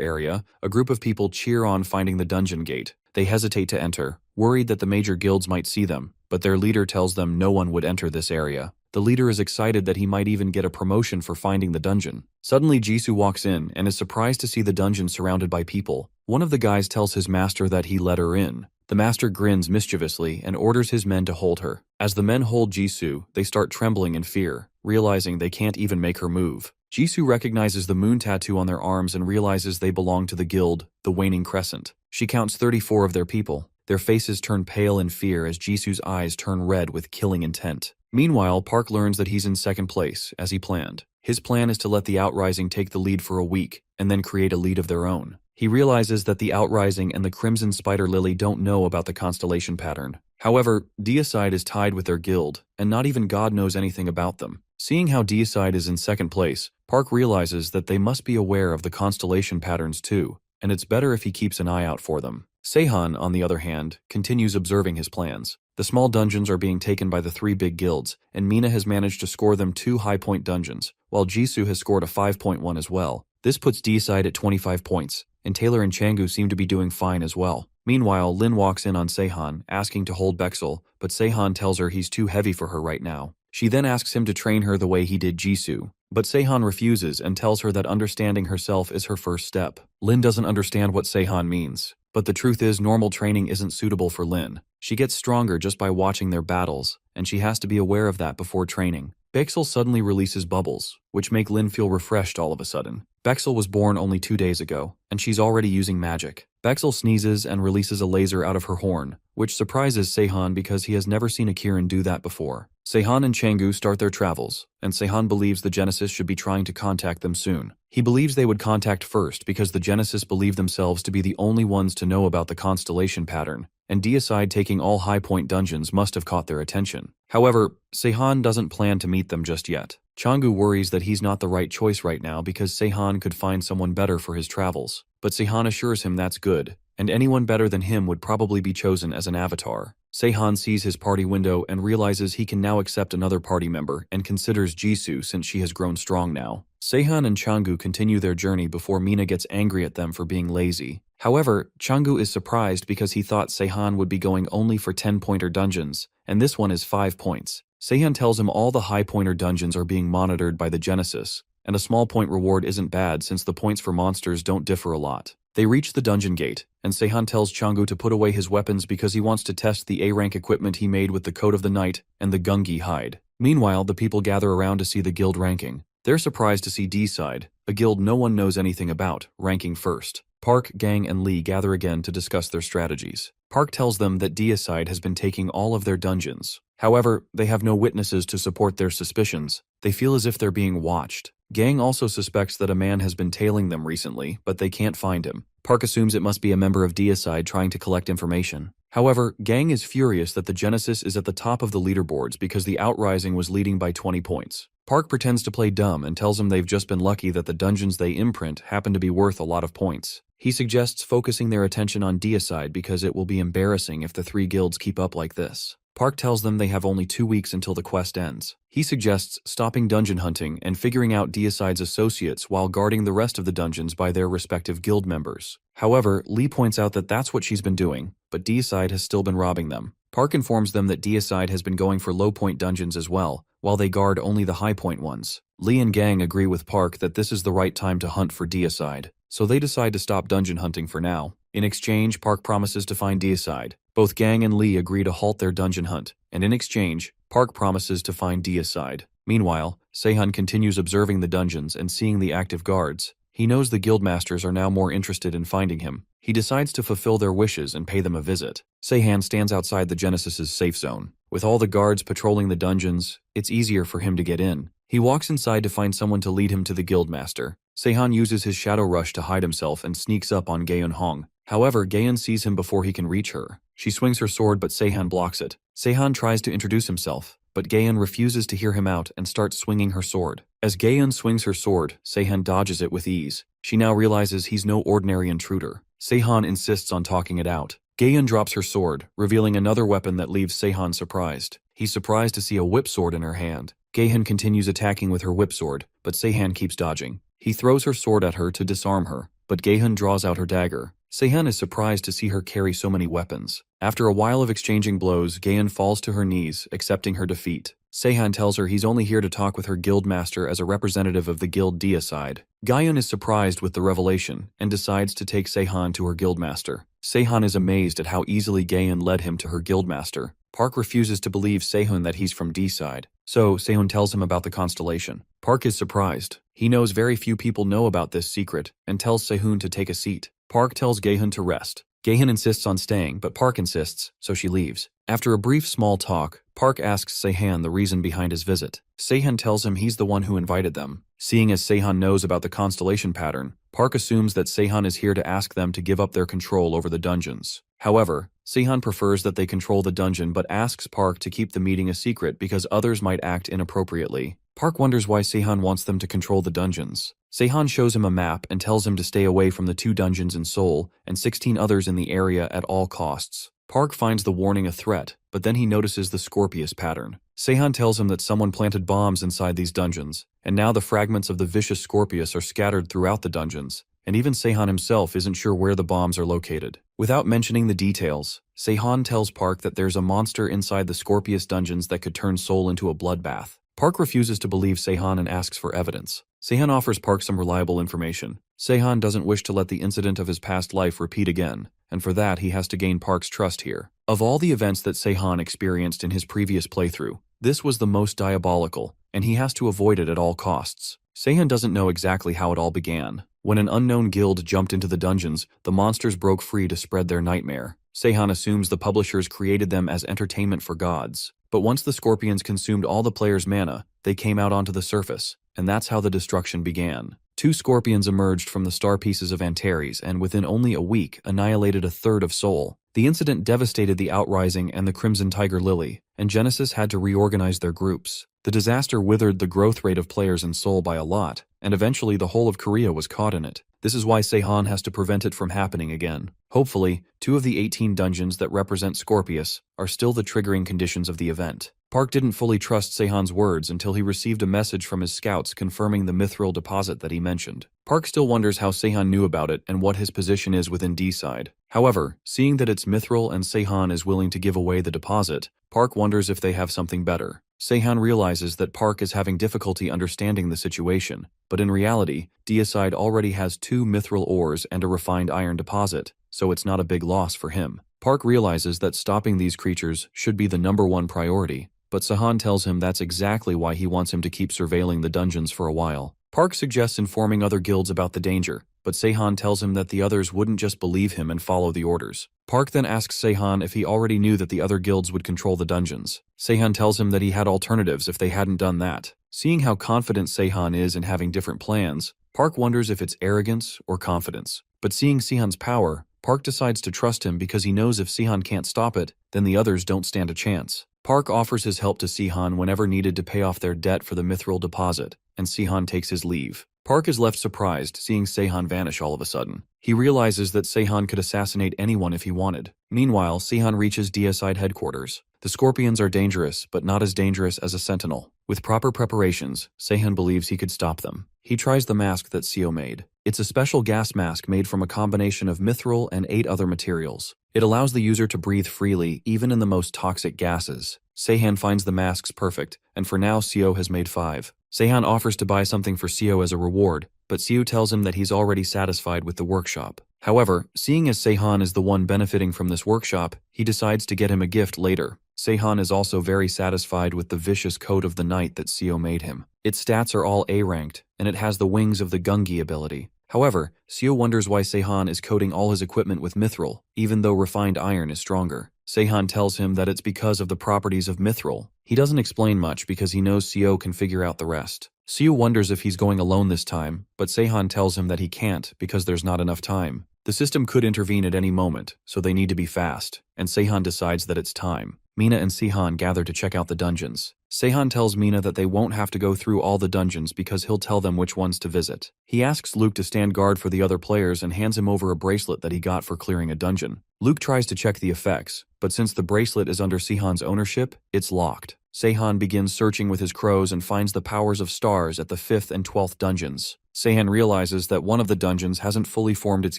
area, a group of people cheer on finding the dungeon gate. They hesitate to enter, worried that the major guilds might see them, but their leader tells them no one would enter this area. The leader is excited that he might even get a promotion for finding the dungeon. Suddenly, Jisoo walks in and is surprised to see the dungeon surrounded by people. One of the guys tells his master that he let her in. The master grins mischievously and orders his men to hold her. As the men hold Jisoo, they start trembling in fear, realizing they can't even make her move. Jisoo recognizes the moon tattoo on their arms and realizes they belong to the guild, the Waning Crescent. She counts 34 of their people. Their faces turn pale in fear as Jisoo's eyes turn red with killing intent. Meanwhile, Park learns that he's in second place, as he planned. His plan is to let the Outrising take the lead for a week, and then create a lead of their own. He realizes that the Outrising and the Crimson Spider Lily don't know about the constellation pattern. However, Deicide is tied with their guild, and not even God knows anything about them. Seeing how Deicide is in second place, Park realizes that they must be aware of the constellation patterns too, and it's better if he keeps an eye out for them. Seihan, on the other hand, continues observing his plans. The small dungeons are being taken by the 3 big guilds, and Mina has managed to score them 2 high-point dungeons, while Jisoo has scored a 5-point one as well. This puts Deicide at 25 points, and Taylor and Changu seem to be doing fine as well. Meanwhile, Lin walks in on Seihan, asking to hold Bexel, but Seihan tells her he's too heavy for her right now. She then asks him to train her the way he did Jisoo, but Seihan refuses and tells her that understanding herself is her first step. Lin doesn't understand what Seihan means, but the truth is normal training isn't suitable for Lin. She gets stronger just by watching their battles, and she has to be aware of that before training. Bexel suddenly releases bubbles, which make Lin feel refreshed all of a sudden. Bexel was born only 2 days ago, and she's already using magic. Bexel sneezes and releases a laser out of her horn, which surprises Seihan because he has never seen a Kirin do that before. Seihan and Changu start their travels, and Seihan believes the Genesis should be trying to contact them soon. He believes they would contact first because the Genesis believe themselves to be the only ones to know about the constellation pattern, and Deicide taking all high-point dungeons must have caught their attention. However, Seihan doesn't plan to meet them just yet. Changu worries that he's not the right choice right now because Seihan could find someone better for his travels, but Seihan assures him that's good, and anyone better than him would probably be chosen as an avatar. Seihan sees his party window and realizes he can now accept another party member and considers Jisoo since she has grown strong now. Seihan and Changu continue their journey before Mina gets angry at them for being lazy. However, Changu is surprised because he thought Seihan would be going only for 10-pointer dungeons, and this one is 5 points. Seihan tells him all the high-pointer dungeons are being monitored by the Genesis, and a small point reward isn't bad since the points for monsters don't differ a lot. They reach the dungeon gate, and Seihan tells Changu to put away his weapons because he wants to test the A-rank equipment he made with the Coat of the Night and the Gungi hide. Meanwhile, the people gather around to see the guild ranking. They're surprised to see Deicide, a guild no one knows anything about, ranking first. Park, Gang, and Lee gather again to discuss their strategies. Park tells them that Deicide has been taking all of their dungeons. However, they have no witnesses to support their suspicions. They feel as if they're being watched. Gang also suspects that a man has been tailing them recently, but they can't find him. Park assumes it must be a member of Deicide trying to collect information. However, Gang is furious that the Genesis is at the top of the leaderboards because the Outrising was leading by 20 points. Park pretends to play dumb and tells him they've just been lucky that the dungeons they imprint happen to be worth a lot of points. He suggests focusing their attention on Deicide because it will be embarrassing if the 3 guilds keep up like this. Park tells them they have only 2 weeks until the quest ends. He suggests stopping dungeon hunting and figuring out Deicide's associates while guarding the rest of the dungeons by their respective guild members. However, Lee points out that that's what she's been doing, but Deicide has still been robbing them. Park informs them that Deicide has been going for low-point dungeons as well, while they guard only the high-point ones. Lee and Gang agree with Park that this is the right time to hunt for Deicide, so they decide to stop dungeon hunting for now. In exchange, Park promises to find Deicide. Both Gang and Lee agree to halt their dungeon hunt, and in exchange, Park promises to find Deicide. Meanwhile, Seihan continues observing the dungeons and seeing the active guards. He knows the guildmasters are now more interested in finding him. He decides to fulfill their wishes and pay them a visit. Seihan stands outside the Genesis's safe zone. With all the guards patrolling the dungeons, it's easier for him to get in. He walks inside to find someone to lead him to the guildmaster. Seihan uses his shadow rush to hide himself and sneaks up on Gaeun Hong. However, Gaeun sees him before he can reach her. She swings her sword, but Seihan blocks it. Seihan tries to introduce himself, but Gaeun refuses to hear him out and starts swinging her sword. As Gaeun swings her sword, Seihan dodges it with ease. She now realizes he's no ordinary intruder. Seihan insists on talking it out. Gaeun drops her sword, revealing another weapon that leaves Seihan surprised. He's surprised to see a whip sword in her hand. Gaeun continues attacking with her whip sword, but Seihan keeps dodging. He throws her sword at her to disarm her, but Gaeun draws out her dagger. Seihan is surprised to see her carry so many weapons. After a while of exchanging blows, Gaeun falls to her knees, accepting her defeat. Seihan tells her he's only here to talk with her guildmaster as a representative of the guild deicide. Gaeun is surprised with the revelation and decides to take Seihan to her guildmaster. Seihan is amazed at how easily Gaeun led him to her guildmaster. Park refuses to believe Sehun that he's from D-side, so Sehun tells him about the constellation. Park is surprised. He knows very few people know about this secret and tells Sehun to take a seat. Park tells Gaeun to rest. Gaeun insists on staying, but Park insists, so she leaves. After a brief small talk, Park asks Seihan the reason behind his visit. Seihan tells him he's the one who invited them. Seeing as Seihan knows about the constellation pattern, Park assumes that Seihan is here to ask them to give up their control over the dungeons. However, Seihan prefers that they control the dungeon but asks Park to keep the meeting a secret because others might act inappropriately. Park wonders why Seihan wants them to control the dungeons. Seihan shows him a map and tells him to stay away from the 2 dungeons in Seoul and 16 others in the area at all costs. Park finds the warning a threat, but then he notices the Scorpius pattern. Seihan tells him that someone planted bombs inside these dungeons, and now the fragments of the vicious Scorpius are scattered throughout the dungeons, and even Seihan himself isn't sure where the bombs are located. Without mentioning the details, Seihan tells Park that there's a monster inside the Scorpius dungeons that could turn Seoul into a bloodbath. Park refuses to believe Seihan and asks for evidence. Seihan offers Park some reliable information. Seihan doesn't wish to let the incident of his past life repeat again, and for that he has to gain Park's trust here. Of all the events that Seihan experienced in his previous playthrough, this was the most diabolical, and he has to avoid it at all costs. Seihan doesn't know exactly how it all began. When an unknown guild jumped into the dungeons, the monsters broke free to spread their nightmare. Seihan assumes the publishers created them as entertainment for gods. But once the scorpions consumed all the players' mana, they came out onto the surface, and that's how the destruction began. 2 scorpions emerged from the star pieces of Antares and within only a week annihilated a third of Seoul. The incident devastated the Outrising and the Crimson Tiger Lily, and Genesis had to reorganize their groups. The disaster withered the growth rate of players in Seoul by a lot, and eventually the whole of Korea was caught in it. This is why Seihan has to prevent it from happening again. Hopefully, 2 of the 18 dungeons that represent Scorpius are still the triggering conditions of the event. Park didn't fully trust Seihan's words until he received a message from his scouts confirming the mithril deposit that he mentioned. Park still wonders how Seihan knew about it and what his position is within D-side. However, seeing that it's mithril and Seihan is willing to give away the deposit, Park wonders if they have something better. Seihan realizes that Park is having difficulty understanding the situation, but in reality, Deicide already has 2 mithril ores and a refined iron deposit, so it's not a big loss for him. Park realizes that stopping these creatures should be the #1 priority, but Seihan tells him that's exactly why he wants him to keep surveilling the dungeons for a while. Park suggests informing other guilds about the danger, but Seihan tells him that the others wouldn't just believe him and follow the orders. Park then asks Seihan if he already knew that the other guilds would control the dungeons. Seihan tells him that he had alternatives if they hadn't done that. Seeing how confident Seihan is in having different plans, Park wonders if it's arrogance or confidence. But seeing Seihan's power, Park decides to trust him because he knows if Seihan can't stop it, then the others don't stand a chance. Park offers his help to Seihan whenever needed to pay off their debt for the mithril deposit, and Seihan takes his leave. Park is left surprised seeing Seihan vanish all of a sudden. He realizes that Seihan could assassinate anyone if he wanted. Meanwhile, Seihan reaches Deicide headquarters. The scorpions are dangerous, but not as dangerous as a sentinel. With proper preparations, Seihan believes he could stop them. He tries the mask that Seo made. It's a special gas mask made from a combination of mithril and 8 other materials. It allows the user to breathe freely even in the most toxic gases. Seihan finds the masks perfect, and for now Seo has made 5. Seihan offers to buy something for Seo as a reward, but Seo tells him that he's already satisfied with the workshop. However, seeing as Seihan is the one benefiting from this workshop, he decides to get him a gift later. Seihan is also very satisfied with the vicious coat of the knight that Seo made him. Its stats are all A-ranked, and it has the Wings of the Gungi ability. However, Seo wonders why Seihan is coating all his equipment with mithril, even though refined iron is stronger. Seihan tells him that it's because of the properties of mithril. He doesn't explain much because he knows Seo can figure out the rest. Seo wonders if he's going alone this time, but Seihan tells him that he can't because there's not enough time. The system could intervene at any moment, so they need to be fast, and Seihan decides that it's time. Mina and Seihan gather to check out the dungeons. Seihan tells Mina that they won't have to go through all the dungeons because he'll tell them which ones to visit. He asks Luke to stand guard for the other players and hands him over a bracelet that he got for clearing a dungeon. Luke tries to check the effects, but since the bracelet is under Seihan's ownership, it's locked. Seihan begins searching with his crows and finds the powers of stars at the 5th and 12th dungeons. Seihan realizes that one of the dungeons hasn't fully formed its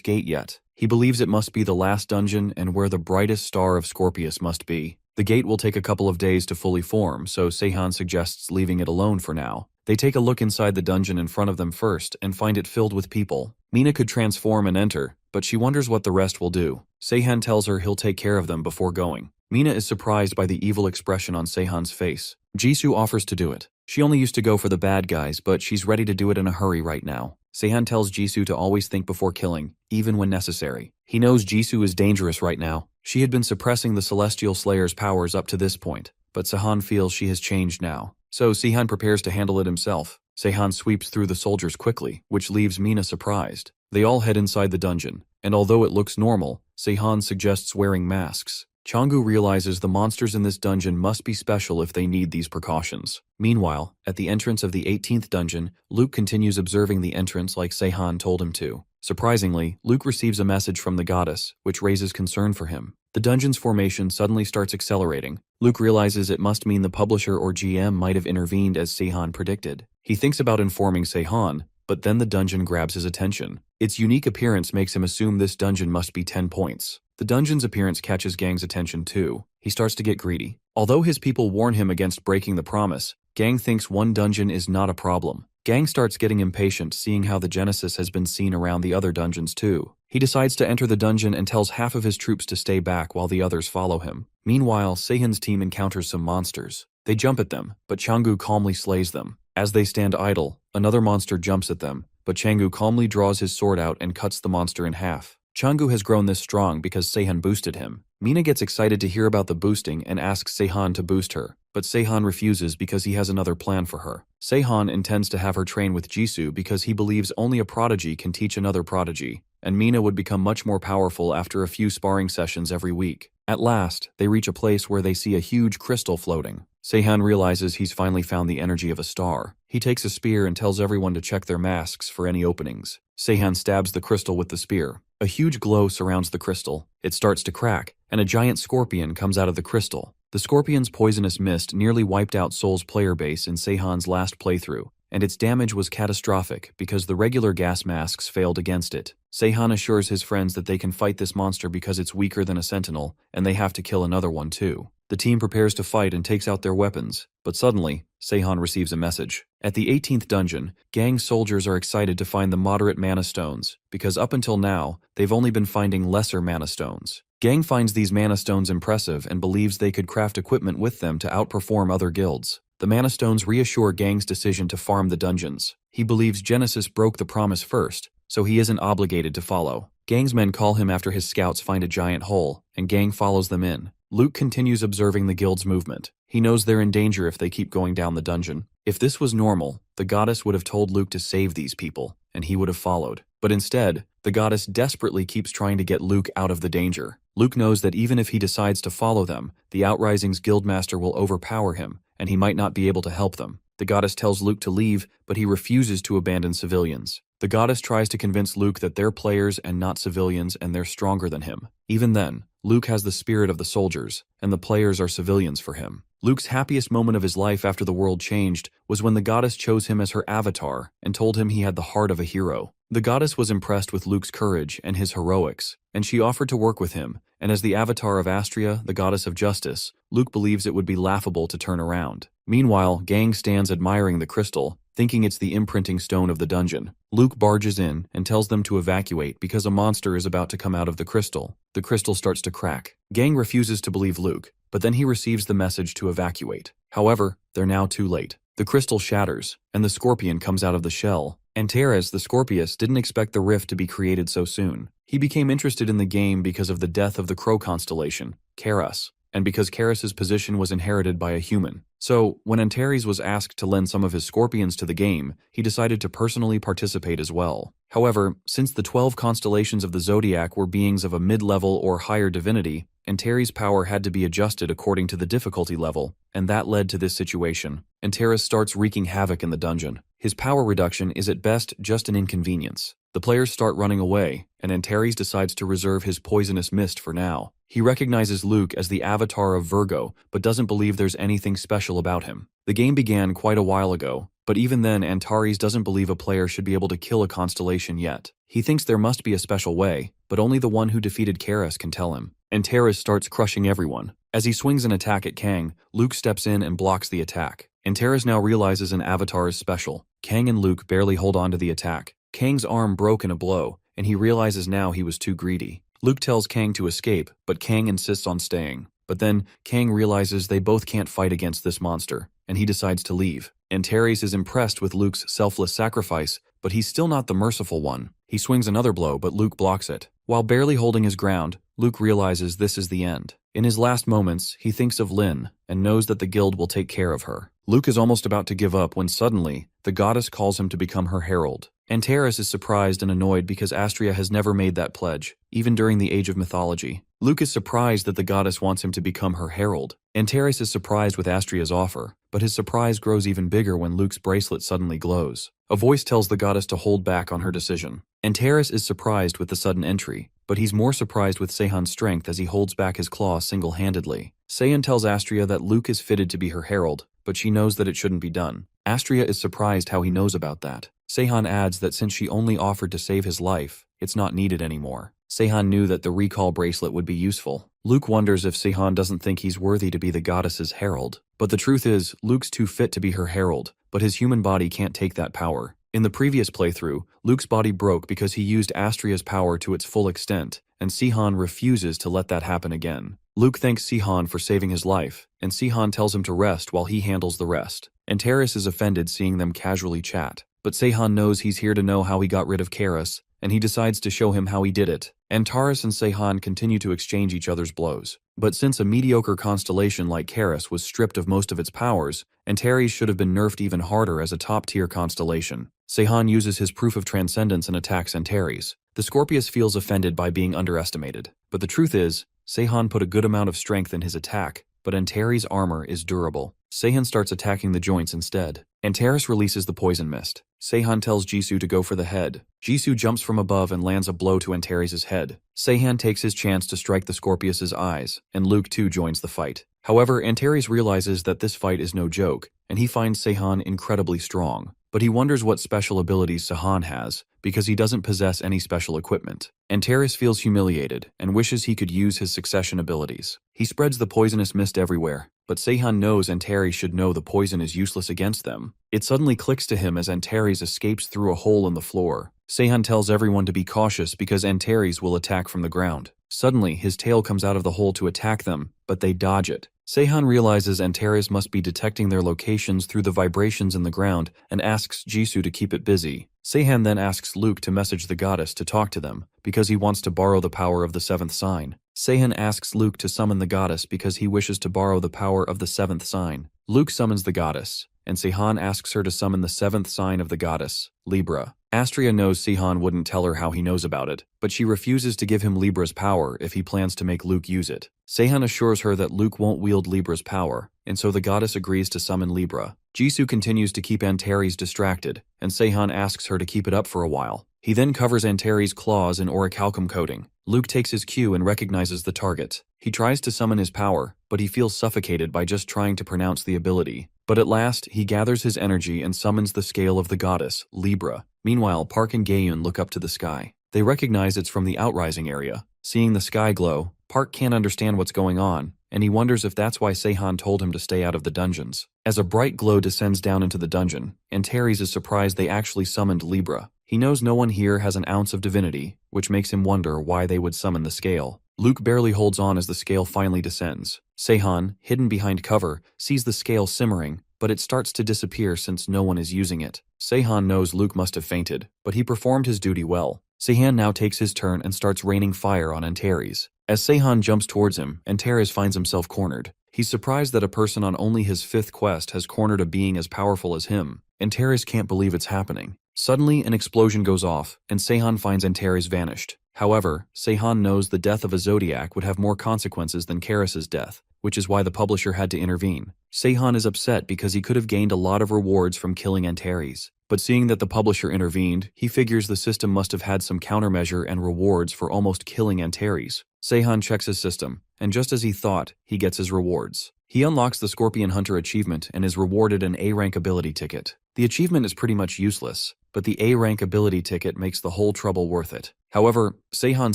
gate yet. He believes it must be the last dungeon and where the brightest star of Scorpius must be. The gate will take a couple of days to fully form, so Seihan suggests leaving it alone for now. They take a look inside the dungeon in front of them first and find it filled with people. Mina could transform and enter, but she wonders what the rest will do. Seihan tells her he'll take care of them before going. Mina is surprised by the evil expression on Seihan's face. Jisoo offers to do it. She only used to go for the bad guys, but she's ready to do it in a hurry right now. Seihan tells Jisoo to always think before killing, even when necessary. He knows Jisoo is dangerous right now. She had been suppressing the Celestial Slayer's powers up to this point, but Seihan feels she has changed now. So Seihan prepares to handle it himself. Seihan sweeps through the soldiers quickly, which leaves Mina surprised. They all head inside the dungeon, and although it looks normal, Seihan suggests wearing masks. Changgu realizes the monsters in this dungeon must be special if they need these precautions. Meanwhile, at the entrance of the 18th dungeon, Luke continues observing the entrance like Seihan told him to. Surprisingly, Luke receives a message from the goddess, which raises concern for him. The dungeon's formation suddenly starts accelerating. Luke realizes it must mean the publisher or GM might have intervened as Seihan predicted. He thinks about informing Seihan, but then the dungeon grabs his attention. Its unique appearance makes him assume this dungeon must be 10 points. The dungeon's appearance catches Gang's attention too. He starts to get greedy. Although his people warn him against breaking the promise, Gang thinks one dungeon is not a problem. Gang starts getting impatient seeing how the Genesis has been seen around the other dungeons too. He decides to enter the dungeon and tells half of his troops to stay back while the others follow him. Meanwhile, Seihan's team encounters some monsters. They jump at them, but Changgu calmly slays them. As they stand idle, another monster jumps at them, but Changgu calmly draws his sword out and cuts the monster in half. Changgu has grown this strong because Seihan boosted him. Mina gets excited to hear about the boosting and asks Seihan to boost her, but Seihan refuses because he has another plan for her. Seihan intends to have her train with Jisoo because he believes only a prodigy can teach another prodigy, and Mina would become much more powerful after a few sparring sessions every week. At last, they reach a place where they see a huge crystal floating. Seihan realizes he's finally found the energy of a star. He takes a spear and tells everyone to check their masks for any openings. Seihan stabs the crystal with the spear. A huge glow surrounds the crystal. It starts to crack, and a giant scorpion comes out of the crystal. The scorpion's poisonous mist nearly wiped out Soul's player base in Seihan's last playthrough, and its damage was catastrophic because the regular gas masks failed against it. Seihan assures his friends that they can fight this monster because it's weaker than a sentinel, and they have to kill another one too. The team prepares to fight and takes out their weapons, but suddenly, Seihan receives a message. At the 18th dungeon, Gang soldiers are excited to find the moderate mana stones, because up until now, they've only been finding lesser mana stones. Gang finds these mana stones impressive and believes they could craft equipment with them to outperform other guilds. The mana stones reassure Gang's decision to farm the dungeons. He believes Genesis broke the promise first, so he isn't obligated to follow. Gang's men call him after his scouts find a giant hole, and Gang follows them in. Luke continues observing the guild's movement. He knows they're in danger if they keep going down the dungeon. If this was normal, the goddess would have told Luke to save these people, and he would have followed. But instead, the goddess desperately keeps trying to get Luke out of the danger. Luke knows that even if he decides to follow them, the Outrising's guildmaster will overpower him, and he might not be able to help them. The goddess tells Luke to leave, but he refuses to abandon civilians. The goddess tries to convince Luke that they're players and not civilians and they're stronger than him. Even then, Luke has the spirit of the soldiers, and the players are civilians for him. Luke's happiest moment of his life after the world changed was when the goddess chose him as her avatar and told him he had the heart of a hero. The goddess was impressed with Luke's courage and his heroics, and she offered to work with him, and as the avatar of Astria, the goddess of justice, Luke believes it would be laughable to turn around. Meanwhile, Gang stands admiring the crystal, thinking it's the imprinting stone of the dungeon. Luke barges in and tells them to evacuate because a monster is about to come out of the crystal. The crystal starts to crack. Gang refuses to believe Luke, but then he receives the message to evacuate. However, they're now too late. The crystal shatters, and the scorpion comes out of the shell, Antares, the Scorpius, didn't expect the rift to be created so soon. He became interested in the game because of the death of the Crow constellation, Charos, and because Charos' position was inherited by a human. So, when Antares was asked to lend some of his scorpions to the game, he decided to personally participate as well. However, since the 12 constellations of the zodiac were beings of a mid-level or higher divinity, Antares' power had to be adjusted according to the difficulty level, and that led to this situation. Antares starts wreaking havoc in the dungeon. His power reduction is at best just an inconvenience. The players start running away, and Antares decides to reserve his poisonous mist for now. He recognizes Luke as the avatar of Virgo, but doesn't believe there's anything special about him. The game began quite a while ago, but even then Antares doesn't believe a player should be able to kill a constellation yet. He thinks there must be a special way, but only the one who defeated Charos can tell him. Antares starts crushing everyone. As he swings an attack at Kang, Luke steps in and blocks the attack. Antares now realizes an avatar is special. Kang and Luke barely hold on to the attack. Kang's arm broke in a blow, and he realizes now he was too greedy. Luke tells Kang to escape, but Kang insists on staying. But then, Kang realizes they both can't fight against this monster, and he decides to leave. Antares is impressed with Luke's selfless sacrifice, but he's still not the merciful one. He swings another blow, but Luke blocks it. While barely holding his ground, Luke realizes this is the end. In his last moments, he thinks of Lin, and knows that the guild will take care of her. Luke is almost about to give up when suddenly, the goddess calls him to become her herald. Antares is surprised and annoyed because Astria has never made that pledge, even during the Age of Mythology. Luke is surprised that the goddess wants him to become her herald. Antares is surprised with Astria's offer, but his surprise grows even bigger when Luke's bracelet suddenly glows. A voice tells the goddess to hold back on her decision. Antares is surprised with the sudden entry, but he's more surprised with Seihan's strength as he holds back his claw single-handedly. Seihan tells Astria that Luke is fitted to be her herald, but she knows that it shouldn't be done. Astria is surprised how he knows about that. Seihan adds that since she only offered to save his life, it's not needed anymore. Seihan knew that the recall bracelet would be useful. Luke wonders if Seihan doesn't think he's worthy to be the goddess's herald. But the truth is, Luke's too fit to be her herald, but his human body can't take that power. In the previous playthrough, Luke's body broke because he used Astria's power to its full extent, and Seihan refuses to let that happen again. Luke thanks Seihan for saving his life, and Seihan tells him to rest while he handles the rest. Antares is offended seeing them casually chat. But Seihan knows he's here to know how he got rid of Charos, and he decides to show him how he did it. Antares and Seihan continue to exchange each other's blows. But since a mediocre constellation like Charos was stripped of most of its powers, Antares should have been nerfed even harder as a top-tier constellation. Seihan uses his proof of transcendence and attacks Antares. The Scorpius feels offended by being underestimated. But the truth is, Seihan put a good amount of strength in his attack, but Antares' armor is durable. Seihan starts attacking the joints instead. Antares releases the poison mist. Seihan tells Jisoo to go for the head. Jisoo jumps from above and lands a blow to Antares' head. Seihan takes his chance to strike the Scorpius' eyes, and Luke too joins the fight. However, Antares realizes that this fight is no joke, and he finds Seihan incredibly strong. But he wonders what special abilities Seihan has, because he doesn't possess any special equipment. Antares feels humiliated, and wishes he could use his succession abilities. He spreads the poisonous mist everywhere, but Seihan knows Antares should know the poison is useless against them. It suddenly clicks to him as Antares escapes through a hole in the floor. Seihan tells everyone to be cautious because Antares will attack from the ground. Suddenly, his tail comes out of the hole to attack them, but they dodge it. Seihan realizes Antares must be detecting their locations through the vibrations in the ground and asks Jisoo to keep it busy. Seihan then asks Luke to message the goddess to talk to them, because he wants to borrow the power of the seventh sign. Seihan asks Luke to summon the goddess because he wishes to borrow the power of the seventh sign. Luke summons the goddess, and Seihan asks her to summon the seventh sign of the goddess, Libra. Astria knows Seihan wouldn't tell her how he knows about it, but she refuses to give him Libra's power if he plans to make Luke use it. Seihan assures her that Luke won't wield Libra's power, and so the goddess agrees to summon Libra. Jisoo continues to keep Antares distracted, and Seihan asks her to keep it up for a while. He then covers Antares' claws in orichalcum coating. Luke takes his cue and recognizes the target. He tries to summon his power, but he feels suffocated by just trying to pronounce the ability. But at last, he gathers his energy and summons the scale of the goddess, Libra. Meanwhile, Park and Gayun look up to the sky. They recognize it's from the outrising area. Seeing the sky glow, Park can't understand what's going on, and he wonders if that's why Seihan told him to stay out of the dungeons. As a bright glow descends down into the dungeon, Antares is surprised they actually summoned Libra. He knows no one here has an ounce of divinity, which makes him wonder why they would summon the scale. Luke barely holds on as the scale finally descends. Seihan, hidden behind cover, sees the scale simmering, but it starts to disappear since no one is using it. Seihan knows Luke must have fainted, but he performed his duty well. Seihan now takes his turn and starts raining fire on Antares. As Seihan jumps towards him, Antares finds himself cornered. He's surprised that a person on only his 5th quest has cornered a being as powerful as him. Antares can't believe it's happening. Suddenly, an explosion goes off, and Seihan finds Antares vanished. However, Seihan knows the death of a Zodiac would have more consequences than Karis's death, which is why the publisher had to intervene. Seihan is upset because he could have gained a lot of rewards from killing Antares. But seeing that the publisher intervened, he figures the system must have had some countermeasure and rewards for almost killing Antares. Seihan checks his system, and just as he thought, he gets his rewards. He unlocks the Scorpion Hunter achievement and is rewarded an A-rank ability ticket. The achievement is pretty much useless, but the A-rank ability ticket makes the whole trouble worth it. However, Seihan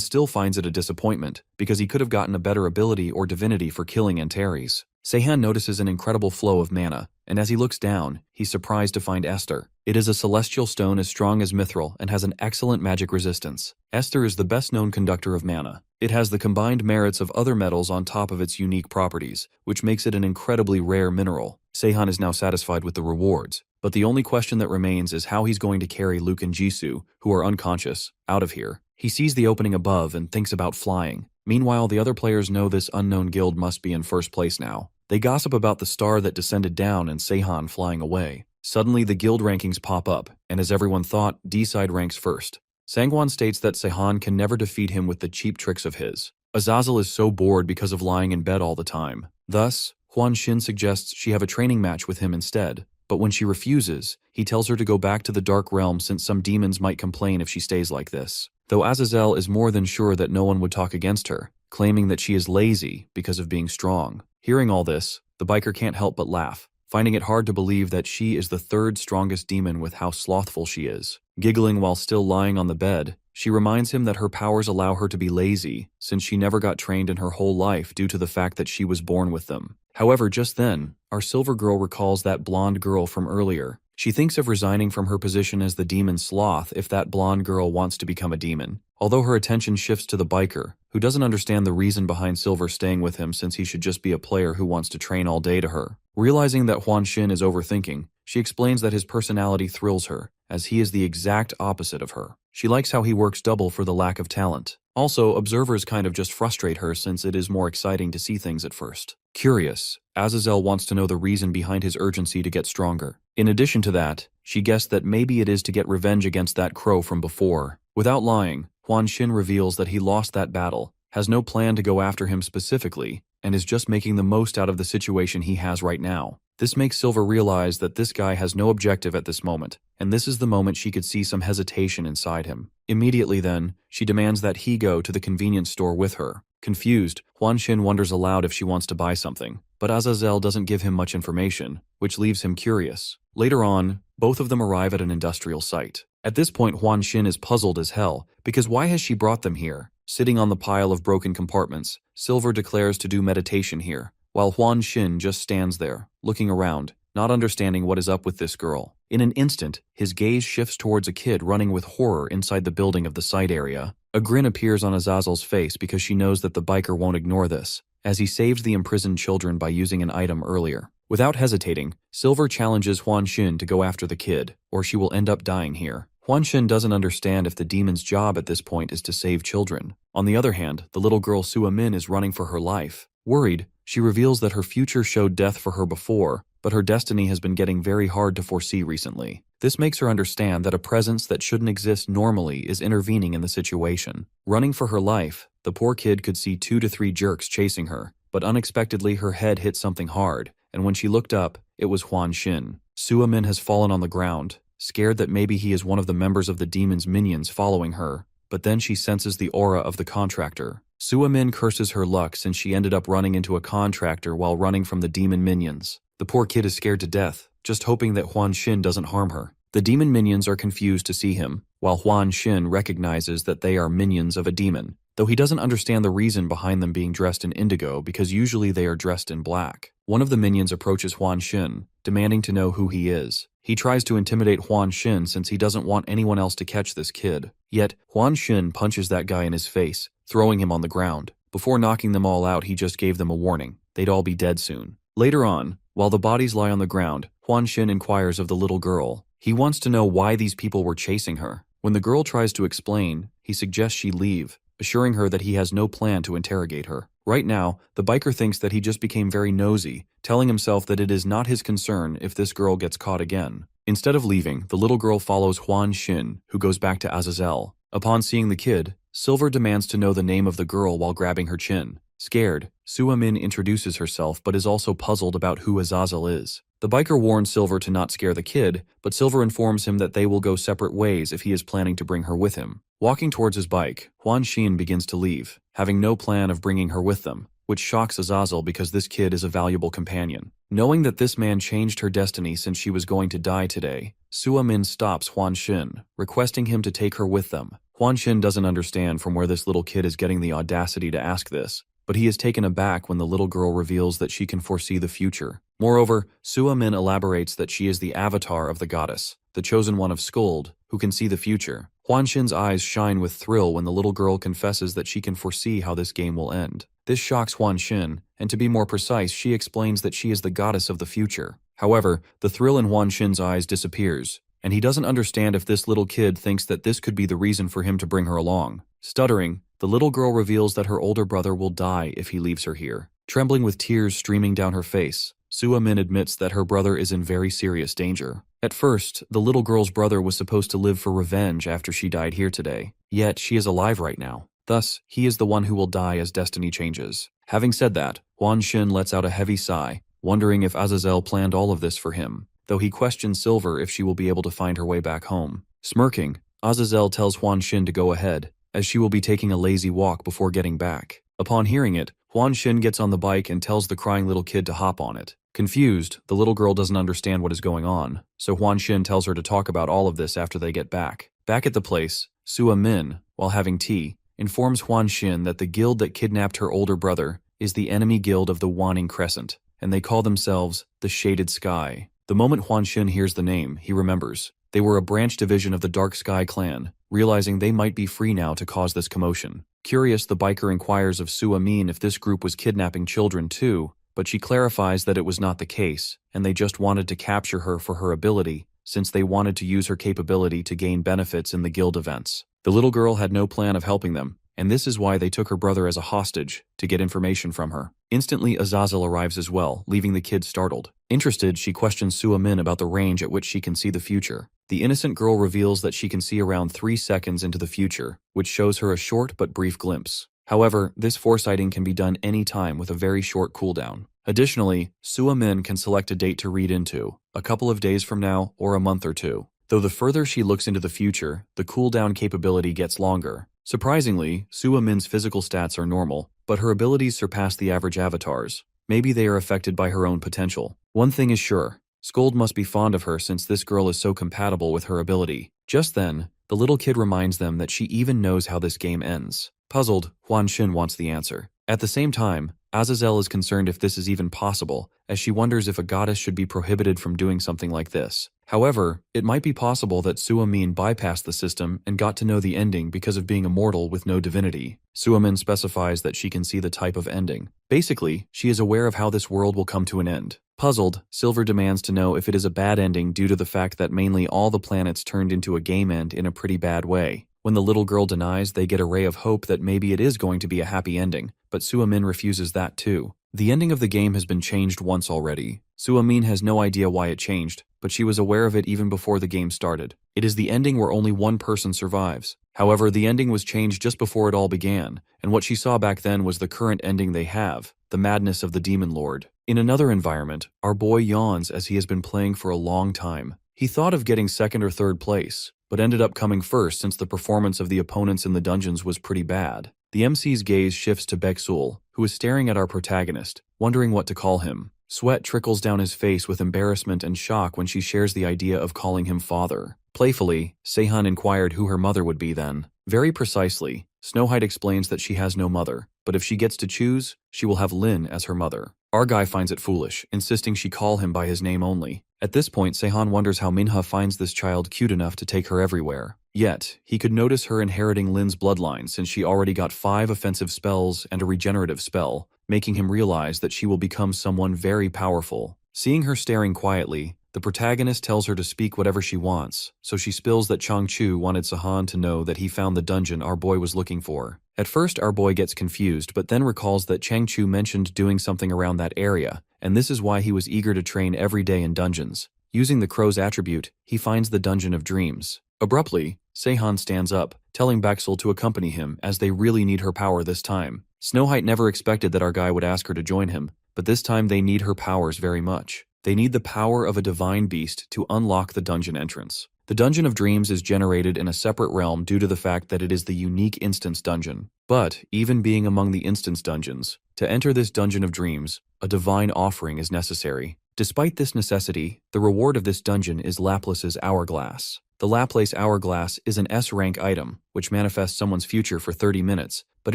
still finds it a disappointment, because he could have gotten a better ability or divinity for killing Antares. Seihan notices an incredible flow of mana, and as he looks down, he's surprised to find Esther. It is a celestial stone as strong as Mithril and has an excellent magic resistance. Esther is the best-known conductor of mana. It has the combined merits of other metals on top of its unique properties, which makes it an incredibly rare mineral. Seihan is now satisfied with the rewards, but the only question that remains is how he's going to carry Luke and Jisoo, who are unconscious, out of here. He sees the opening above and thinks about flying. Meanwhile, the other players know this unknown guild must be in first place now. They gossip about the star that descended down and Seihan flying away. Suddenly, the guild rankings pop up, and as everyone thought, D-side ranks first. Sangwon states that Seihan can never defeat him with the cheap tricks of his. Azazel is so bored because of lying in bed all the time. Thus, Huan Xin suggests she have a training match with him instead. But when she refuses, he tells her to go back to the Dark Realm since some demons might complain if she stays like this. Though Azazel is more than sure that no one would talk against her, claiming that she is lazy because of being strong. Hearing all this, the biker can't help but laugh, finding it hard to believe that she is the 3rd strongest demon with how slothful she is. Giggling while still lying on the bed, she reminds him that her powers allow her to be lazy, since she never got trained in her whole life due to the fact that she was born with them. However, just then, our silver girl recalls that blonde girl from earlier. She thinks of resigning from her position as the demon sloth if that blonde girl wants to become a demon. Although her attention shifts to the biker, who doesn't understand the reason behind Silver staying with him since he should just be a player who wants to train all day to her. Realizing that Huan Xin is overthinking, she explains that his personality thrills her, as he is the exact opposite of her. She likes how he works double for the lack of talent. Also, observers kind of just frustrate her since it is more exciting to see things at first. Curious, Azazel wants to know the reason behind his urgency to get stronger. In addition to that, she guessed that maybe it is to get revenge against that crow from before. Without lying, Huan Xin reveals that he lost that battle, has no plan to go after him specifically, and is just making the most out of the situation he has right now. This makes Silver realize that this guy has no objective at this moment, and this is the moment she could see some hesitation inside him. Immediately then, she demands that he go to the convenience store with her. Confused, Huan Xin wonders aloud if she wants to buy something, but Azazel doesn't give him much information, which leaves him curious. Later on, both of them arrive at an industrial site. At this point, Huan Xin is puzzled as hell, because why has she brought them here? Sitting on the pile of broken compartments, Silver declares to do meditation here, while Huan Xin just stands there, looking around, not understanding what is up with this girl. In an instant, his gaze shifts towards a kid running with horror inside the building of the site area. A grin appears on Azazel's face because she knows that the biker won't ignore this, as he saved the imprisoned children by using an item earlier. Without hesitating, Silver challenges Huan Xin to go after the kid, or she will end up dying here. Huan Xin doesn't understand if the demon's job at this point is to save children. On the other hand, the little girl Sua Min is running for her life. Worried, she reveals that her future showed death for her before, but her destiny has been getting very hard to foresee recently. This makes her understand that a presence that shouldn't exist normally is intervening in the situation. Running for her life, the poor kid could see 2 to 3 jerks chasing her, but unexpectedly her head hit something hard, and when she looked up, it was Huan Xin. Sua Min has fallen on the ground, scared that maybe he is one of the members of the demon's minions following her, but then she senses the aura of the contractor. Sua Min curses her luck since she ended up running into a contractor while running from the demon minions. The poor kid is scared to death, just hoping that Huan Xin doesn't harm her. The demon minions are confused to see him, while Huan Xin recognizes that they are minions of a demon, though he doesn't understand the reason behind them being dressed in indigo because usually they are dressed in black. One of the minions approaches Huan Xin, demanding to know who he is. He tries to intimidate Huan Xin since he doesn't want anyone else to catch this kid. Yet, Huan Xin punches that guy in his face, throwing him on the ground. Before knocking them all out, he just gave them a warning. They'd all be dead soon. Later on, while the bodies lie on the ground, Huan Xin inquires of the little girl. He wants to know why these people were chasing her. When the girl tries to explain, he suggests she leave, assuring her that he has no plan to interrogate her. Right now, the biker thinks that he just became very nosy, telling himself that it is not his concern if this girl gets caught again. Instead of leaving, the little girl follows Huan Xin, who goes back to Azazel. Upon seeing the kid, Silver demands to know the name of the girl while grabbing her chin. Scared, Sua Min introduces herself but is also puzzled about who Azazel is. The biker warns Silver to not scare the kid, but Silver informs him that they will go separate ways if he is planning to bring her with him. Walking towards his bike, Huan Xin begins to leave, having no plan of bringing her with them, which shocks Azazel because this kid is a valuable companion. Knowing that this man changed her destiny since she was going to die today, Sua Min stops Huan Xin, requesting him to take her with them. Huan Xin doesn't understand from where this little kid is getting the audacity to ask this, but he is taken aback when the little girl reveals that she can foresee the future. Moreover, Sua Min elaborates that she is the avatar of the goddess, the chosen one of Skuld, who can see the future. Huan Xin's eyes shine with thrill when the little girl confesses that she can foresee how this game will end. This shocks Huan Xin, and to be more precise, she explains that she is the goddess of the future. However, the thrill in Huan Xin's eyes disappears, and he doesn't understand if this little kid thinks that this could be the reason for him to bring her along. Stuttering, the little girl reveals that her older brother will die if he leaves her here. Trembling with tears streaming down her face, Sua Min admits that her brother is in very serious danger. At first, the little girl's brother was supposed to live for revenge after she died here today, yet she is alive right now. Thus, he is the one who will die as destiny changes. Having said that, Huan Xin lets out a heavy sigh, wondering if Azazel planned all of this for him, though he questions Silver if she will be able to find her way back home. Smirking, Azazel tells Huan Xin to go ahead, as she will be taking a lazy walk before getting back. Upon hearing it, Huan Xin gets on the bike and tells the crying little kid to hop on it. Confused, the little girl doesn't understand what is going on, so Huan Xin tells her to talk about all of this after they get back. Back at the place, Sua Min, while having tea, informs Huan Xin that the guild that kidnapped her older brother is the enemy guild of the Waning Crescent, and they call themselves the Shaded Sky. The moment Huan Xin hears the name, he remembers. They were a branch division of the Dark Sky clan, realizing they might be free now to cause this commotion. Curious, the biker inquires of Sua Min if this group was kidnapping children too, but she clarifies that it was not the case, and they just wanted to capture her for her ability, since they wanted to use her capability to gain benefits in the guild events. The little girl had no plan of helping them, and this is why they took her brother as a hostage, to get information from her. Instantly, Azazel arrives as well, leaving the kid startled. Interested, she questions Sua Min about the range at which she can see the future. The innocent girl reveals that she can see around 3 seconds into the future, which shows her a short but brief glimpse. However, this foresighting can be done any time with a very short cooldown. Additionally, Sua Min can select a date to read into, a couple of days from now or a month or two. Though the further she looks into the future, the cooldown capability gets longer. Surprisingly, Sua Min's physical stats are normal, but her abilities surpass the average avatars. Maybe they are affected by her own potential. One thing is sure, Skuld must be fond of her since this girl is so compatible with her ability. Just then, the little kid reminds them that she even knows how this game ends. Puzzled, Huan Xin wants the answer. At the same time, Azazel is concerned if this is even possible, as she wonders if a goddess should be prohibited from doing something like this. However, it might be possible that Sua Min bypassed the system and got to know the ending because of being immortal with no divinity. Sua Min specifies that she can see the type of ending. Basically, she is aware of how this world will come to an end. Puzzled, Silver demands to know if it is a bad ending due to the fact that mainly all the planets turned into a game end in a pretty bad way. When the little girl denies, they get a ray of hope that maybe it is going to be a happy ending, but Sua Min refuses that too. The ending of the game has been changed once already. Sua Min has no idea why it changed, but she was aware of it even before the game started. It is the ending where only one person survives. However, the ending was changed just before it all began, and what she saw back then was the current ending they have, the madness of the Demon Lord. In another environment, our boy yawns as he has been playing for a long time. He thought of getting second or third place, but ended up coming first since the performance of the opponents in the dungeons was pretty bad. The MC's gaze shifts to Beksul, who is staring at our protagonist, wondering what to call him. Sweat trickles down his face with embarrassment and shock when she shares the idea of calling him father. Playfully, Seihan inquired who her mother would be then. Very precisely, Snowhide explains that she has no mother, but if she gets to choose, she will have Lin as her mother. Argai finds it foolish, insisting she call him by his name only. At this point, Seihan wonders how Minha finds this child cute enough to take her everywhere. Yet, he could notice her inheriting Lin's bloodline since she already got 5 offensive spells and a regenerative spell, making him realize that she will become someone very powerful. Seeing her staring quietly, The protagonist tells her to speak whatever she wants, so she spills that Changchu wanted Sahan to know that he found the dungeon our boy was looking for. At first, our boy gets confused, but then recalls that Changchu mentioned doing something around that area, and this is why he was eager to train every day in dungeons. Using the crow's attribute, he finds the Dungeon of Dreams. Abruptly, Sahan stands up, telling Bexel to accompany him as they really need her power this time. Snow White never expected that our guy would ask her to join him, but this time they need her powers very much. They need the power of a divine beast to unlock the dungeon entrance. The Dungeon of Dreams is generated in a separate realm due to the fact that it is the unique instance dungeon. But, even being among the instance dungeons, to enter this Dungeon of Dreams, a divine offering is necessary. Despite this necessity, the reward of this dungeon is Laplace's Hourglass. The Laplace Hourglass is an S-rank item, which manifests someone's future for 30 minutes, but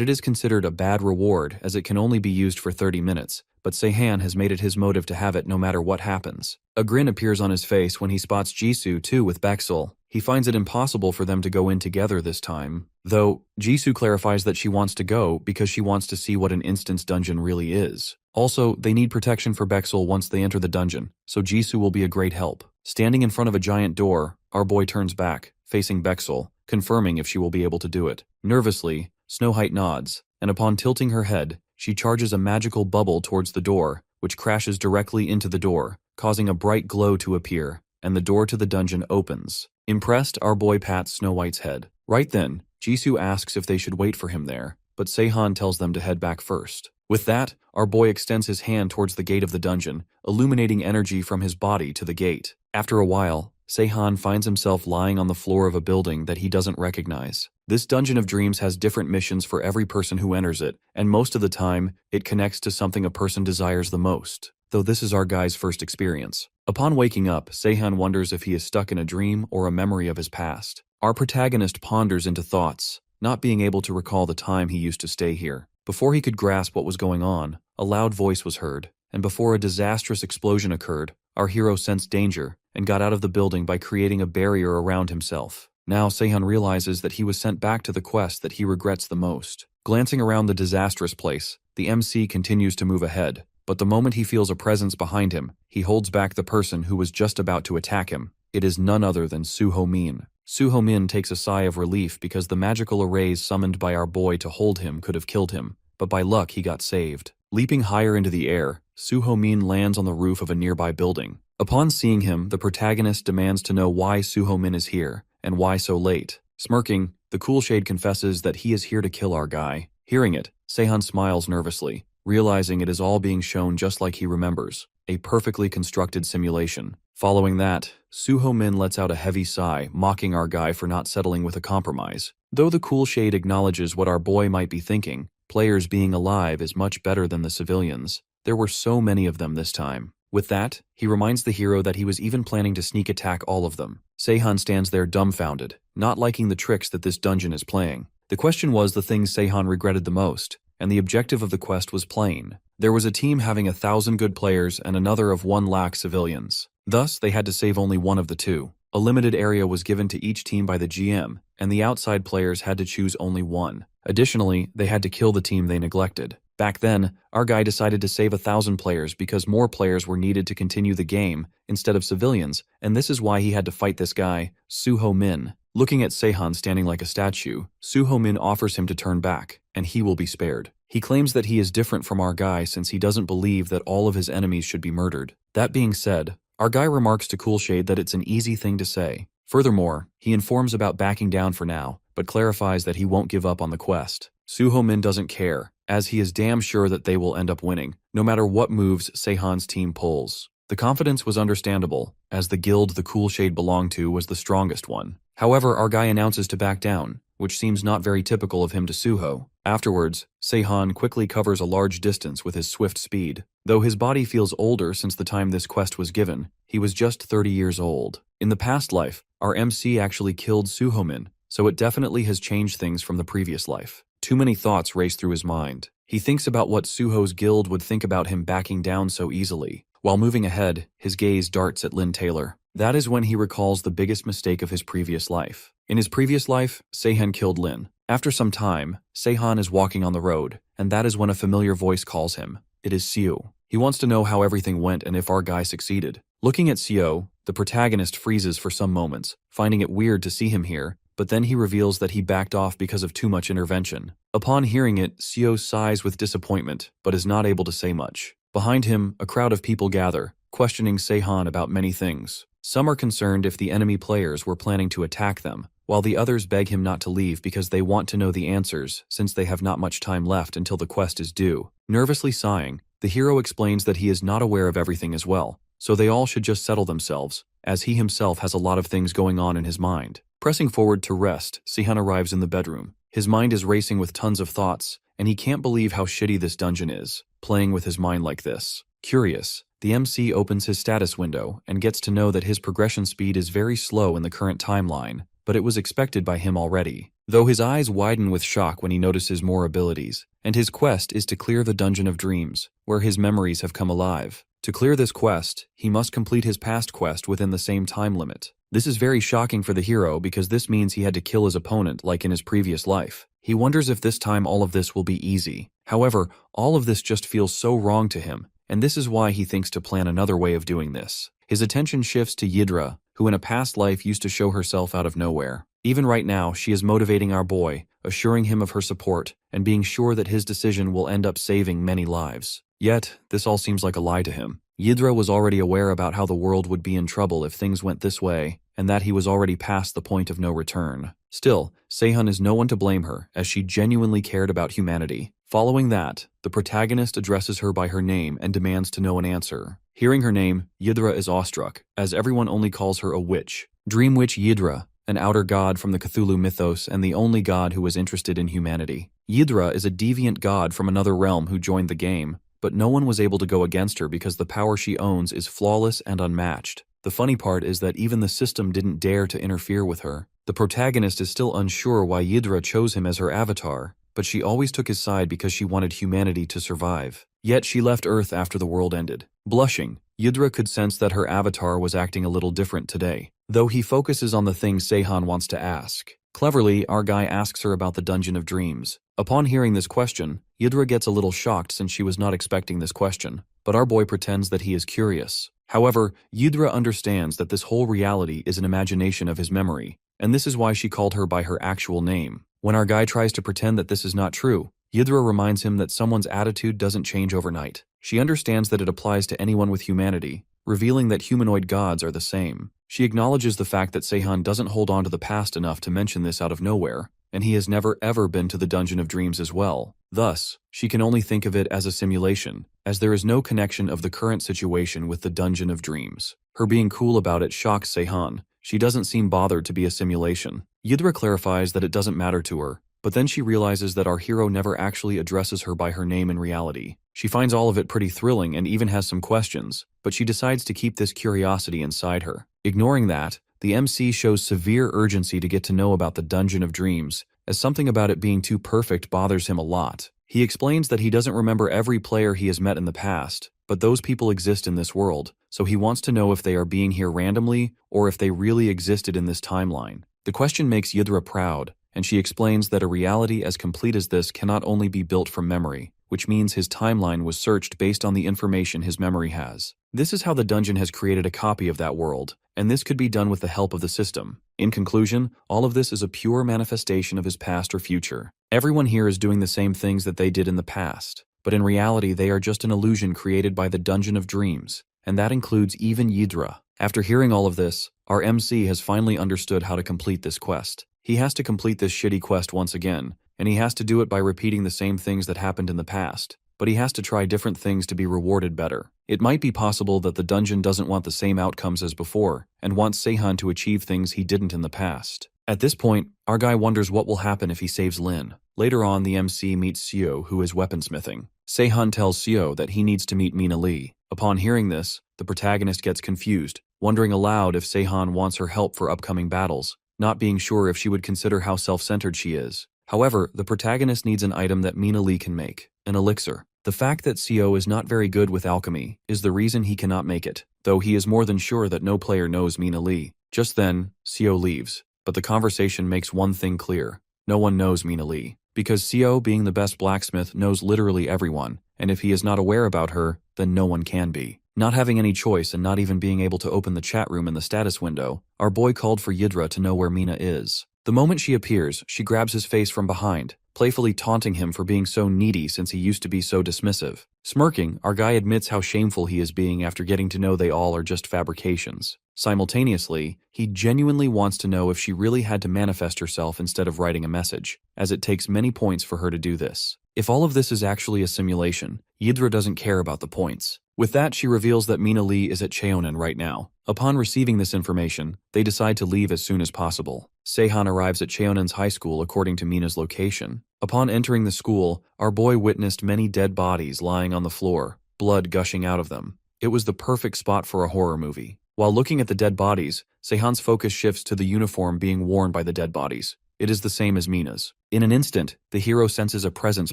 it is considered a bad reward as it can only be used for 30 minutes, but Sahan has made it his motive to have it no matter what happens. A grin appears on his face when he spots Jisoo too with Bexel. He finds it impossible for them to go in together this time, though Jisoo clarifies that she wants to go because she wants to see what an instance dungeon really is. Also, they need protection for Bexel once they enter the dungeon, so Jisoo will be a great help. Standing in front of a giant door, our boy turns back, facing Bexel, confirming if she will be able to do it. Nervously, Snow White nods, and upon tilting her head, she charges a magical bubble towards the door, which crashes directly into the door, causing a bright glow to appear, and the door to the dungeon opens. Impressed, our boy pats Snow White's head. Right then, Jisoo asks if they should wait for him there, but Sahan tells them to head back first. With that, our boy extends his hand towards the gate of the dungeon, illuminating energy from his body to the gate. After a while, Sahan finds himself lying on the floor of a building that he doesn't recognize. This Dungeon of Dreams has different missions for every person who enters it, and most of the time, it connects to something a person desires the most, though this is our guy's first experience. Upon waking up, Sahan wonders if he is stuck in a dream or a memory of his past. Our protagonist ponders into thoughts, not being able to recall the time he used to stay here. Before he could grasp what was going on, a loud voice was heard, and before a disastrous explosion occurred, our hero sensed danger and got out of the building by creating a barrier around himself. Now Sahan realizes that he was sent back to the quest that he regrets the most. Glancing around the disastrous place, the MC continues to move ahead, but the moment he feels a presence behind him, he holds back the person who was just about to attack him. It is none other than Suho Min. Suho Min takes a sigh of relief because the magical arrays summoned by our boy to hold him could have killed him, but by luck he got saved. Leaping higher into the air, Suho Min lands on the roof of a nearby building. Upon seeing him, the protagonist demands to know why Suho Min is here, and why so late. Smirking, the cool shade confesses that he is here to kill our guy. Hearing it, Sahan smiles nervously, realizing it is all being shown just like he remembers, a perfectly constructed simulation. Following that, Suho Min lets out a heavy sigh, mocking our guy for not settling with a compromise. Though the cool shade acknowledges what our boy might be thinking, players being alive is much better than the civilians. There were so many of them this time. With that, he reminds the hero that he was even planning to sneak attack all of them. Sahan stands there dumbfounded, not liking the tricks that this dungeon is playing. The question was the things Sahan regretted the most, and the objective of the quest was plain. There was a team having 1,000 good players and another of 1 lakh civilians. Thus, they had to save only one of the two. A limited area was given to each team by the GM, and the outside players had to choose only one. Additionally, they had to kill the team they neglected. Back then, our guy decided to save 1,000 players because more players were needed to continue the game instead of civilians, and this is why he had to fight this guy, Suho Min. Looking at Sahan standing like a statue, Suho Min offers him to turn back, and he will be spared. He claims that he is different from our guy since he doesn't believe that all of his enemies should be murdered. That being said, our guy remarks to Cool Shade that it's an easy thing to say. Furthermore, he informs about backing down for now, but clarifies that he won't give up on the quest. Suho Min doesn't care, as he is damn sure that they will end up winning, no matter what moves Sahan's team pulls. The confidence was understandable, as the guild the Cool Shade belonged to was the strongest one. However, our guy announces to back down, which seems not very typical of him to Suho. Afterwards, Sahan quickly covers a large distance with his swift speed. Though his body feels older since the time this quest was given, he was just 30 years old. In the past life, our MC actually killed Suho Min, so it definitely has changed things from the previous life. Too many thoughts race through his mind. He thinks about what Suho's guild would think about him backing down so easily. While moving ahead, his gaze darts at Lynn Taylor. That is when he recalls the biggest mistake of his previous life. In his previous life, Sahan killed Lynn. After some time, Sahan is walking on the road, and that is when a familiar voice calls him. It is Siu. He wants to know how everything went and if our guy succeeded. Looking at Seo, the protagonist freezes for some moments, finding it weird to see him here, but then he reveals that he backed off because of too much intervention. Upon hearing it, Seo sighs with disappointment, but is not able to say much. Behind him, a crowd of people gather, questioning Seihan about many things. Some are concerned if the enemy players were planning to attack them, while the others beg him not to leave because they want to know the answers since they have not much time left until the quest is due. Nervously sighing, the hero explains that he is not aware of everything as well, so they all should just settle themselves, as he himself has a lot of things going on in his mind. Pressing forward to rest, Seihan arrives in the bedroom. His mind is racing with tons of thoughts, and he can't believe how shitty this dungeon is, playing with his mind like this. Curious, the MC opens his status window and gets to know that his progression speed is very slow in the current timeline, but it was expected by him already. Though his eyes widen with shock when he notices more abilities, and his quest is to clear the Dungeon of Dreams, where his memories have come alive. To clear this quest, he must complete his past quest within the same time limit. This is very shocking for the hero because this means he had to kill his opponent like in his previous life. He wonders if this time all of this will be easy. However, all of this just feels so wrong to him, and this is why he thinks to plan another way of doing this. His attention shifts to Yidra, who in a past life used to show herself out of nowhere. Even right now, she is motivating our boy, assuring him of her support, and being sure that his decision will end up saving many lives. Yet, this all seems like a lie to him. Yidra was already aware about how the world would be in trouble if things went this way, and that he was already past the point of no return. Still, Seihan is no one to blame her, as she genuinely cared about humanity. Following that, the protagonist addresses her by her name and demands to know an answer. Hearing her name, Yidra is awestruck, as everyone only calls her a witch. Dream Witch Yidra, an outer god from the Cthulhu mythos and the only god who was interested in humanity. Yidra is a deviant god from another realm who joined the game, but no one was able to go against her because the power she owns is flawless and unmatched. The funny part is that even the system didn't dare to interfere with her. The protagonist is still unsure why Yidra chose him as her avatar, but she always took his side because she wanted humanity to survive. Yet she left Earth after the world ended. Blushing, Yidra could sense that her avatar was acting a little different today, though he focuses on the things Seihan wants to ask. Cleverly, our guy asks her about the Dungeon of Dreams. Upon hearing this question, Yidra gets a little shocked since she was not expecting this question, but our boy pretends that he is curious. However, Yidra understands that this whole reality is an imagination of his memory, and this is why she called her by her actual name. When our guy tries to pretend that this is not true, Yidra reminds him that someone's attitude doesn't change overnight. She understands that it applies to anyone with humanity, revealing that humanoid gods are the same. She acknowledges the fact that Seihan doesn't hold on to the past enough to mention this out of nowhere, and he has never ever been to the Dungeon of Dreams as well. Thus, she can only think of it as a simulation, as there is no connection of the current situation with the Dungeon of Dreams. Her being cool about it shocks Seihan. She doesn't seem bothered to be a simulation. Yidra clarifies that it doesn't matter to her, but then she realizes that our hero never actually addresses her by her name in reality. She finds all of it pretty thrilling and even has some questions, but she decides to keep this curiosity inside her. Ignoring that, the MC shows severe urgency to get to know about the Dungeon of Dreams, as something about it being too perfect bothers him a lot. He explains that he doesn't remember every player he has met in the past, but those people exist in this world, so he wants to know if they are being here randomly or if they really existed in this timeline. The question makes Yidra proud, and she explains that a reality as complete as this cannot only be built from memory, which means his timeline was searched based on the information his memory has. This is how the dungeon has created a copy of that world, and this could be done with the help of the system. In conclusion, all of this is a pure manifestation of his past or future. Everyone here is doing the same things that they did in the past, but in reality they are just an illusion created by the Dungeon of Dreams, and that includes even Yidra. After hearing all of this, our MC has finally understood how to complete this quest. He has to complete this shitty quest once again, and he has to do it by repeating the same things that happened in the past, but he has to try different things to be rewarded better. It might be possible that the dungeon doesn't want the same outcomes as before, and wants Seihan to achieve things he didn't in the past. At this point, our guy wonders what will happen if he saves Lin. Later on, the MC meets Seo, who is weaponsmithing. Seihan tells Seo that he needs to meet Mina Lee. Upon hearing this, the protagonist gets confused, wondering aloud if Seihan wants her help for upcoming battles, not being sure if she would consider how self-centered she is. However, the protagonist needs an item that Mina Lee can make, an elixir. The fact that Seo is not very good with alchemy is the reason he cannot make it, though he is more than sure that no player knows Mina Lee. Just then, Seo leaves, but the conversation makes one thing clear. No one knows Mina Lee, because Seo, being the best blacksmith, knows literally everyone, and if he is not aware about her, then no one can be. Not having any choice and not even being able to open the chat room in the status window, our boy called for Yidra to know where Mina is. The moment she appears, she grabs his face from behind, playfully taunting him for being so needy since he used to be so dismissive. Smirking, our guy admits how shameful he is being after getting to know they all are just fabrications. Simultaneously, he genuinely wants to know if she really had to manifest herself instead of writing a message, as it takes many points for her to do this. If all of this is actually a simulation, Yidra doesn't care about the points. With that, she reveals that Mina Lee is at Cheonan right now. Upon receiving this information, they decide to leave as soon as possible. Sehan arrives at Cheonan's high school according to Mina's location. Upon entering the school, our boy witnessed many dead bodies lying on the floor, blood gushing out of them. It was the perfect spot for a horror movie. While looking at the dead bodies, Sehan's focus shifts to the uniform being worn by the dead bodies. It is the same as Mina's. In an instant, the hero senses a presence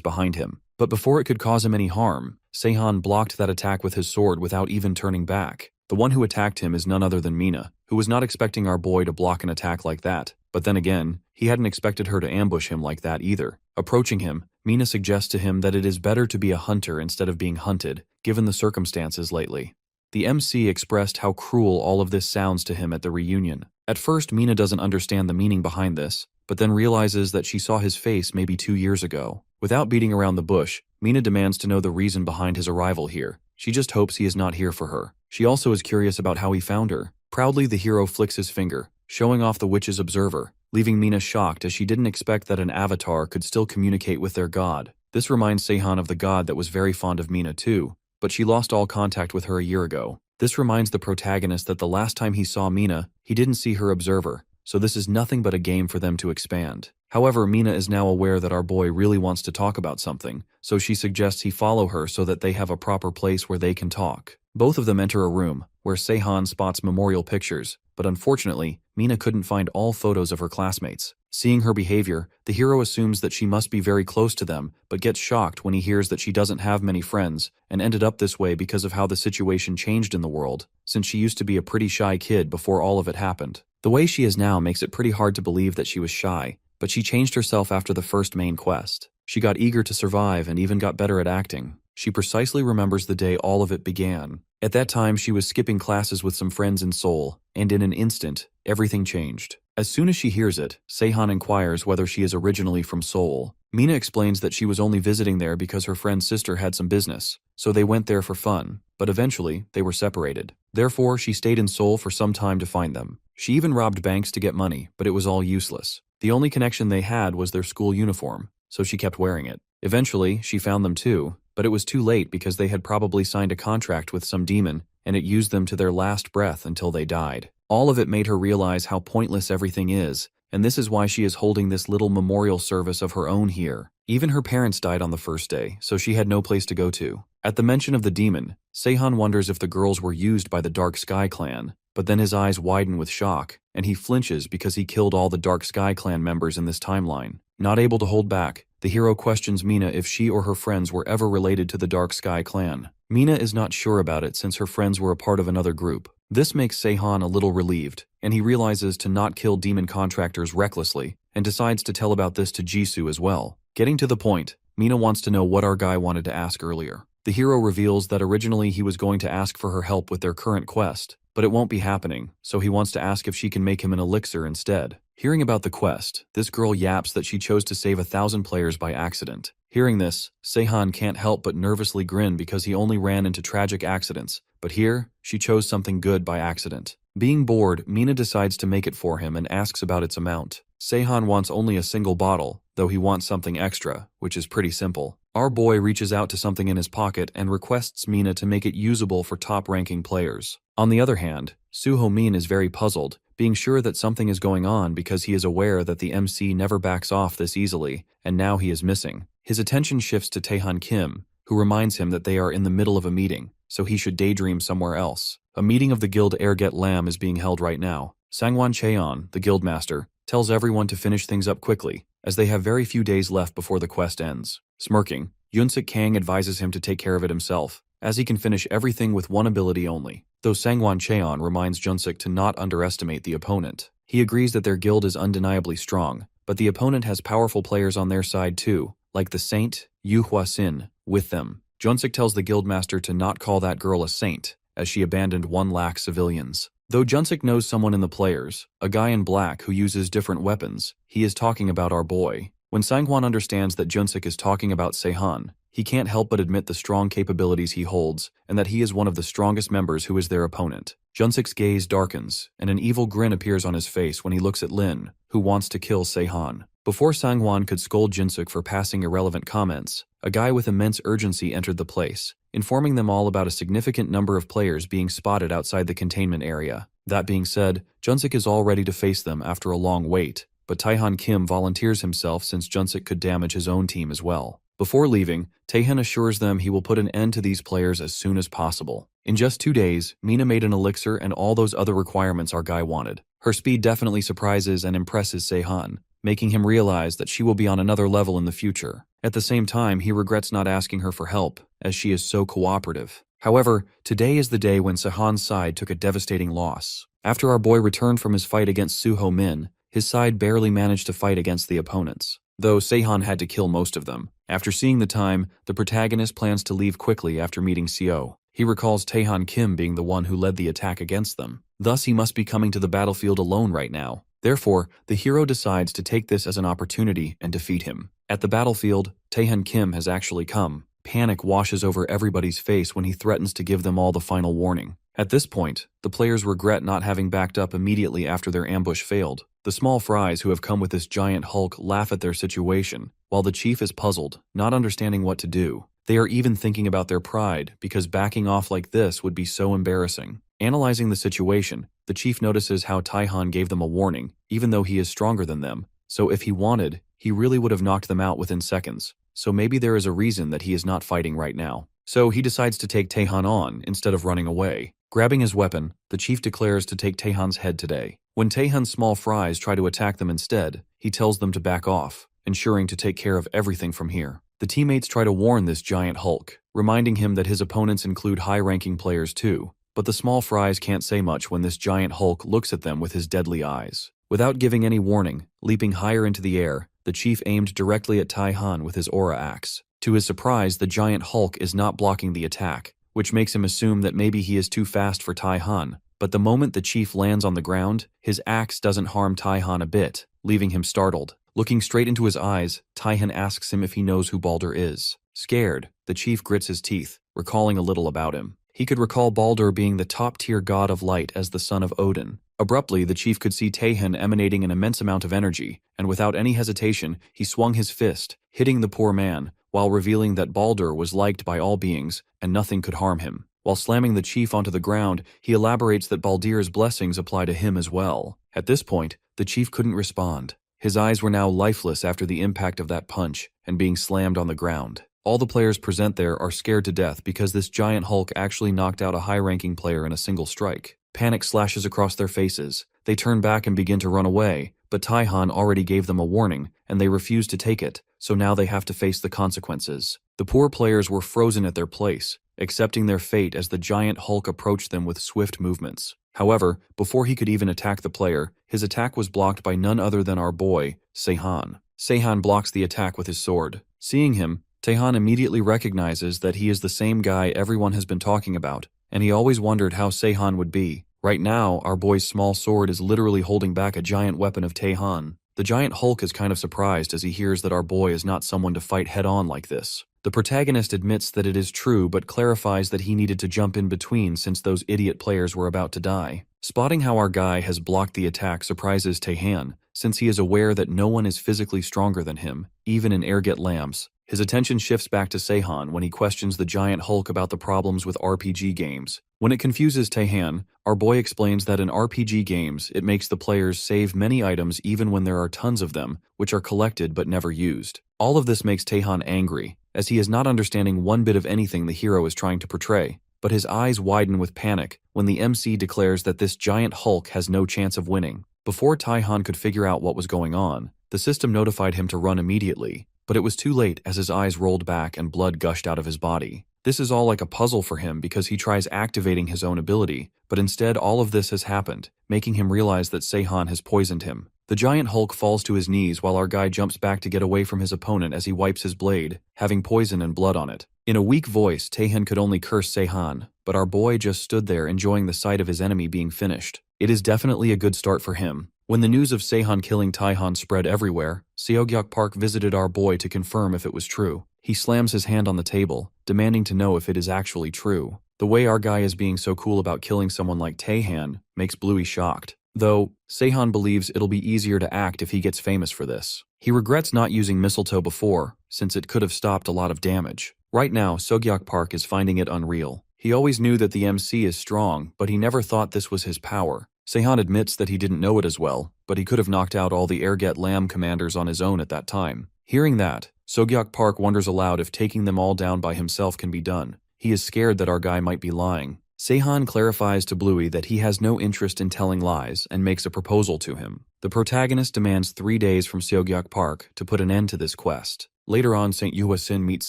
behind him. But before it could cause him any harm, Sehan blocked that attack with his sword without even turning back. The one who attacked him is none other than Mina, who was not expecting our boy to block an attack like that. But then again, he hadn't expected her to ambush him like that either. Approaching him, Mina suggests to him that it is better to be a hunter instead of being hunted, given the circumstances lately. The MC expressed how cruel all of this sounds to him at the reunion. At first, Mina doesn't understand the meaning behind this, but then realizes that she saw his face maybe 2 years ago. Without beating around the bush, Mina demands to know the reason behind his arrival here. She just hopes he is not here for her. She also is curious about how he found her. Proudly, the hero flicks his finger, showing off the witch's observer, leaving Mina shocked as she didn't expect that an avatar could still communicate with their god. This reminds Sehan of the god that was very fond of Mina too, but she lost all contact with her a year ago. This reminds the protagonist that the last time he saw Mina, he didn't see her observer, so this is nothing but a game for them to expand. However, Mina is now aware that our boy really wants to talk about something, so she suggests he follow her so that they have a proper place where they can talk. Both of them enter a room, where Sehan spots memorial pictures, but unfortunately, Mina couldn't find all photos of her classmates. Seeing her behavior, the hero assumes that she must be very close to them, but gets shocked when he hears that she doesn't have many friends, and ended up this way because of how the situation changed in the world, since she used to be a pretty shy kid before all of it happened. The way she is now makes it pretty hard to believe that she was shy, but she changed herself after the first main quest. She got eager to survive and even got better at acting. She precisely remembers the day all of it began. At that time, she was skipping classes with some friends in Seoul, and in an instant, everything changed. As soon as she hears it, Sehan inquires whether she is originally from Seoul. Mina explains that she was only visiting there because her friend's sister had some business, so they went there for fun, but eventually, they were separated. Therefore, she stayed in Seoul for some time to find them. She even robbed banks to get money, but it was all useless. The only connection they had was their school uniform, so she kept wearing it. Eventually, she found them too, but it was too late because they had probably signed a contract with some demon, and it used them to their last breath until they died. All of it made her realize how pointless everything is, and this is why she is holding this little memorial service of her own here. Even her parents died on the first day, so she had no place to go to. At the mention of the demon, Sehan wonders if the girls were used by the Dark Sky clan, but then his eyes widen with shock, and he flinches because he killed all the Dark Sky clan members in this timeline. Not able to hold back, the hero questions Mina if she or her friends were ever related to the Dark Sky clan. Mina is not sure about it since her friends were a part of another group. This makes Sehan a little relieved, and he realizes to not kill demon contractors recklessly, and decides to tell about this to Jisoo as well. Getting to the point, Mina wants to know what our guy wanted to ask earlier. The hero reveals that originally he was going to ask for her help with their current quest, but it won't be happening, so he wants to ask if she can make him an elixir instead. Hearing about the quest, this girl yaps that she chose to save 1,000 players by accident. Hearing this, Sehan can't help but nervously grin because he only ran into tragic accidents, but here, she chose something good by accident. Being bored, Mina decides to make it for him and asks about its amount. Sehan wants only a single bottle, though he wants something extra, which is pretty simple. Our boy reaches out to something in his pocket and requests Mina to make it usable for top-ranking players. On the other hand, Suho Min is very puzzled, being sure that something is going on because he is aware that the MC never backs off this easily, and now he is missing. His attention shifts to Taehan Kim, who reminds him that they are in the middle of a meeting, so he should daydream somewhere else. A meeting of the guild Erget Lam is being held right now. Sangwon Cheon, the guildmaster, tells everyone to finish things up quickly, as they have very few days left before the quest ends. Smirking, Yunsuk Kang advises him to take care of it himself, as he can finish everything with one ability only. Though Sangwon Cheon reminds Junsuk to not underestimate the opponent. He agrees that their guild is undeniably strong, but the opponent has powerful players on their side too, like the Saint, Yu Hua Sin, with them. Junsuk tells the guildmaster to not call that girl a saint, as she abandoned 1 lakh civilians. Though Junsik knows someone in the players, a guy in black who uses different weapons, he is talking about our boy. When Sangwon understands that Junsik is talking about Sehan, he can't help but admit the strong capabilities he holds and that he is one of the strongest members who is their opponent. Junsik's gaze darkens, and an evil grin appears on his face when he looks at Lin, who wants to kill Sehan. Before Sangwon could scold Junsik for passing irrelevant comments, a guy with immense urgency entered the place, informing them all about a significant number of players being spotted outside the containment area. That being said, Junsik is all ready to face them after a long wait, but Taehan Kim volunteers himself since Junsik could damage his own team as well. Before leaving, Taehan assures them he will put an end to these players as soon as possible. In just 2 days, Mina made an elixir and all those other requirements our guy wanted. Her speed definitely surprises and impresses Sehan, making him realize that she will be on another level in the future. At the same time, he regrets not asking her for help, as she is so cooperative. However, today is the day when Sehan's side took a devastating loss. After our boy returned from his fight against Suho Min, his side barely managed to fight against the opponents, though Sehan had to kill most of them. After seeing the time, the protagonist plans to leave quickly after meeting Seo. He recalls Taehan Kim being the one who led the attack against them. Thus, he must be coming to the battlefield alone right now. Therefore, the hero decides to take this as an opportunity and defeat him. At the battlefield, Taehan Kim has actually come. Panic washes over everybody's face when he threatens to give them all the final warning. At this point, the players regret not having backed up immediately after their ambush failed. The small fries who have come with this giant hulk laugh at their situation, while the chief is puzzled, not understanding what to do. They are even thinking about their pride, because backing off like this would be so embarrassing. Analyzing the situation, the chief notices how Taehan gave them a warning, even though he is stronger than them. So if he wanted, he really would have knocked them out within seconds. So maybe there is a reason that he is not fighting right now. So he decides to take Taehan on instead of running away. Grabbing his weapon, the chief declares to take Taehan's head today. When Taehan's small fries try to attack them instead, he tells them to back off, ensuring to take care of everything from here. The teammates try to warn this giant hulk, reminding him that his opponents include high-ranking players too. But the small fries can't say much when this giant hulk looks at them with his deadly eyes. Without giving any warning, leaping higher into the air, the chief aimed directly at Taehan with his aura axe. To his surprise, the giant hulk is not blocking the attack, which makes him assume that maybe he is too fast for Taehan. But the moment the chief lands on the ground, his axe doesn't harm Taehan a bit, leaving him startled. Looking straight into his eyes, Taehan asks him if he knows who Baldur is. Scared, the chief grits his teeth, recalling a little about him. He could recall Baldur being the top-tier god of light as the son of Odin. Abruptly, the chief could see Taehan emanating an immense amount of energy, and without any hesitation, he swung his fist, hitting the poor man, while revealing that Baldur was liked by all beings, and nothing could harm him. While slamming the chief onto the ground, he elaborates that Baldur's blessings apply to him as well. At this point, the chief couldn't respond. His eyes were now lifeless after the impact of that punch, and being slammed on the ground. All the players present there are scared to death because this giant hulk actually knocked out a high-ranking player in a single strike. Panic slashes across their faces. They turn back and begin to run away, but Taehan already gave them a warning, and they refuse to take it, so now they have to face the consequences. The poor players were frozen at their place, accepting their fate as the giant hulk approached them with swift movements. However, before he could even attack the player, his attack was blocked by none other than our boy, Sehan. Sehan blocks the attack with his sword. Seeing him, Taehan immediately recognizes that he is the same guy everyone has been talking about, and he always wondered how Sehan would be. Right now, our boy's small sword is literally holding back a giant weapon of Taehan. The giant hulk is kind of surprised as he hears that our boy is not someone to fight head-on like this. The protagonist admits that it is true but clarifies that he needed to jump in between since those idiot players were about to die. Spotting how our guy has blocked the attack surprises Taehan, since he is aware that no one is physically stronger than him, even in Erget Lambs. His attention shifts back to Sehan when he questions the giant hulk about the problems with RPG games. When it confuses Taehan, our boy explains that in RPG games, it makes the players save many items even when there are tons of them, which are collected but never used. All of this makes Taehan angry, as he is not understanding one bit of anything the hero is trying to portray. But his eyes widen with panic when the MC declares that this giant hulk has no chance of winning. Before Taehan could figure out what was going on, the system notified him to run immediately. But it was too late as his eyes rolled back and blood gushed out of his body. This is all like a puzzle for him because he tries activating his own ability, but instead all of this has happened, making him realize that Sehan has poisoned him. The giant Hulk falls to his knees while our guy jumps back to get away from his opponent as he wipes his blade, having poison and blood on it. In a weak voice, Taehan could only curse Se-han, but our boy just stood there enjoying the sight of his enemy being finished. It is definitely a good start for him. When the news of Se-han killing Taehan spread everywhere, Seogyeok Park visited our boy to confirm if it was true. He slams his hand on the table, demanding to know if it is actually true. The way our guy is being so cool about killing someone like Taehan makes Bluey shocked. Though, Se-han believes it'll be easier to act if he gets famous for this. He regrets not using mistletoe before, since it could have stopped a lot of damage. Right now, Seogyeok Park is finding it unreal. He always knew that the MC is strong, but he never thought this was his power. Se-han admits that he didn't know it as well, but he could have knocked out all the Erget Lam commanders on his own at that time. Hearing that, Seogyeok Park wonders aloud if taking them all down by himself can be done. He is scared that our guy might be lying. Se-han clarifies to Bluey that he has no interest in telling lies and makes a proposal to him. The protagonist demands 3 days from Seogyeok Park to put an end to this quest. Later on, St. Yuhwa-sin meets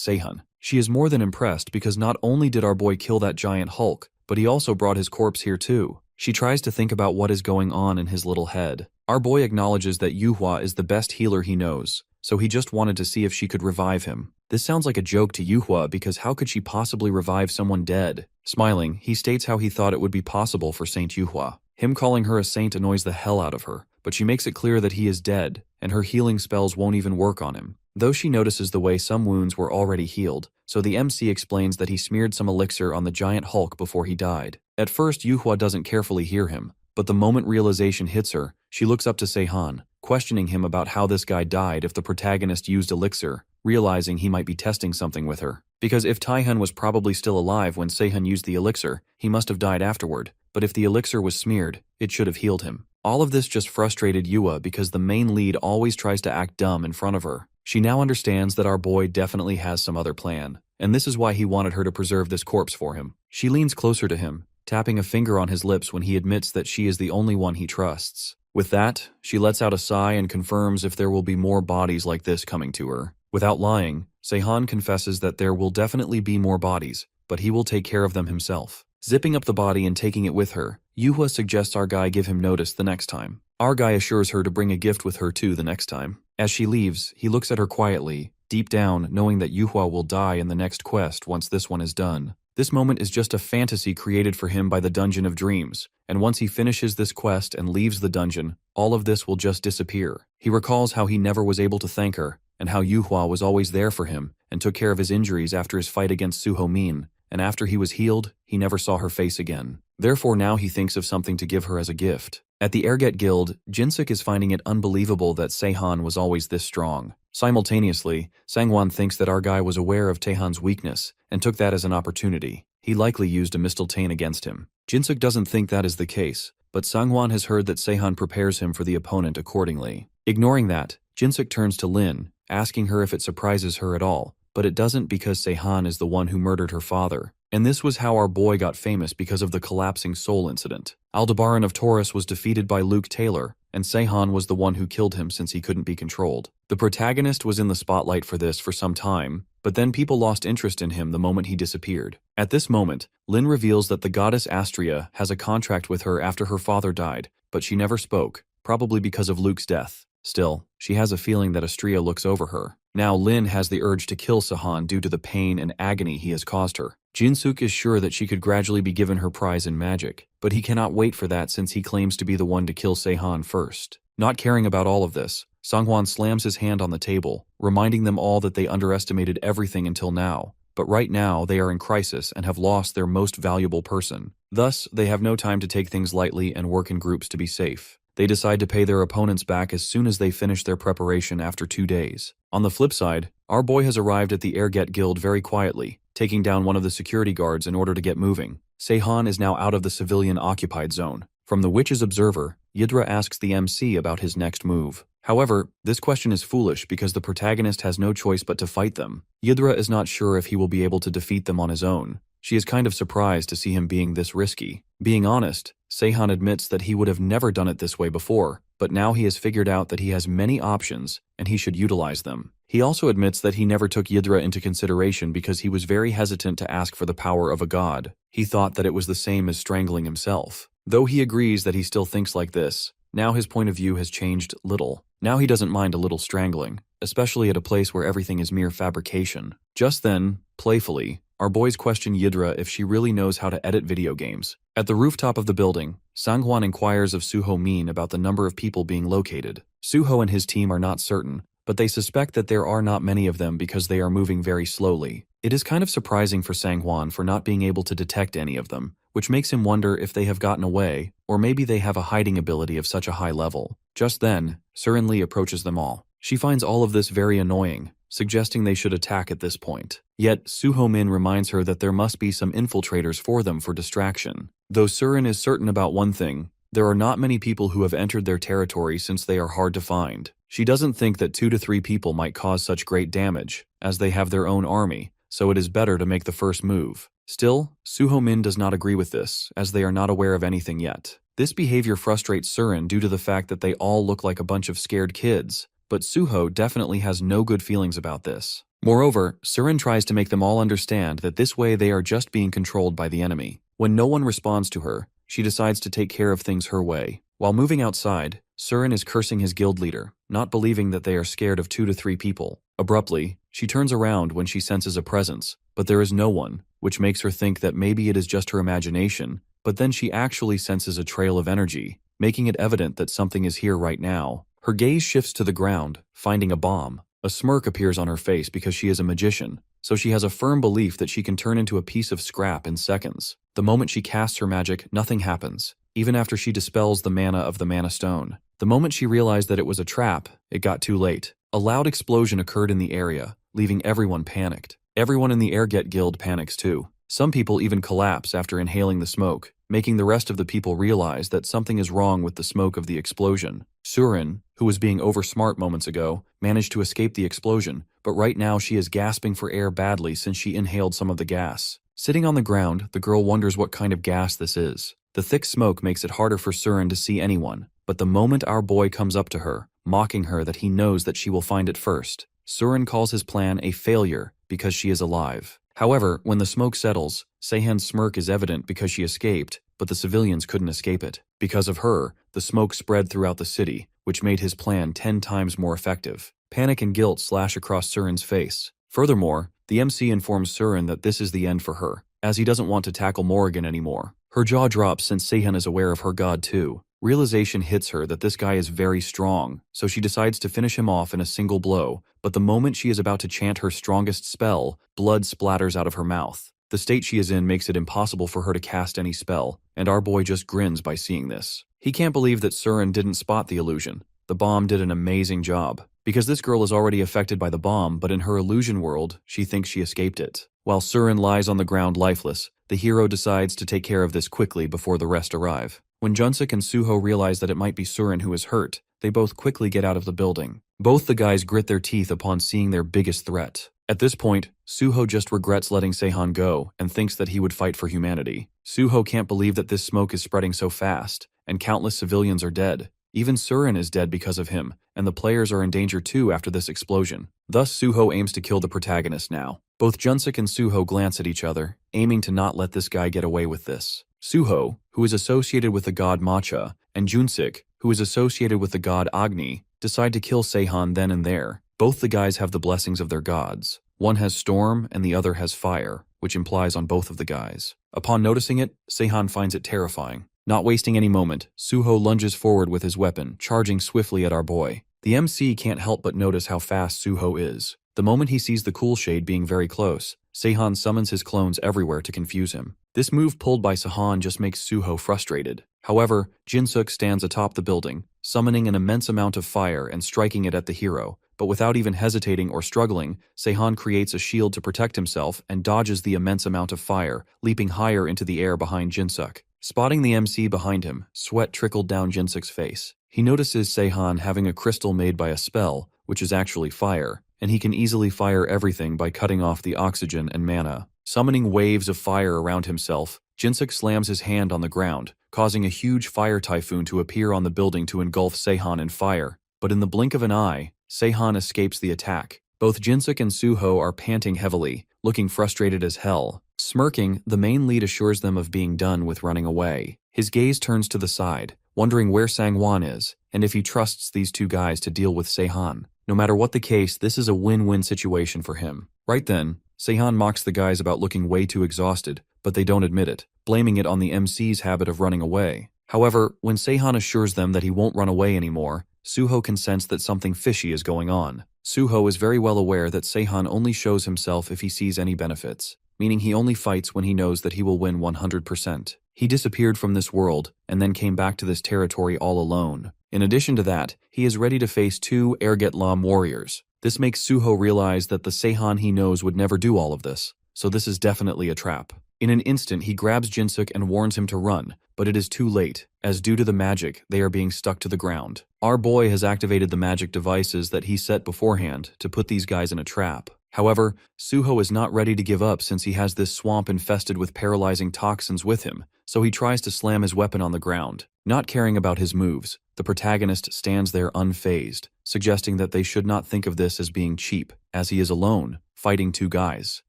Se-han. She is more than impressed because not only did our boy kill that giant Hulk, but he also brought his corpse here too. She tries to think about what is going on in his little head. Our boy acknowledges that Yuhwa is the best healer he knows, so he just wanted to see if she could revive him. This sounds like a joke to Yuhwa because how could she possibly revive someone dead? Smiling, he states how he thought it would be possible for Saint Yuhwa. Him calling her a saint annoys the hell out of her, but she makes it clear that he is dead, and her healing spells won't even work on him. Though she notices the way some wounds were already healed, so the MC explains that he smeared some elixir on the giant Hulk before he died. At first, Yuhwa doesn't carefully hear him, but the moment realization hits her, she looks up to Se-han, questioning him about how this guy died if the protagonist used elixir, realizing he might be testing something with her. Because if Taehan was probably still alive when Se-han used the elixir, he must have died afterward, but if the elixir was smeared, it should have healed him. All of this just frustrated Yuhwa because the main lead always tries to act dumb in front of her. She now understands that our boy definitely has some other plan, and this is why he wanted her to preserve this corpse for him. She leans closer to him, tapping a finger on his lips when he admits that she is the only one he trusts. With that, she lets out a sigh and confirms if there will be more bodies like this coming to her. Without lying, Se-han confesses that there will definitely be more bodies, but he will take care of them himself. Zipping up the body and taking it with her, Yuhwa suggests our guy give him notice the next time. Our guy assures her to bring a gift with her too the next time. As she leaves, he looks at her quietly, deep down knowing that Yuhwa will die in the next quest once this one is done. This moment is just a fantasy created for him by the Dungeon of Dreams, and once he finishes this quest and leaves the dungeon, all of this will just disappear. He recalls how he never was able to thank her, and how Yuhwa was always there for him and took care of his injuries after his fight against Suho-min, and after he was healed, he never saw her face again. Therefore now he thinks of something to give her as a gift. At the Erget Guild, Jinsuk is finding it unbelievable that Se-han was always this strong. Simultaneously, Sangwon thinks that our guy was aware of Taehan's weakness and took that as an opportunity. He likely used a mistletoe against him. Jinsuk doesn't think that is the case, but Sangwon has heard that Se-han prepares him for the opponent accordingly. Ignoring that, Jinsuk turns to Lin, asking her if it surprises her at all, but it doesn't because Se-han is the one who murdered her father. And this was how our boy got famous because of the collapsing soul incident. Aldebaran of Taurus was defeated by Luke Taylor, and Se-han was the one who killed him since he couldn't be controlled. The protagonist was in the spotlight for this for some time, but then people lost interest in him the moment he disappeared. At this moment, Lin reveals that the goddess Astria has a contract with her after her father died, but she never spoke, probably because of Luke's death. Still, she has a feeling that Astria looks over her. Now Lin has the urge to kill Se-han due to the pain and agony he has caused her. Jinsuk is sure that she could gradually be given her prize in magic, but he cannot wait for that since he claims to be the one to kill Se-han first. Not caring about all of this, Sangwon slams his hand on the table, reminding them all that they underestimated everything until now, but right now they are in crisis and have lost their most valuable person. Thus, they have no time to take things lightly and work in groups to be safe. They decide to pay their opponents back as soon as they finish their preparation after 2 days. On the flip side, our boy has arrived at the Erget Guild very quietly, taking down one of the security guards in order to get moving. Se-han is now out of the civilian-occupied zone. From the witch's observer, Yidra asks the MC about his next move. However, this question is foolish because the protagonist has no choice but to fight them. Yidra is not sure if he will be able to defeat them on his own. She is kind of surprised to see him being this risky. Being honest, Se-han admits that he would have never done it this way before, but now he has figured out that he has many options and he should utilize them. He also admits that he never took Yidra into consideration because he was very hesitant to ask for the power of a god. He thought that it was the same as strangling himself. Though he agrees that he still thinks like this, Now his point of view has changed little. Now he doesn't mind a little strangling, especially at a place where everything is mere fabrication. Just then, playfully, our boys question Yidra if she really knows how to edit video games. At the rooftop of the building, Sanghwan inquires of Suho Min about the number of people being located. Suho and his team are not certain, but they suspect that there are not many of them because they are moving very slowly. It is kind of surprising for Sanghwan for not being able to detect any of them, which makes him wonder if they have gotten away, or maybe they have a hiding ability of such a high level. Just then, Surin Lee approaches them all. She finds all of this very annoying, suggesting they should attack at this point. Yet, Suho Min reminds her that there must be some infiltrators for them for distraction. Though Surin is certain about one thing, there are not many people who have entered their territory since they are hard to find. She doesn't think that 2 to 3 people might cause such great damage, as they have their own army, so it is better to make the first move. Still, Suho Min does not agree with this, as they are not aware of anything yet. This behavior frustrates Surin due to the fact that they all look like a bunch of scared kids, but Suho definitely has no good feelings about this. Moreover, Surin tries to make them all understand that this way they are just being controlled by the enemy. When no one responds to her, she decides to take care of things her way. While moving outside, Surin is cursing his guild leader, not believing that they are scared of 2 to 3 people. Abruptly, she turns around when she senses a presence, but there is no one, which makes her think that maybe it is just her imagination, but then she actually senses a trail of energy, making it evident that something is here right now. Her gaze shifts to the ground, finding a bomb. A smirk appears on her face because she is a magician, so she has a firm belief that she can turn into a piece of scrap in seconds. The moment she casts her magic, nothing happens, even after she dispels the mana of the mana stone. The moment she realized that it was a trap, it got too late. A loud explosion occurred in the area, leaving everyone panicked. Everyone in the Airget Guild panics too. Some people even collapse after inhaling the smoke, making the rest of the people realize that something is wrong with the smoke of the explosion. Surin, who was being oversmart moments ago, managed to escape the explosion, but right now she is gasping for air badly since she inhaled some of the gas. Sitting on the ground, the girl wonders what kind of gas this is. The thick smoke makes it harder for Surin to see anyone, but the moment our boy comes up to her, mocking her that he knows that she will find it first, Surin calls his plan a failure because she is alive. However, when the smoke settles, Sehan's smirk is evident because she escaped, but the civilians couldn't escape it. Because of her, the smoke spread throughout the city, which made his plan 10 times more effective. Panic and guilt slash across Surin's face. Furthermore, the MC informs Surin that this is the end for her, as he doesn't want to tackle Morrigan anymore. Her jaw drops since Sehan is aware of her god too. Realization hits her that this guy is very strong, so she decides to finish him off in a single blow, but the moment she is about to chant her strongest spell, blood splatters out of her mouth. The state she is in makes it impossible for her to cast any spell, and our boy just grins by seeing this. He can't believe that Surin didn't spot the illusion. The bomb did an amazing job, because this girl is already affected by the bomb, but in her illusion world, she thinks she escaped it. While Surin lies on the ground lifeless, the hero decides to take care of this quickly before the rest arrive. When Junsuk and Suho realize that it might be Surin who is hurt, they both quickly get out of the building. Both the guys grit their teeth upon seeing their biggest threat. At this point, Suho just regrets letting Sehan go and thinks that he would fight for humanity. Suho can't believe that this smoke is spreading so fast, and countless civilians are dead. Even Surin is dead because of him, and the players are in danger too after this explosion. Thus, Suho aims to kill the protagonist now. Both Junsuk and Suho glance at each other, aiming to not let this guy get away with this. Suho, who is associated with the god Matcha, and Junsuk, who is associated with the god Agni, decide to kill Sehan then and there. Both the guys have the blessings of their gods. One has storm and the other has fire, which implies on both of the guys. Upon noticing it, Sehan finds it terrifying. Not wasting any moment, Suho lunges forward with his weapon, charging swiftly at our boy. The MC can't help but notice how fast Suho is. The moment he sees the cool shade being very close, Sehan summons his clones everywhere to confuse him. This move pulled by Sehan just makes Suho frustrated. However, Jinsuk stands atop the building, summoning an immense amount of fire and striking it at the hero. But without even hesitating or struggling, Sehan creates a shield to protect himself and dodges the immense amount of fire, leaping higher into the air behind Jinsuk. Spotting the MC behind him, sweat trickled down Jinsuk's face. He notices Sehan having a crystal made by a spell, which is actually fire, and he can easily fire everything by cutting off the oxygen and mana. Summoning waves of fire around himself, Jinsuk slams his hand on the ground, causing a huge fire typhoon to appear on the building to engulf Sehan in fire. But in the blink of an eye, Sehan escapes the attack. Both Jinsuk and Suho are panting heavily, looking frustrated as hell. Smirking, the main lead assures them of being done with running away. His gaze turns to the side, wondering where Sangwon is, and if he trusts these two guys to deal with Seihan. No matter what the case, this is a win-win situation for him. Right then, Seihan mocks the guys about looking way too exhausted, but they don't admit it, blaming it on the MC's habit of running away. However, when Seihan assures them that he won't run away anymore, Suho can sense that something fishy is going on. Suho is very well aware that Seihan only shows himself if he sees any benefits, meaning he only fights when he knows that he will win 100%. He disappeared from this world and then came back to this territory all alone. In addition to that, he is ready to face two Ergetlam warriors. This makes Suho realize that the Seihan he knows would never do all of this, so this is definitely a trap. In an instant, he grabs Jinsuk and warns him to run, but it is too late, as due to the magic, they are being stuck to the ground. Our boy has activated the magic devices that he set beforehand to put these guys in a trap. However, Suho is not ready to give up since he has this swamp infested with paralyzing toxins with him, so he tries to slam his weapon on the ground. Not caring about his moves, the protagonist stands there unfazed, suggesting that they should not think of this as being cheap, as he is alone, fighting two guys.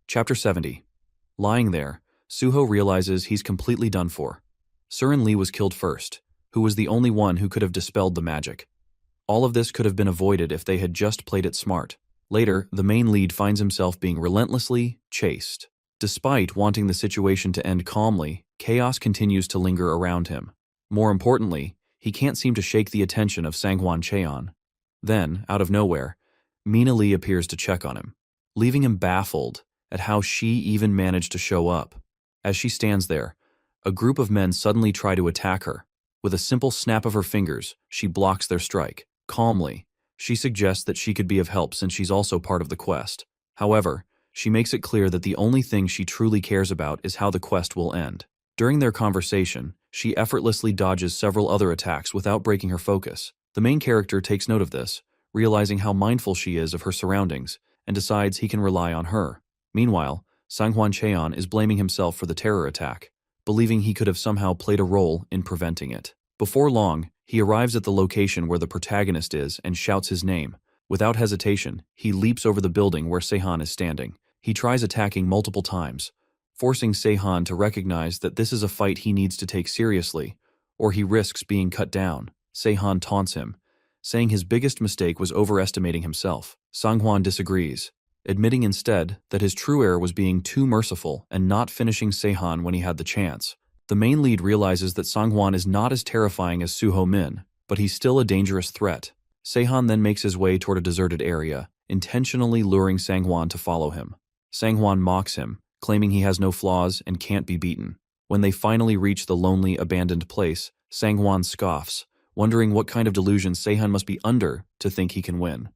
Chapter 70. Lying there, Suho realizes he's completely done for. Surin Lee was killed first, who was the only one who could have dispelled the magic. All of this could have been avoided if they had just played it smart. Later, the main lead finds himself being relentlessly chased. Despite wanting the situation to end calmly, chaos continues to linger around him. More importantly, he can't seem to shake the attention of Sangwon Cheon. Then, out of nowhere, Mina Lee appears to check on him, leaving him baffled at how she even managed to show up. As she stands there, a group of men suddenly try to attack her. With a simple snap of her fingers, she blocks their strike. Calmly, she suggests that she could be of help since she's also part of the quest. However, she makes it clear that the only thing she truly cares about is how the quest will end. During their conversation, she effortlessly dodges several other attacks without breaking her focus. The main character takes note of this, realizing how mindful she is of her surroundings, and decides he can rely on her. Meanwhile, Sangwon Cheon is blaming himself for the terror attack, believing he could have somehow played a role in preventing it. Before long, he arrives at the location where the protagonist is and shouts his name. Without hesitation, he leaps over the building where Seihan is standing. He tries attacking multiple times, forcing Seihan to recognize that this is a fight he needs to take seriously, or he risks being cut down. Seihan taunts him, saying his biggest mistake was overestimating himself. Sangwon disagrees, admitting instead that his true error was being too merciful and not finishing Seihan when he had the chance. The main lead realizes that Sangwon is not as terrifying as Suho Min, but he's still a dangerous threat. Seihan then makes his way toward a deserted area, intentionally luring Sangwon to follow him. Sangwon mocks him, claiming he has no flaws and can't be beaten. When they finally reach the lonely, abandoned place, Sangwon scoffs, wondering what kind of delusion Seihan must be under to think he can win.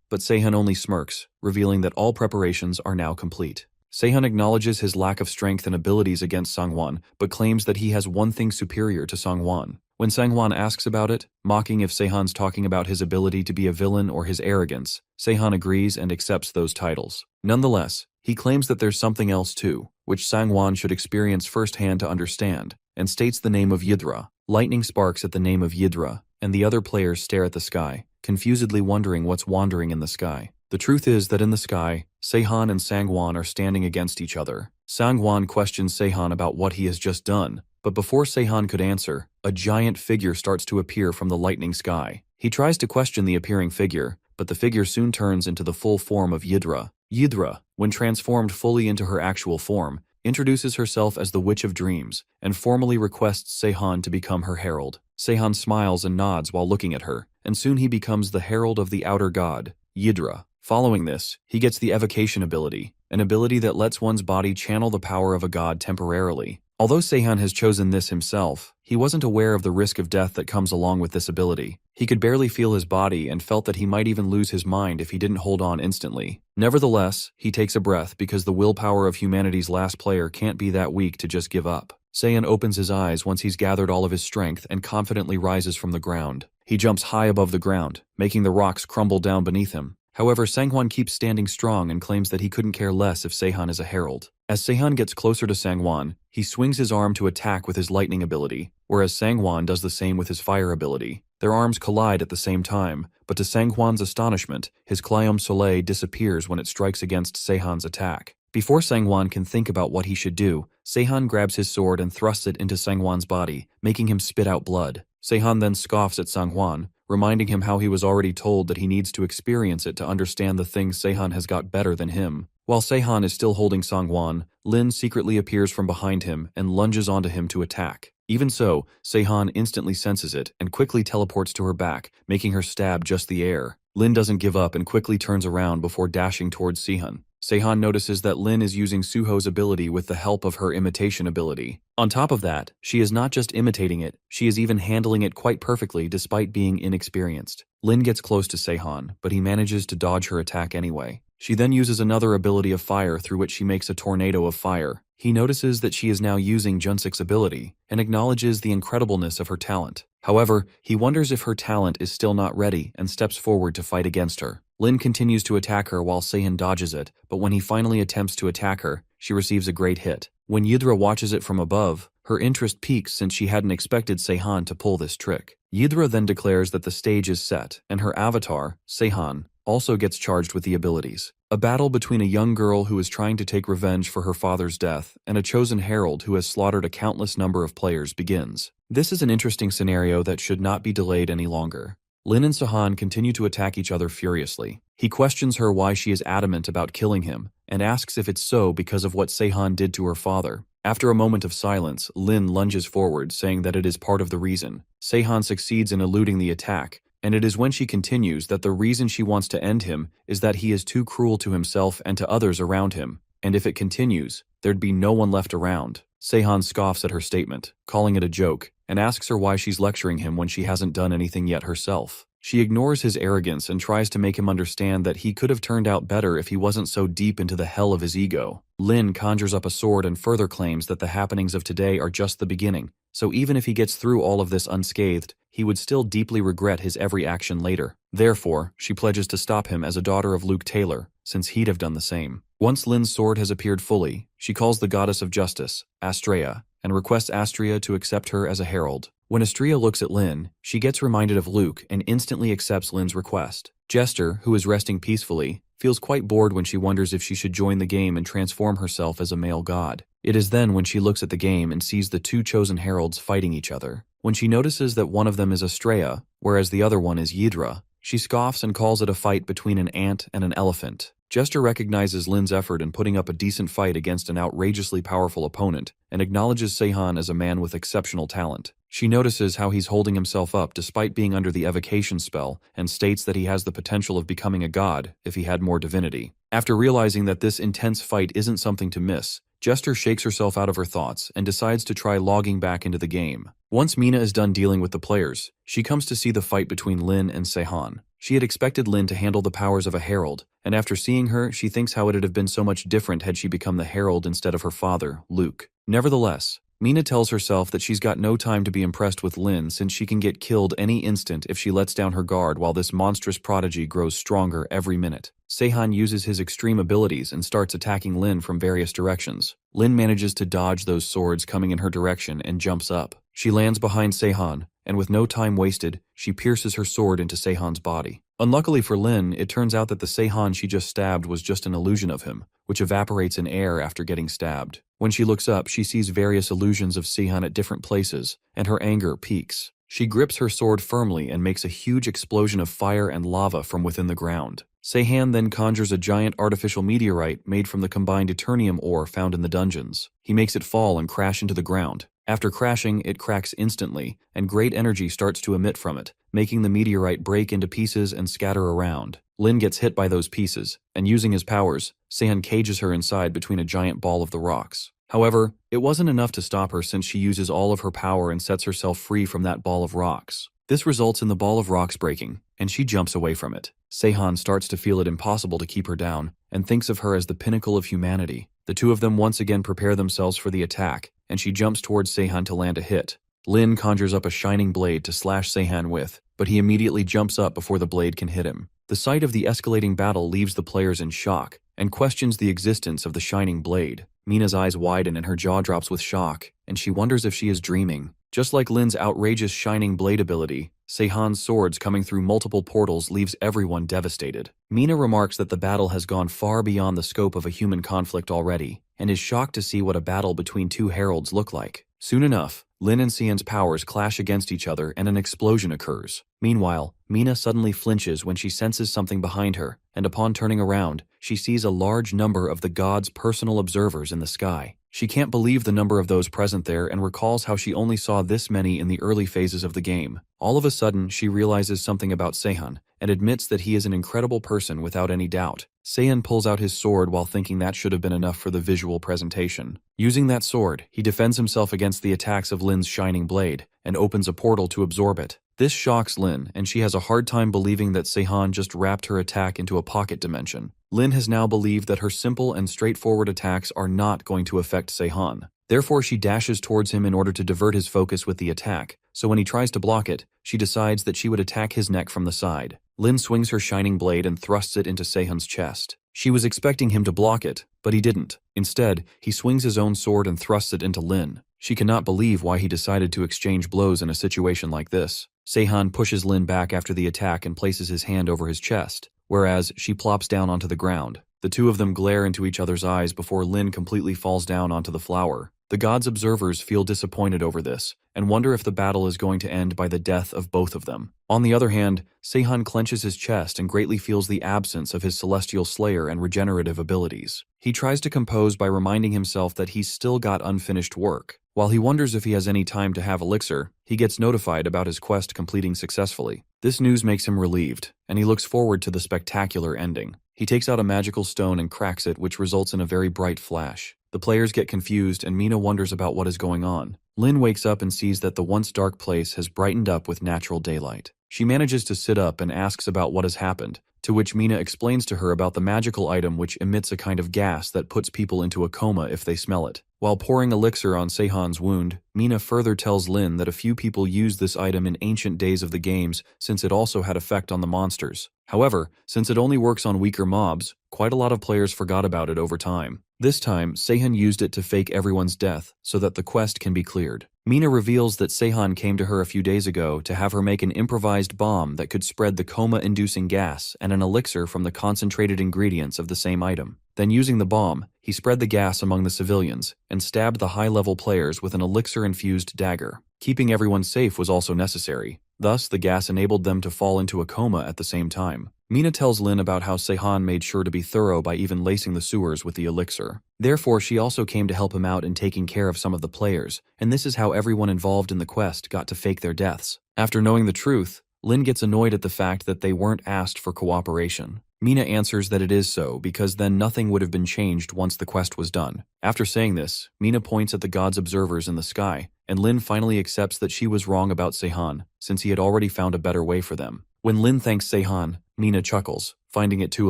But Seihan only smirks, revealing that all preparations are now complete. Seihan acknowledges his lack of strength and abilities against Sangwon, but claims that he has one thing superior to Sangwon. When Sangwon asks about it, mocking if Seihan's talking about his ability to be a villain or his arrogance, Seihan agrees and accepts those titles. Nonetheless, he claims that there's something else too, which Sangwon should experience firsthand to understand, and states the name of Yidra. Lightning sparks at the name of Yidra, and the other players stare at the sky, confusedly wondering what's wandering in the sky. The truth is that in the sky, Seihan and Sangwon are standing against each other. Sangwon questions Seihan about what he has just done, but before Seihan could answer, a giant figure starts to appear from the lightning sky. He tries to question the appearing figure, but the figure soon turns into the full form of Yidra. Yidra, when transformed fully into her actual form, introduces herself as the Witch of Dreams, and formally requests Seihan to become her herald. Seihan smiles and nods while looking at her, and soon he becomes the herald of the outer god, Yidra. Following this, he gets the evocation ability, an ability that lets one's body channel the power of a god temporarily. Although Seihan has chosen this himself, he wasn't aware of the risk of death that comes along with this ability. He could barely feel his body and felt that he might even lose his mind if he didn't hold on instantly. Nevertheless, he takes a breath because the willpower of humanity's last player can't be that weak to just give up. Seihan opens his eyes once he's gathered all of his strength and confidently rises from the ground. He jumps high above the ground, making the rocks crumble down beneath him. However, Sangwon keeps standing strong and claims that he couldn't care less if Seihan is a herald. As Seihan gets closer to Sangwon, he swings his arm to attack with his lightning ability, whereas Sangwon does the same with his fire ability. Their arms collide at the same time, but to Sangwon's astonishment, his Clium Soleil disappears when it strikes against Seihan's attack. Before Sangwon can think about what he should do, Sehan grabs his sword and thrusts it into Sangwon's body, making him spit out blood. Sehan then scoffs at Sangwon, reminding him how he was already told that he needs to experience it to understand the things Sehan has got better than him. While Sehan is still holding Sangwon, Lin secretly appears from behind him and lunges onto him to attack. Even so, Sehan instantly senses it and quickly teleports to her back, making her stab just the air. Lin doesn't give up and quickly turns around before dashing towards Sehan. Sehan notices that Lin is using Suho's ability with the help of her imitation ability. On top of that, she is not just imitating it, she is even handling it quite perfectly despite being inexperienced. Lin gets close to Sehan, but he manages to dodge her attack anyway. She then uses another ability of fire through which she makes a tornado of fire. He notices that she is now using Junsik's ability and acknowledges the incredibleness of her talent. However, he wonders if her talent is still not ready and steps forward to fight against her. Lin continues to attack her while Sehan dodges it, but when he finally attempts to attack her, she receives a great hit. When Yidra watches it from above, her interest peaks since she hadn't expected Sehan to pull this trick. Yidra then declares that the stage is set, and her avatar, Sehan, also gets charged with the abilities. A battle between a young girl who is trying to take revenge for her father's death and a chosen herald who has slaughtered a countless number of players begins. This is an interesting scenario that should not be delayed any longer. Lin and Sehan continue to attack each other furiously. He questions her why she is adamant about killing him, and asks if it's so because of what Sehan did to her father. After a moment of silence, Lin lunges forward, saying that it is part of the reason. Sehan succeeds in eluding the attack, and it is when she continues that the reason she wants to end him is that he is too cruel to himself and to others around him, and if it continues, there'd be no one left around. Sehan scoffs at her statement, calling it a joke, and asks her why she's lecturing him when she hasn't done anything yet herself. She ignores his arrogance and tries to make him understand that he could have turned out better if he wasn't so deep into the hell of his ego. Lin conjures up a sword and further claims that the happenings of today are just the beginning, so even if he gets through all of this unscathed, he would still deeply regret his every action later. Therefore, she pledges to stop him as a daughter of Luke Taylor, since he'd have done the same. Once Lin's sword has appeared fully, she calls the goddess of justice, Astrea, and requests Astrea to accept her as a herald. When Astrea looks at Lin, she gets reminded of Luke and instantly accepts Lin's request. Jester, who is resting peacefully, feels quite bored when she wonders if she should join the game and transform herself as a male god. It is then when she looks at the game and sees the two chosen heralds fighting each other. When she notices that one of them is Astrea, whereas the other one is Yidra, she scoffs and calls it a fight between an ant and an elephant. Jester recognizes Lin's effort in putting up a decent fight against an outrageously powerful opponent and acknowledges Sehan as a man with exceptional talent. She notices how he's holding himself up despite being under the evocation spell and states that he has the potential of becoming a god if he had more divinity. After realizing that this intense fight isn't something to miss, Jester shakes herself out of her thoughts and decides to try logging back into the game. Once Mina is done dealing with the players, she comes to see the fight between Lin and Sehan. She had expected Lin to handle the powers of a herald, and after seeing her, she thinks how it would have been so much different had she become the herald instead of her father, Luke. Nevertheless, Mina tells herself that she's got no time to be impressed with Lin since she can get killed any instant if she lets down her guard while this monstrous prodigy grows stronger every minute. Sehan uses his extreme abilities and starts attacking Lin from various directions. Lin manages to dodge those swords coming in her direction and jumps up. She lands behind Sehan, and with no time wasted, she pierces her sword into Sehan's body. Unluckily for Lin, it turns out that the Sehan she just stabbed was just an illusion of him, which evaporates in air after getting stabbed. When she looks up, she sees various illusions of Sehan at different places, and her anger peaks. She grips her sword firmly and makes a huge explosion of fire and lava from within the ground. Sehan then conjures a giant artificial meteorite made from the combined Eternium ore found in the dungeons. He makes it fall and crash into the ground. After crashing, it cracks instantly, and great energy starts to emit from it, making the meteorite break into pieces and scatter around. Lin gets hit by those pieces, and using his powers, Sehan cages her inside between a giant ball of the rocks. However, it wasn't enough to stop her since she uses all of her power and sets herself free from that ball of rocks. This results in the ball of rocks breaking, and she jumps away from it. Sehan starts to feel it impossible to keep her down, and thinks of her as the pinnacle of humanity. The two of them once again prepare themselves for the attack, and she jumps towards Sehan to land a hit. Lin conjures up a shining blade to slash Sehan with, but he immediately jumps up before the blade can hit him. The sight of the escalating battle leaves the players in shock, and questions the existence of the shining blade. Mina's eyes widen and her jaw drops with shock, and she wonders if she is dreaming. Just like Lin's outrageous shining blade ability, Seihan's swords coming through multiple portals leaves everyone devastated. Mina remarks that the battle has gone far beyond the scope of a human conflict already, and is shocked to see what a battle between two heralds look like. Soon enough, Lin and Xian's powers clash against each other and an explosion occurs. Meanwhile, Mina suddenly flinches when she senses something behind her, and upon turning around, she sees a large number of the god's personal observers in the sky. She can't believe the number of those present there and recalls how she only saw this many in the early phases of the game. All of a sudden, she realizes something about Seihan, and admits that he is an incredible person without any doubt. Seihan pulls out his sword while thinking that should have been enough for the visual presentation. Using that sword, he defends himself against the attacks of Lin's shining blade, and opens a portal to absorb it. This shocks Lin, and she has a hard time believing that Seihan just wrapped her attack into a pocket dimension. Lin has now believed that her simple and straightforward attacks are not going to affect Seihan. Therefore, she dashes towards him in order to divert his focus with the attack, so when he tries to block it, she decides that she would attack his neck from the side. Lin swings her shining blade and thrusts it into Seihan's chest. She was expecting him to block it, but he didn't. Instead, he swings his own sword and thrusts it into Lin. She cannot believe why he decided to exchange blows in a situation like this. Seihan pushes Lin back after the attack and places his hand over his chest, whereas she plops down onto the ground. The two of them glare into each other's eyes before Lin completely falls down onto the flower. The god's observers feel disappointed over this, and wonder if the battle is going to end by the death of both of them. On the other hand, Seihan clenches his chest and greatly feels the absence of his celestial slayer and regenerative abilities. He tries to compose by reminding himself that he's still got unfinished work. While he wonders if he has any time to have elixir, he gets notified about his quest completing successfully. This news makes him relieved, and he looks forward to the spectacular ending. He takes out a magical stone and cracks it, which results in a very bright flash. The players get confused and Mina wonders about what is going on. Lin wakes up and sees that the once dark place has brightened up with natural daylight. She manages to sit up and asks about what has happened, to which Mina explains to her about the magical item which emits a kind of gas that puts people into a coma if they smell it. While pouring elixir on Seihan's wound, Mina further tells Lin that a few people used this item in ancient days of the games since it also had effect on the monsters. However, since it only works on weaker mobs, quite a lot of players forgot about it over time. This time, Seihan used it to fake everyone's death so that the quest can be cleared. Mina reveals that Seihan came to her a few days ago to have her make an improvised bomb that could spread the coma-inducing gas and an elixir from the concentrated ingredients of the same item. Then using the bomb, he spread the gas among the civilians and stabbed the high-level players with an elixir-infused dagger. Keeping everyone safe was also necessary. Thus, the gas enabled them to fall into a coma at the same time. Mina tells Lin about how Seihan made sure to be thorough by even lacing the sewers with the elixir. Therefore, she also came to help him out in taking care of some of the players, and this is how everyone involved in the quest got to fake their deaths. After knowing the truth, Lin gets annoyed at the fact that they weren't asked for cooperation. Mina answers that it is so because then nothing would have been changed once the quest was done. After saying this, Mina points at the god's observers in the sky, and Lin finally accepts that she was wrong about Seihan, since he had already found a better way for them. When Lin thanks Seihan, Mina chuckles, finding it too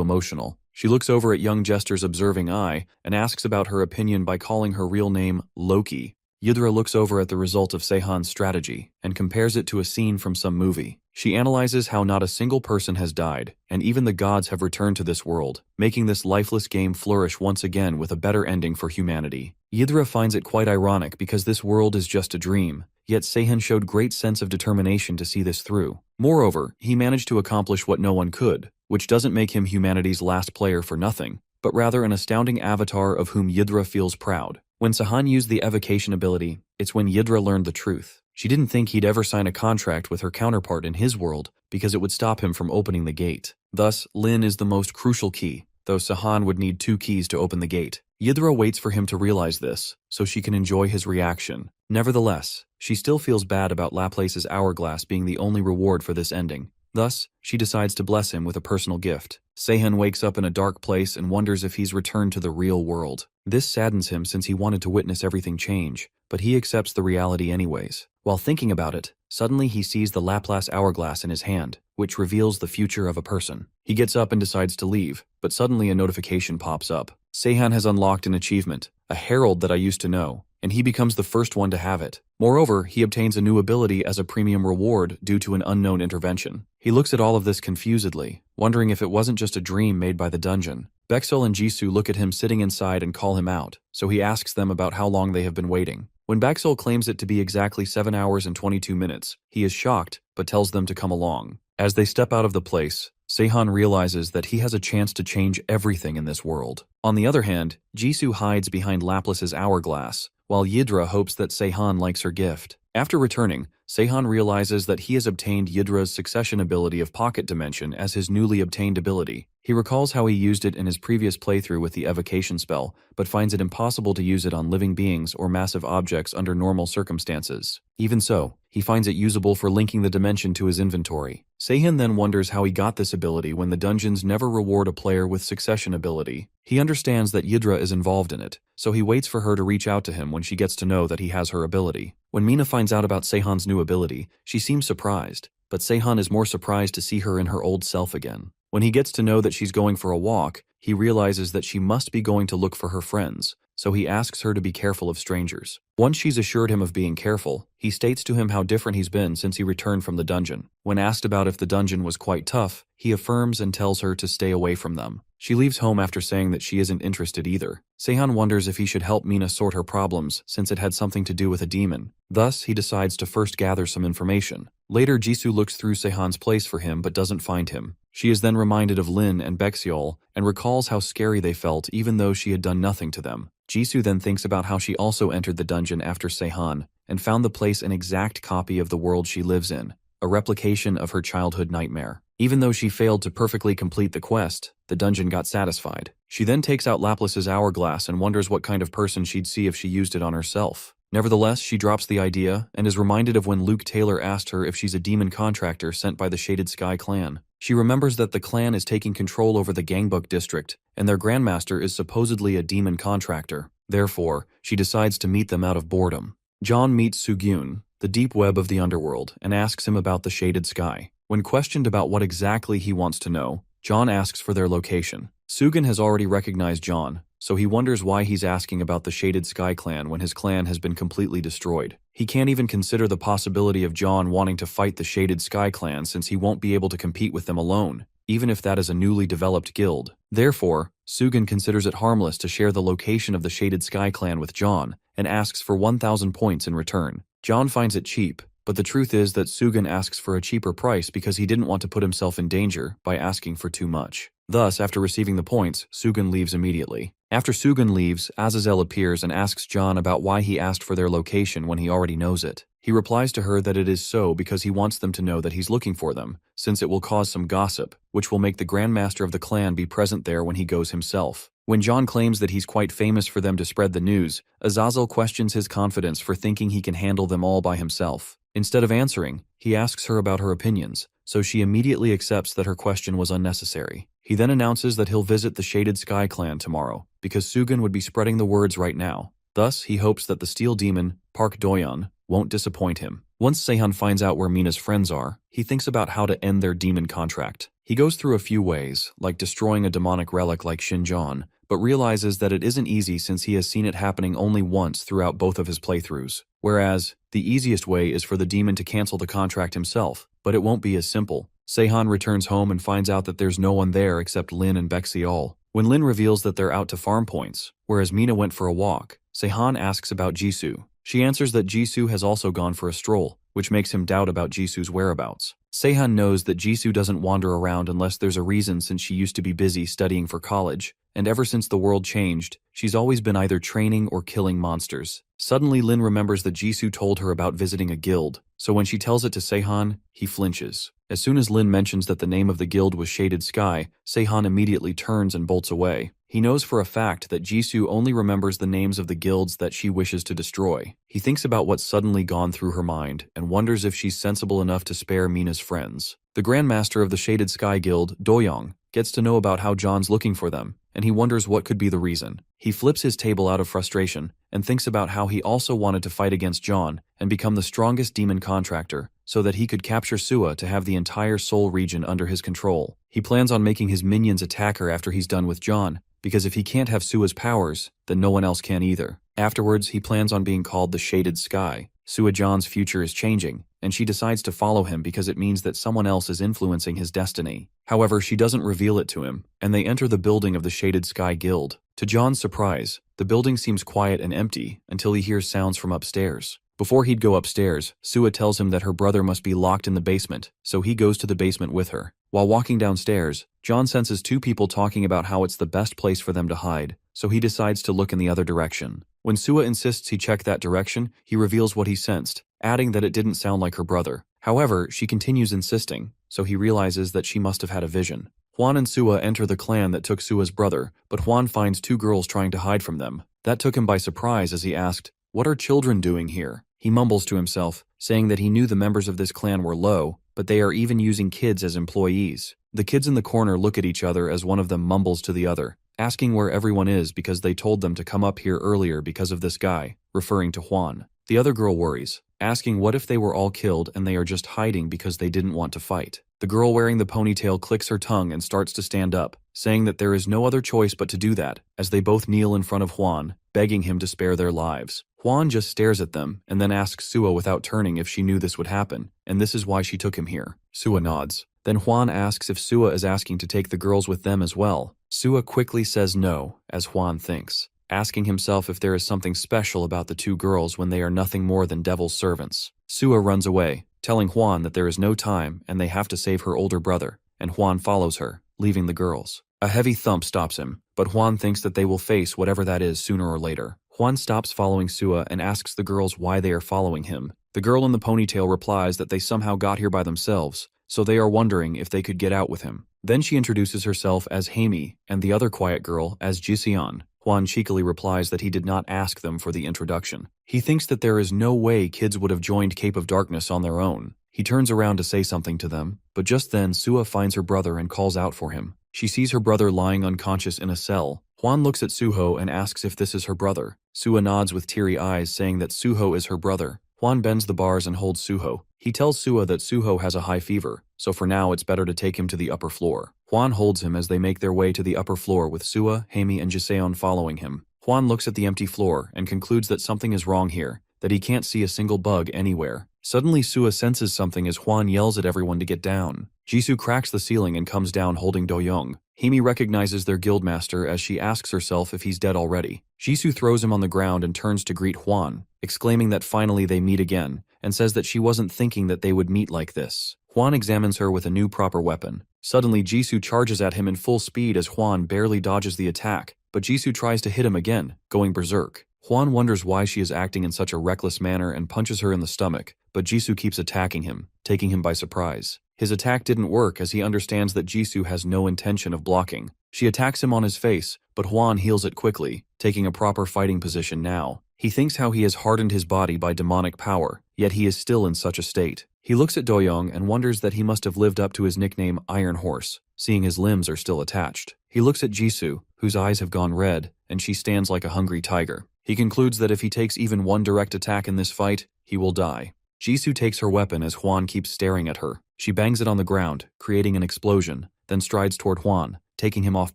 emotional. She looks over at young Jester's observing eye and asks about her opinion by calling her real name Loki. Yidra looks over at the result of Seihan's strategy and compares it to a scene from some movie. She analyzes how not a single person has died, and even the gods have returned to this world, making this lifeless game flourish once again with a better ending for humanity. Yidra finds it quite ironic because this world is just a dream, yet Seihan showed great sense of determination to see this through. Moreover, he managed to accomplish what no one could, which doesn't make him humanity's last player for nothing, but rather an astounding avatar of whom Yidra feels proud. When Seihan used the evocation ability, it's when Yidra learned the truth. She didn't think he'd ever sign a contract with her counterpart in his world because it would stop him from opening the gate. Thus, Lin is the most crucial key, though Seihan would need 2 keys to open the gate. Yidra waits for him to realize this, so she can enjoy his reaction. Nevertheless, she still feels bad about Laplace's hourglass being the only reward for this ending. Thus, she decides to bless him with a personal gift. Seihan wakes up in a dark place and wonders if he's returned to the real world. This saddens him since he wanted to witness everything change, but he accepts the reality anyways. While thinking about it, suddenly he sees the Laplace hourglass in his hand, which reveals the future of a person. He gets up and decides to leave, but suddenly a notification pops up. Seihan has unlocked an achievement, a herald that I used to know, and he becomes the first one to have it. Moreover, he obtains a new ability as a premium reward due to an unknown intervention. He looks at all of this confusedly, wondering if it wasn't just a dream made by the dungeon. Bexel and Jisoo look at him sitting inside and call him out, so he asks them about how long they have been waiting. When Baxol claims it to be exactly 7 hours and 22 minutes, he is shocked, but tells them to come along. As they step out of the place, Seihan realizes that he has a chance to change everything in this world. On the other hand, Jisoo hides behind Laplace's hourglass, while Yidra hopes that Seihan likes her gift. After returning, Seihan realizes that he has obtained Yidra's succession ability of Pocket Dimension as his newly obtained ability. He recalls how he used it in his previous playthrough with the evocation spell, but finds it impossible to use it on living beings or massive objects under normal circumstances. Even so, he finds it usable for linking the dimension to his inventory. Seihan then wonders how he got this ability when the dungeons never reward a player with succession ability. He understands that Yidra is involved in it, so he waits for her to reach out to him when she gets to know that he has her ability. When Mina finds out about Seihan's new ability, she seems surprised, but Seihan is more surprised to see her in her old self again. When he gets to know that she's going for a walk, he realizes that she must be going to look for her friends, so he asks her to be careful of strangers. Once she's assured him of being careful, he states to him how different he's been since he returned from the dungeon. When asked about if the dungeon was quite tough, he affirms and tells her to stay away from them. She leaves home after saying that she isn't interested either. Seihan wonders if he should help Mina sort her problems since it had something to do with a demon. Thus, he decides to first gather some information. Later, Jisoo looks through Seihan's place for him but doesn't find him. She is then reminded of Lin and Baexiol and recalls how scary they felt even though she had done nothing to them. Jisoo then thinks about how she also entered the dungeon after Seihan and found the place an exact copy of the world she lives in, a replication of her childhood nightmare. Even though she failed to perfectly complete the quest, the dungeon got satisfied. She then takes out Laplace's hourglass and wonders what kind of person she'd see if she used it on herself. Nevertheless, she drops the idea and is reminded of when Luke Taylor asked her if she's a demon contractor sent by the Shaded Sky clan. She remembers that the clan is taking control over the Gangbuk district, and their grandmaster is supposedly a demon contractor. Therefore, she decides to meet them out of boredom. John meets Sugyun, the deep web of the underworld, and asks him about the Shaded Sky. When questioned about what exactly he wants to know, John asks for their location. Sugun has already recognized John, so he wonders why he's asking about the Shaded Sky clan when his clan has been completely destroyed. He can't even consider the possibility of John wanting to fight the Shaded Sky clan since he won't be able to compete with them alone, even if that is a newly developed guild. Therefore, Sugun considers it harmless to share the location of the Shaded Sky clan with John and asks for 1,000 points in return. John finds it cheap, but the truth is that Sugun asks for a cheaper price because he didn't want to put himself in danger by asking for too much. Thus, after receiving the points, Sugun leaves immediately. After Sugun leaves, Azazel appears and asks John about why he asked for their location when he already knows it. He replies to her that it is so because he wants them to know that he's looking for them, since it will cause some gossip, which will make the Grandmaster of the clan be present there when he goes himself. When John claims that he's quite famous for them to spread the news, Azazel questions his confidence for thinking he can handle them all by himself. Instead of answering, he asks her about her opinions, so she immediately accepts that her question was unnecessary. He then announces that he'll visit the Shaded Sky clan tomorrow, because Sugun would be spreading the words right now. Thus, he hopes that the Steel Demon, Park Doyon, won't disappoint him. Once Seihan finds out where Mina's friends are, he thinks about how to end their demon contract. He goes through a few ways, like destroying a demonic relic like Shinjon, but realizes that it isn't easy since he has seen it happening only once throughout both of his playthroughs. Whereas, the easiest way is for the demon to cancel the contract himself, but it won't be as simple. Seihan returns home and finds out that there's no one there except Lin and Baexiol. When Lin reveals that they're out to farm points, whereas Mina went for a walk, Seihan asks about Jisoo. She answers that Jisoo has also gone for a stroll, which makes him doubt about Jisoo's whereabouts. Seihan knows that Jisoo doesn't wander around unless there's a reason since she used to be busy studying for college, and ever since the world changed, she's always been either training or killing monsters. Suddenly Lin remembers that Jisoo told her about visiting a guild, so when she tells it to Seihan, he flinches. As soon as Lin mentions that the name of the guild was Shaded Sky, Seihan immediately turns and bolts away. He knows for a fact that Jisoo only remembers the names of the guilds that she wishes to destroy. He thinks about what's suddenly gone through her mind and wonders if she's sensible enough to spare Mina's friends. The Grandmaster of the Shaded Sky Guild, Doyoung, gets to know about how John's looking for them, and he wonders what could be the reason. He flips his table out of frustration and thinks about how he also wanted to fight against John and become the strongest demon contractor so that he could capture Sua to have the entire Seoul region under his control. He plans on making his minions attack her after he's done with John, because if he can't have Sua's powers, then no one else can either. Afterwards, he plans on being called the Shaded Sky, Sua-jan's future is changing, and she decides to follow him because it means that someone else is influencing his destiny. However, she doesn't reveal it to him, and they enter the building of the Shaded Sky Guild. To John's surprise, the building seems quiet and empty until he hears sounds from upstairs. Before he'd go upstairs, Sua tells him that her brother must be locked in the basement, so he goes to the basement with her. While walking downstairs, John senses two people talking about how it's the best place for them to hide, so he decides to look in the other direction. When Sua insists he check that direction, he reveals what he sensed, adding that it didn't sound like her brother. However, she continues insisting, so he realizes that she must have had a vision. Juan and Sua enter the clan that took Sua's brother, but Juan finds two girls trying to hide from them. That took him by surprise as he asked, "What are children doing here?" He mumbles to himself, saying that he knew the members of this clan were low, but they are even using kids as employees. The kids in the corner look at each other as one of them mumbles to the other, asking where everyone is because they told them to come up here earlier because of this guy, referring to Juan. The other girl worries, asking what if they were all killed and they are just hiding because they didn't want to fight. The girl wearing the ponytail clicks her tongue and starts to stand up, saying that there is no other choice but to do that, as they both kneel in front of Juan, begging him to spare their lives. Juan just stares at them and then asks Sua without turning if she knew this would happen, and this is why she took him here. Sua nods. Then Juan asks if Sua is asking to take the girls with them as well. Sua quickly says no, as Juan thinks, asking himself if there is something special about the two girls when they are nothing more than devil's servants. Sua runs away, telling Juan that there is no time and they have to save her older brother, and Juan follows her, leaving the girls. A heavy thump stops him, but Juan thinks that they will face whatever that is sooner or later. Juan stops following Sua and asks the girls why they are following him. The girl in the ponytail replies that they somehow got here by themselves, so they are wondering if they could get out with him. Then she introduces herself as Haimi and the other quiet girl as Jiseon. Juan cheekily replies that he did not ask them for the introduction. He thinks that there is no way kids would have joined Cape of Darkness on their own. He turns around to say something to them, but just then Sua finds her brother and calls out for him. She sees her brother lying unconscious in a cell. Juan looks at Suho and asks if this is her brother. Sua nods with teary eyes, saying that Suho is her brother. Juan bends the bars and holds Suho. He tells Sua that Suho has a high fever, so for now it's better to take him to the upper floor. Juan holds him as they make their way to the upper floor with Sua, Haimi, and Jiseon following him. Juan looks at the empty floor and concludes that something is wrong here, that he can't see a single bug anywhere. Suddenly Sua senses something as Juan yells at everyone to get down. Jisoo cracks the ceiling and comes down holding Do-young. Haimi recognizes their guildmaster as she asks herself if he's dead already. Jisoo throws him on the ground and turns to greet Juan, exclaiming that finally they meet again, and says that she wasn't thinking that they would meet like this. Juan examines her with a new proper weapon. Suddenly Jisoo charges at him in full speed as Juan barely dodges the attack, but Jisoo tries to hit him again, going berserk. Juan wonders why she is acting in such a reckless manner and punches her in the stomach, but Jisoo keeps attacking him, taking him by surprise. His attack didn't work as he understands that Jisoo has no intention of blocking. She attacks him on his face, but Juan heals it quickly, taking a proper fighting position now. He thinks how he has hardened his body by demonic power, yet he is still in such a state. He looks at Do-young and wonders that he must have lived up to his nickname Iron Horse, seeing his limbs are still attached. He looks at Jisoo, whose eyes have gone red, and she stands like a hungry tiger. He concludes that if he takes even one direct attack in this fight, he will die. Jisoo takes her weapon as Juan keeps staring at her. She bangs it on the ground, creating an explosion, then strides toward Juan, taking him off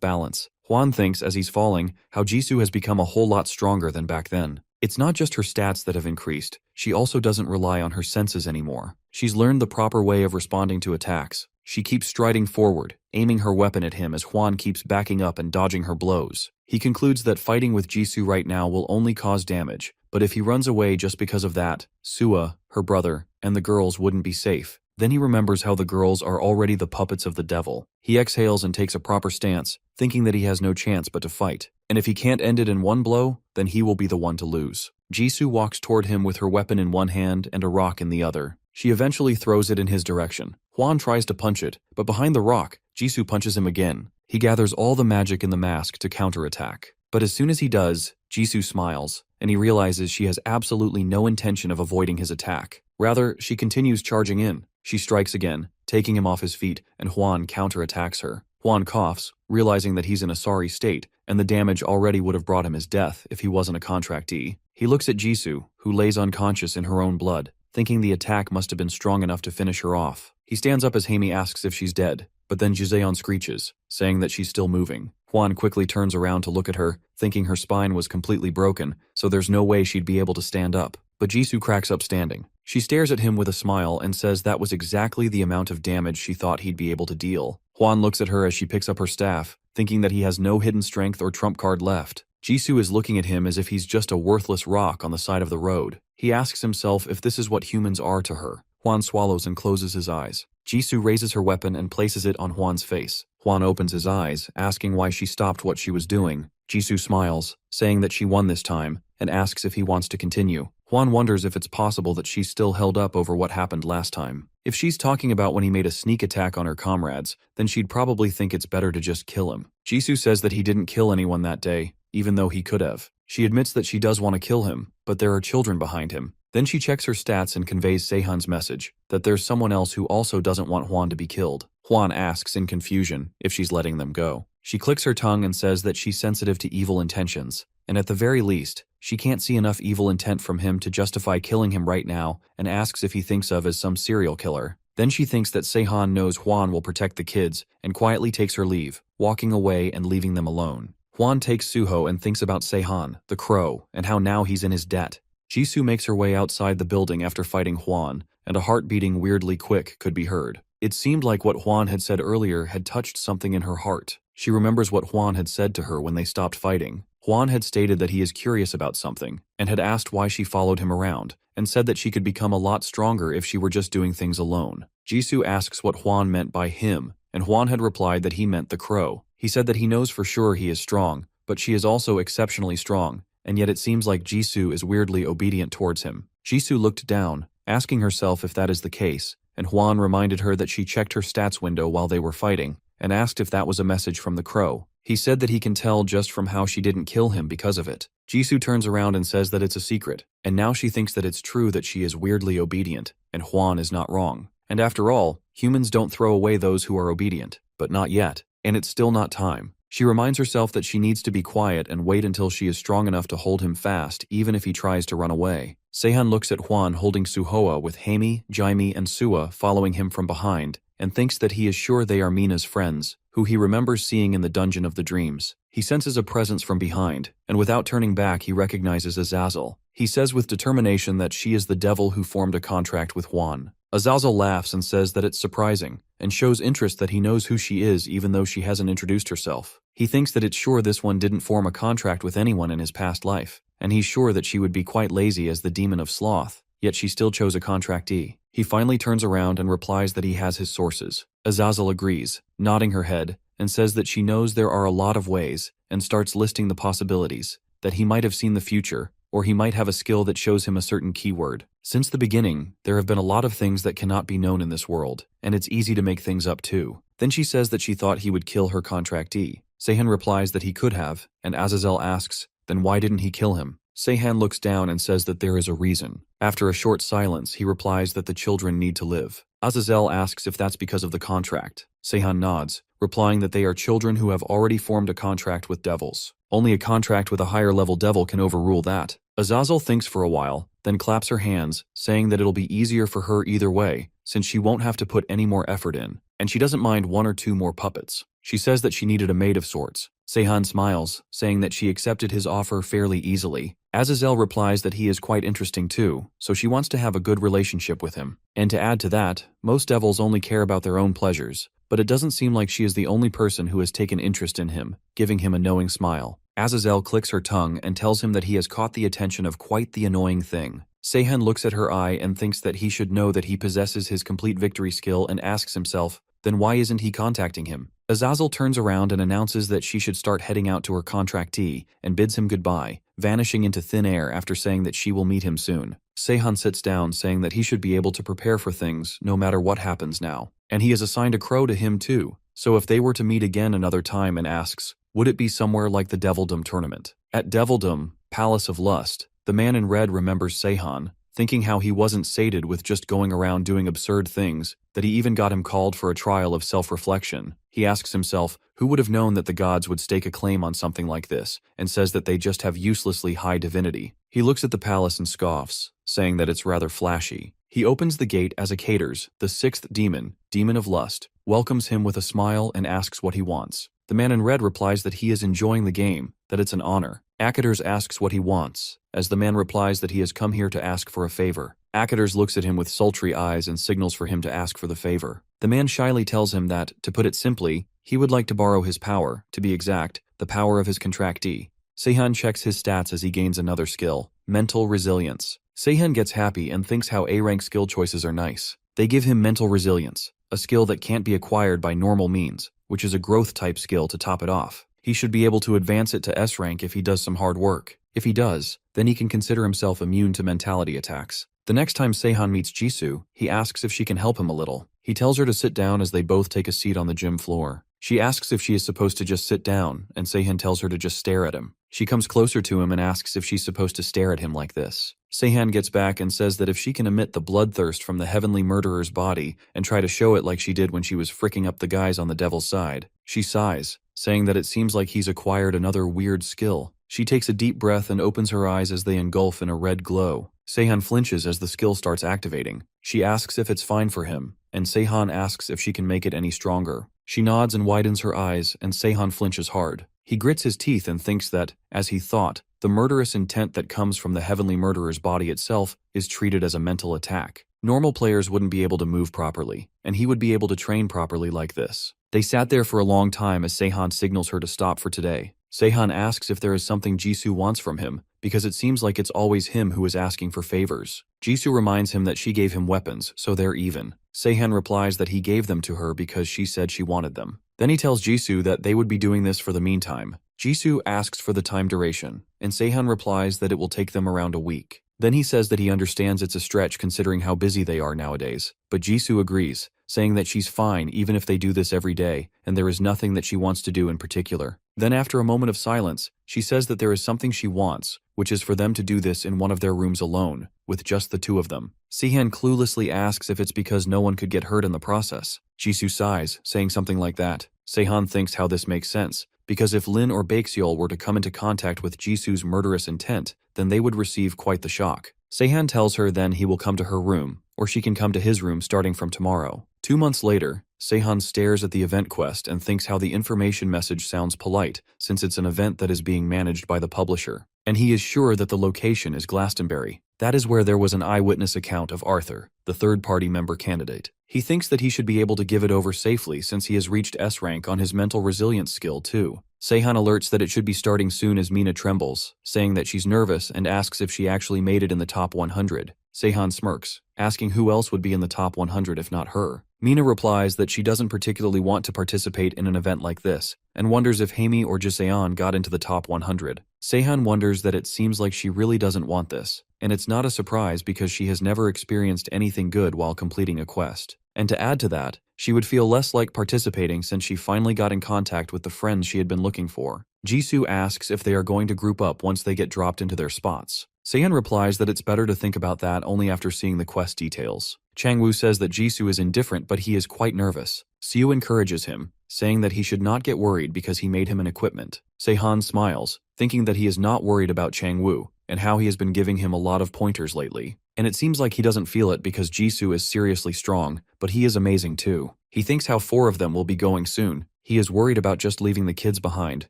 balance. Juan thinks, as he's falling, how Jisoo has become a whole lot stronger than back then. It's not just her stats that have increased, she also doesn't rely on her senses anymore. She's learned the proper way of responding to attacks. She keeps striding forward, aiming her weapon at him as Juan keeps backing up and dodging her blows. He concludes that fighting with Jisoo right now will only cause damage, but if he runs away just because of that, Sua, her brother, and the girls wouldn't be safe. Then he remembers how the girls are already the puppets of the devil. He exhales and takes a proper stance, thinking that he has no chance but to fight. And if he can't end it in one blow, then he will be the one to lose. Jisoo walks toward him with her weapon in one hand and a rock in the other. She eventually throws it in his direction. Juan tries to punch it, but behind the rock, Jisoo punches him again. He gathers all the magic in the mask to counterattack. But as soon as he does, Jisoo smiles, and he realizes she has absolutely no intention of avoiding his attack. Rather, she continues charging in. She strikes again, taking him off his feet, and Juan counterattacks her. Juan coughs, realizing that he's in a sorry state, and the damage already would have brought him his death if he wasn't a contractee. He looks at Jisoo, who lays unconscious in her own blood, thinking the attack must have been strong enough to finish her off. He stands up as Haimi asks if she's dead, but then Jiseon screeches, saying that she's still moving. Juan quickly turns around to look at her, thinking her spine was completely broken, so there's no way she'd be able to stand up. but Jisoo cracks up standing. She stares at him with a smile and says that was exactly the amount of damage she thought he'd be able to deal. Hwan looks at her as she picks up her staff, thinking that he has no hidden strength or trump card left. Jisoo is looking at him as if he's just a worthless rock on the side of the road. He asks himself if this is what humans are to her. Hwan swallows and closes his eyes. Jisoo raises her weapon and places it on Hwan's face. Hwan opens his eyes, asking why she stopped what she was doing. Jisoo smiles, saying that she won this time, and asks if he wants to continue. Hwan wonders if it's possible that she's still held up over what happened last time. If she's talking about when he made a sneak attack on her comrades, then she'd probably think it's better to just kill him. Jisoo says that he didn't kill anyone that day, even though he could have. She admits that she does want to kill him, but there are children behind him. Then she checks her stats and conveys Sehan's message, that there's someone else who also doesn't want Hwan to be killed. Hwan asks in confusion if she's letting them go. She clicks her tongue and says that she's sensitive to evil intentions, and at the very least, she can't see enough evil intent from him to justify killing him right now, and asks if he thinks of as some serial killer. Then she thinks that Sehan knows Hwan will protect the kids, and quietly takes her leave, walking away and leaving them alone. Hwan takes Suho and thinks about Sehan, the crow, and how now he's in his debt. Jisoo makes her way outside the building after fighting Hwan, and a heart beating weirdly quick could be heard. It seemed like what Hwan had said earlier had touched something in her heart. She remembers what Hwan had said to her when they stopped fighting. Hwan had stated that he is curious about something, and had asked why she followed him around, and said that she could become a lot stronger if she were just doing things alone. Jisoo asks what Hwan meant by him, and Hwan had replied that he meant the crow. He said that he knows for sure he is strong, but she is also exceptionally strong, and yet it seems like Jisoo is weirdly obedient towards him. Jisoo looked down, asking herself if that is the case, and Hwan reminded her that she checked her stats window while they were fighting, and asked if that was a message from the crow. He said that he can tell just from how she didn't kill him because of it. Jisoo turns around and says that it's a secret, and now she thinks that it's true that she is weirdly obedient, and Hwan is not wrong. And after all, humans don't throw away those who are obedient, but not yet, and it's still not time. She reminds herself that she needs to be quiet and wait until she is strong enough to hold him fast even if he tries to run away. Sehan looks at Hwan holding Suhoa with Haemi, Jaime, and Sua following him from behind, and thinks that he is sure they are Mina's friends, who he remembers seeing in the Dungeon of the Dreams. He senses a presence from behind, and without turning back he recognizes Azazel. He says with determination that she is the devil who formed a contract with Hwan. Azazel laughs and says that it's surprising, and shows interest that he knows who she is even though she hasn't introduced herself. He thinks that it's sure this one didn't form a contract with anyone in his past life, and he's sure that she would be quite lazy as the demon of sloth, yet she still chose a contractee. He finally turns around and replies that he has his sources. Azazel agrees, nodding her head, and says that she knows there are a lot of ways, and starts listing the possibilities, that he might have seen the future, or he might have a skill that shows him a certain keyword. Since the beginning, there have been a lot of things that cannot be known in this world, and it's easy to make things up too. Then she says that she thought he would kill her contractee. Sehan replies that he could have, and Azazel asks, then why didn't he kill him? Sehan looks down and says that there is a reason. After a short silence, he replies that the children need to live. Azazel asks if that's because of the contract. Sehan nods, replying that they are children who have already formed a contract with devils. Only a contract with a higher level devil can overrule that. Azazel thinks for a while, then claps her hands, saying that it'll be easier for her either way, since she won't have to put any more effort in, and she doesn't mind 1 or 2 more puppets. She says that she needed a maid of sorts. Sehan smiles, saying that she accepted his offer fairly easily. Azazel replies that he is quite interesting too, so she wants to have a good relationship with him. And to add to that, most devils only care about their own pleasures, but it doesn't seem like she is the only person who has taken interest in him, giving him a knowing smile. Azazel clicks her tongue and tells him that he has caught the attention of quite the annoying thing. Sehan looks at her eye and thinks that he should know that he possesses his complete victory skill and asks himself, then why isn't he contacting him? Azazel turns around and announces that she should start heading out to her contractee and bids him goodbye, vanishing into thin air after saying that she will meet him soon. Sehan sits down saying that he should be able to prepare for things no matter what happens now. And he has assigned a crow to him too, so if they were to meet again another time and asks, would it be somewhere like the Devildom tournament? At Devildom, Palace of Lust, the man in red remembers Sehan, thinking how he wasn't sated with just going around doing absurd things, that he even got him called for a trial of self-reflection. He asks himself, who would have known that the gods would stake a claim on something like this, and says that they just have uselessly high divinity. He looks at the palace and scoffs, saying that it's rather flashy. He opens the gate as Acators, the 6th demon, demon of lust, welcomes him with a smile and asks what he wants. The man in red replies that he is enjoying the game, that it's an honor. Akaters asks what he wants, as the man replies that he has come here to ask for a favor. Akaters looks at him with sultry eyes and signals for him to ask for the favor. The man shyly tells him that, to put it simply, he would like to borrow his power, to be exact, the power of his contractee. Seihan checks his stats as he gains another skill, mental resilience. Seihan gets happy and thinks how A-rank skill choices are nice. They give him mental resilience, a skill that can't be acquired by normal means, which is a growth-type skill to top it off. He should be able to advance it to S-rank if he does some hard work. If he does, then he can consider himself immune to mentality attacks. The next time Seihan meets Jisoo, he asks if she can help him a little. He tells her to sit down as they both take a seat on the gym floor. She asks if she is supposed to just sit down, and Seihan tells her to just stare at him. She comes closer to him and asks if she's supposed to stare at him like this. Seihan gets back and says that if she can emit the bloodthirst from the heavenly murderer's body and try to show it like she did when she was fricking up the guys on the devil's side. She sighs, saying that it seems like he's acquired another weird skill. She takes a deep breath and opens her eyes as they engulf in a red glow. Seihan flinches as the skill starts activating. She asks if it's fine for him, and Seihan asks if she can make it any stronger. She nods and widens her eyes, and Seihan flinches hard. He grits his teeth and thinks that, as he thought, the murderous intent that comes from the heavenly murderer's body itself is treated as a mental attack. Normal players wouldn't be able to move properly, and he would be able to train properly like this. They sat there for a long time as Seihan signals her to stop for today. Seihan asks if there is something Jisoo wants from him, because it seems like it's always him who is asking for favors. Jisoo reminds him that she gave him weapons, so they're even. Seihan replies that he gave them to her because she said she wanted them. Then he tells Jisoo that they would be doing this for the meantime. Jisoo asks for the time duration, and Seihan replies that it will take them around a week. Then he says that he understands it's a stretch considering how busy they are nowadays, but Jisoo agrees, saying that she's fine even if they do this every day, and there is nothing that she wants to do in particular. Then after a moment of silence, she says that there is something she wants, which is for them to do this in one of their rooms alone, with just the two of them. Seihan cluelessly asks if it's because no one could get hurt in the process. Jisoo sighs, saying something like that. Seihan thinks how this makes sense, because if Lin or Baekseol were to come into contact with Jisoo's murderous intent, then they would receive quite the shock. Seihan tells her then he will come to her room, or she can come to his room starting from tomorrow. 2 months later, Seihan stares at the event quest and thinks how the information message sounds polite, since it's an event that is being managed by the publisher. And he is sure that the location is Glastonbury. That is where there was an eyewitness account of Arthur, the third-party member candidate. He thinks that he should be able to give it over safely since he has reached S rank on his mental resilience skill too. Seihan alerts that it should be starting soon as Mina trembles, saying that she's nervous and asks if she actually made it in the top 100. Seihan smirks, asking who else would be in the top 100 if not her. Mina replies that she doesn't particularly want to participate in an event like this, and wonders if Haemi or Jiseon got into the top 100. Seihan wonders that it seems like she really doesn't want this, and it's not a surprise because she has never experienced anything good while completing a quest. And to add to that, she would feel less like participating since she finally got in contact with the friends she had been looking for. Jisoo asks if they are going to group up once they get dropped into their spots. Seihan replies that it's better to think about that only after seeing the quest details. Changwoo says that Jisoo is indifferent but he is quite nervous. Siu encourages him, saying that he should not get worried because he made him an equipment. Seihan smiles, thinking that he is not worried about Changwoo, and how he has been giving him a lot of pointers lately. And it seems like he doesn't feel it because Jisoo is seriously strong, but he is amazing too. He thinks how 4 of them will be going soon. He is worried about just leaving the kids behind,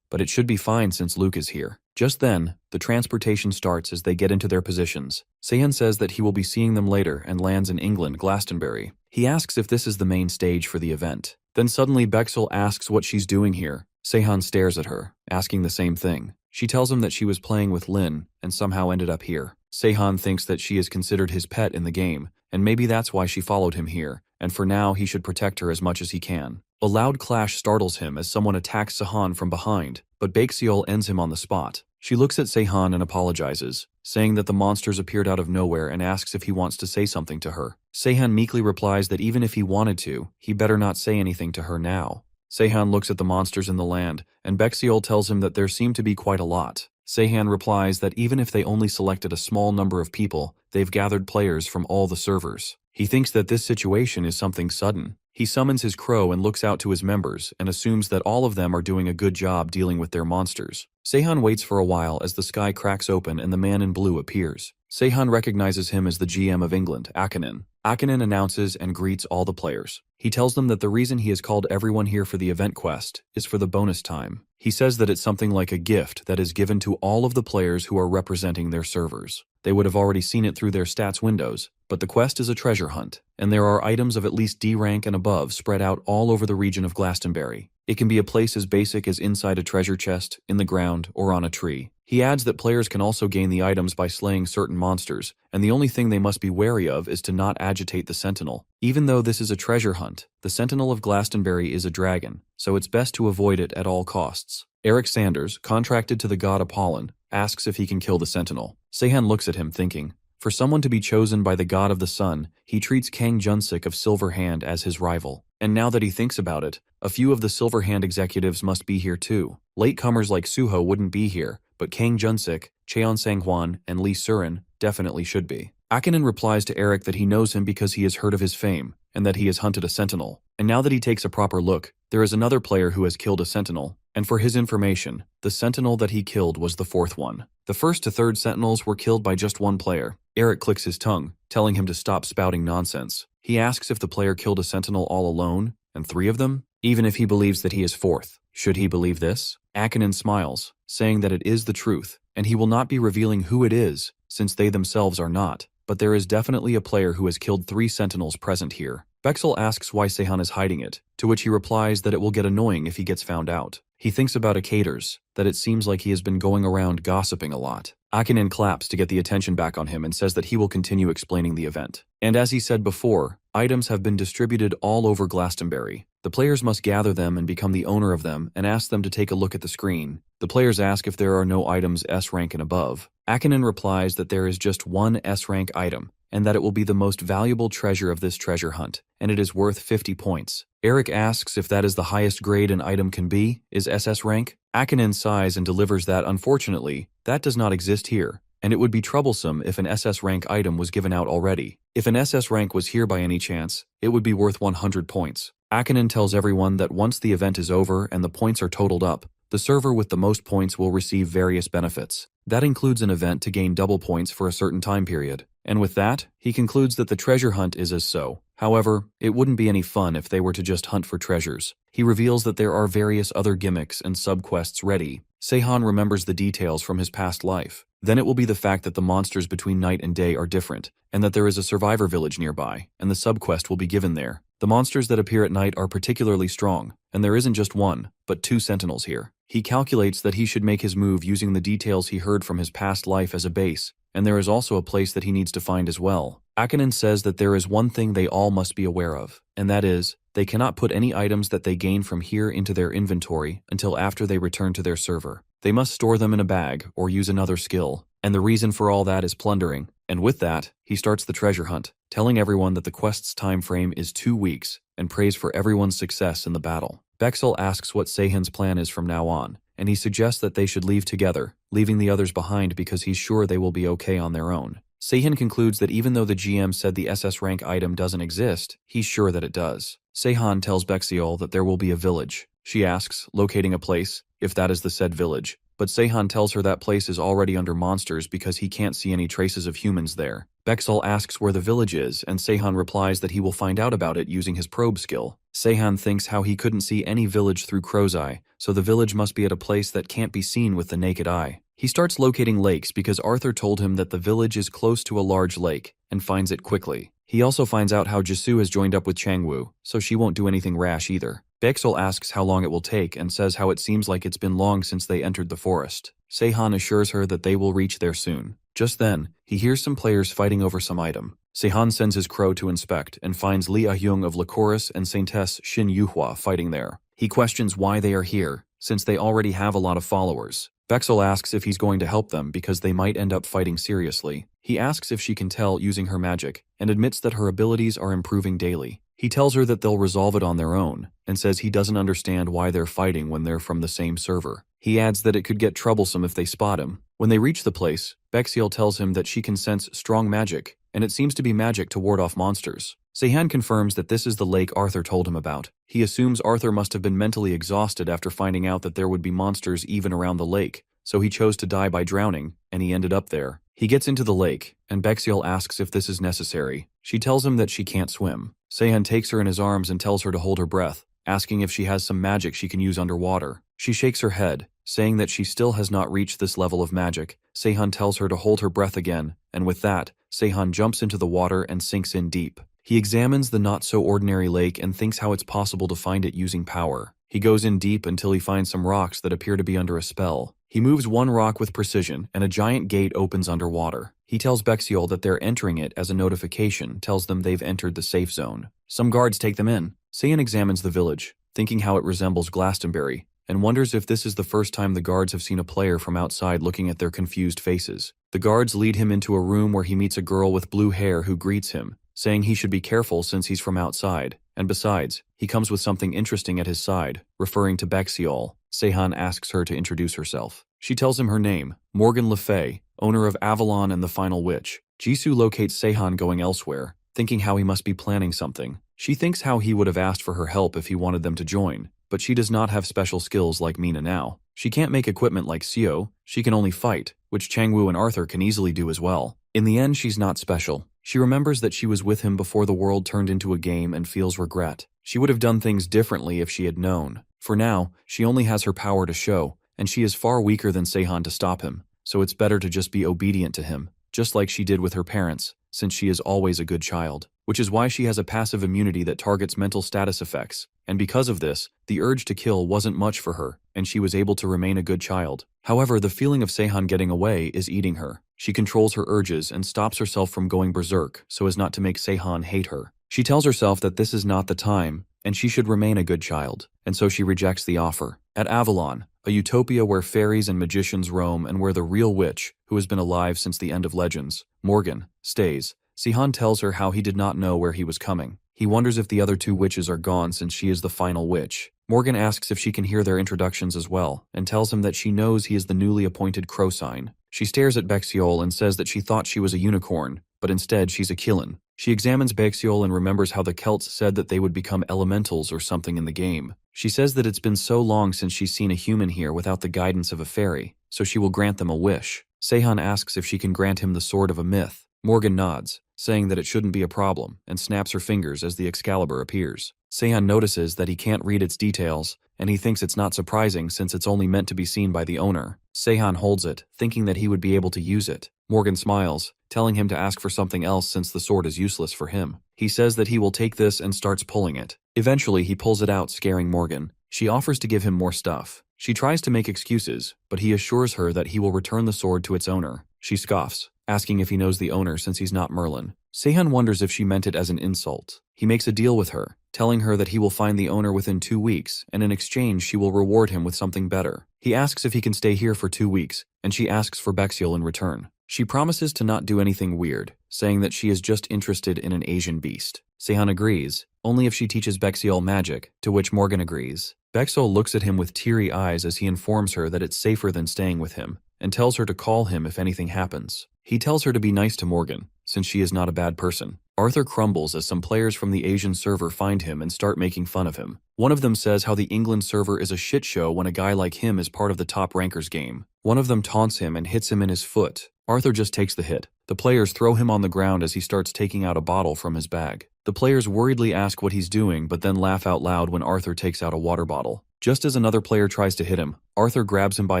but it should be fine since Luke is here. Just then, the transportation starts as they get into their positions. Seihan says that he will be seeing them later and lands in England, Glastonbury. He asks if this is the main stage for the event. Then suddenly Baekseol asks what she's doing here. Seihan stares at her, asking the same thing. She tells him that she was playing with Lin and somehow ended up here. Seihan thinks that she is considered his pet in the game, and maybe that's why she followed him here, and for now he should protect her as much as he can. A loud clash startles him as someone attacks Seihan from behind, but Baekseol ends him on the spot. She looks at Seihan and apologizes, saying that the monsters appeared out of nowhere and asks if he wants to say something to her. Seihan meekly replies that even if he wanted to, he better not say anything to her now. Seihan looks at the monsters in the land, and Baekseol tells him that there seem to be quite a lot. Seihan replies that even if they only selected a small number of people, they've gathered players from all the servers. He thinks that this situation is something sudden. He summons his crow and looks out to his members and assumes that all of them are doing a good job dealing with their monsters. Seihan waits for a while as the sky cracks open and the man in blue appears. Seihan recognizes him as the GM of England, Akinen. Akinen announces and greets all the players. He tells them that the reason he has called everyone here for the event quest is for the bonus time. He says that it's something like a gift that is given to all of the players who are representing their servers. They would have already seen it through their stats windows, but the quest is a treasure hunt, and there are items of at least D rank and above spread out all over the region of Glastonbury. It can be a place as basic as inside a treasure chest, in the ground, or on a tree. He adds that players can also gain the items by slaying certain monsters, and the only thing they must be wary of is to not agitate the Sentinel. Even though this is a treasure hunt, the Sentinel of Glastonbury is a dragon, so it's best to avoid it at all costs. Eric Sanders, contracted to the god Apollon, asks if he can kill the Sentinel. Seihan looks at him thinking, for someone to be chosen by the god of the sun, he treats Kang Junsik of Silver Hand as his rival. And now that he thinks about it, a few of the Silver Hand executives must be here too. Latecomers like Suho wouldn't be here, but Kang Junsik, Cheon Sanghwan, and Lee Surin definitely should be. Akinen replies to Eric that he knows him because he has heard of his fame, and that he has hunted a sentinel. And now that he takes a proper look, there is another player who has killed a sentinel, and for his information, the sentinel that he killed was the fourth one. The first to third sentinels were killed by just one player. Eric clicks his tongue, telling him to stop spouting nonsense. He asks if the player killed a sentinel all alone, and 3 of them? Even if he believes that he is fourth, should he believe this? Akinen smiles, saying that it is the truth, and he will not be revealing who it is, since they themselves are not. But there is definitely a player who has killed 3 sentinels present here. Bexel asks why Seihan is hiding it, to which he replies that it will get annoying if he gets found out. He thinks about Akaters, that it seems like he has been going around gossiping a lot. Akinen claps to get the attention back on him and says that he will continue explaining the event. And as he said before, items have been distributed all over Glastonbury. The players must gather them and become the owner of them and ask them to take a look at the screen. The players ask if there are no items S rank and above. Akinen replies that there is just one S rank item, and that it will be the most valuable treasure of this treasure hunt, and it is worth 50 points. Eric asks if that is the highest grade an item can be, is SS rank? Akinen sighs and delivers that, unfortunately, that does not exist here, and it would be troublesome if an SS rank item was given out already. If an SS rank was here by any chance, it would be worth 100 points. Akinen tells everyone that once the event is over and the points are totaled up, the server with the most points will receive various benefits. That includes an event to gain double points for a certain time period. And with that, he concludes that the treasure hunt is as so. However, it wouldn't be any fun if they were to just hunt for treasures. He reveals that there are various other gimmicks and subquests ready. Seihan remembers the details from his past life. Then it will be the fact that the monsters between night and day are different, and that there is a survivor village nearby, and the subquest will be given there. The monsters that appear at night are particularly strong, and there isn't just one, but 2 sentinels here. He calculates that he should make his move using the details he heard from his past life as a base, and there is also a place that he needs to find as well. Akinen says that there is one thing they all must be aware of, and that is, they cannot put any items that they gain from here into their inventory until after they return to their server. They must store them in a bag or use another skill, and the reason for all that is plundering. And with that, he starts the treasure hunt, telling everyone that the quest's time frame is 2 weeks, and prays for everyone's success in the battle. Bexel asks what Seihan's plan is from now on, and he suggests that they should leave together, leaving the others behind because he's sure they will be okay on their own. Seihan concludes that even though the GM said the SS rank item doesn't exist, he's sure that it does. Seihan tells Bexiol that there will be a village. She asks, locating a place, if that is the said village. But Seihan tells her that place is already under monsters because he can't see any traces of humans there. Bexel asks where the village is, and Seihan replies that he will find out about it using his probe skill. Seihan thinks how he couldn't see any village through Crow's Eye, so the village must be at a place that can't be seen with the naked eye. He starts locating lakes because Arthur told him that the village is close to a large lake, and finds it quickly. He also finds out how Jisoo has joined up with Changwoo, so she won't do anything rash either. Bexel asks how long it will take and says how it seems like it's been long since they entered the forest. Seihan assures her that they will reach there soon. Just then, he hears some players fighting over some item. Seihan sends his crow to inspect and finds Li Ah-hyung of Lycoris and Saintess Shin Yuhua fighting there. He questions why they are here, since they already have a lot of followers. Bexel asks if he's going to help them because they might end up fighting seriously. He asks if she can tell using her magic, and admits that her abilities are improving daily. He tells her that they'll resolve it on their own, and says he doesn't understand why they're fighting when they're from the same server. He adds that it could get troublesome if they spot him. When they reach the place, Bexiel tells him that she can sense strong magic, and it seems to be magic to ward off monsters. Seihan confirms that this is the lake Arthur told him about. He assumes Arthur must have been mentally exhausted after finding out that there would be monsters even around the lake, so he chose to die by drowning, and he ended up there. He gets into the lake, and Bexiol asks if this is necessary. She tells him that she can't swim. Seihan takes her in his arms and tells her to hold her breath, asking if she has some magic she can use underwater. She shakes her head, saying that she still has not reached this level of magic. Seihan tells her to hold her breath again, and with that, Seihan jumps into the water and sinks in deep. He examines the not-so-ordinary lake and thinks how it's possible to find it using power. He goes in deep until he finds some rocks that appear to be under a spell. He moves one rock with precision, and a giant gate opens underwater. He tells Bexiol that they're entering it as a notification tells them they've entered the safe zone. Some guards take them in. Seihan examines the village, thinking how it resembles Glastonbury, and wonders if this is the first time the guards have seen a player from outside looking at their confused faces. The guards lead him into a room where he meets a girl with blue hair who greets him, saying he should be careful since he's from outside, and besides, he comes with something interesting at his side, referring to Bexiol. Seihan asks her to introduce herself. She tells him her name, Morgan Le Fay, owner of Avalon and the Final Witch. Jisoo locates Seihan going elsewhere, thinking how he must be planning something. She thinks how he would have asked for her help if he wanted them to join, but she does not have special skills like Mina now. She can't make equipment like Seo, she can only fight, which Changwoo and Arthur can easily do as well. In the end, she's not special. She remembers that she was with him before the world turned into a game and feels regret. She would have done things differently if she had known. For now, she only has her power to show, and she is far weaker than Seihan to stop him, so it's better to just be obedient to him, just like she did with her parents, since she is always a good child. Which is why she has a passive immunity that targets mental status effects, and because of this, the urge to kill wasn't much for her, and she was able to remain a good child. However, the feeling of Seihan getting away is eating her. She controls her urges and stops herself from going berserk so as not to make Seihan hate her. She tells herself that this is not the time, and she should remain a good child, and so she rejects the offer. At Avalon, a utopia where fairies and magicians roam and where the real witch, who has been alive since the end of Legends, Morgan, stays, Seihan tells her how he did not know where he was coming. He wonders if the other two witches are gone since she is the final witch. Morgan asks if she can hear their introductions as well, and tells him that she knows he is the newly appointed crow sign. She stares at Bexiol and says that she thought she was a unicorn, but instead she's a Killen. She examines Bexiol and remembers how the Celts said that they would become elementals or something in the game. She says that it's been so long since she's seen a human here without the guidance of a fairy, so she will grant them a wish. Seihan asks if she can grant him the sword of a myth. Morgan nods, saying that it shouldn't be a problem, and snaps her fingers as the Excalibur appears. Seihan notices that he can't read its details, and he thinks it's not surprising since it's only meant to be seen by the owner. Seihan holds it, thinking that he would be able to use it. Morgan smiles, telling him to ask for something else since the sword is useless for him. He says that he will take this and starts pulling it. Eventually, he pulls it out, scaring Morgan. She offers to give him more stuff. She tries to make excuses, but he assures her that he will return the sword to its owner. She scoffs, asking if he knows the owner since he's not Merlin. Seihan wonders if she meant it as an insult. He makes a deal with her, telling her that he will find the owner within 2 weeks, and in exchange she will reward him with something better. He asks if he can stay here for 2 weeks, and she asks for Bexiol in return. She promises to not do anything weird, saying that she is just interested in an Asian beast. Seihan agrees, only if she teaches Bexiol magic, to which Morgan agrees. Bexiol looks at him with teary eyes as he informs her that it's safer than staying with him, and tells her to call him if anything happens. He tells her to be nice to Morgan, since she is not a bad person. Arthur crumbles as some players from the Asian server find him and start making fun of him. One of them says how the England server is a shit show when a guy like him is part of the top rankers game. One of them taunts him and hits him in his foot. Arthur just takes the hit. The players throw him on the ground as he starts taking out a bottle from his bag. The players worriedly ask what he's doing but then laugh out loud when Arthur takes out a water bottle. Just as another player tries to hit him, Arthur grabs him by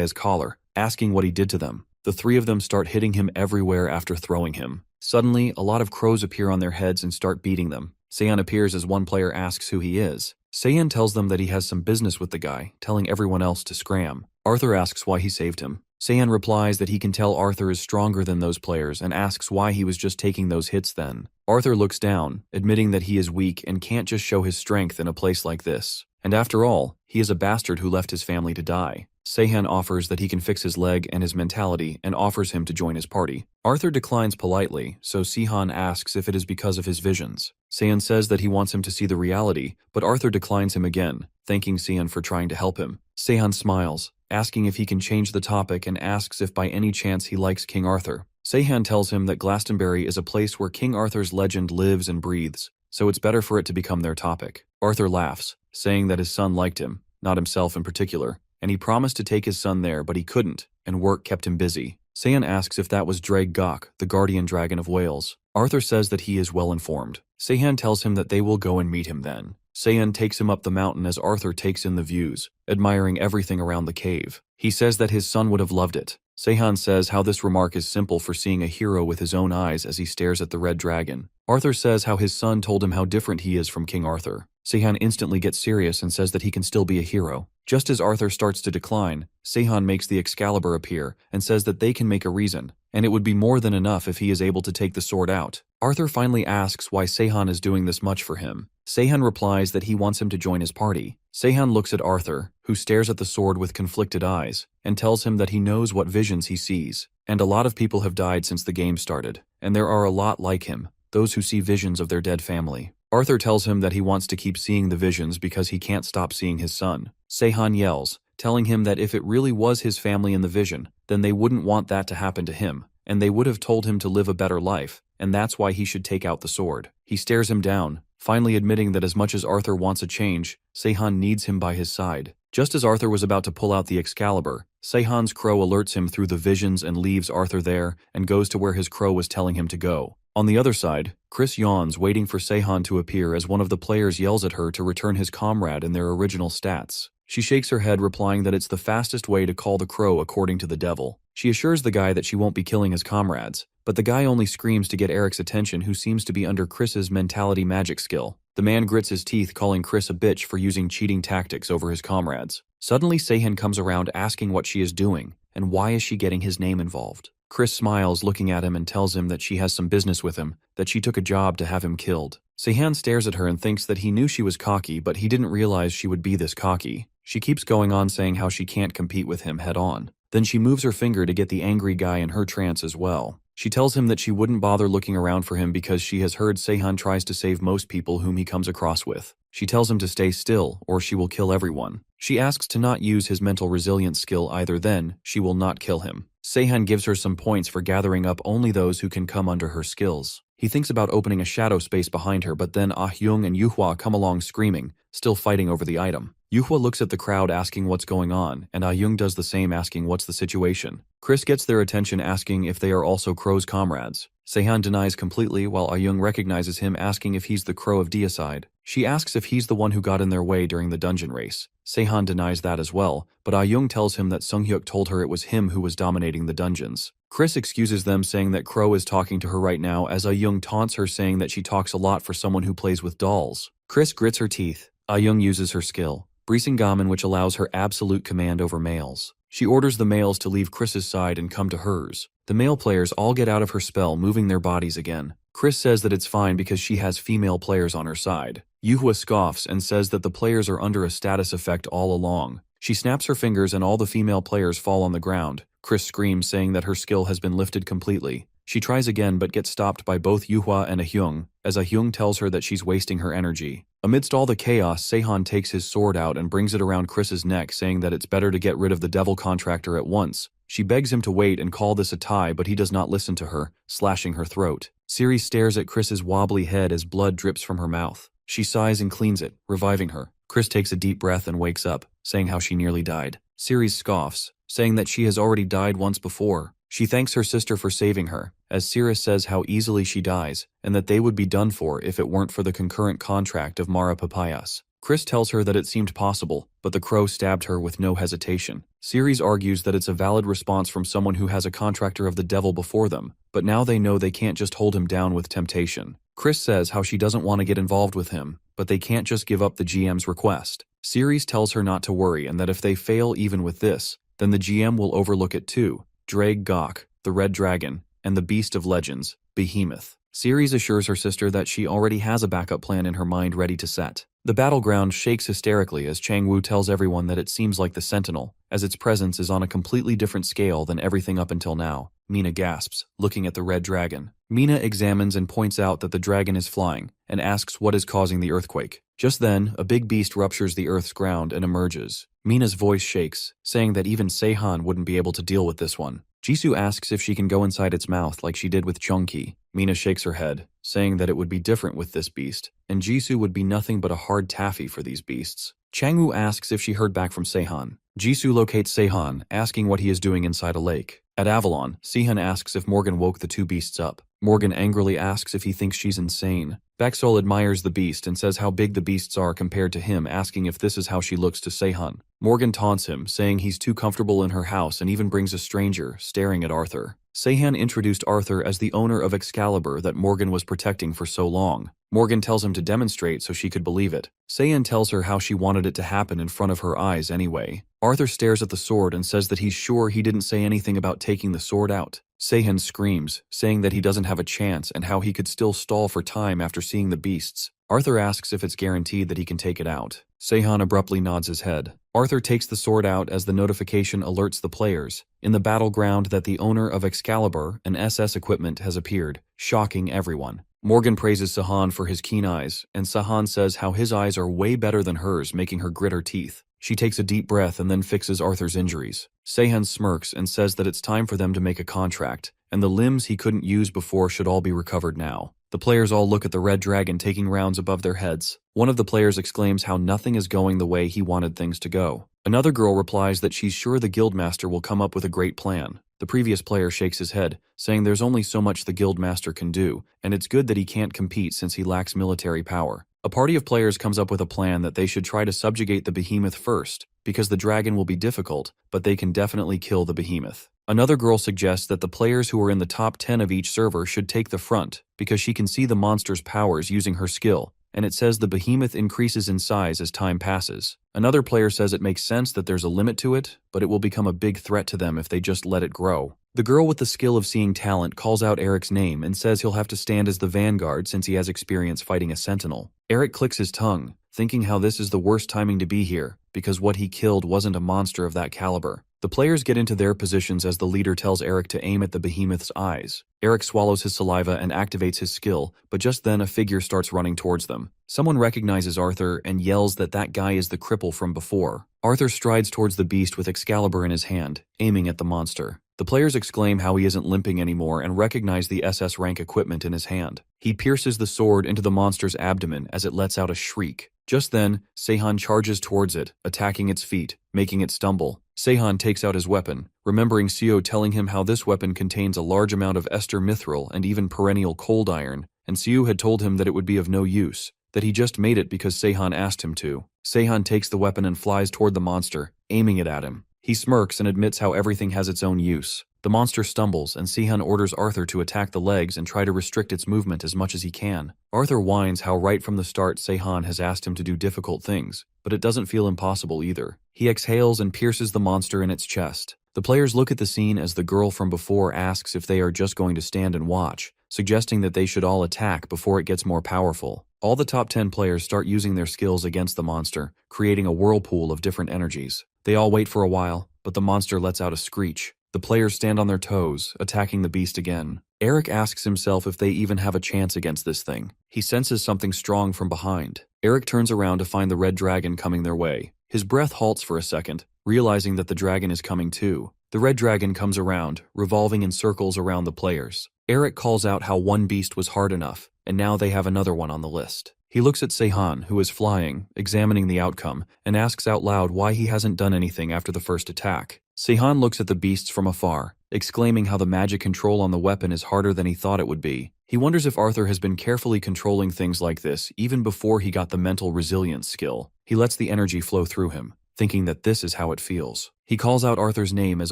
his collar, asking what he did to them. The three of them start hitting him everywhere after throwing him. Suddenly, a lot of crows appear on their heads and start beating them. Seihan appears as one player asks who he is. Seihan tells them that he has some business with the guy, telling everyone else to scram. Arthur asks why he saved him. Seihan replies that he can tell Arthur is stronger than those players and asks why he was just taking those hits then. Arthur looks down, admitting that he is weak and can't just show his strength in a place like this. And after all, he is a bastard who left his family to die. Seihan offers that he can fix his leg and his mentality and offers him to join his party. Arthur declines politely, so Seihan asks if it is because of his visions. Seihan says that he wants him to see the reality, but Arthur declines him again, thanking Seihan for trying to help him. Seihan smiles, asking if he can change the topic and asks if by any chance he likes King Arthur. Seihan tells him that Glastonbury is a place where King Arthur's legend lives and breathes. so it's better for it to become their topic. Arthur laughs, saying that his son liked him, not himself in particular, and he promised to take his son there, but he couldn't, and work kept him busy. Seihan asks if that was Dreg Gok, the guardian dragon of Wales. Arthur says that he is well informed. Seihan tells him that they will go and meet him then. Seihan takes him up the mountain as Arthur takes in the views, admiring everything around the cave. He says that his son would have loved it. Seihan says how this remark is simple for seeing a hero with his own eyes as he stares at the red dragon. Arthur says how his son told him how different he is from King Arthur. Seihan instantly gets serious and says that he can still be a hero. Just as Arthur starts to decline, Seihan makes the Excalibur appear and says that they can make a reason, and it would be more than enough if he is able to take the sword out. Arthur finally asks why Seihan is doing this much for him. Seihan replies that he wants him to join his party. Seihan looks at Arthur, who stares at the sword with conflicted eyes, and tells him that he knows what visions he sees. And a lot of people have died since the game started, and there are a lot like him, those who see visions of their dead family. Arthur tells him that he wants to keep seeing the visions because he can't stop seeing his son. Seihan yells, telling him that if it really was his family in the vision, then they wouldn't want that to happen to him, and they would have told him to live a better life, and that's why he should take out the sword. He stares him down, finally admitting that as much as Arthur wants a change, Seihan needs him by his side. Just as Arthur was about to pull out the Excalibur, Seihan's crow alerts him through the visions and leaves Arthur there and goes to where his crow was telling him to go. On the other side, Chris yawns waiting for Seihan to appear as one of the players yells at her to return his comrade in their original stats. She shakes her head, replying that it's the fastest way to call the crow according to the devil. She assures the guy that she won't be killing his comrades, but the guy only screams to get Eric's attention, who seems to be under Chris's mentality magic skill. The man grits his teeth, calling Chris a bitch for using cheating tactics over his comrades. Suddenly Seihan comes around asking what she is doing, and why is she getting his name involved. Chris smiles, looking at him, and tells him that she has some business with him, that she took a job to have him killed. Seihan stares at her and thinks that he knew she was cocky, but he didn't realize she would be this cocky. She keeps going on saying how she can't compete with him head on. Then she moves her finger to get the angry guy in her trance as well. She tells him that she wouldn't bother looking around for him because she has heard Seihan tries to save most people whom he comes across with. She tells him to stay still, or she will kill everyone. She asks to not use his mental resilience skill either, then she will not kill him. Seihan gives her some points for gathering up only those who can come under her skills. He thinks about opening a shadow space behind her, but then Ah Hyung and Yuhua come along screaming, still fighting over the item. Yuhua looks at the crowd asking what's going on, and Ah Hyung does the same, asking what's the situation. Chris gets their attention asking if they are also Crow's comrades. Seihan denies completely, while Ah Hyung recognizes him, asking if he's the Crow of Deicide. She asks if he's the one who got in their way during the dungeon race. Seihan denies that as well, but Ah Hyung tells him that Sunghyuk told her it was him who was dominating the dungeons. Chris excuses them, saying that Crow is talking to her right now, as Ah Hyung taunts her, saying that she talks a lot for someone who plays with dolls. Chris grits her teeth. Ah Hyung uses her skill, Brisingamen, which allows her absolute command over males. She orders the males to leave Chris's side and come to hers. The male players all get out of her spell, moving their bodies again. Chris says that it's fine because she has female players on her side. Yuhua scoffs and says that the players are under a status effect all along. She snaps her fingers and all the female players fall on the ground. Chris screams, saying that her skill has been lifted completely. She tries again but gets stopped by both Yuhua and Ah Hyung, as Ah Hyung tells her that she's wasting her energy. Amidst all the chaos, Seihan takes his sword out and brings it around Chris's neck, saying that it's better to get rid of the devil contractor at once. She begs him to wait and call this a tie, but he does not listen to her, slashing her throat. Siri stares at Chris's wobbly head as blood drips from her mouth. She sighs and cleans it, reviving her. Chris takes a deep breath and wakes up, saying how she nearly died. Siri scoffs, saying that she has already died once before. She thanks her sister for saving her, as Sirius says how easily she dies, and that they would be done for if it weren't for the concurrent contract of Mara Papayas. Chris tells her that it seemed possible, but the crow stabbed her with no hesitation. Ceres argues that it's a valid response from someone who has a contractor of the devil before them, but now they know they can't just hold him down with temptation. Chris says how she doesn't want to get involved with him, but they can't just give up the GM's request. Ceres tells her not to worry, and that if they fail even with this, then the GM will overlook it too. Dreg Gok, the Red Dragon, and the Beast of Legends, Behemoth. Ceres assures her sister that she already has a backup plan in her mind ready to set. The battleground shakes hysterically as Changwoo tells everyone that it seems like the Sentinel, as its presence is on a completely different scale than everything up until now. Mina gasps, looking at the Red Dragon. Mina examines and points out that the dragon is flying, and asks what is causing the earthquake. Just then, a big beast ruptures the earth's ground and emerges. Mina's voice shakes, saying that even Seihan wouldn't be able to deal with this one. Jisoo asks if she can go inside its mouth like she did with Chungki. Mina shakes her head, saying that it would be different with this beast, and Jisoo would be nothing but a hard taffy for these beasts. Changwoo asks if she heard back from Sehan. Jisoo locates Sehan, asking what he is doing inside a lake. At Avalon, Sehan asks if Morgan woke the two beasts up. Morgan angrily asks if he thinks she's insane. Baksol admires the beast and says how big the beasts are compared to him, asking if this is how she looks to Sehan. Morgan taunts him, saying he's too comfortable in her house and even brings a stranger, staring at Arthur. Sehan introduced Arthur as the owner of Excalibur that Morgan was protecting for so long. Morgan tells him to demonstrate so she could believe it. Sehan tells her how she wanted it to happen in front of her eyes anyway. Arthur stares at the sword and says that he's sure he didn't say anything about taking the sword out. Sehan screams, saying that he doesn't have a chance and how he could still stall for time after seeing the beasts. Arthur asks if it's guaranteed that he can take it out. Sehan abruptly nods his head. Arthur takes the sword out as the notification alerts the players in the battleground that the owner of Excalibur and SS equipment has appeared, shocking everyone. Morgan praises Sehan for his keen eyes, and Sehan says how his eyes are way better than hers, making her grit her teeth. She takes a deep breath and then fixes Arthur's injuries. Sehan smirks and says that it's time for them to make a contract, and the limbs he couldn't use before should all be recovered now. The players all look at the red dragon taking rounds above their heads. One of the players exclaims how nothing is going the way he wanted things to go. Another girl replies that she's sure the guildmaster will come up with a great plan. The previous player shakes his head, saying there's only so much the guildmaster can do, and it's good that he can't compete since he lacks military power. A party of players comes up with a plan that they should try to subjugate the behemoth first, because the dragon will be difficult, but they can definitely kill the behemoth. Another girl suggests that the players who are in the top 10 of each server should take the front, because she can see the monster's powers using her skill, and it says the behemoth increases in size as time passes. Another player says it makes sense that there's a limit to it, but it will become a big threat to them if they just let it grow. The girl with the skill of seeing talent calls out Eric's name and says he'll have to stand as the vanguard since he has experience fighting a sentinel. Eric clicks his tongue, thinking how this is the worst timing to be here, because what he killed wasn't a monster of that caliber. The players get into their positions as the leader tells Eric to aim at the behemoth's eyes. Eric swallows his saliva and activates his skill, but just then a figure starts running towards them. Someone recognizes Arthur and yells that that guy is the cripple from before. Arthur strides towards the beast with Excalibur in his hand, aiming at the monster. The players exclaim how he isn't limping anymore and recognize the SS rank equipment in his hand. He pierces the sword into the monster's abdomen as it lets out a shriek. Just then, Sehan charges towards it, attacking its feet, making it stumble. Sehan takes out his weapon, remembering Seo telling him how this weapon contains a large amount of ester mithril and even perennial cold iron, and Seo had told him that it would be of no use, that he just made it because Sehan asked him to. Sehan takes the weapon and flies toward the monster, aiming it at him. He smirks and admits how everything has its own use. The monster stumbles, and Sehan orders Arthur to attack the legs and try to restrict its movement as much as he can. Arthur whines how right from the start Sehan has asked him to do difficult things, but it doesn't feel impossible either. He exhales and pierces the monster in its chest. The players look at the scene as the girl from before asks if they are just going to stand and watch, suggesting that they should all attack before it gets more powerful. All the top 10 players start using their skills against the monster, creating a whirlpool of different energies. They all wait for a while, but the monster lets out a screech. The players stand on their toes, attacking the beast again. Eric asks himself if they even have a chance against this thing. He senses something strong from behind. Eric turns around to find the red dragon coming their way. His breath halts for a second, realizing that the dragon is coming too. The red dragon comes around, revolving in circles around the players. Eric calls out how one beast was hard enough, and now they have another one on the list. He looks at Sehan, who is flying, examining the outcome, and asks out loud why he hasn't done anything after the first attack. Sehan looks at the beasts from afar, exclaiming how the magic control on the weapon is harder than he thought it would be. He wonders if Arthur has been carefully controlling things like this even before he got the mental resilience skill. He lets the energy flow through him, thinking that this is how it feels. He calls out Arthur's name as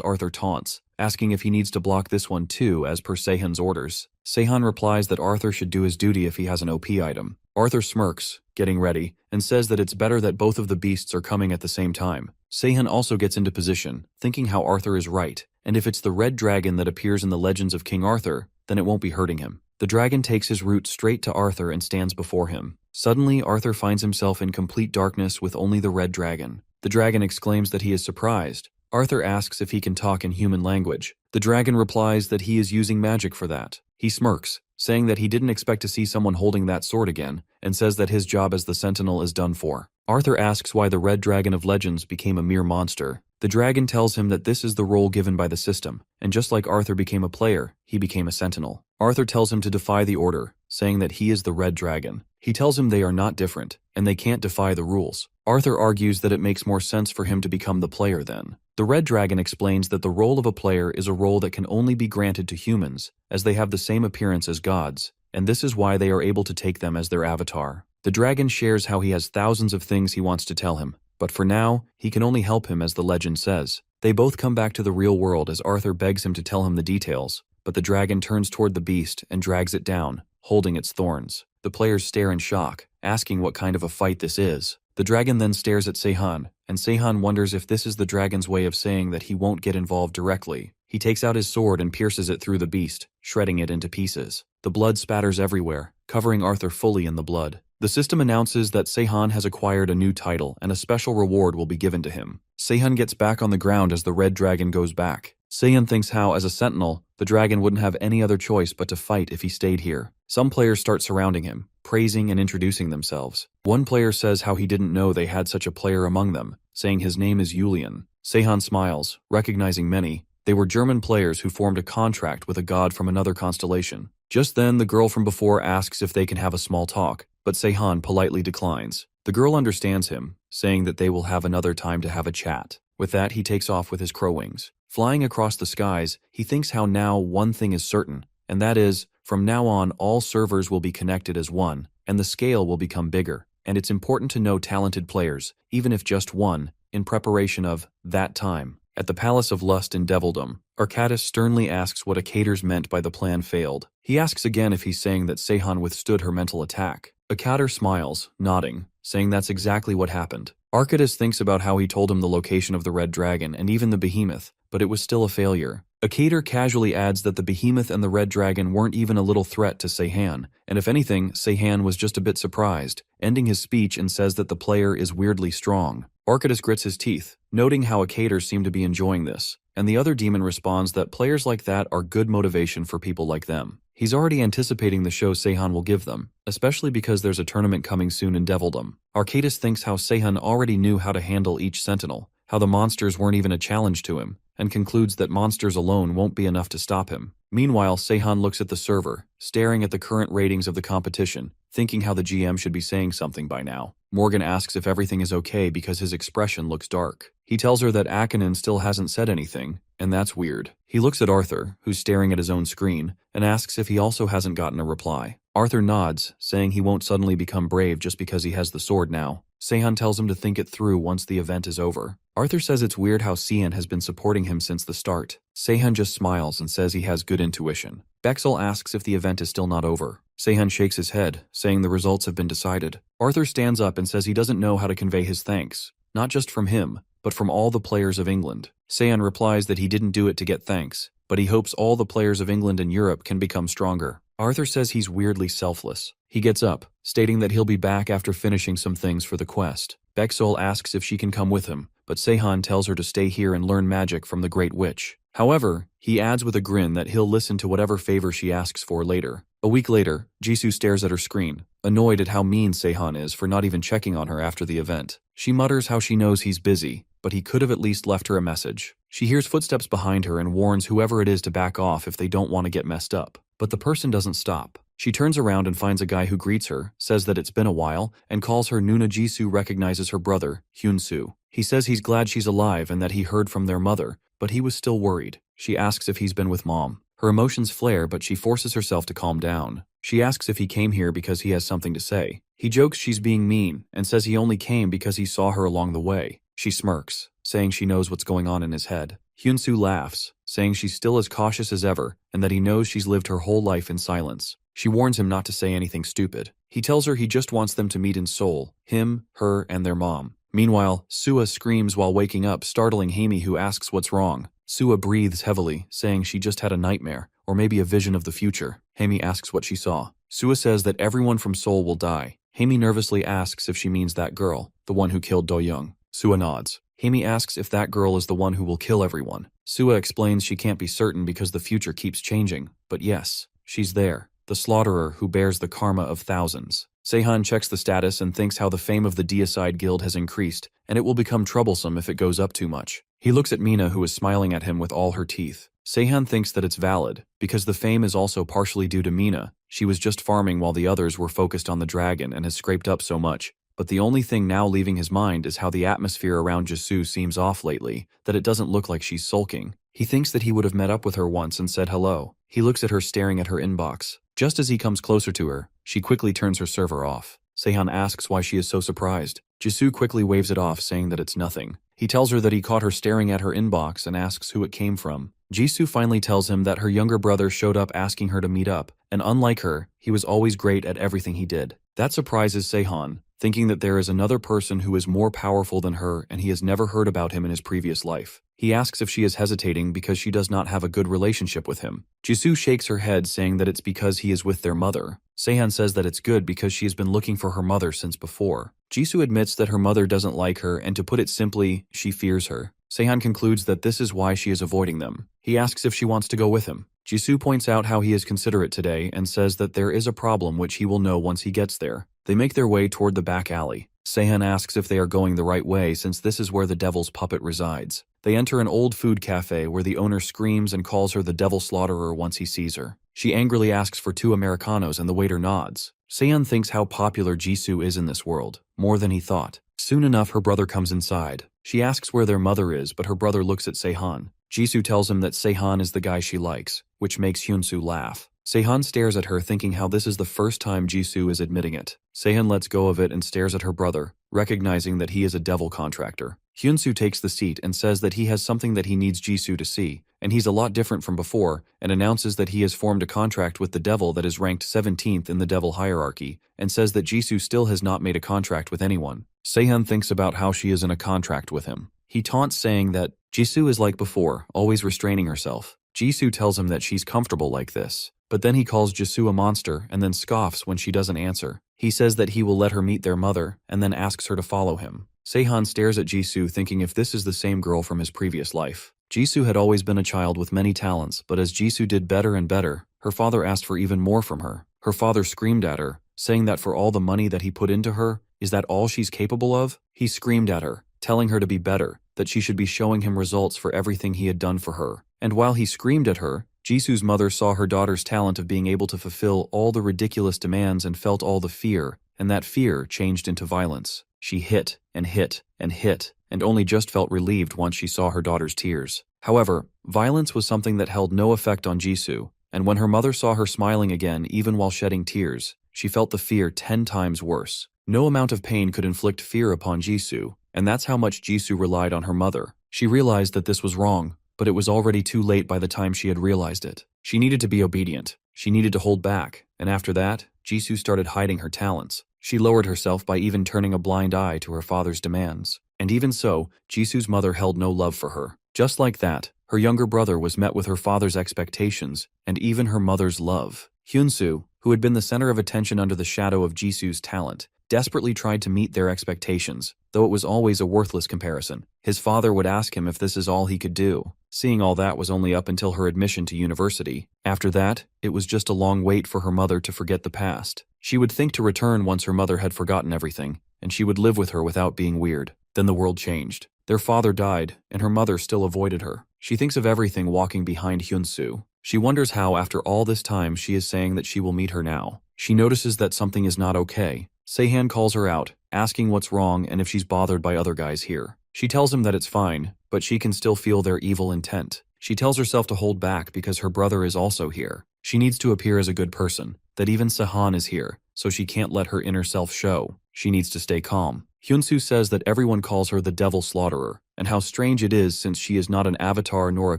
Arthur taunts, asking if he needs to block this one too as per Sehan's orders. Sehan replies that Arthur should do his duty if he has an OP item. Arthur smirks, getting ready, and says that it's better that both of the beasts are coming at the same time. Sehan also gets into position, thinking how Arthur is right, and if it's the red dragon that appears in the legends of King Arthur, then it won't be hurting him. The dragon takes his route straight to Arthur and stands before him. Suddenly, Arthur finds himself in complete darkness with only the red dragon. The dragon exclaims that he is surprised. Arthur asks if he can talk in human language. The dragon replies that he is using magic for that. He smirks, saying that he didn't expect to see someone holding that sword again, and says that his job as the sentinel is done for. Arthur asks why the red dragon of legends became a mere monster. The dragon tells him that this is the role given by the system, and just like Arthur became a player, he became a sentinel. Arthur tells him to defy the order, saying that he is the red dragon. He tells him they are not different, and they can't defy the rules. Arthur argues that it makes more sense for him to become the player then. The red dragon explains that the role of a player is a role that can only be granted to humans, as they have the same appearance as gods, and this is why they are able to take them as their avatar. The dragon shares how he has thousands of things he wants to tell him, but for now, he can only help him as the legend says. They both come back to the real world as Arthur begs him to tell him the details, but the dragon turns toward the beast and drags it down, holding its thorns. The players stare in shock, asking what kind of a fight this is. The dragon then stares at Seihan, and Seihan wonders if this is the dragon's way of saying that he won't get involved directly. He takes out his sword and pierces it through the beast, shredding it into pieces. The blood spatters everywhere, covering Arthur fully in the blood. The system announces that Seihan has acquired a new title and a special reward will be given to him. Seihan gets back on the ground as the red dragon goes back. Seihan thinks how, as a sentinel, the dragon wouldn't have any other choice but to fight if he stayed here. Some players start surrounding him, praising and introducing themselves. One player says how he didn't know they had such a player among them, saying his name is Julian. Seihan smiles, recognizing many. They were German players who formed a contract with a god from another constellation. Just then, the girl from before asks if they can have a small talk, but Seihan politely declines. The girl understands him, saying that they will have another time to have a chat. With that, he takes off with his crow wings. Flying across the skies, he thinks how now one thing is certain, and that is, from now on all servers will be connected as one, and the scale will become bigger, and it's important to know talented players, even if just one, in preparation of that time. At the Palace of Lust in Devildom, Arcadis sternly asks what Acater's meant by the plan failed. He asks again if he's saying that Seihan withstood her mental attack. Acater smiles, nodding, saying that's exactly what happened. Arcadis thinks about how he told him the location of the red dragon and even the behemoth, but it was still a failure. Acater casually adds that the behemoth and the red dragon weren't even a little threat to Seihan, and if anything, Seihan was just a bit surprised, ending his speech and says that the player is weirdly strong. Arcadis grits his teeth, noting how Acater seemed to be enjoying this, and the other demon responds that players like that are good motivation for people like them. He's already anticipating the show Seihan will give them, especially because there's a tournament coming soon in Devildom. Arcadis thinks how Seihan already knew how to handle each sentinel, how the monsters weren't even a challenge to him, and concludes that monsters alone won't be enough to stop him. Meanwhile, Seihan looks at the server, staring at the current ratings of the competition, thinking how the GM should be saying something by now. Morgan asks if everything is okay because his expression looks dark. He tells her that Akinen still hasn't said anything, and that's weird. He looks at Arthur, who's staring at his own screen, and asks if he also hasn't gotten a reply. Arthur nods, saying he won't suddenly become brave just because he has the sword now. Seihan tells him to think it through once the event is over. Arthur says it's weird how Cian has been supporting him since the start. Seihan just smiles and says he has good intuition. Bexel asks if the event is still not over. Seihan shakes his head, saying the results have been decided. Arthur stands up and says he doesn't know how to convey his thanks, not just from him, but from all the players of England. Seihan replies that he didn't do it to get thanks, but he hopes all the players of England and Europe can become stronger. Arthur says he's weirdly selfless. He gets up, stating that he'll be back after finishing some things for the quest. Bexol asks if she can come with him, but Seihan tells her to stay here and learn magic from the Great Witch. However, he adds with a grin that he'll listen to whatever favor she asks for later. A week later, Jisoo stares at her screen, annoyed at how mean Seihan is for not even checking on her after the event. She mutters how she knows he's busy, but he could have at least left her a message. She hears footsteps behind her and warns whoever it is to back off if they don't want to get messed up. But the person doesn't stop. She turns around and finds a guy who greets her, says that it's been a while, and calls her Nuna. Jisoo recognizes her brother, Hyun-soo. He says he's glad she's alive and that he heard from their mother, but he was still worried. She asks if he's been with mom. Her emotions flare, but she forces herself to calm down. She asks if he came here because he has something to say. He jokes she's being mean and says he only came because he saw her along the way. She smirks, saying she knows what's going on in his head. Hyun-soo laughs, saying she's still as cautious as ever and that he knows she's lived her whole life in silence. She warns him not to say anything stupid. He tells her he just wants them to meet in Seoul, him, her, and their mom. Meanwhile, Sua screams while waking up, startling Haimi, who asks what's wrong. Sua breathes heavily, saying she just had a nightmare, or maybe a vision of the future. Haimi asks what she saw. Sua says that everyone from Seoul will die. Haimi nervously asks if she means that girl, the one who killed Do-young. Sua nods. Haimi asks if that girl is the one who will kill everyone. Sua explains she can't be certain because the future keeps changing, but yes, she's there. The slaughterer who bears the karma of thousands. Seihan checks the status and thinks how the fame of the Deicide Guild has increased, and it will become troublesome if it goes up too much. He looks at Mina, who is smiling at him with all her teeth. Sehan thinks that it's valid, because the fame is also partially due to Mina. She was just farming while the others were focused on the dragon and has scraped up so much. But the only thing now leaving his mind is how the atmosphere around Jisoo seems off lately, that it doesn't look like she's sulking. He thinks that he would have met up with her once and said hello. He looks at her staring at her inbox. Just as he comes closer to her, she quickly turns her server off. Sehan asks why she is so surprised. Jisoo quickly waves it off, saying that it's nothing. He tells her that he caught her staring at her inbox and asks who it came from. Jisoo finally tells him that her younger brother showed up asking her to meet up, and unlike her, he was always great at everything he did. That surprises Sehan, thinking that there is another person who is more powerful than her and he has never heard about him in his previous life. He asks if she is hesitating because she does not have a good relationship with him. Jisoo shakes her head, saying that it's because he is with their mother. Sehan says that it's good because she has been looking for her mother since before. Jisoo admits that her mother doesn't like her, and to put it simply, she fears her. Sehan concludes that this is why she is avoiding them. He asks if she wants to go with him. Jisoo points out how he is considerate today and says that there is a problem which he will know once he gets there. They make their way toward the back alley. Sehan asks if they are going the right way since this is where the devil's puppet resides. They enter an old food cafe where the owner screams and calls her the devil slaughterer once he sees her. She angrily asks for 2 Americanos and the waiter nods. Sehan thinks how popular Jisoo is in this world, more than he thought. Soon enough, her brother comes inside. She asks where their mother is, but her brother looks at Sehan. Jisoo tells him that Sehan is the guy she likes, which makes Hyunsoo laugh. Sehan stares at her, thinking how this is the first time Jisoo is admitting it. Sehan lets go of it and stares at her brother, recognizing that he is a devil contractor. Hyunsoo takes the seat and says that he has something that he needs Jisoo to see, and he's a lot different from before, and announces that he has formed a contract with the devil that is ranked 17th in the devil hierarchy, and says that Jisoo still has not made a contract with anyone. Sehan thinks about how she is in a contract with him. He taunts, saying that Jisoo is like before, always restraining herself. Jisoo tells him that she's comfortable like this. But then he calls Jisoo a monster and then scoffs when she doesn't answer. He says that he will let her meet their mother and then asks her to follow him. Sehan stares at Jisoo, thinking if this is the same girl from his previous life. Jisoo had always been a child with many talents, but as Jisoo did better and better, her father asked for even more from her. Her father screamed at her, saying that for all the money that he put into her, is that all she's capable of? He screamed at her, telling her to be better, that she should be showing him results for everything he had done for her. And while he screamed at her, Jisoo's mother saw her daughter's talent of being able to fulfill all the ridiculous demands and felt all the fear, and that fear changed into violence. She hit and hit and hit, and only just felt relieved once she saw her daughter's tears. However, violence was something that held no effect on Jisoo, and when her mother saw her smiling again even while shedding tears, she felt the fear 10 times worse. No amount of pain could inflict fear upon Jisoo, and that's how much Jisoo relied on her mother. She realized that this was wrong, but it was already too late by the time she had realized it. She needed to be obedient. She needed to hold back, and after that, Jisoo started hiding her talents. She lowered herself by even turning a blind eye to her father's demands. And even so, Jisoo's mother held no love for her. Just like that, her younger brother was met with her father's expectations, and even her mother's love. Hyunsoo, who had been the center of attention under the shadow of Jisoo's talent, desperately tried to meet their expectations, though it was always a worthless comparison. His father would ask him if this is all he could do. Seeing all that was only up until her admission to university. After that, it was just a long wait for her mother to forget the past. She would think to return once her mother had forgotten everything, and she would live with her without being weird. Then the world changed. Their father died, and her mother still avoided her. She thinks of everything walking behind Hyunsoo. She wonders how, after all this time, she is saying that she will meet her now. She notices that something is not okay. Sehan calls her out, asking what's wrong and if she's bothered by other guys here. She tells him that it's fine, but she can still feel their evil intent. She tells herself to hold back because her brother is also here. She needs to appear as a good person, that even Sehan is here, so she can't let her inner self show. She needs to stay calm. Hyunsoo says that everyone calls her the devil slaughterer, and how strange it is since she is not an avatar nor a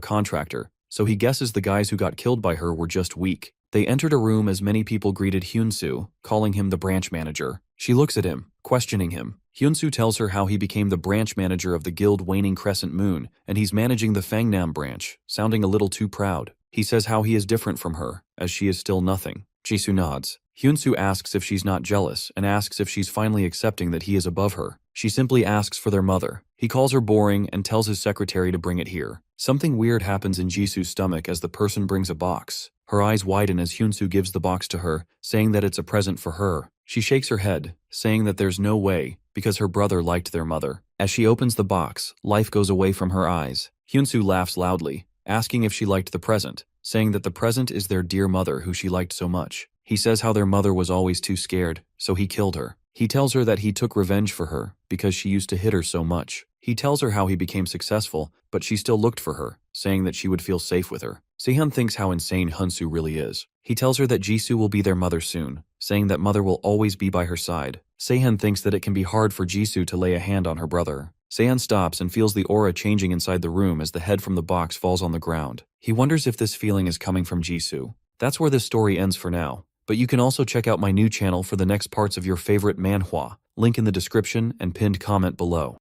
contractor, so he guesses the guys who got killed by her were just weak. They entered a room as many people greeted Hyunsoo, calling him the branch manager. She looks at him, questioning him. Hyunsoo tells her how he became the branch manager of the guild Waning Crescent Moon, and he's managing the Fangnam branch, sounding a little too proud. He says how he is different from her, as she is still nothing. Jisoo nods. Hyunsoo asks if she's not jealous, and asks if she's finally accepting that he is above her. She simply asks for their mother. He calls her boring and tells his secretary to bring it here. Something weird happens in Jisoo's stomach as the person brings a box. Her eyes widen as Hyunsoo gives the box to her, saying that it's a present for her. She shakes her head, saying that there's no way, because her brother liked their mother. As she opens the box, life goes away from her eyes. Hyunsoo laughs loudly, asking if she liked the present, saying that the present is their dear mother who she liked so much. He says how their mother was always too scared, so he killed her. He tells her that he took revenge for her because she used to hit her so much. He tells her how he became successful, but she still looked for her, saying that she would feel safe with her. Sehun thinks how insane Hyunsoo really is. He tells her that Jisoo will be their mother soon, saying that mother will always be by her side. Sehun thinks that it can be hard for Jisoo to lay a hand on her brother. Sehun stops and feels the aura changing inside the room as the head from the box falls on the ground. He wonders if this feeling is coming from Jisoo. That's where this story ends for now. But you can also check out my new channel for the next parts of your favorite manhwa, link in the description and pinned comment below.